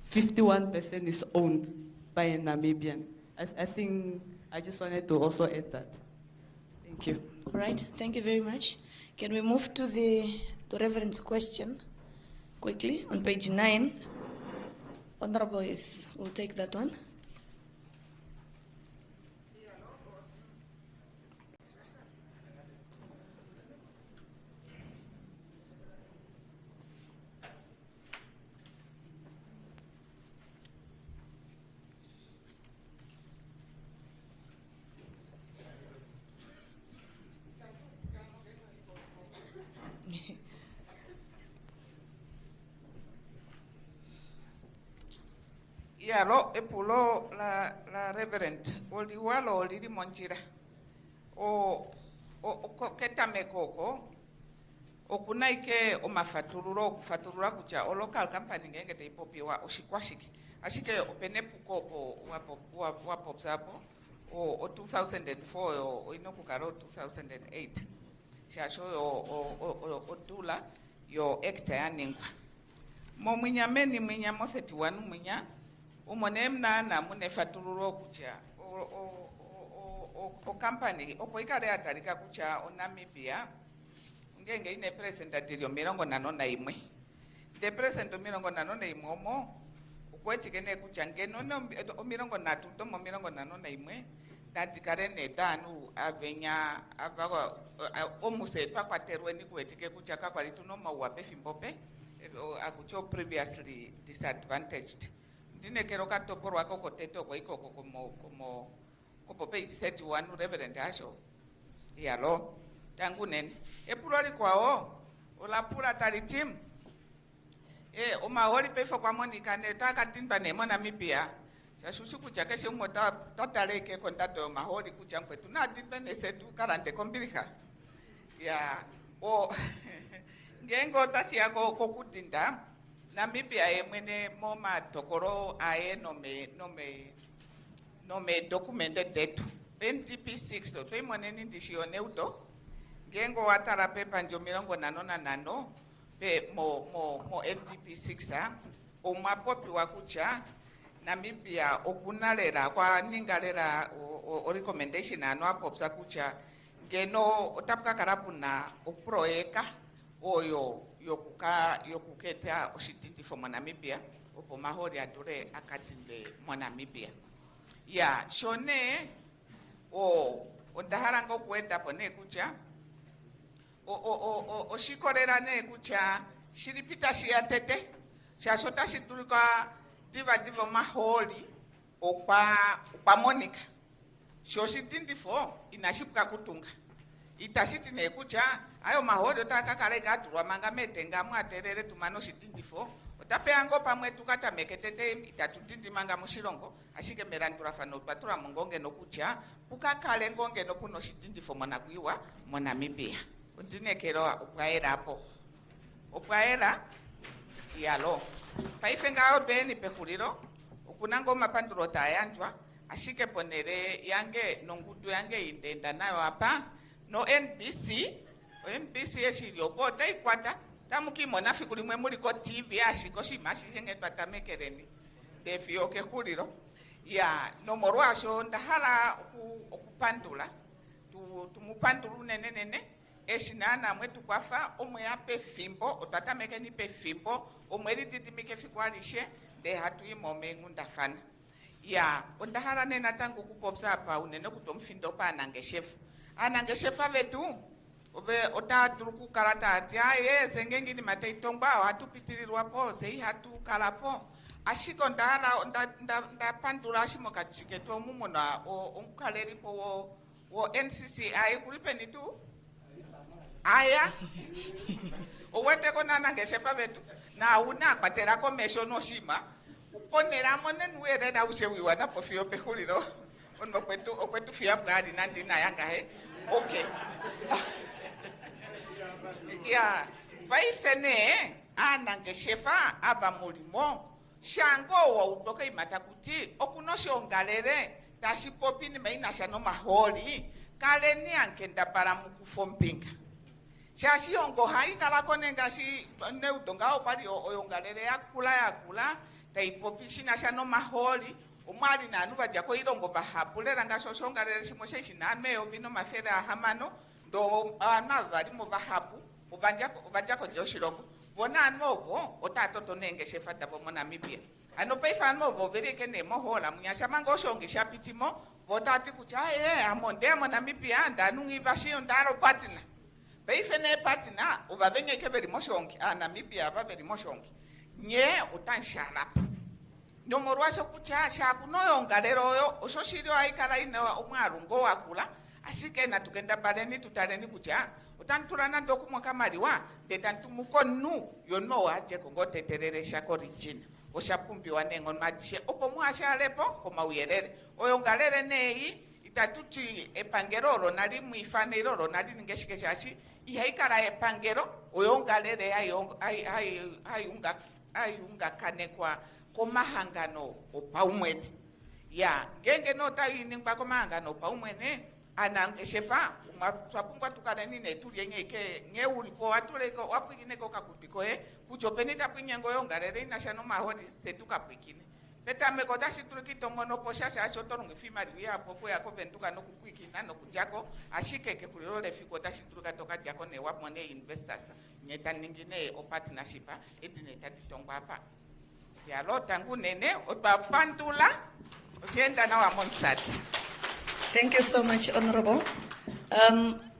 51% is owned by a Namibian. I think I just wanted to also add that. Thank you. All right, thank you very much. Can we move to Reverend's question quickly on page 9? Honorable will take that one. Ya lo epulo la reverend oli walo oli monjira o ketame koko okunaike o mafatururo kufaturura kucha o local company ngenge te ipopiwa oshikwashiki ashike opene pukopo wapo zapo o 2004 o inokukaro 2008 shasho o dula yo ekta yaningwa mo mwinyameni mwinyamo 31 mwinya umonemna na munefatururo kucha o company opoikare atarika kucha o Namibia ngenge ine presentative yo 41 the present o 41 omo ukwetikene kucha ngeno o 30 tomo 41 datikare ne danu avenya abago omuse pakwaterwe ni kwetike kucha kakwalitu no mawape fimbope akucho previously disadvantaged ndine kero katoporwa koko teto kwa iko como page 31 reverend asho yalo tangu nene epulori kwao olapula talitim o mahori pefa kwa monika ne takatimba ne Namibia shashushu kucha keshe umota totaleke kontato mahori kucha kwetu na timba ne setu karante kombirika ya o ngengo tashia kokutinda Namibia emwene moma tokoro ae no me documented detu NDP6 so fe moneni ndishio uto ngengo watara pepa njo 48 pe mo NDP6 o mapopi wakucha Namibia okunalera kwa ningalera o recommendation ano apopsa kucha ngeno otapka karapuna oproeka oyo yokuketa oshitindi fo Namibia opo mahori adure akatinde Namibia ya shone o daharanga kwenda pone kucha o shikorera ne kucha shiripita shiatete shashota shitulika diva mahori opa Monica shoshitindi fo inashipka kutunga itashiti ne kucha ayo mahori otakakale gaturwa manga metenga mwaterere tumano shitindi fo otapeango pamwe tukata meketete itatutindi manga mushilongo ashike merandura fano patura mungonge no kucha pukakale ngonge no kuno shitindi fo monakwiwa Namibia undine kero opwaera apo opwaera yalo paifenga obeni pekuliro okunango mapanduro tayanjwa ashike ponere yange nongutu yange indenda nayo apa no NBC eshilio bota ikwata tamuki mona fikuli mwe muri ko TV ashiko shimashi ngetwa tamekereni defio ke kuliro ya nomoro asho ndahala okupandula tumupandulu nene eshinana mwetu kwafa omwe ape fimbo otatameke ni pe fimbo omwe lititimike fikwalishe de hatu imome ngundafana ya ondahala nena tangu kupopsa apa unene kutomfindo pa anangeshefa vetu obe otadruku karata atia ye sengengi ni mateitongba hatupitirirwa po sei hatu kalapo ashiko nda pandula ashimo kachiketo mumona onkaleri po wo NCCI kulipeni tu aya owete kona nangeshefa vetu na una kwatera komesho no shima uponera monen were na ushewiwa na pofio pehuliro ono kwetu fia bwadi nandi na yanga he okay ya vaifene anangeshefa aba mulimo shango wa utoka imatakuti okunoshongalere tashipopi ni maina shano maholi kale ni ankenda para mukufompinga shashi yongo hai kala konenga shi ne utonga opali oyongalere yakula taipopi shina shano maholi umwali na anuva jako ilongo bahapulera ngasoshongalere shimoshe shiname obino mafera hamano ndo anavali mo bahapu ubanjako joshiroko bona anovo otatoto nengeshefa dabo mo Namibia anopaifa anovo vereke ne mohola munyasha mango shongi shapitimo votati kucha amonde mo Namibia ndanungi bashiyo ndaro patina beifene patina ubabenye keberi moshongi Namibia baberi moshongi nye utanshalapa nomorwaso kucha shakunoyongalero yo ososhirio aikala ina umwarungo wakula asike na tukenda baleni tutaleni kucha utantulana ndokumwa kamaliwa detantumukonnu yono waje kongoteterere shako regina oshapumbi wanengo madishe opo mwashalepo koma uyerere oyongalere nei itatuti epangero nali mwifaniro nali ngeshikeshashi ihaikara epangero oyongalere ayunga kanekwa komahangano opaumwene ya ngenge nota iningwa komahangano opaumwene anangeshefa umapungwa tukaleni netulie ngeke ngeulipo atuleko wakwineko kakupiko kuchopenita kwinyengo yongalere inashano maholi setukapwikine petame kota shiturikito mono poshasha ashotorungi fimari yapo ko yako bentuka no kukwikina no kujako ashikeke kulole fiko tashituruka toka jako ne wapone investors nyeta ningine o partnership edine tatitongwa hapa ya lota ngunene otapantula ushenda na wa monsati. Thank you so much, Honorable.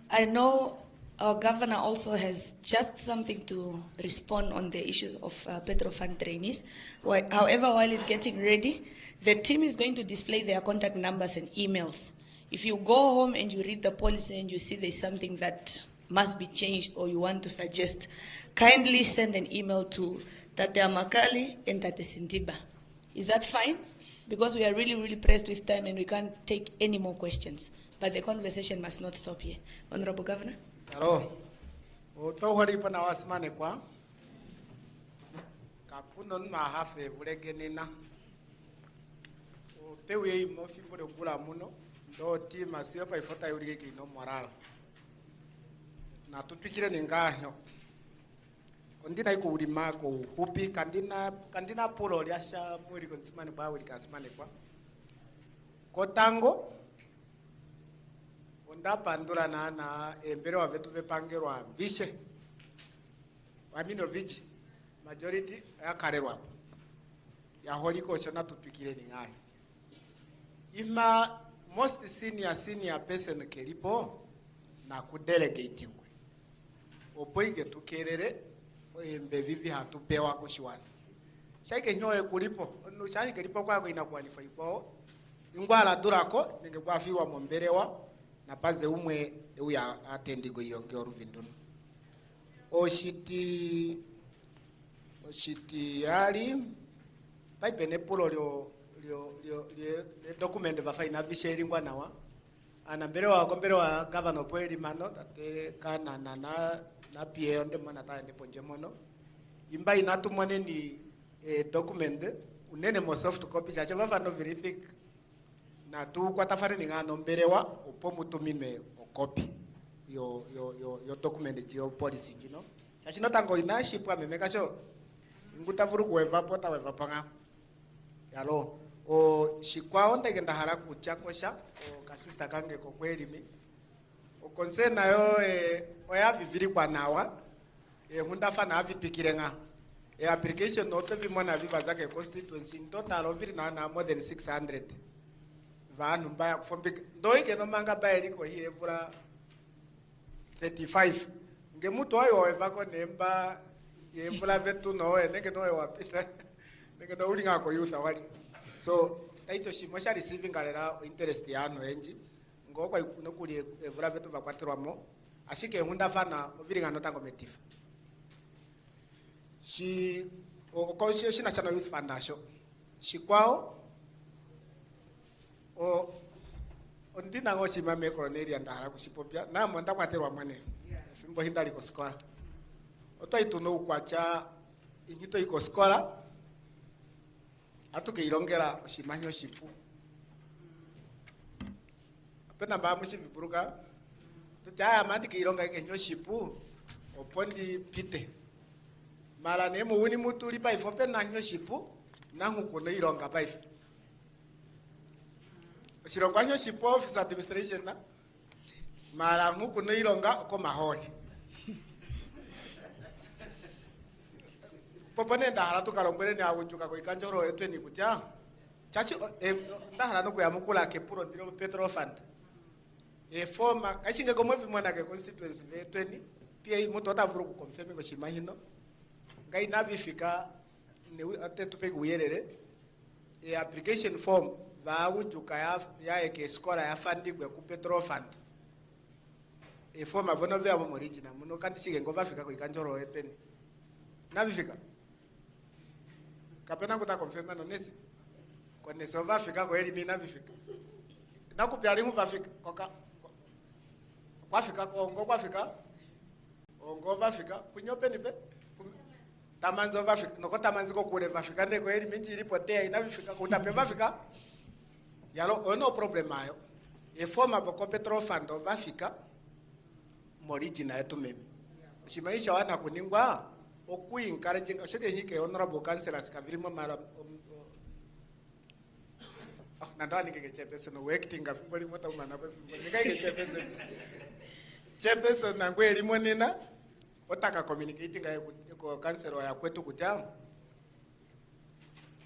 I know our governor also has just something to respond on the issue of PetroFund trainees. However, while he's getting ready, the team is going to display their contact numbers and emails. If you go home and you read the policy and you see there's something that must be changed or you want to suggest, kindly send an email to Tate Amakali and Tate Sindiba. Is that fine? Because we are really pressed with time and we can't take any more questions. But the conversation must not stop here. Honorable Governor. Hello. Otohori pana wasmane kwa. Kakunon mahafe vulegenina. Otewe mofi mode kula muno. Do tima siopa ifota yurige no moral. Na tutwikire ningaho. Ondina iko ulima ko hupi kandina polo lyasha mwiri konsimane kwa wili kasimane kwa. Kotango onda pandula na mbere wa vetu vepangerwa vishe wamino viji majority ya karerwa ya holiko shona tutwikire ningayo ima most senior person kelipo na kudelegate ngwe opoige tukerere embe vivi hatupewa kushiwana shake nyoe kulipo no shake kelipo kwa ina qualify kwao ingwala durako nenge kwafiwa momberewa na paze umwe uya atendigo yonge oruvinduno oshiti yali paipene pulo lyo document vafaina visheringwa nawa anamberewa komberewa governor poeli mano tate kana na pie onde mona tande ponje mono imba inatu mone ni document unene mo soft copy chacho vafano very thick na tu kwa tafari ngano mberewa upo mutumime copy yo document yo policy kino chachino tango inaship amemeka sho ngutavuru kueva pota weva panga yalo o shikwao ndagenda hara kuchakosha o kasista kange ko kwelimi o concern nayo oya viviri kwa nawa hunda fana avipikire nga application noto vimona viva zake constituency in total oviri na more than 600 vanhu mbaya kufombika ndoike nomanga bayeri ko hiye vura 35 ngemuto oyo evako nemba yevula vetu noe nenge noe wapita nenge no ulinga ko youth awali so taito shimo sha receiving galera interest yano enji ngoko nokuli evula vetu vakwatirwamo ashike hunda fana oviringa notango metifa shi o shi national youth fund nasho shikwao o ndina ngo shimame Cornelia ndahara kusipopya na monda kwaterwa mwane fimbo hindali ko skola oto ituno ukwacha ingito iko skola atuke irongera oshimanyo shipu apena ba mushi biburuka tutaya mandi ke ironga ke nyo shipu opondi pite mara ne mu wuni mutuli pa ifo pena nyo shipu na huko ironga pa ifo Shirongwa nyo shipo office administration na mara huko ironga ko mahori popone ndahara tukalombele ni awunjuka ko ikanjoro etwe ni kutya chachi ndahara no kuyamukula ke puro ndiro petrol fund forma kashinge ko mwevi mwana ke constituency vetweni pia muto atavuru ku confirm ko shimahino ngai navifika ne atetu pe kuyelele application form va awunjuka ya ke skola ya funding ku petrol fund forma vono vya mo original muno kandishike ngova fika ko ikanjoro etweni navifika kapena kuta confirma no nesi kwa nesi ova fika kwa eli mina vifika na kupyali mu vafika koka kwa fika kongo kwa fika ongo vafika kunyope nipe tamanzo vafika noko tamanzo ko kule vafika ndeko eli minji ilipotea ina vifika kutape vafika yalo ono problem ayo forma ko petrol fund vafika original yetu mimi shimaisha wana kuningwa oku encouraging ashike hike honorable councillors kavirimo mara nadhani kike chepese no working ngafiboli mota umana kwa fiboli ngai chepese chepese na kweli monena otaka communicating ko councillor ya kwetu kutya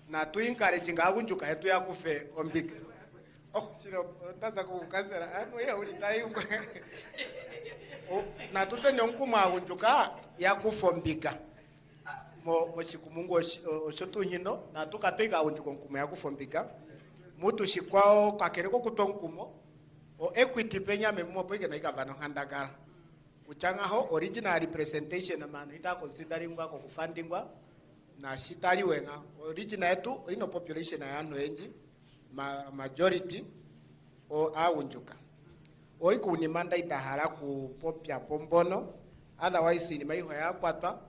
na tu encouraging akunjuka yetu ya kufe ombike sino ndaza ku councillor anu ya ulitai na tutene nkuma akunjuka ya kufombika mo shikumungu oshotu nyino na tukapeka akunjuka nkuma ya kufombika mutu shikwao kakereko kutonkumo o equity penya memo peke na ikavana handagara kuchanga ho original representation manu ita considering kwa kufundingwa na shitali wenga original yetu ino population ya anu enji majority o akunjuka oiku ni manda itahara ku popya pombono otherwise ni maiho ya kwatwa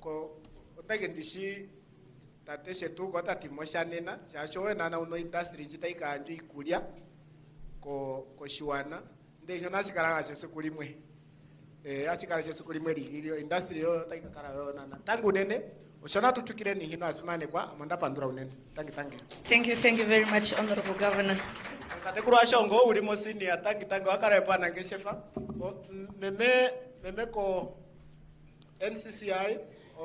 ko otagendishi tateshe tu kota timoshanena chashowe nana uno industry jitaika anju ikulia ko shiwana ndejo nashikara chese kulimwe achikara chese kulimwe lilio industry yo taika kara yo nana tangu nene oshana tutukire ni hino asimane kwa amanda pandura unene thank you very much honorable governor katekuru ashongo ulimo senior tangi wakare pana ngeshefa meme ko NCCI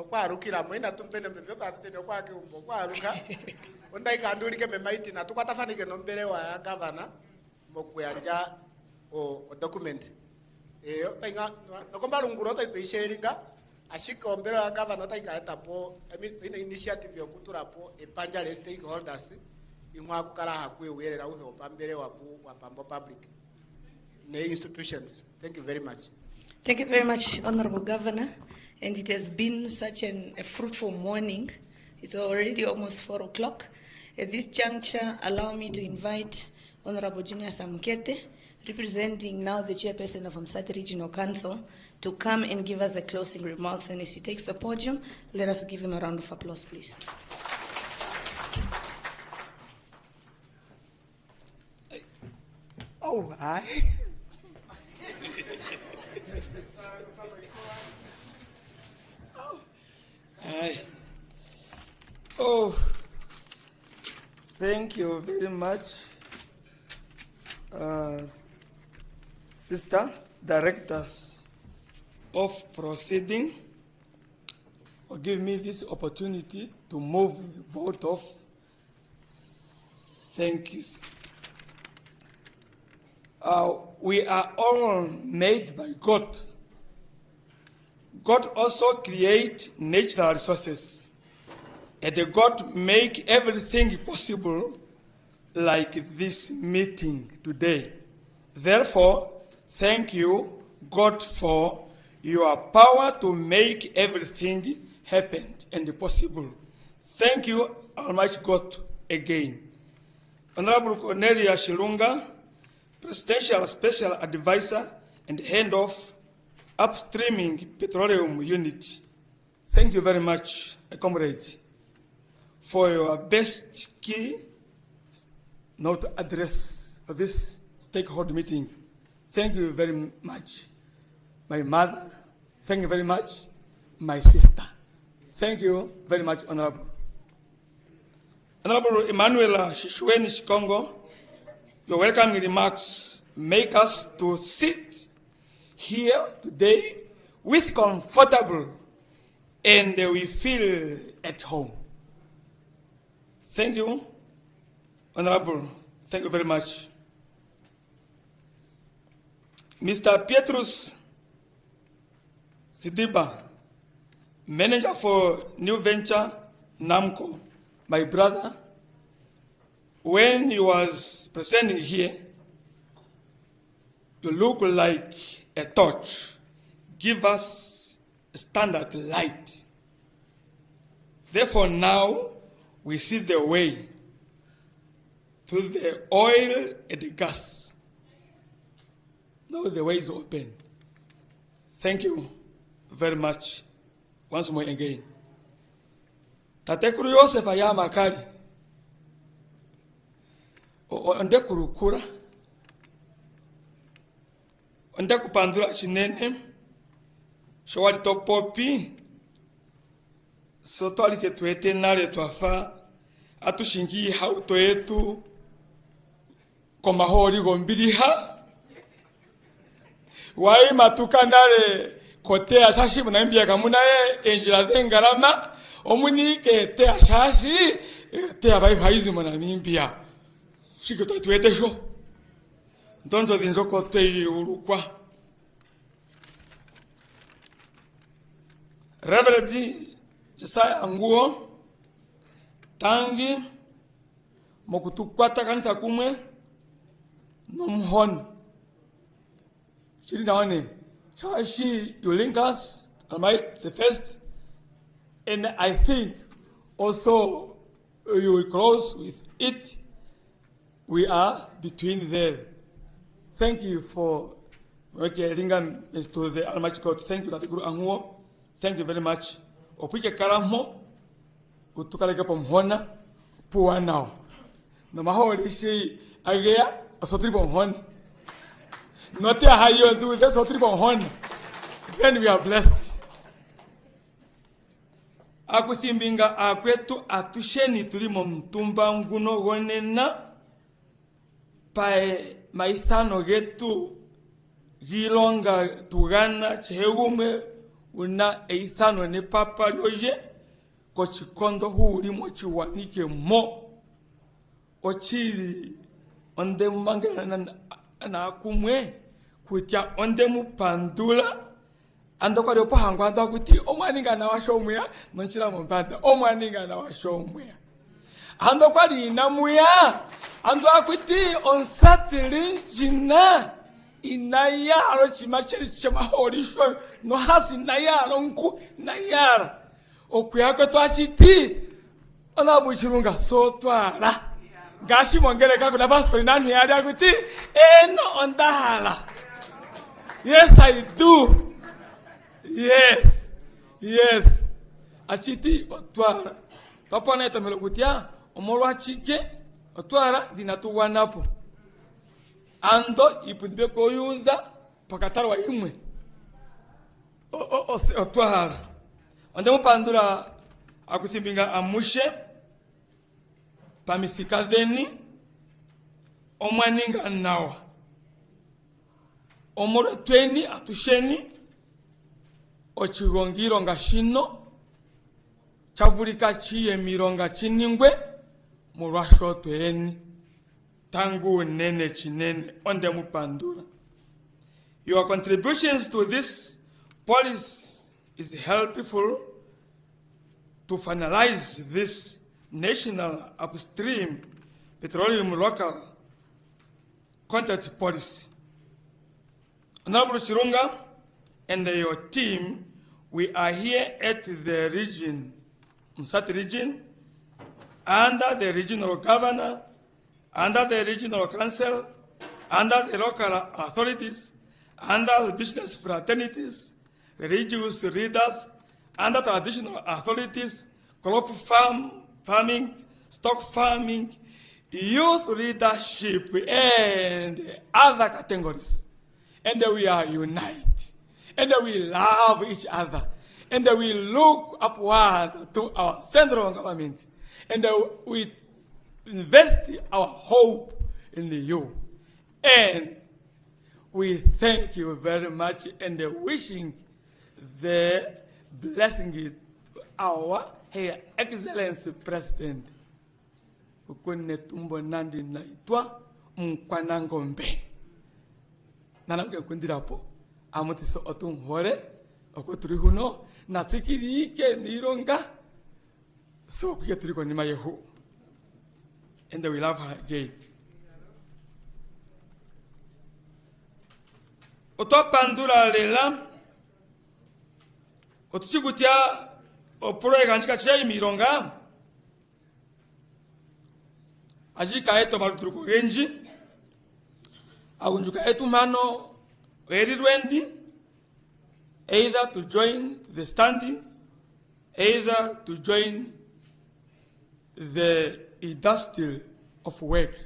kwa arukira mwina tumpene mbevyo ka tutene kwa ke umbo kwa aruka onda ikandulike memaiti na tukwatafanike nombele wa governor mokuyanja o document tainga nokomba lunguro to ipeisheringa ashika ombele wa governor taikaeta po initiative yokutura po epanja le stakeholders imwa kukara hakwe uyelera uhe opambele wapambo public ne institutions. Thank you very much. Thank you very much, Honorable Governor. And it has been such a fruitful morning. It's already almost 4 o'clock. At this juncture, allow me to invite Honorable Junior Samkete, representing now the chairperson of Omsati Regional Council, to come and give us the closing remarks. And as he takes the podium, let us give him a round of applause, please. Oh, hi. Hi. Oh. Thank you very much, Sister Directors of Proceeding, for giving me this opportunity to move the vote of thank yous. We are all made by God. God also creates natural resources, and God make everything possible, like this meeting today. Therefore, thank you, God, for your power to make everything happen and possible. Thank you, Almighty God, again. Honorable Cornelia Shilunga, Presidential Special Advisor and Head of Upstreaming Petroleum Unit. Thank you very much, comrade, for your best key note address for this stakeholder meeting. Thank you very much, my mother. Thank you very much, my sister. Thank you very much, Honorable. Honorable Emmanuel Shishweni Shikongo, your welcoming remarks make us to sit here today with comfortable and we feel at home. Thank you, Honorable. Thank you very much. Mr. Petrus Sidiba, Manager for New Venture, NAMCO, my brother, when he was presenting here, you look like a torch. Give us a standard light. Therefore now we see the way to the oil and the gas. Now the way is open. Thank you very much once more again. Tatekuru Yosef ayama kali. Onde kurukura. Onde kupandura chinene. Shawali topopi. Soto alike tuete nare tuafa. Atushingi hauto yetu. Komahori gombiriha. Wai matuka nare kote asashi munambia kamuna enjila dengarama. Omuni ke te asashi te abai haizi munambia. Shiko tuete sho. Donzo dinzoko te urukwa. Reverend Josiah Anguo tangi mokutukwata kanisa kumwe nomhon. Shiri naone. Shashi you link us, the first, and I think also you will close with it. We are between there. Thank you for working to the Almighty God. Thank you, Tatekuru Anguo. Thank you very much. Opike karamo utukaleke pomhona puwa now. No mahori shi agea asotri pomhona. Not how you do this or triple horn. Then we are blessed. Akuthimbinga akwetu atusheni tulimo mtumba nguno gonena pae maithano getu gilonga tugana chehume una eithano ne papa yoje kochikondo huri mochiwanike mo ochili onde mangana na kumwe kutia onde mupandula andoko lepo hangwa ndakuti omwaninga na washomwe nonchira mpanda omwaninga na washomwe andoko ali namuya ando akuti onsatili jina inayaro chimachiri chamahorisho no hasi nayaro nku nayara okuyako twachiti ona buchirunga so twala gashi mongere kako na pastor nani yari akuti eno ondahala. Yes, I do. Yes. Yes. Achiti otwara. Papa na etamelo kutia omoro achike otwara dinatu wanapo. Ando ipundibe koyuza pakatarwa imwe. Otwara. Ande mupandura akuthimbinga amushe pamifikadheni omwaninga nawa omoro tweni atusheni ochigongiro ngashino chavulika chiye mironga chiningwe mulwasho tweni tangu nene chinene onde mupandura. Your contributions to this policy is helpful to finalize this national upstream petroleum local content policy. Honorable Chirunga and your team, we are here at the region, Msati region, under the regional governor, under the regional council, under the local authorities, under the business fraternities, religious leaders, under traditional authorities, crop farming, stock farming, youth leadership, and other categories. And we are united, and we love each other, and we look upward to our central government, and we invest our hope in you. And we thank you very much, and wishing the blessing to our Her Excellency President. Ukone tumbo nandi naitwa Mkwanangombe. Nanamke kundirapo. Amutiso otunghole. Okoturi huno. Natsikiri ike nironga. So kuyaturi kwa nima yehu. And we love her again. Oto pandura lela. Otuchikutia oporo ganjika chia imironga. Ajika eto marutruko genji. Agunjuka etu mano erirwendi. Either to join the standing, either to join the industry of work.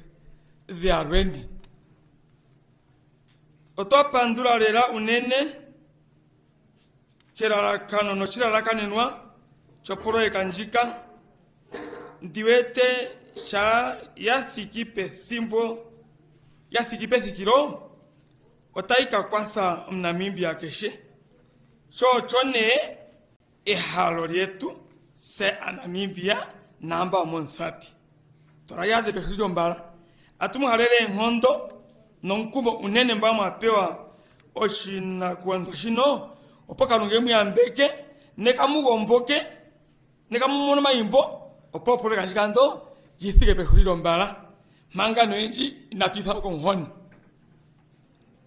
They are ready. Oto pandura lela unene. Kirara kano no chirara kanenwa. Choporo ekanjika. Ndiwete cha yathikipe thimbo. Yathikipe thikiro. Otaika kwatha Mnamibia keshe. So chone ehalorietu se Namibian namba Monsati. Toraya de Pehujo Mbara. Atumu harere nhondo. Nonkubo unene mbama apewa oshina kuandoshino. Opoka rungemu ya mbeke. Neka mugo mboke. Neka mumono maimbo. Opopole kanjikando. Jithike Pehujo Mbara. Manga noenji inatitha konghoni.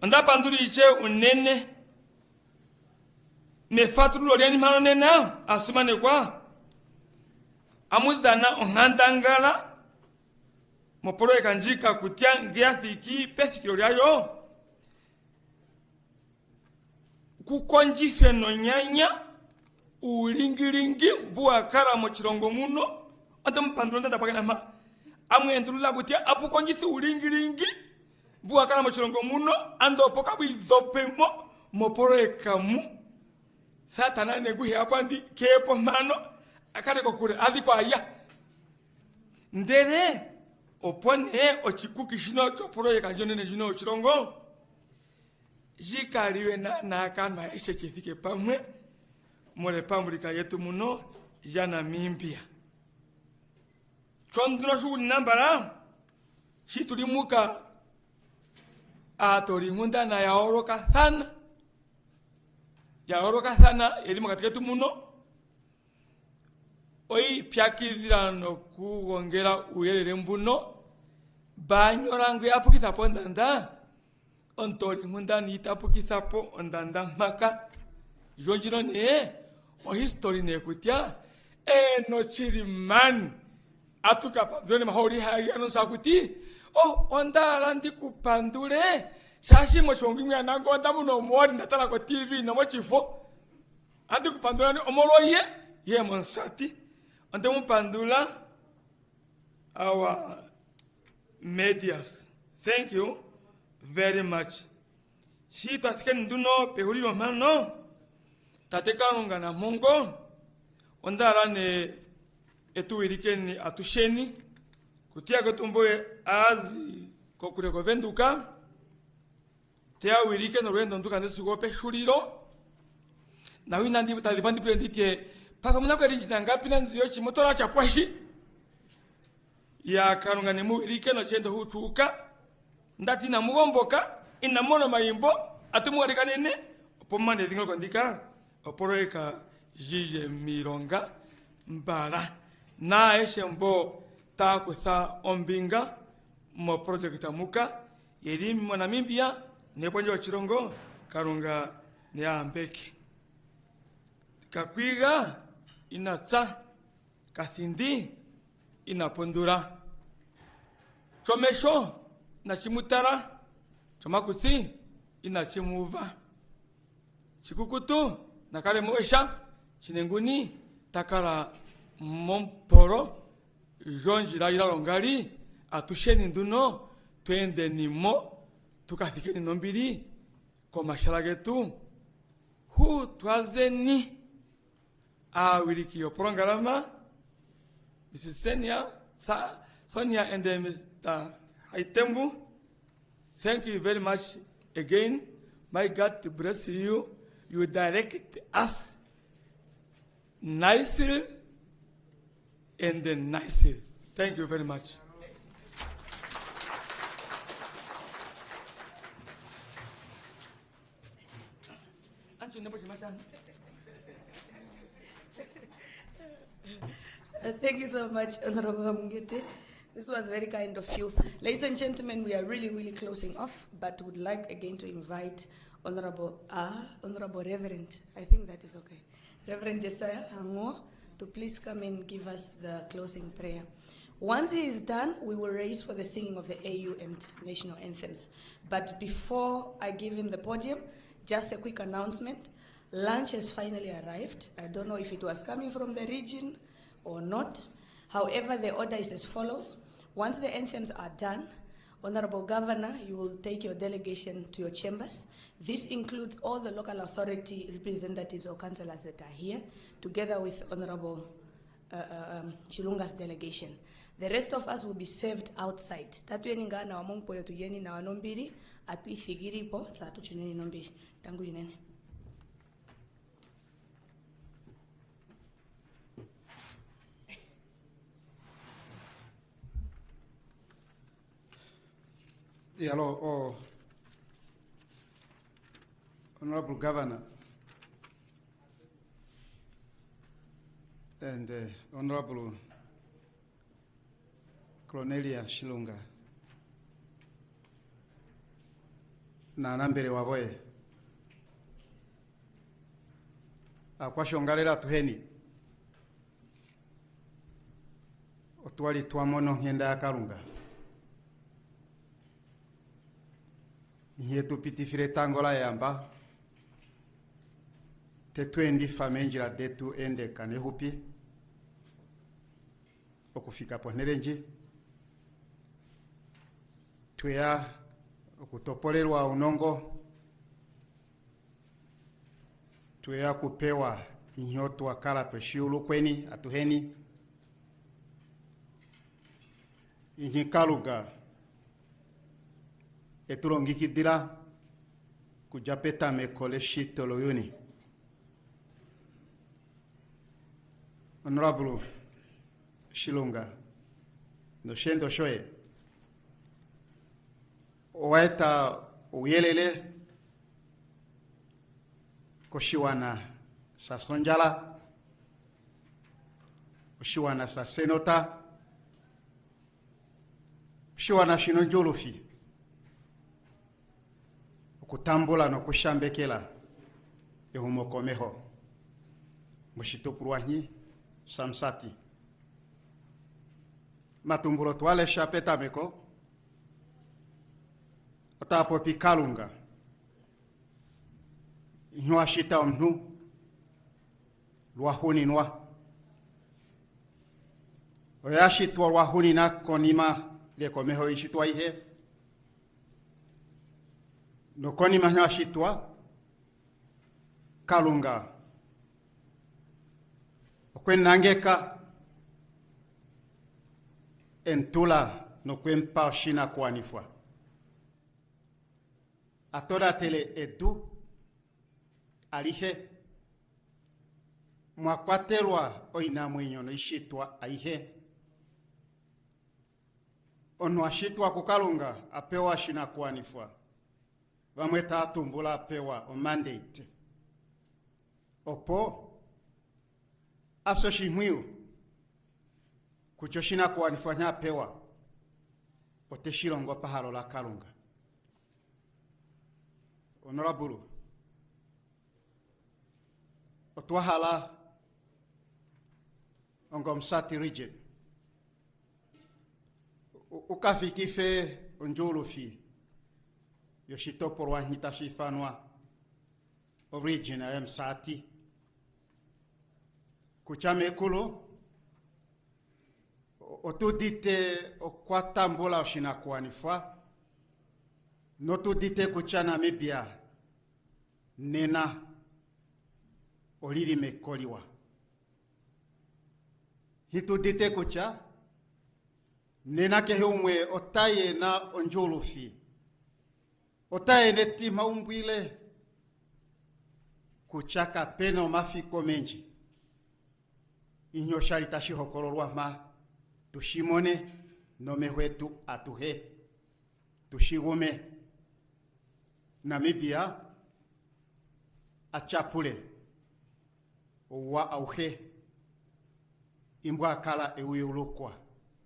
Anda panduri iche unene. Mefatru loriani mano nena. Asumane kwa. Amudana onandangala. Moporo ekanjika kutia ngiathiki pethiki loriayo. Kukonjithwe no nyanya. Ulingilingi buakara mochirongo muno. Anta mpanduranda tapakena ma. Amwe entulula kutia apukonjithwe ulingilingi. Buakara mochirongo muno. Ando poka widhopemo. Moporo ekamu. Satana neguhe apandi kepo mano. Akare kokure adhi kwa ya. Ndere. Opone ochikuki shino choporo yekanjone jino chirongo. Jikaliwe na kama eshe kifike pamwe. Mole pamulika yetu muno ya Namimbia. Chondro shu nambara. Shitulimuka atolimunda na yaoroka thana. Yaoroka thana elimu katika yetu muno. Oi pyakirano kuongera uyelele mbuno. Banyorangu yapukithapo ndanda. Ontori mundani itapukithapo ondanda maka. Jonjino ne. O history ne kutia. No chiri man. Atuka padone mahori hagi anusakuti. Onda randi kupandule. Shashi mochongi mwa nango onda muno mwori natala kwa TV na mochifo. Andi kupandula ni omolo ye Monsati. Ande mpandula our medias. Thank you very much. Si tatken duno pehuri mano. Tateka ngana mongo. Ondara ne etu irikeni atusheni kutia kutumboe azi kokure kovenduka tea wirike no rwendo nduka ndesugope shuliro na wina ndi talibandi prendite paka muna kwa rinjina ngapi na nziyo chimotora cha pwashi ya karunga ne muwirike no chendo hutuka ndati na mugomboka ina mono mayimbo atumwalika nene opomande dingo kondika oporoeka jije mironga mbara na eshembo ta kutha ombinga mo project amuka yeri mo Namibia ne ponjo chirongo karunga ne ambeke kakwiga inatsa kathindi inapondura chomesho na chimutara chomakusi inachimuva chikukutu nakale moesha chinenguni takala momporo jonjira ila longali atusheni nduno twende nimo tukathike nombiri kwa mashala getu hu twazeni awiriki oprogramma Mrs. Sonia and Mr. Haitembu, thank you very much again. My God to bless you. You direct us nicely and then nicely. Thank you very much. Thank you so much, Honorable Mungete. This was very kind of you. Ladies and gentlemen, we are really closing off, but would like again to invite Honorable Reverend, I think that is okay, Reverend Jesiah Hango, to please come and give us the closing prayer. Once he is done, we will raise for the singing of the AU and national anthems. But before I give him the podium, just a quick announcement. Lunch has finally arrived. I don't know if it was coming from the region or not. However, the order is as follows. Once the anthems are done, Honorable Governor, you will take your delegation to your chambers. This includes all the local authority representatives or councillors that are here, together with Honorable Chilunga's delegation. The rest of us will be served outside. Tatueninga na wamongpo yetu yeni na wanombiri, atu ithigiri po, tatu chuneni nombiri. Tangu yinene. Hello, Honorable Governor and Honorable Cornelia Shilunga na nambere waboye akwashongalera tuheni otwali twamono ngenda yakalunga yetu pitifire tangola yamba tetwendi famenjira detu ende kanehupi okufika ponerenji tuya okutopolerwa unongo tuya kupewa inyoto akala peshiulu kweni atuheni inhikaluga etulongikidira kujapeta mekole shitolo yuni. Honorable Shilunga no shendo shoye owaeta uyelele koshiwana sa sonjala koshiwana sa senota koshiwana shinonjolufi kutambula no kushambekela ehumokomeho mushitopurwanyi samsati matumbulo twale shapeta meko otapo pikalunga inwa shita omnu lwahuni nwa oyashitwa lwahuni na konima lekomeho ishitwa ihe nokoni mahnya shitwa kalunga okwenangeka entula no kwempa oshina kuanifwa. Atora tele edu alihe mwakwatelwa oina mwenyo no ishitwa aihe. Ono ashitwa kukalunga apewa shina kuanifwa. Vamweta atumbula apewa o mandate. Opo afso shimwiu kuchoshina kuanifwa nya apewa oteshilongo pahalo la kalunga. Honorable otwahala ongo Msati region ukafikife onjulufi yoshitopolwa hita shifanwa origin ya Msati kuchamekulu otudite okwatambula oshina kuanifwa notudite kucha Namibia nena olili mekoliwa hitudite kucha nena kehe umwe otaye na onjulufi otaye neti maumbwile kuchaka peno mafiko menji inyo shari tashihokololwa ma tushimone nome wetu atuhe tushigume Namibia achapule owa auhe imbwa kala ewiulukwa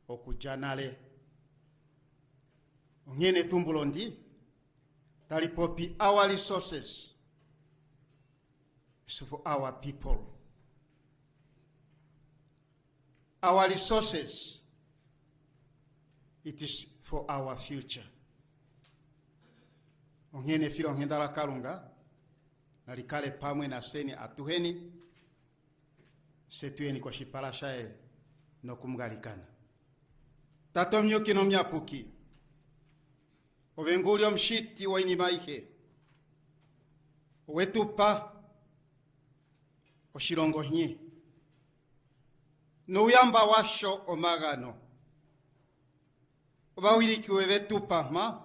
okujanale ngene tumbulondi talipopi our resources is for our people. Our resources, it is for our future. Ongene filo ngendala kalunga nalikale pamwe na seni atuheni setueni kwa shiparashae no kumgalikana. Tato mnyuki no mnyapuki ovengulio mshiti wa inimaihe wetupa oshilongo nye no uyamba washo omagano obawilikiwe vetupa ma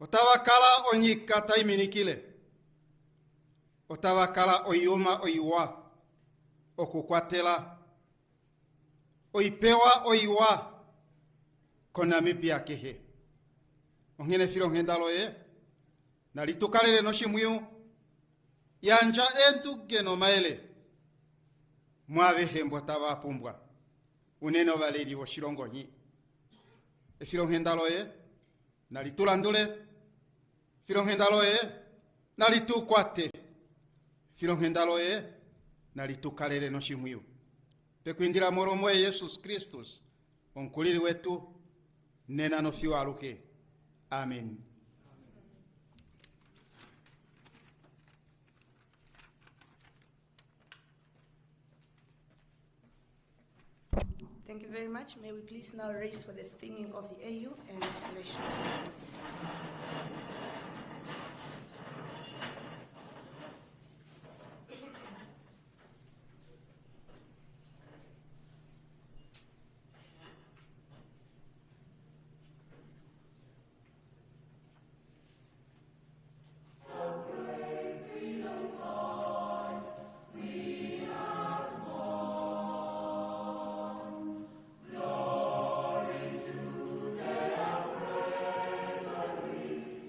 otawakala onyika taiminikile otawakala oyuma oiwa okukwatela oipewa oiwa konamibia kehe ongene filo ngendalo ye nalitukalele no shimwiu yanja entuge no maele mwabe hembo tabapumbwa uneno baleli wo shilongo nyi efilo ngendalo ye nalitulandule filo ngendalo ye nalitukwate filo ngendalo ye nalitukalele no shimwiu pekwindira moromo ye Jesus Christus onkulili wetu nena no fiwa aluke. Amen. Thank you very much. May we please now raise for the singing of the AU and national anthem. Glory to their bravery.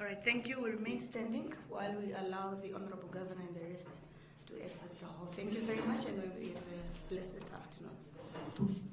All right, thank you. We remain standing while we allow the Honorable Governor and the rest to exit the hall. Thank you very much, and we have a blessed afternoon.